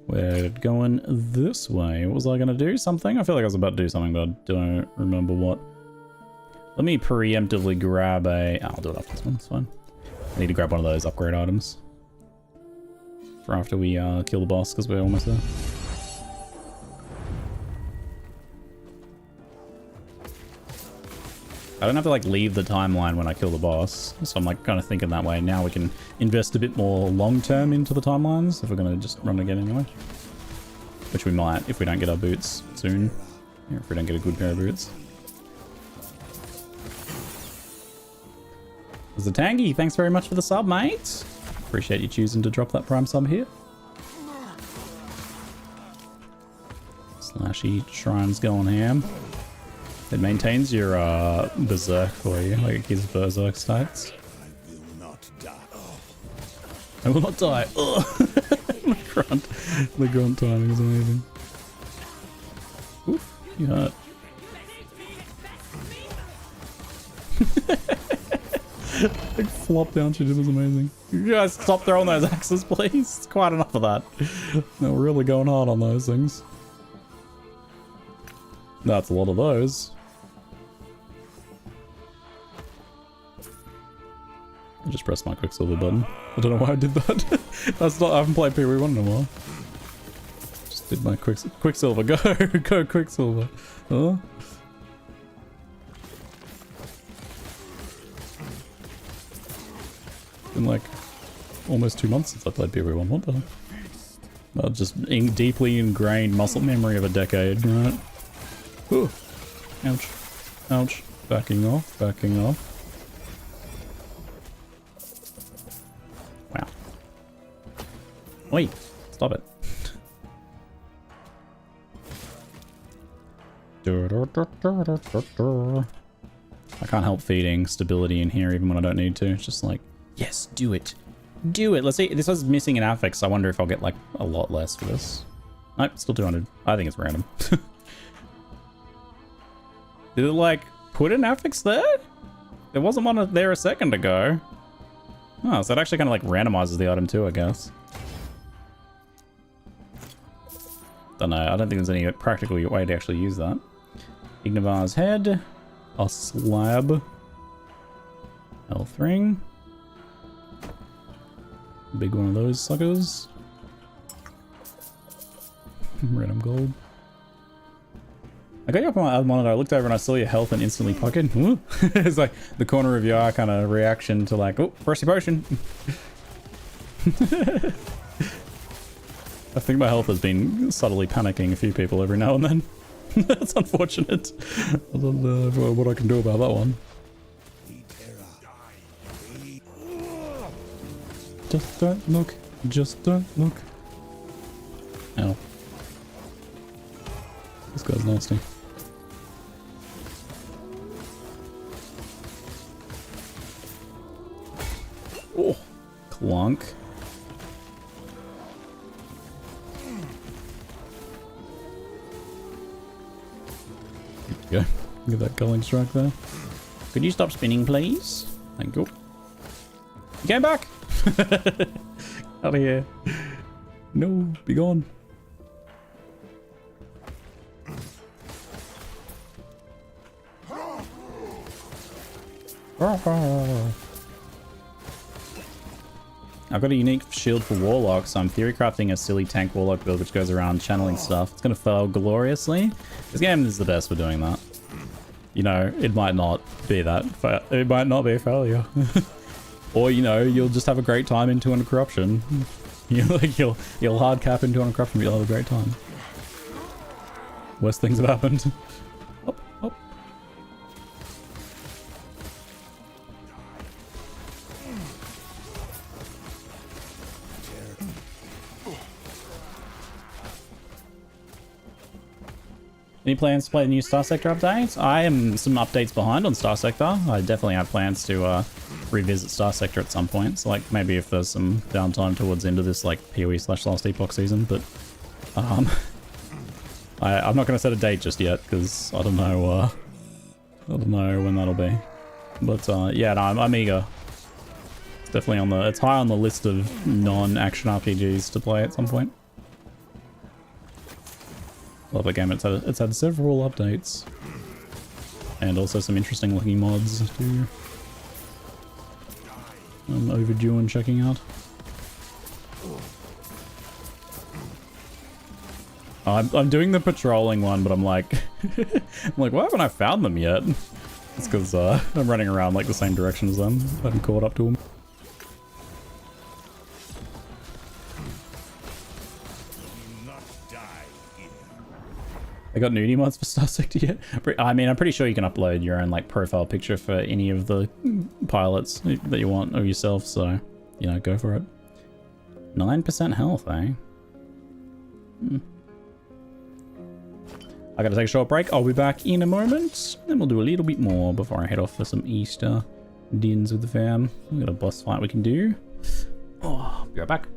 We're going this way. What was I going to do? Something? I feel like I was about to do something, but I don't remember what. Let me preemptively grab a... I'll do it after this one. It's fine. I need to grab one of those upgrade items for after we kill the boss, because we're almost there. I don't have to like leave the timeline when I kill the boss, so I'm like kind of thinking that way. Now we can invest a bit more long term into the timelines if we're going to just run again anyway. Which we might if we don't get our boots soon. Yeah, if we don't get a good pair of boots. There's a Tangy, thanks very much for the sub, mate. Appreciate you choosing to drop that prime sub here. Slashy Shrine's going ham. It maintains your berserk for you, like it gives berserk stats. I will not die. The grunt timing is amazing. Oof, you hurt. Like flop down shit, it was amazing. You guys stop throwing those axes, please. It's quite enough of that. No, we're really going hard on those things. That's a lot of those. I just pressed my Quicksilver button. I don't know why I did that. That's not. I haven't played PoE1 in a while. Just did my Quicksilver. Go, go Quicksilver. Huh? Been like almost 2 months since I played PoE1. What the hell? Just deeply ingrained muscle memory of a decade, right? Ooh. Ouch. Ouch. Backing off. Backing off. Wow. Wait. Stop it. I can't help feeding stability in here even when I don't need to. It's just like, yes, do it. Do it. Let's see. This was missing an affix. I wonder if I'll get like a lot less for this. Nope, still 200. I think it's random. Did it like put an affix there? There wasn't one there a second ago. Oh, so it actually kind of like randomizes the item too, I guess. Don't know. I don't think there's any practical way to actually use that. Ignivar's head. A slab. Health ring. Big one of those suckers. Random gold. I got you up on my other monitor, I looked over and I saw your health and instantly pocket. It's like the corner of your eye kind of reaction to like, oh, press your potion. I think my health has been subtly panicking a few people every now and then. That's unfortunate. I don't know what I can do about that one. Just don't look. Just don't look. Ow. This guy's nasty. Oh, clunk. There you go. Get that gulling strike there. Could you stop spinning, please? Thank you. Get back! Out of here. No, be gone. I've got a unique shield for Warlock, so I'm theory crafting a silly tank Warlock build which goes around channeling stuff. It's going to fail gloriously. This game is the best for doing that. You know, it might not be that. It might not be a failure. Or, you know, you'll just have a great time in 200 Corruption. You'll hard cap in 200 Corruption, but you'll have a great time. Worst things have happened. Hop, hop. Any plans to play the new Star Sector updates? I am some updates behind on Star Sector. I definitely have plans to revisit Star Sector at some point. So like maybe if there's some downtime towards the end of this like PoE/last Epoch season, but I'm not going to set a date just yet because I don't know when that'll be. But yeah, no, I'm eager. It's definitely on the, it's high on the list of non-action RPGs to play at some point. Love that game. It's had several updates. And also some interesting looking mods too. I'm overdue on checking out. I'm doing the patrolling one, but I'm like, why haven't I found them yet? It's because I'm running around like the same direction as them. I haven't caught up to them. I got nudie mods for Star Sector yet? I mean, I'm pretty sure you can upload your own like profile picture for any of the pilots that you want of yourself. So, you know, go for it. 9% health, eh? I gotta take a short break. I'll be back in a moment. Then we'll do a little bit more before I head off for some Easter dinners with the fam. We've got a boss fight we can do. Oh, I'll be right back.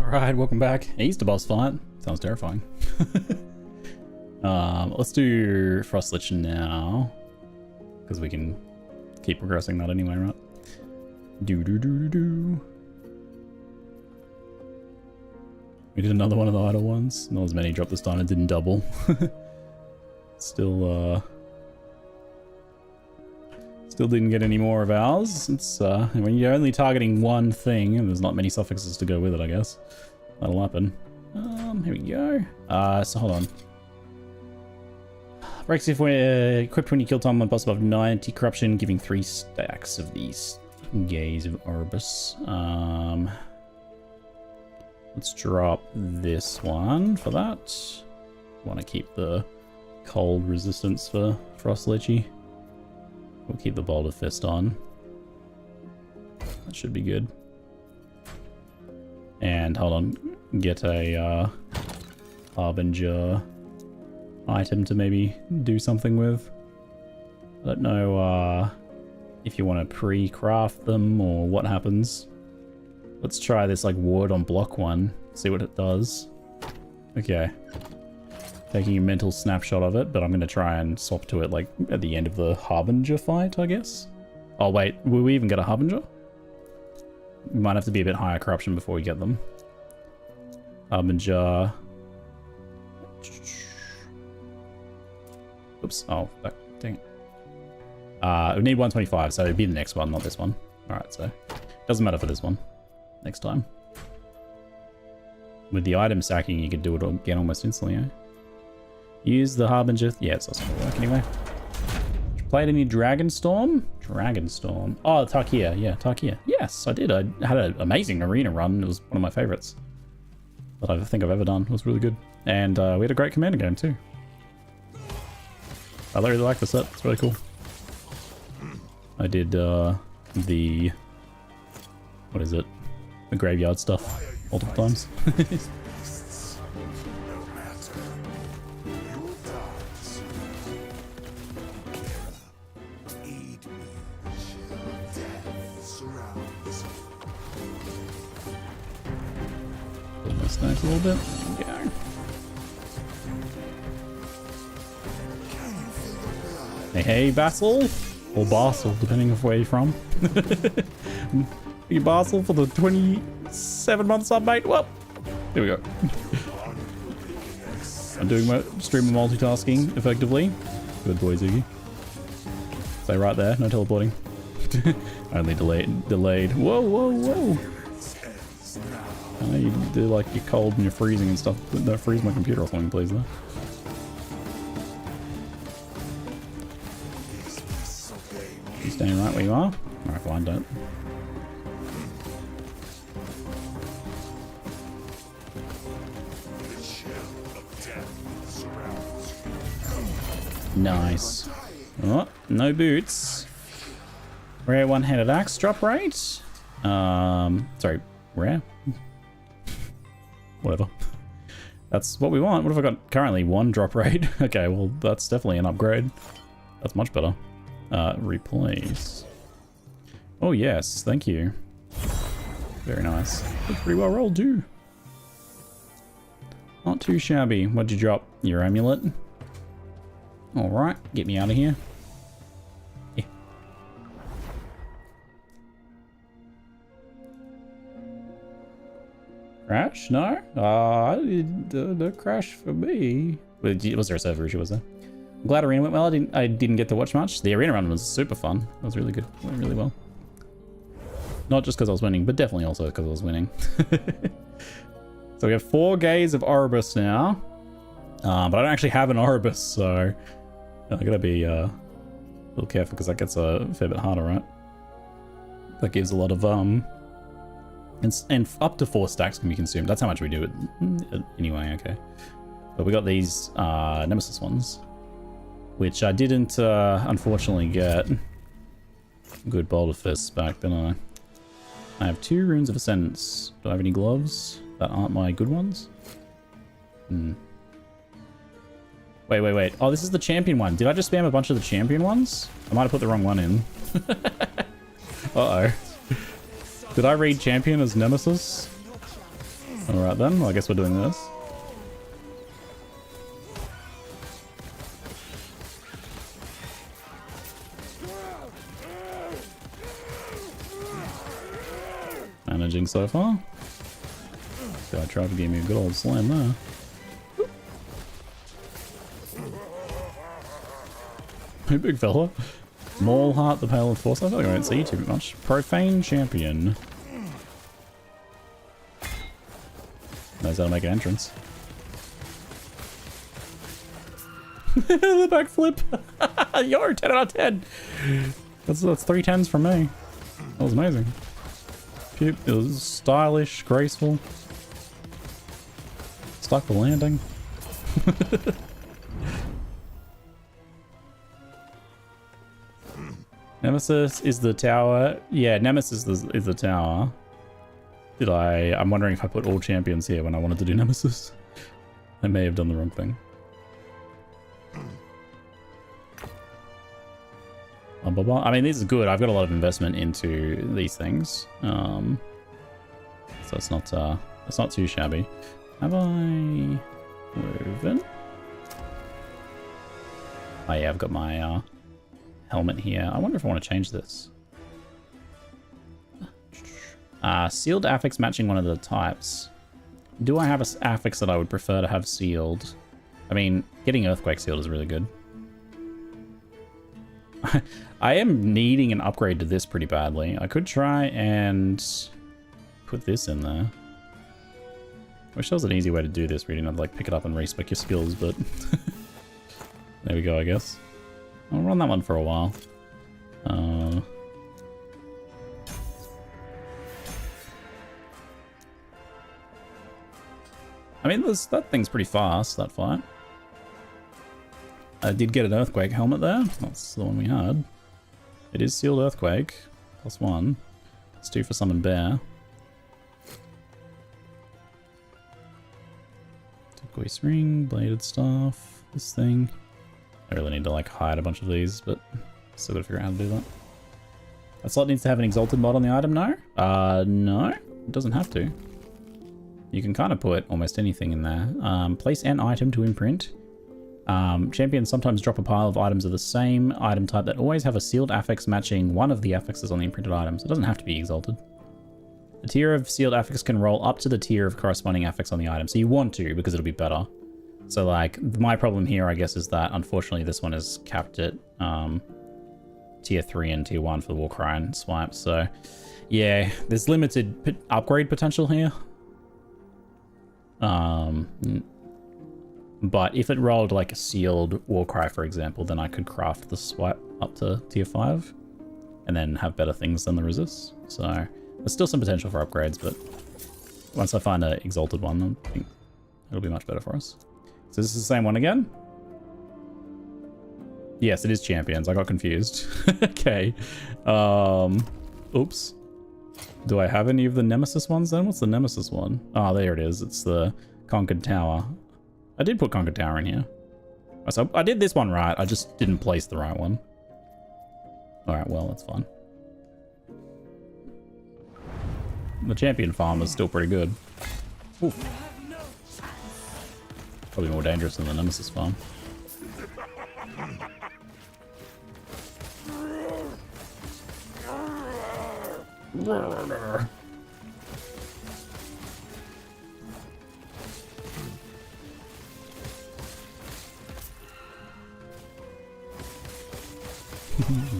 Alright, welcome back. Easter boss fight. Sounds terrifying. Let's do Frost Lich now. Because we can keep progressing that anyway, right? We did another one of the idle ones. Not as many dropped this time, it didn't double. Still didn't get any more of ours. It's when you're only targeting one thing and there's not many suffixes to go with it, I guess. That'll happen. Here we go. So hold on. Breaks if we're equipped when you kill time on boss above 90 corruption, giving 3 stacks of these Gaze of Orbis. Let's drop this one for that. Want to keep the cold resistance for Frost Lichy. We'll keep the Boulder Fist on. That should be good. And hold on, get a Harbinger item to maybe do something with. I don't know if you want to pre-craft them or what happens. Let's try this like ward on block one, see what it does. Okay. Taking a mental snapshot of it, but I'm going to try and swap to it like at the end of the Harbinger fight, I guess. Oh wait, will we even get a Harbinger? We might have to be a bit higher corruption before we get them. Harbinger. Oops, oh, dang it. We need 125, so it'd be the next one, not this one. Alright, so doesn't matter for this one. Next time. With the item stacking, you could do it again almost instantly, eh? Use the Harbinger. Yeah, it's not going to work anyway. Played any Dragonstorm? Dragonstorm. Oh, Tarkia. Yeah, Tarkia. Yes, I did. I had an amazing arena run. It was one of my favorites that I think I've ever done. It was really good. And we had a great commander game too. I really like the set. It's really cool. I did the... What is it? The graveyard stuff multiple times. Nice a little bit. There we go. Hey, hey, Basil. Or Basel, depending on where you're from. You Basel for the 27-month sub, mate. Well, there we go. I'm doing my stream of multitasking effectively. Good boy, Ziggy. Stay right there. No teleporting. Only delayed. Whoa, whoa, whoa. I know you do like your cold and your freezing and stuff, but don't freeze my computer or something, please, though. You staying right where you are? Alright, fine, don't. Nice. Oh, no boots. Rare one-handed axe drop rate. Sorry, rare? Whatever. That's what we want. What have I got currently? 1 drop rate. Okay, well, that's definitely an upgrade. That's much better. Replace. Oh, yes. Thank you. Very nice. That's pretty well rolled, too. Not too shabby. What'd you drop? Your amulet? Alright. Get me out of here. Yeah. Crash? No? The crash for me. Was there a server issue, was there? I'm glad arena went well. I didn't get to watch much. The arena run was super fun. It was really good. It went really well. Not just because I was winning, but definitely also because I was winning. So we have 4 Gaze of Orbis now. But I don't actually have an Orbis, so I gotta be a little careful because that gets a fair bit harder, right? That gives a lot of and up to 4 stacks can be consumed. That's how much we do it anyway. Okay, but we got these Nemesis ones, which I didn't unfortunately get good Boulder Fists back, didn't I? I have 2 Runes of Ascendance. Do I have any gloves that aren't my good ones? Wait. Oh, this is the champion one. Did I just spam a bunch of the champion ones? I might have put the wrong one in. Uh-oh. Did I read champion as Nemesis? Alright then, well, I guess we're doing this. Managing so far. So I tried to give me a good old slam there. Hey, big fella. Small heart, the pale of force. I feel like I don't see you too much. Profane champion. Knows how to make an entrance. The backflip. Yo, 10 out of 10. That's 3 10s from me. That was amazing. Cute. It was stylish, graceful. Stuck the landing. Nemesis is the tower. Yeah, Nemesis is the tower. I'm wondering if I put all champions here when I wanted to do Nemesis. I may have done the wrong thing. I mean, this is good. I've got a lot of investment into these things. So it's not too shabby. Have I woven? Oh yeah, I've got my helmet here. I wonder if I want to change this. Sealed affix matching one of the types. Do I have an affix that I would prefer to have sealed? I mean, getting earthquake sealed is really good. I am needing an upgrade to this pretty badly. I could try and put this in there. Wish there was an easy way to do this where you didn't have to like pick it up and respec your skills, but there we go, I guess. I'll run that one for a while. I mean, that thing's pretty fast, that fight. I did get an earthquake helmet there. That's the one we had. It is sealed earthquake. +1. It's 2 for summon bear. Turquoise ring, bladed staff, this thing. I really need to like hide a bunch of these, but still gotta figure out how to do that. That slot needs to have an exalted mod on the item, no? No, it doesn't have to. You can kind of put almost anything in there. Place an item to imprint. Champions sometimes drop a pile of items of the same item type that always have a sealed affix matching one of the affixes on the imprinted items. It doesn't have to be exalted. The tier of sealed affix can roll up to the tier of corresponding affix on the item. So you want to, because it'll be better. So like, my problem here, I guess, is that unfortunately this one is capped at tier 3 and tier 1 for the Warcry and swipe. So yeah, there's limited upgrade potential here. But if it rolled like a sealed Warcry, for example, then I could craft the swipe up to tier 5 and then have better things than the resist. So there's still some potential for upgrades, but once I find an exalted one, I think it'll be much better for us. So this is the same one again? Yes, it is champions. I got confused. Okay. Oops. Do I have any of the Nemesis ones then? What's the Nemesis one? Oh, there it is. It's the Conquered Tower. I did put Conquered Tower in here. So I did this one right. I just didn't place the right one. Alright, well, that's fine. The champion farm is still pretty good. Oof. Probably more dangerous than the Nemesis farm.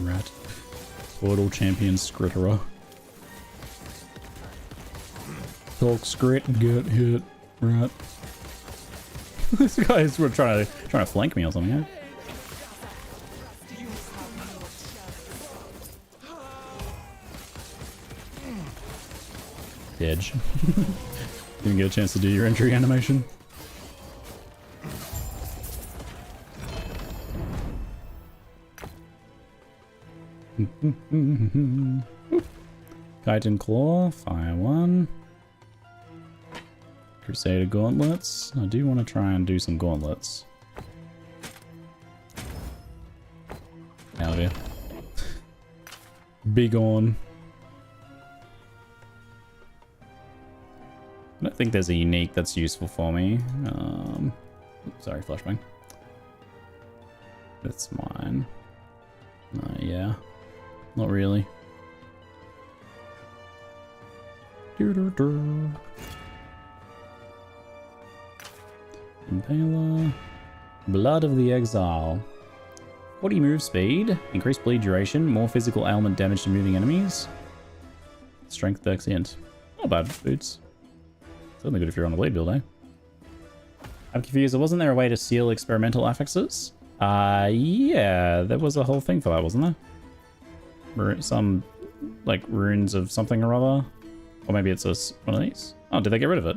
Rat. Portal champion Skritterer. Talk Skrit, get hit, rat. This guy's trying to flank me or something, eh? Edge. Didn't get a chance to do your entry animation. Chitin Claw, Fire 1. Crusader Gauntlets. I do want to try and do some gauntlets. Out of here. Big on. I don't think there's a unique that's useful for me. Sorry, flashbang. That's mine. Yeah. Not really. Impaler. Blood of the Exile. 40 move speed. Increased bleed duration. More physical ailment damage to moving enemies. Strength dex int. Not bad boots. Certainly good if you're on a bleed build, eh? I'm confused. Wasn't there a way to seal experimental affixes? Yeah, there was a whole thing for that, wasn't there? Some, like, runes of something or other. Or maybe it's one of these. Oh, did they get rid of it?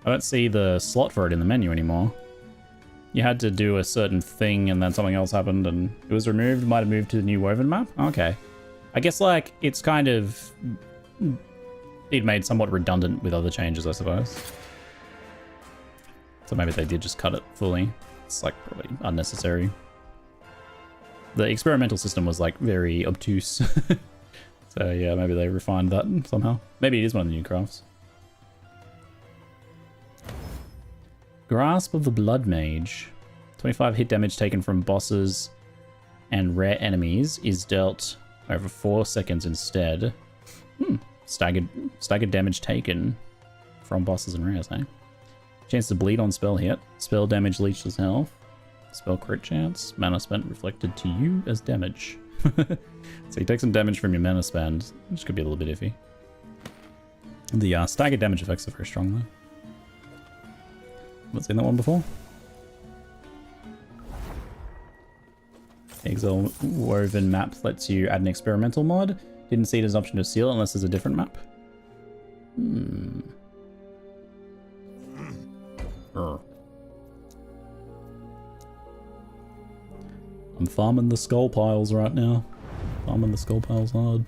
I don't see the slot for it in the menu anymore. You had to do a certain thing and then something else happened and it was removed. Might have moved to the new Woven map? Okay. I guess, like, it's kind of... it made somewhat redundant with other changes, I suppose. So maybe they did just cut it fully. It's, like, probably unnecessary. The experimental system was, like, very obtuse. So, yeah, maybe they refined that somehow. Maybe it is one of the new crafts. Grasp of the Blood Mage. 25 hit damage taken from bosses and rare enemies is dealt over 4 seconds instead. Staggered damage taken from bosses and rares, eh? Chance to bleed on spell hit. Spell damage leeches health. Spell crit chance. Mana spent reflected to you as damage. So you take some damage from your mana spend, which could be a little bit iffy. The staggered damage effects are very strong though. Haven't seen that one before. Exile Woven map lets you add an experimental mod. Didn't see it as an option to seal unless there's a different map. I'm farming the skull piles right now. Farming the skull piles hard.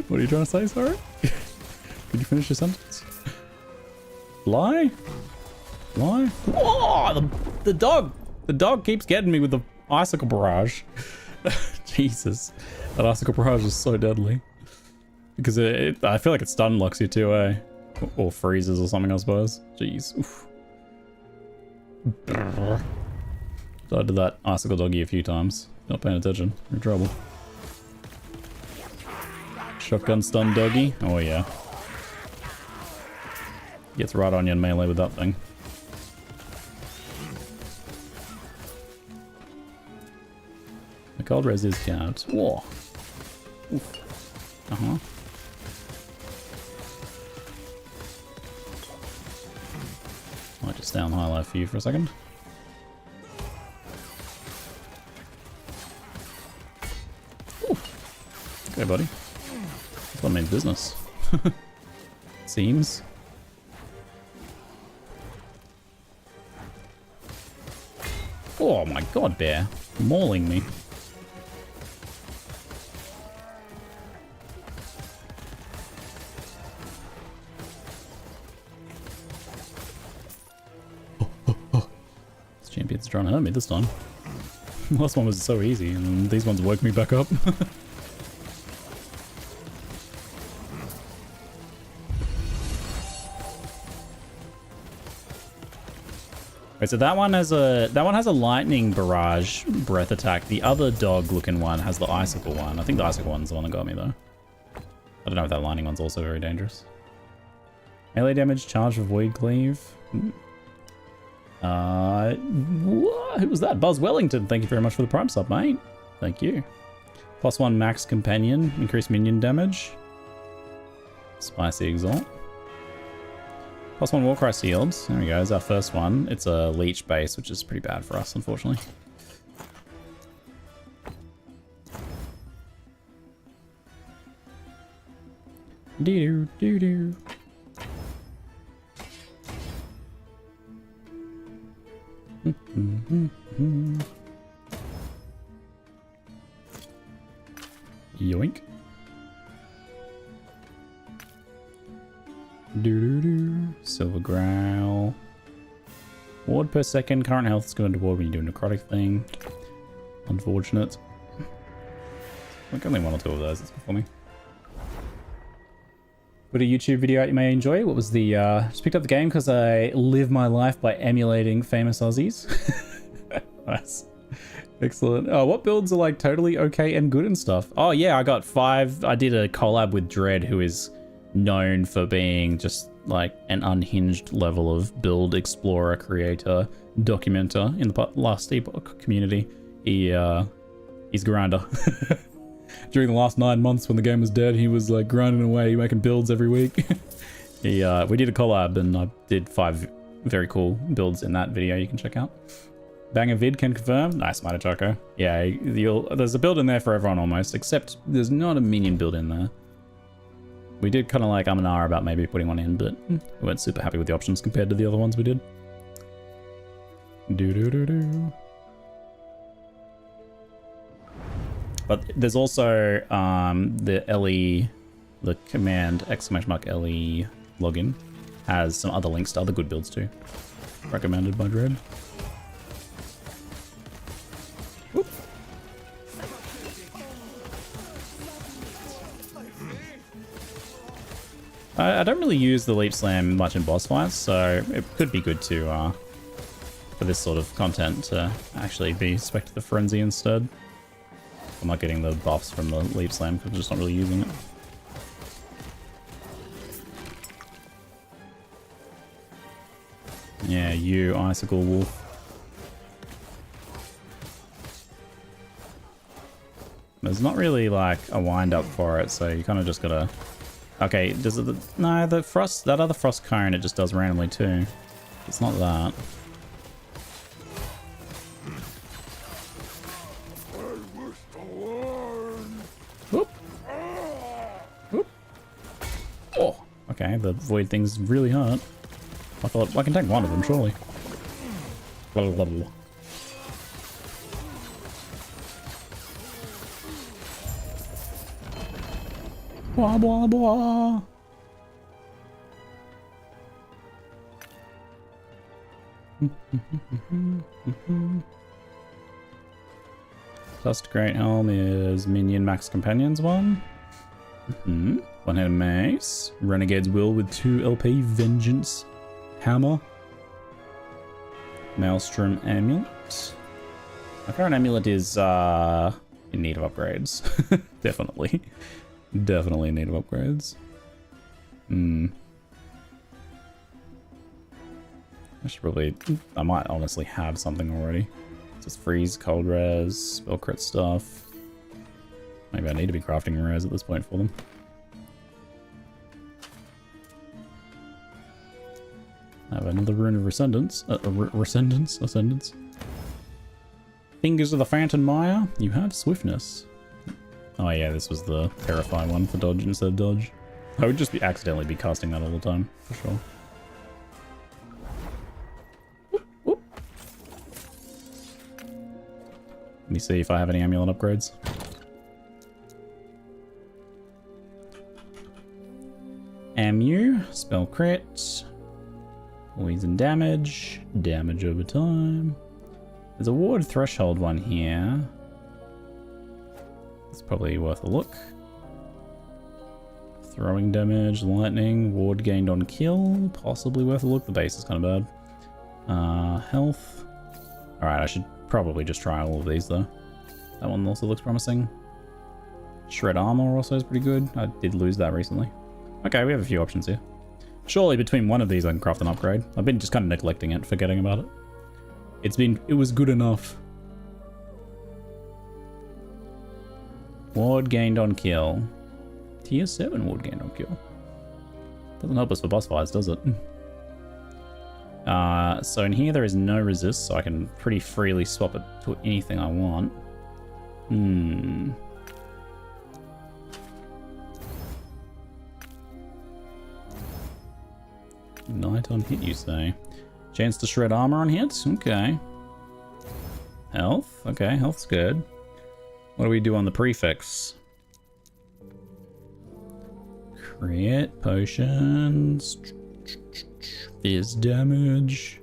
What are you trying to say, sorry? Could you finish your sentence? Lie? Lie? Oh, the dog! The dog keeps getting me with the icicle barrage. Jesus. That icicle barrage is so deadly. Because I feel like it stun locks you too, eh? Or freezes or something, I suppose. Jeez. Oof. So I did that icicle doggy a few times. Not paying attention. You're in trouble. Shotgun stun doggy. Oh yeah. Gets right on you in melee with that thing. The cold res is capped. Whoa. Oof. Uh-huh. Might just down highlight for you for a second. Ooh. Okay, buddy. This one means business. Seems. Oh my god, bear. Mauling me. This champion's trying to hurt me this time. Last one was so easy, and these ones woke me back up. Right, so that one has a lightning barrage breath attack. The other dog looking one has the icicle one. I think the icicle one's the one that got me though. I don't know if that lightning one's also very dangerous. Melee damage, charge of void cleave. Who was that? Buzz Wellington. Thank you very much for the prime sub, mate. Thank you. +1 max companion, increased minion damage. Spicy exalt. +1 Warcry Sealed. There we go. It's our first one. It's a leech base, which is pretty bad for us, unfortunately. Doo doo doo. Yoink. Silver Growl. Ward per second. Current health is going to ward when you do a necrotic thing. Unfortunate. Like only one or two of those. That's good for me. Put a YouTube video out you may enjoy. What was the, just picked up the game because I live my life by emulating famous Aussies. Nice. Excellent. Oh, what builds are like totally okay and good and stuff? Oh yeah, I got 5. I did a collab with Dread, who is known for being just like an unhinged level of build explorer, creator, documenter in the last EPOCH community. He's grinder. During the last 9 months when the game was dead, he was like grinding away, making builds every week. We did a collab and I did 5 very cool builds in that video you can check out. Banger vid can confirm. Nice, Mighty Choco. Yeah, there's a build in there for everyone almost, except there's not a minion build in there. We did kind of like and ah about maybe putting one in, but we weren't super happy with the options compared to the other ones we did. But there's also the LE, the command !LE login has some other links to other good builds too. Recommended by Dread. Whoop. I don't really use the Leap Slam much in boss fights, so it could be good to, for this sort of content to actually be Spectre the Frenzy instead. I'm not getting the buffs from the Leap Slam because I'm just not really using it. Yeah, you, Icicle Wolf. There's not really like a wind up for it, so you kind of just gotta... Okay, does it... No, the frost... That other frost cone, it just does randomly too. It's not that. Whoop. Whoop. Oh, okay, the void thing's really hard. I thought I can take one of them, surely. Blah, blah, blah. Blah, blah, blah. Dust Great Helm is Minion Max Companions one. One-handed mace. Renegade's Will with 2 LP. Vengeance Hammer. Maelstrom Amulet. My current amulet is in need of upgrades. Definitely. Definitely in need of upgrades. I should probably... I might honestly have something already. Just freeze, cold res, spell crit stuff. Maybe I need to be crafting res at this point for them. I have another rune of Rescendance. Ascendance. Fingers of the Phantom Maya. You have Swiftness. Oh yeah, this was the Terrify one for dodge instead of dodge. I would just accidentally be casting that all the time, for sure. Whoop, whoop. Let me see if I have any amulet upgrades. Amu, spell crit, poison damage, damage over time. There's a ward threshold one here. It's probably worth a look. Throwing damage, lightning, ward gained on kill, possibly worth a look. The base is kind of bad. Health. Alright, I should probably just try all of these though. That one also looks promising. Shred armor also is pretty good. I did lose that recently. Okay, we have a few options here. Surely between one of these I can craft an upgrade. I've been just kind of neglecting it, forgetting about it. It was good enough. Ward gained on kill. Tier 7 ward gained on kill. Doesn't help us for boss fights, does it? So in here there is no resist, so I can pretty freely swap it to anything I want. Night on hit, you say? Chance to shred armor on hit? Okay. Health? Okay, health's good. What do we do on the prefix? Crit, potions, fizz damage,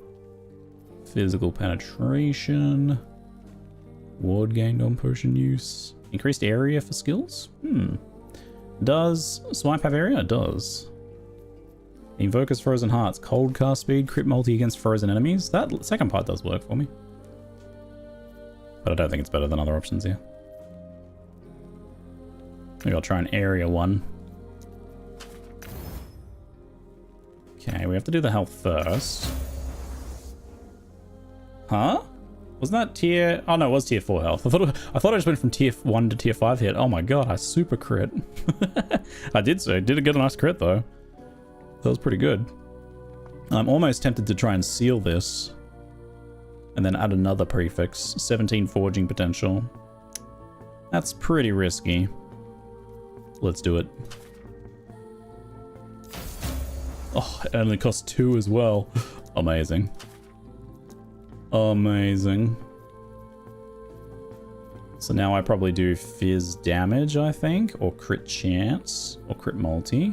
physical penetration, ward gained on potion use, increased area for skills? Does swipe have area? It does. Invoker's Frozen Hearts, cold cast speed, crit multi against frozen enemies. That second part does work for me. But I don't think it's better than other options here. Maybe I'll try an area one. Okay, we have to do the health first. Huh? Wasn't that tier... Oh no, it was tier 4 health. I thought I just went from tier 1 to tier 5 hit. Oh my god, I super crit. I did so. Did get a nice crit though. That was pretty good. I'm almost tempted to try and seal this. And then add another prefix. 17 forging potential. That's pretty risky. Let's do it. Oh, it only costs 2 as well. Amazing. Amazing. So now I probably do fizz damage, I think, or crit chance, or crit multi.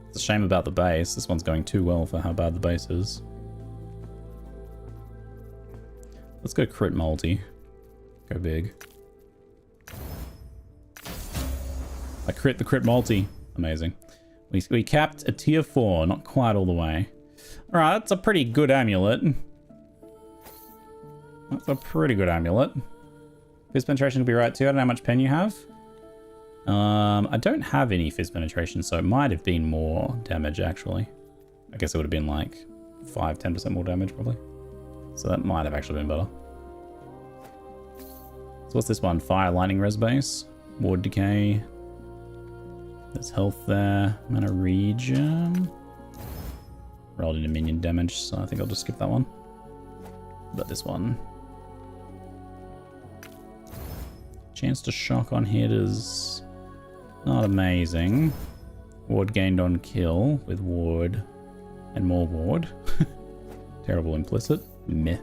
It's a shame about the base. This one's going too well for how bad the base is. Let's go crit multi. Go big. I crit the crit multi. Amazing. We capped a tier 4, not quite all the way. Alright, that's a pretty good amulet. That's a pretty good amulet. Fizz penetration will be right too. I don't know how much pen you have. I don't have any fizz penetration, so it might have been more damage actually. I guess it would have been like 5-10% more damage probably. So that might have actually been better. So what's this one? Fire, lightning, res base, ward decay. There's health there. Mana regen. Rolled into minion damage, so I think I'll just skip that one. But this one. Chance to shock on hit is not amazing. Ward gained on kill with ward and more ward. Terrible implicit. Meh.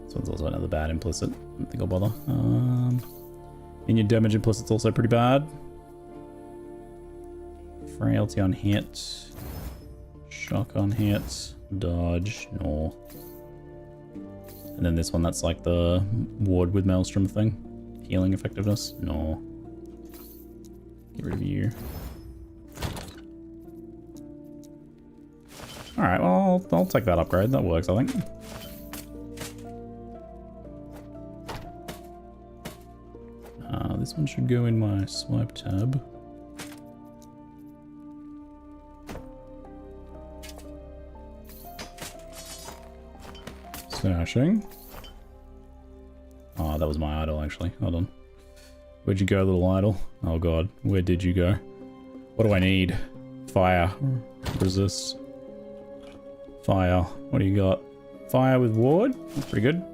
This one's also another bad implicit. I don't think I'll bother. Minion damage implicit's also pretty bad. Frailty on hit. Shock on hit. Dodge. No. And then this one, that's like the ward with Maelstrom thing. Healing effectiveness. No. Get rid of you. Alright, well, I'll take that upgrade. That works, I think. This one should go in my swipe tab. Smashing. Oh, that was my idol, actually. Hold on. Where'd you go, little idol? Oh god, where did you go? What do I need? Fire. Resist. Fire. What do you got? Fire with ward? That's pretty good.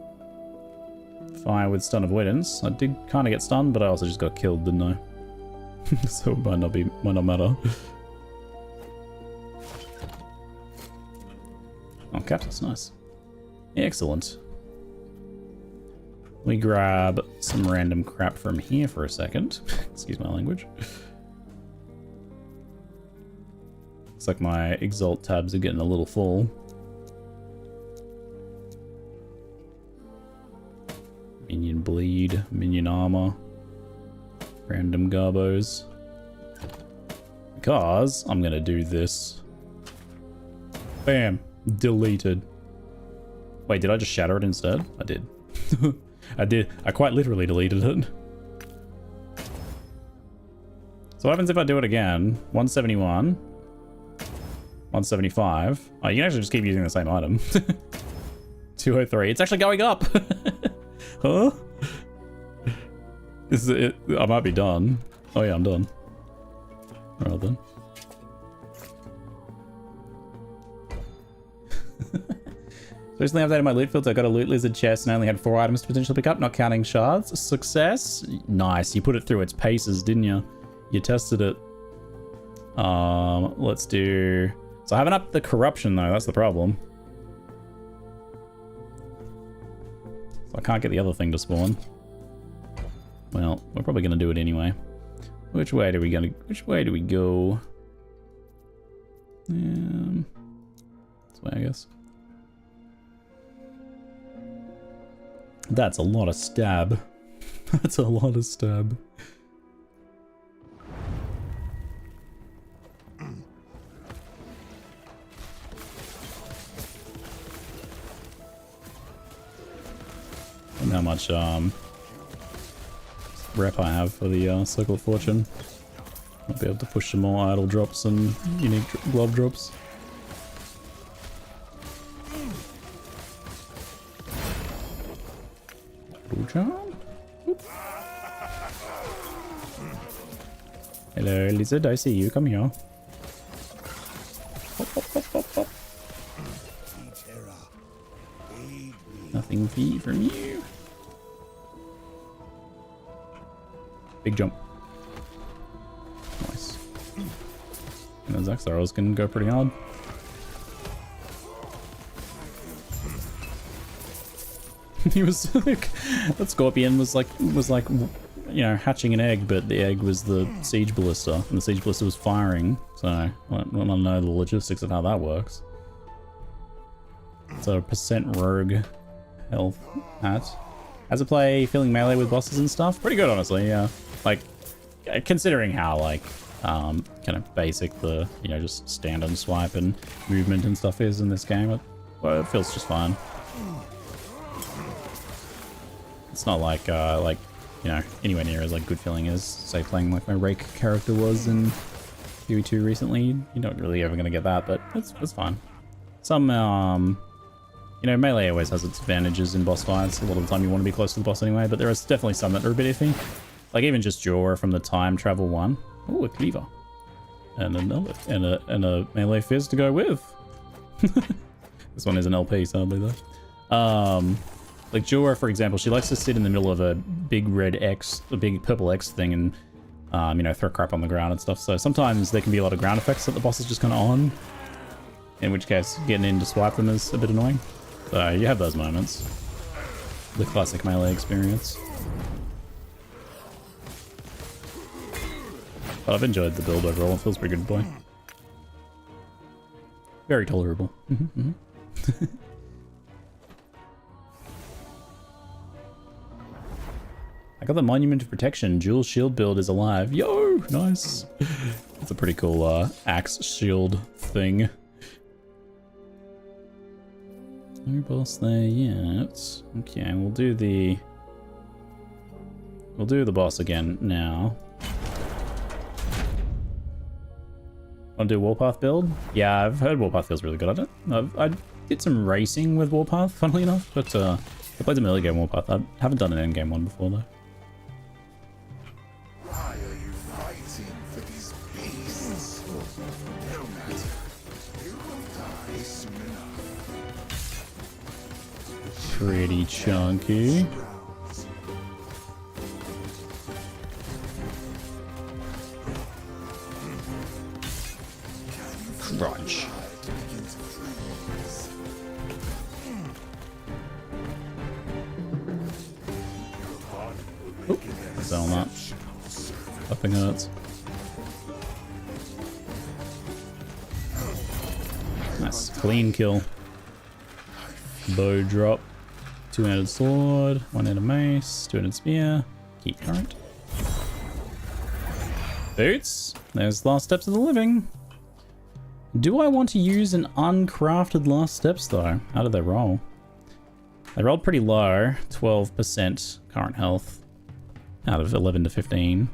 Fire with stun avoidance. I did kind of get stunned, but I also just got killed, didn't I? So it might not matter. Oh, captain's nice. Excellent. Let me grab some random crap from here for a second. Excuse my language. Looks like my Exalt tabs are getting a little full. Minion bleed, minion armor, random garbos. Because I'm gonna do this. Bam! Deleted. Wait, did I just shatter it instead? I did. I did. I quite literally deleted it. So what happens if I do it again? 171. 175. Oh, you can actually just keep using the same item. 203. It's actually going up. Huh? This is it. I might be done. Oh yeah, I'm done. Alright then. Recently updated my loot filter. I got a loot lizard chest and only had 4 items to potentially pick up, not counting shards. Success. Nice. You put it through its paces, didn't you? You tested it. Let's do... So I haven't upped the corruption though, that's the problem. So I can't get the other thing to spawn. Well, we're probably going to do it anyway. Which way do we go? This way, I guess. That's a lot of stab. That's a lot of stab. And how much rep I have for the Circle of Fortune. I'll be able to push some more idle drops and unique glove drops. Hello, lizard, I see you. Come here. Hop, hop, hop, hop, hop. Nothing from you. Big jump. Nice. And those X arrows can go pretty hard. He was like, that scorpion was like, you know, hatching an egg, but the egg was the siege ballista, and the siege ballista was firing. So I want to know the logistics of how that works. So percent rogue health hat. As a play, feeling melee with bosses and stuff, pretty good, honestly. Yeah, like considering how like kind of basic the, you know, just stand and swipe and movement and stuff is in this game, it feels just fine. It's not like you know, anywhere near as like good feeling as say playing like my Rake character was in Fury 2 recently. You're not really ever gonna get that, but it's fine. Some you know, melee always has its advantages in boss fights. A lot of the time you want to be close to the boss anyway, but there is definitely some that are a bit iffy. Like even just Jorah from the time travel one. Oh, a cleaver. And another and a melee fizz to go with. This one is an LP, sadly though. Like Jorah, for example, she likes to sit in the middle of a big red X, a big purple X thing, and you know, throw crap on the ground and stuff. So sometimes there can be a lot of ground effects that the boss is just kind of on. In which case, getting in to swipe them is a bit annoying. So you have those moments. The classic melee experience. But I've enjoyed the build overall. It feels pretty good to play. Very tolerable. I got the Monument of Protection. Dual shield build is alive. Yo! Nice. That's a pretty cool axe shield thing. No boss there yet. Okay, we'll do the boss again now. Want to do Warpath build? Yeah, I've heard Warpath feels really good. I did some racing with Warpath, funnily enough, but I played some early game Warpath. I haven't done an endgame one before though. Why are you fighting for these beasts? No matter. You will die soon enough. Pretty chunky. Crunch. Oop, on that. Upping hurts. Nice. Clean kill. Bow drop. Two-handed sword. One-handed mace. Two-handed spear. Keep current. Boots. There's last steps of the living. Do I want to use an uncrafted last steps though? How did they roll? They rolled pretty low. 12% current health. Out of 11 to 15.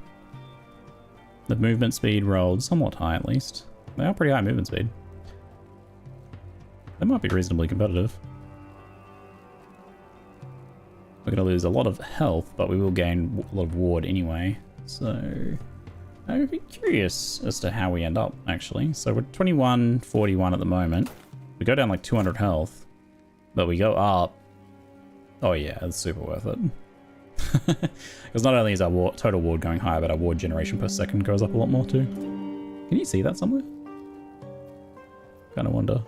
The movement speed rolled somewhat high at least. They are pretty high movement speed. They might be reasonably competitive. We're going to lose a lot of health, but we will gain a lot of ward anyway. So I'm curious as to how we end up, actually. So we're 2141 at the moment. We go down like 200 health, but we go up. Oh yeah, it's super worth it. Because not only is our total ward going higher, but our ward generation per second goes up a lot more too. Can you see that somewhere? Kind of wonder.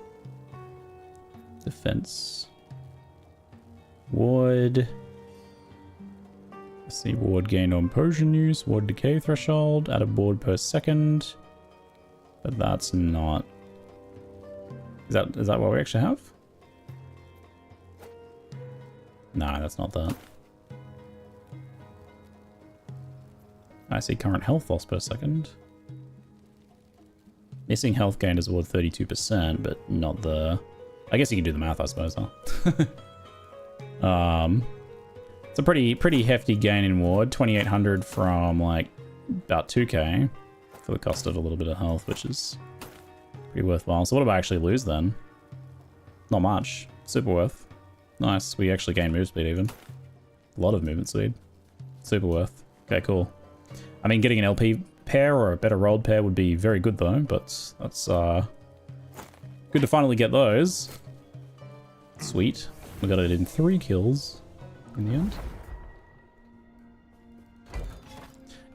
Defense. Ward. Let's see, ward gained on potion use, ward decay threshold, add a ward per second. But that's not... Is that what we actually have? No, that's not that. I see current health loss per second. Missing health gain is ward 32%, but not the... I guess you can do the math, I suppose, huh? It's a pretty hefty gain in ward. 2,800 from, like, about 2k for the cost of a little bit of health, which is pretty worthwhile. So what do I actually lose, then? Not much. Super worth. Nice. We actually gain move speed, even. A lot of movement speed. Super worth. Okay, cool. I mean, getting an LP pair or a better rolled pair would be very good, though, but that's good to finally get those. Sweet. We got it in 3 kills in the end.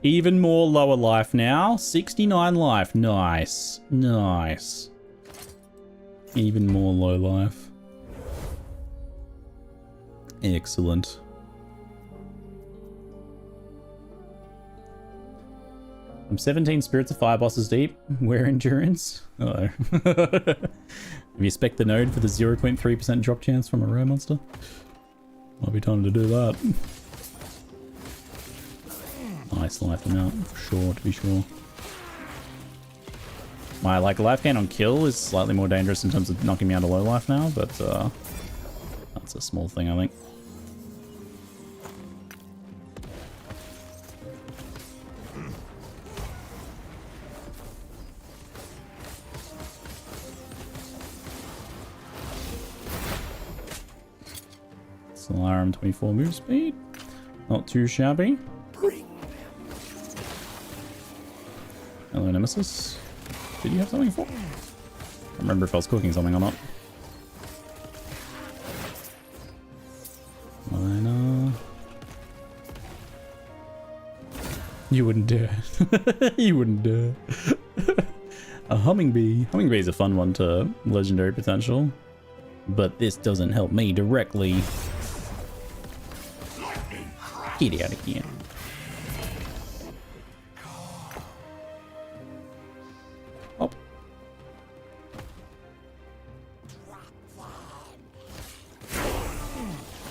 Even more lower life now. 69 life. Nice. Nice. Even more low life. Excellent. I'm 17 Spirits of Fire bosses deep. Where endurance? Uh oh. Have you spec'd the node for the 0.3% drop chance from a rare monster? Might be time to do that. Nice life amount, for sure, to be sure. My life gain on kill is slightly more dangerous in terms of knocking me out of low life now, but that's a small thing, I think. Alarm 24 move speed. Not too shabby. Hello, Nemesis. Did you have something for? I don't remember if I was cooking something or not. Minor. You wouldn't dare. You wouldn't dare. A humming bee. Humming bee is a fun one to legendary potential. But this doesn't help me directly. Get out of here. Oh.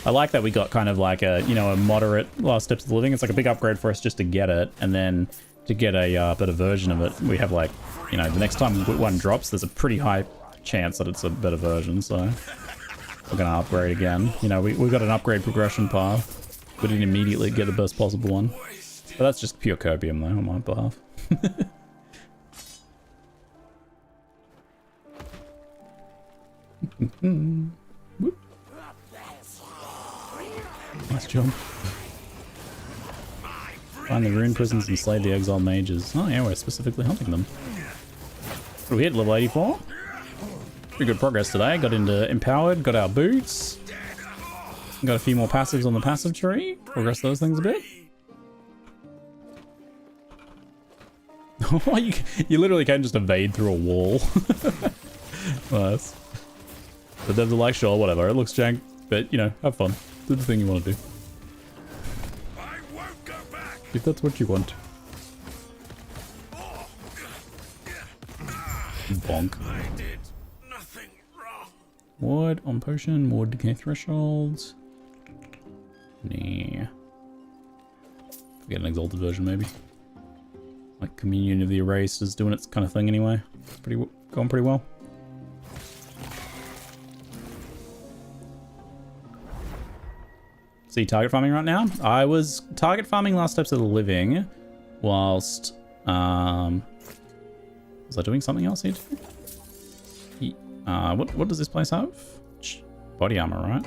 I like that we got kind of like a, you know, a moderate last steps of the living. It's like a big upgrade for us just to get it, and then to get a better version of it, we have like, you know, the next time one drops, there's a pretty high chance that it's a better version, so we're gonna upgrade again. You know, we got an upgrade progression path. We didn't immediately get the best possible one. But that's just pure copium, though, on my behalf. Nice jump. Find the rune prisons and slay the exiled mages. Oh yeah, we're specifically hunting them. What do we hit? Level 84? Pretty good progress today. Got into Empowered, got our boots. Got a few more passives on the passive tree. Progress those things a bit. Oh, you literally can just evade through a wall. Nice. The devs are like, sure, whatever. It looks jank, but, you know, have fun. Do the thing you want to do. I won't go back. If that's what you want. Bonk. I did nothing wrong. Ward on potion, ward decay thresholds. Nah. Get an exalted version, maybe. Like Communion of the Erased is doing its kind of thing anyway. It's going pretty well. See, target farming right now? I was target farming last steps of the living, whilst was I doing something else here too? What does this place have? Body armor, right?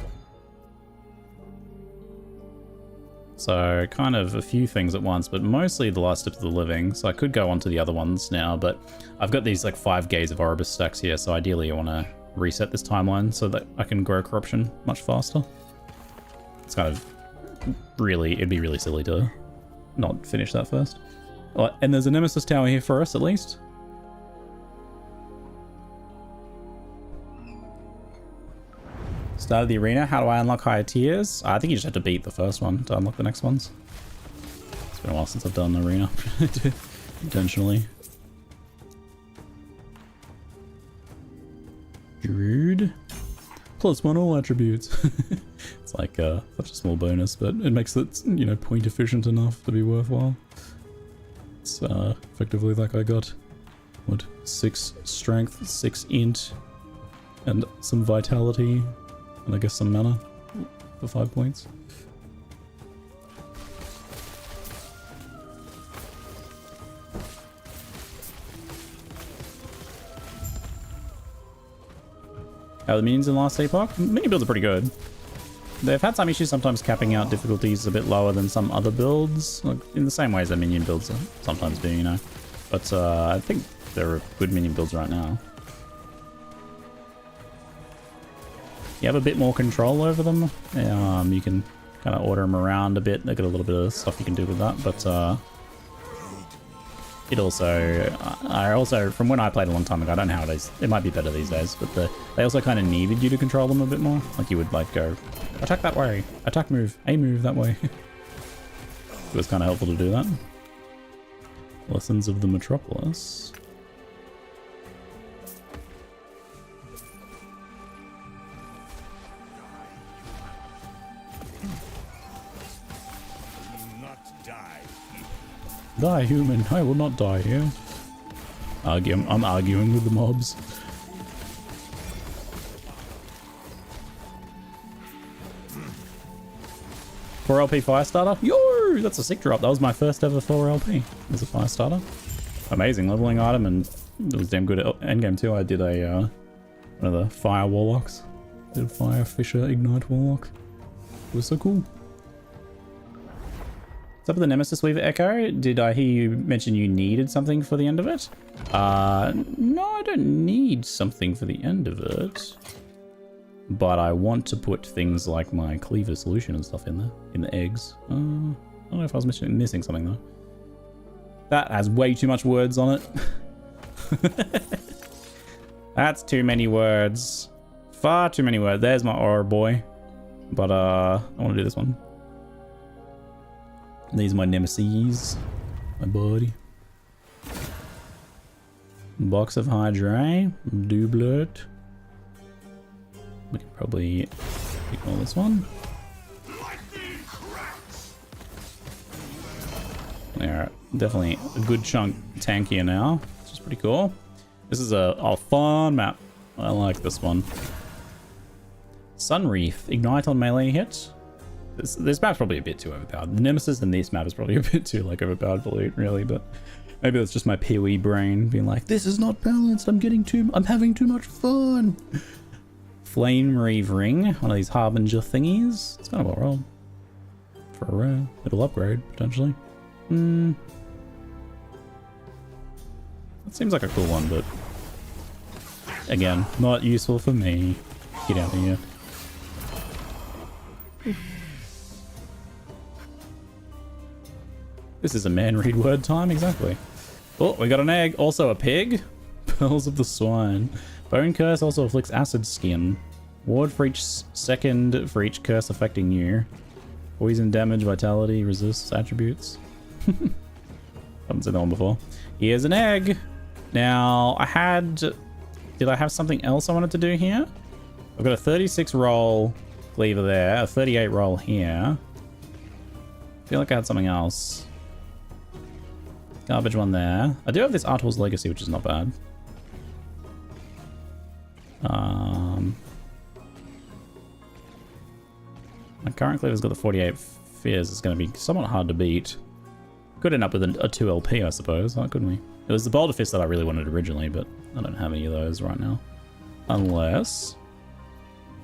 So kind of a few things at once, but mostly the last steps of the living. So I could go on to the other ones now, but I've got these like 5 gaze of Oribus stacks here. So ideally I want to reset this timeline so that I can grow corruption much faster. It's kind of really, it'd be really silly to not finish that first. And there's a Nemesis tower here for us at least. Start of the arena. How do I unlock higher tiers? I think you just have to beat the first one to unlock the next ones. been a while since I've done arena intentionally. Druid. +1 all attributes. It's like such a small bonus, but it makes it, you know, point efficient enough to be worthwhile. It's effectively like I got, what, 6 strength, 6 int, and some vitality, and I guess some mana for 5 points. How are the minions in last EPOCH? Minion builds are pretty good. They've had some issues sometimes capping out difficulties a bit lower than some other builds, like in the same ways that minion builds sometimes do, you know. But I think they're good minion builds right now. You have a bit more control over them. You can kind of order them around a bit. They've got a little bit of stuff you can do with that, but it also, I also, from when I played a long time ago, I don't know how it is. It might be better these days, but they also kind of needed you to control them a bit more. Like you would like go, attack that way, attack move, a move that way. It was kind of helpful to do that. Lessons of the Metropolis. Die, human. I will not die here. I'm arguing with the mobs. Four LP fire starter. Yo, that's a sick drop. That was my first ever 4 LP as a fire starter. Amazing leveling item, and it was damn good at endgame too. I did a one of the fire warlocks. Did a fire fisher ignite warlock. It was so cool. What's up with the Nemesis Weaver Echo? Did I hear you mention you needed something for the end of it? No, I don't need something for the end of it. But I want to put things like my cleaver solution and stuff in there, in the eggs. I don't know if I was missing something though. That has way too much words on it. That's too many words. Far too many words. There's my aura boy. But I want to do this one. These are my nemesis, my buddy. Box of Hydra, doublet. We can probably ignore this one. Alright, definitely a good chunk tankier now, which is pretty cool. This is a fun map. I like this one. Sunreef, ignite on melee hit. This map's probably a bit too overpowered. The Nemesis in this map is probably a bit too like overpowered for loot, really, but maybe that's just my PoE brain being like, this is not balanced, I'm having too much fun. Flame Reeve Ring, one of these Harbinger thingies. It's kind of well rolled. For a rare. It'll upgrade, potentially. That seems like a cool one, but again, not useful for me. Get out of here. This is a man read word time, exactly. Oh, we got an egg, also a pig. Pearls of the Swine. Bone Curse also afflicts acid skin. Ward for each second for each curse affecting you. Poison damage, vitality, resists attributes. Haven't seen that one before. Here's an egg. Now, did I have something else I wanted to do here? I've got a 36 roll cleaver there, a 38 roll here. I feel like I had something else. Garbage one there. I do have this Artwell's Legacy, which is not bad. My current cleaver's got the 48 fears. It's going to be somewhat hard to beat. Could end up with a 2 LP, I suppose, couldn't we? It was the Boulder Fist that I really wanted originally, but I don't have any of those right now. Unless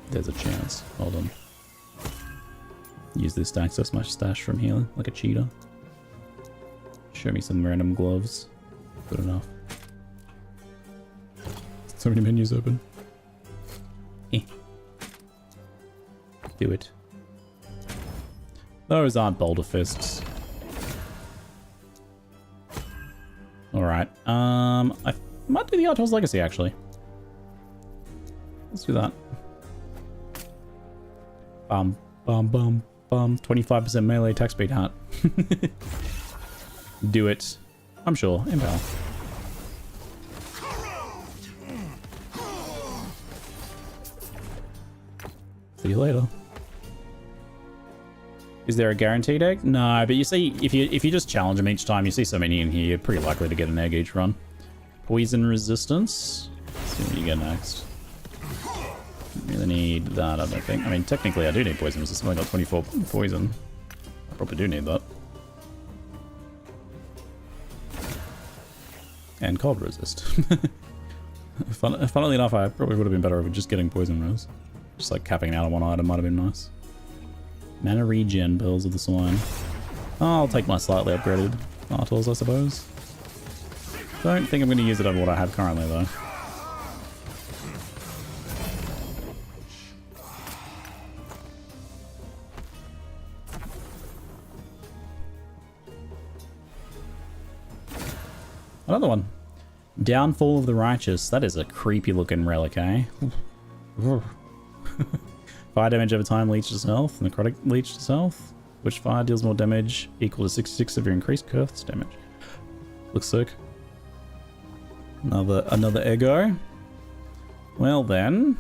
there's a chance. Hold on. Use this to access my stash from here, like a cheater. Show me some random gloves. Good enough. So many menus open. Do it. Those aren't Boulder Fists. Alright. I might do the Artwell's Legacy, actually. Let's do that. Bum, bum, bum, bum. 25% melee attack speed hat. do it. I'm sure. Impale. See you later. Is there a guaranteed egg? No, but you see, if you just challenge them each time, you see so many in here, you're pretty likely to get an egg each run. Poison resistance. Let's see what you get next. Don't really need that, I don't think. I mean, technically I do need poison resistance. I got 24 poison. I probably do need that. And cold resist. Funnily enough, I probably would have been better with just getting poison res. Just like capping out on one item might have been nice. Mana regen, Bells of the Swine. Oh, I'll take my slightly upgraded Artors, I suppose. Don't think I'm going to use it over what I have currently, though. Another one. Downfall of the Righteous. That is a creepy looking relic, eh? Fire damage over time leeches health. Necrotic leeches health. Which fire deals more damage equal to 66 of your increased curse damage. Looks sick. Another Ego. Well then.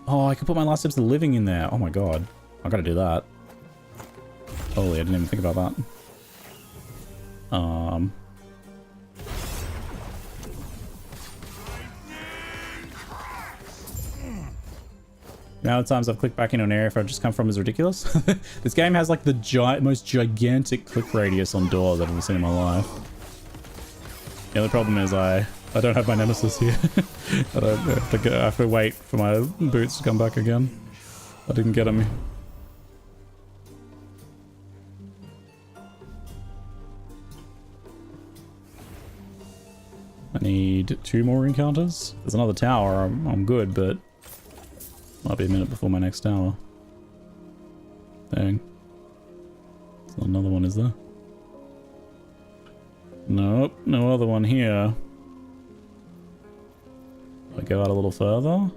Oh, I could put my last steps of living in there. Oh my god. I gotta do that. Holy, I didn't even think about that. The amount of times I've clicked back into an area if I've just come from is ridiculous. This game has like the most gigantic click radius on doors I've ever seen in my life. The only problem is I don't have my nemesis here. I have to wait for my boots to come back again. I didn't get them. I need 2 more encounters. There's another tower. I'm good, but might be a minute before my next tower. Dang. There's not another one, is there? Nope, no other one here. I go out a little further.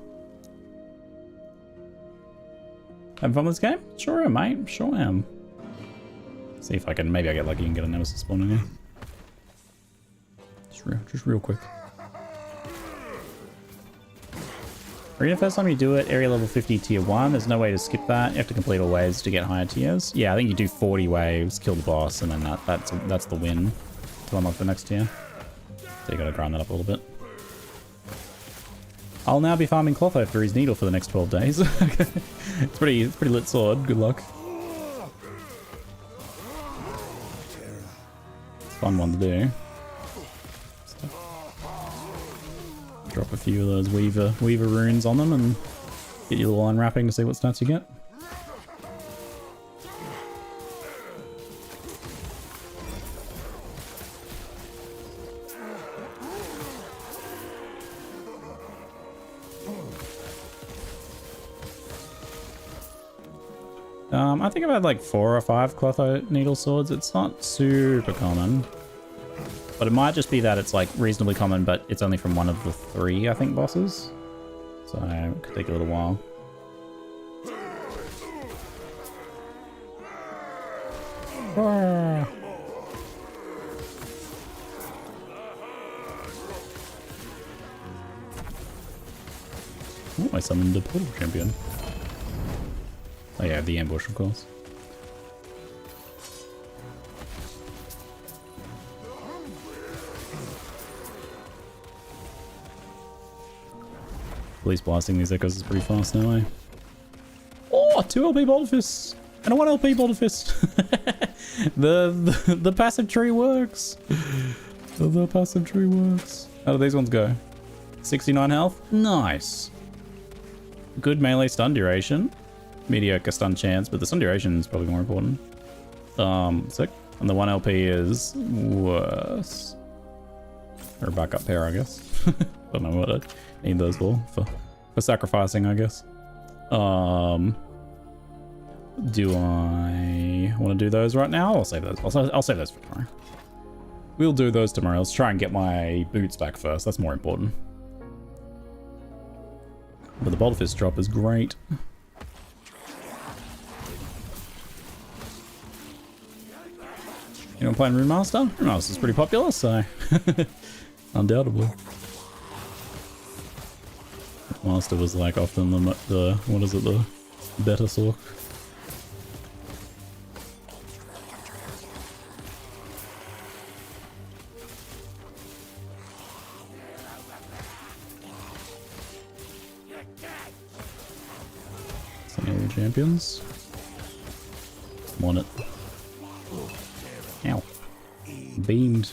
Having fun with this game? Sure am, mate. Sure am. See if I can, maybe I get lucky and get a nemesis spawn in here. Just real quick. Arena, first time you do it, area level 50 tier 1, there's no way to skip that. You have to complete all waves to get higher tiers. Yeah, I think you do 40 waves, kill the boss, and then that's the win to unlock the next tier. So you gotta grind that up a little bit. I'll now be farming Clotho for his needle for the next 12 days. It's pretty lit sword, good luck. It's a fun one to do. Drop a few of those Weaver runes on them and get your little unwrapping to see what stats you get. I think I've had like 4 or 5 Clotho needle swords. It's not super common. But it might just be that it's like reasonably common, but it's only from one of the 3, I think, bosses. So it could take a little while. Oh, I summoned a portal champion. Oh yeah, the ambush, of course. At least blasting these echoes is pretty fast now, eh? Oh, 2 LP Boulder Fists! And a 1 LP Boulder Fist! the passive tree works! The passive tree works. How do these ones go? 69 health? Nice! Good melee stun duration. Mediocre stun chance, but the stun duration is probably more important. Sick. And the 1 LP is worse. Or a backup pair, I guess. Don't know what I need those for sacrificing, I guess. Do I want to do those right now? I'll save those. I'll save those for tomorrow. We'll do those tomorrow. Let's try and get my boots back first. That's more important. But the Boulder Fist drop is great. You know, playing Rune Master? Rune Master's pretty popular, so undoubtedly. Master was like often the what is it, the better sort. Some of the champions. Want it. Ow. Beamed.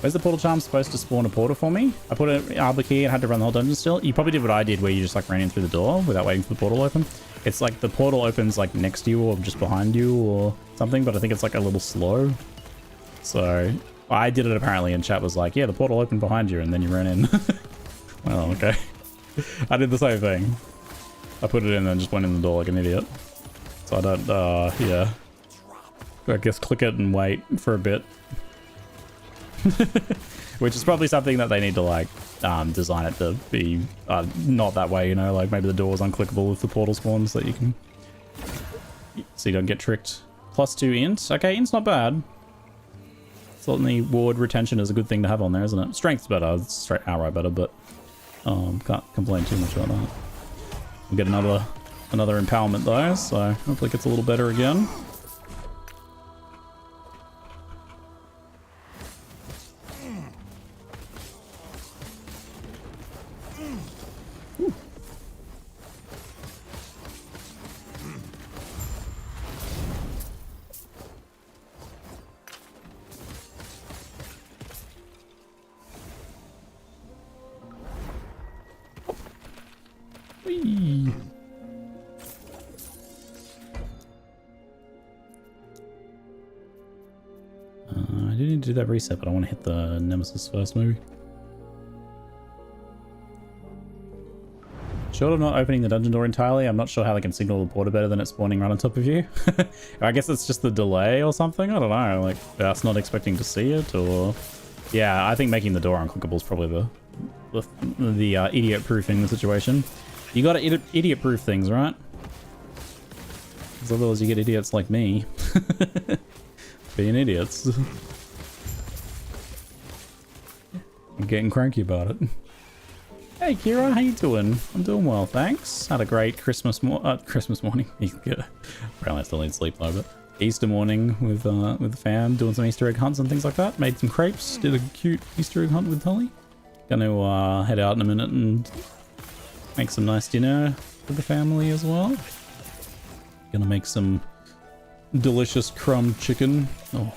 Where's the portal charm supposed to spawn a portal for me? I put an arbor key and had to run the whole dungeon still. You probably did what I did, where you just like ran in through the door without waiting for the portal to open. It's like the portal opens like next to you or just behind you or something, but I think it's like a little slow. So I did it apparently, and chat was like, yeah, the portal opened behind you and then you ran in. Well, okay. I did the same thing. I put it in and then just went in the door like an idiot. So I don't, yeah. I guess click it and wait for a bit. Which is probably something that they need to like design it to be not that way, you know, like maybe the door is unclickable if the portal spawns, so you can, so you don't get tricked. +2 int. Okay, int's not bad. Certainly ward retention is a good thing to have on there, isn't it? Strength's better, it's straight outright better, but can't complain too much about that. We'll get another empowerment though, so hopefully it gets a little better again. Whee. I do need to do that reset, but I want to hit the Nemesis first, maybe. Short of not opening the dungeon door entirely, I'm not sure how they can signal the portal better than it spawning right on top of you. I guess it's just the delay or something, I don't know, like us not expecting to see it, or... Yeah, I think making the door unclickable is probably the idiot-proofing the situation. You gotta idiot-proof things, right? Because otherwise you get idiots like me. Being idiots. I'm getting cranky about it. Hey Kira, how you doing? I'm doing well, thanks. Had a great Christmas morning. Apparently I still need sleep though, but Easter morning with the fam, doing some Easter egg hunts and things like that. Made some crepes, did a cute Easter egg hunt with Tully. Gonna head out in a minute and make some nice dinner for the family as well. Gonna make some delicious crumb chicken. Oh,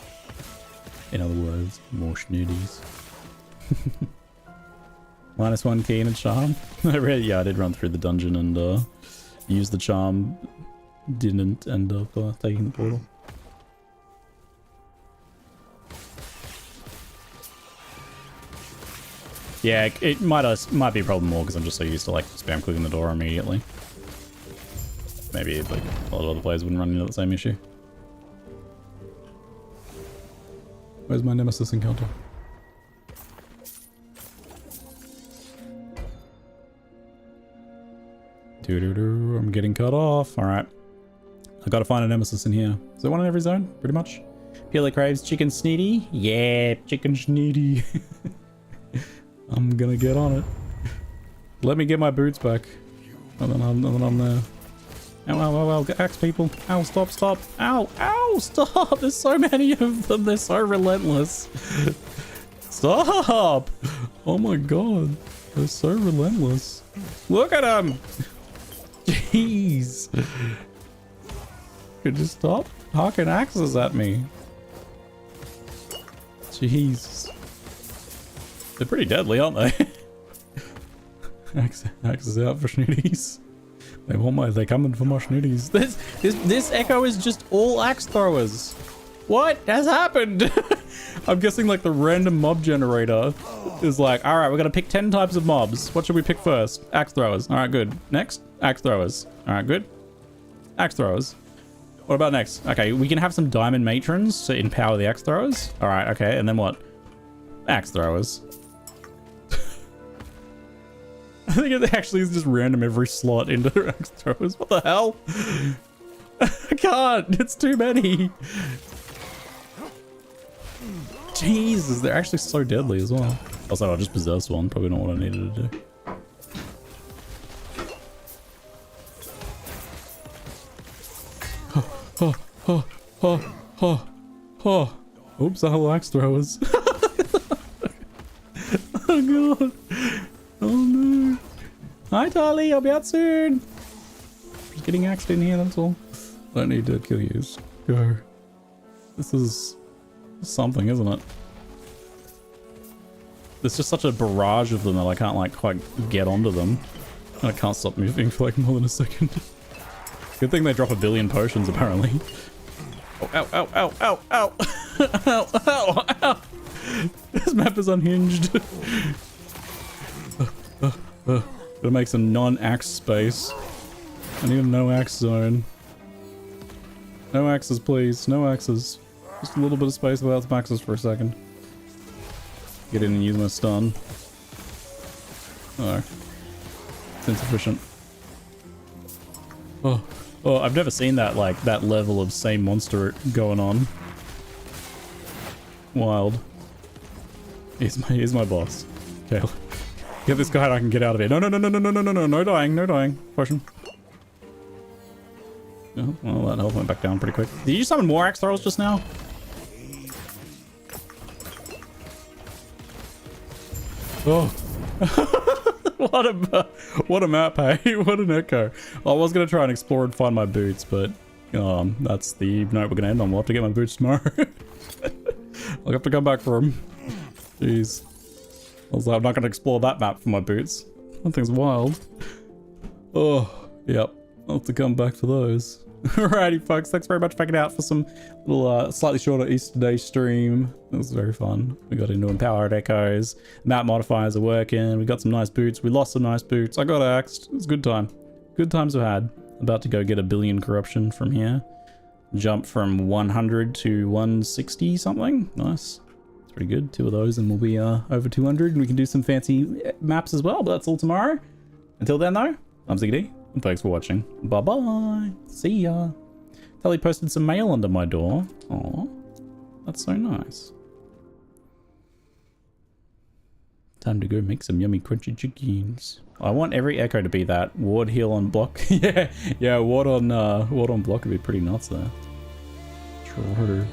in other words, more schnitties. -1 key and a charm. Yeah, I did run through the dungeon and use the charm. Didn't end up taking the portal. Yeah, it might be a problem more because I'm just so used to like spam clicking the door immediately. Maybe like a lot of other players wouldn't run into the same issue. Where's my Nemesis encounter? I'm getting cut off. Alright. I gotta find a Nemesis in here. Is there one in every zone? Pretty much. Peeler craves chicken sneedy. Yeah, chicken sneedy. I'm gonna get on it. Let me get my boots back. And then I'm there. Ow, ow, ow, ow. Axe people. Ow, stop, stop. Ow, ow, stop. There's so many of them. They're so relentless. Stop. Oh my god. They're so relentless. Look at them. Jeez. Could you stop hawking axes at me? Jeez. They're pretty deadly, aren't they? Axes out for schnitties. They're coming for more schnitties. This echo is just all axe throwers. What has happened? I'm guessing like the random mob generator is like, all right, we're gonna pick 10 types of mobs. What should we pick first? Axe throwers. All right, good. Next, axe throwers. All right, good. Axe throwers. What about next? Okay, we can have some diamond matrons to empower the axe throwers. All right, okay, and then what? Axe throwers. I think it actually is just random every slot into axe throwers. What the hell? I can't. It's too many. Jesus, they're actually so deadly as well. Also, I just possessed one. Probably not what I needed to do. Oops, I have axe throwers. Oh god. Oh no. Hi Tali, I'll be out soon. Just getting axed in here, that's all. I don't need to kill you. Go. This is something, isn't it? There's just such a barrage of them that I can't like quite get onto them. I can't stop moving for like more than a second. Good thing they drop 1 billion potions apparently. Oh, ow, ow, ow, ow, ow. Ow, ow, ow. This map is unhinged. Gotta make some non-axe space. I need a no-axe zone. No axes, please. No axes. Just a little bit of space without some axes for a second. Get in and use my stun. Oh. It's insufficient. Oh. Oh, I've never seen that, like, that level of same monster going on. Wild. Here's my boss. Okay. Get this guy and I can get out of here. No, no, no, no, no, no, no, no, no, no dying, no dying. Potion. Oh, well, that health went back down pretty quick. Did you summon more axe throwers just now? Oh. What a map, hey? What an echo. I was going to try and explore and find my boots, but that's the night we're going to end on. We'll have to get my boots tomorrow. I'll have to come back for them. Jeez. Also, I'm not going to explore that map for my boots. That thing's wild. Oh, yep. I'll have to come back for those. Alrighty, folks. Thanks very much for checking out for some little, slightly shorter Easter Day stream. It was very fun. We got into empowered echoes. Map modifiers are working. We got some nice boots. We lost some nice boots. I got axed. It was a good time. Good times we had. About to go get 1 billion corruption from here. Jump from 100 to 160 something. Nice. It's pretty good. 2 of those and we'll be over 200 and we can do some fancy maps as well. But that's all tomorrow. Until then though, I'm Eggday. And thanks for watching. Bye bye. See ya. Telly posted some mail under my door. Aw, that's so nice. Time to go make some yummy crunchy chickens. I want every echo to be that ward heal on block. Yeah, ward on block would be pretty nuts there. True.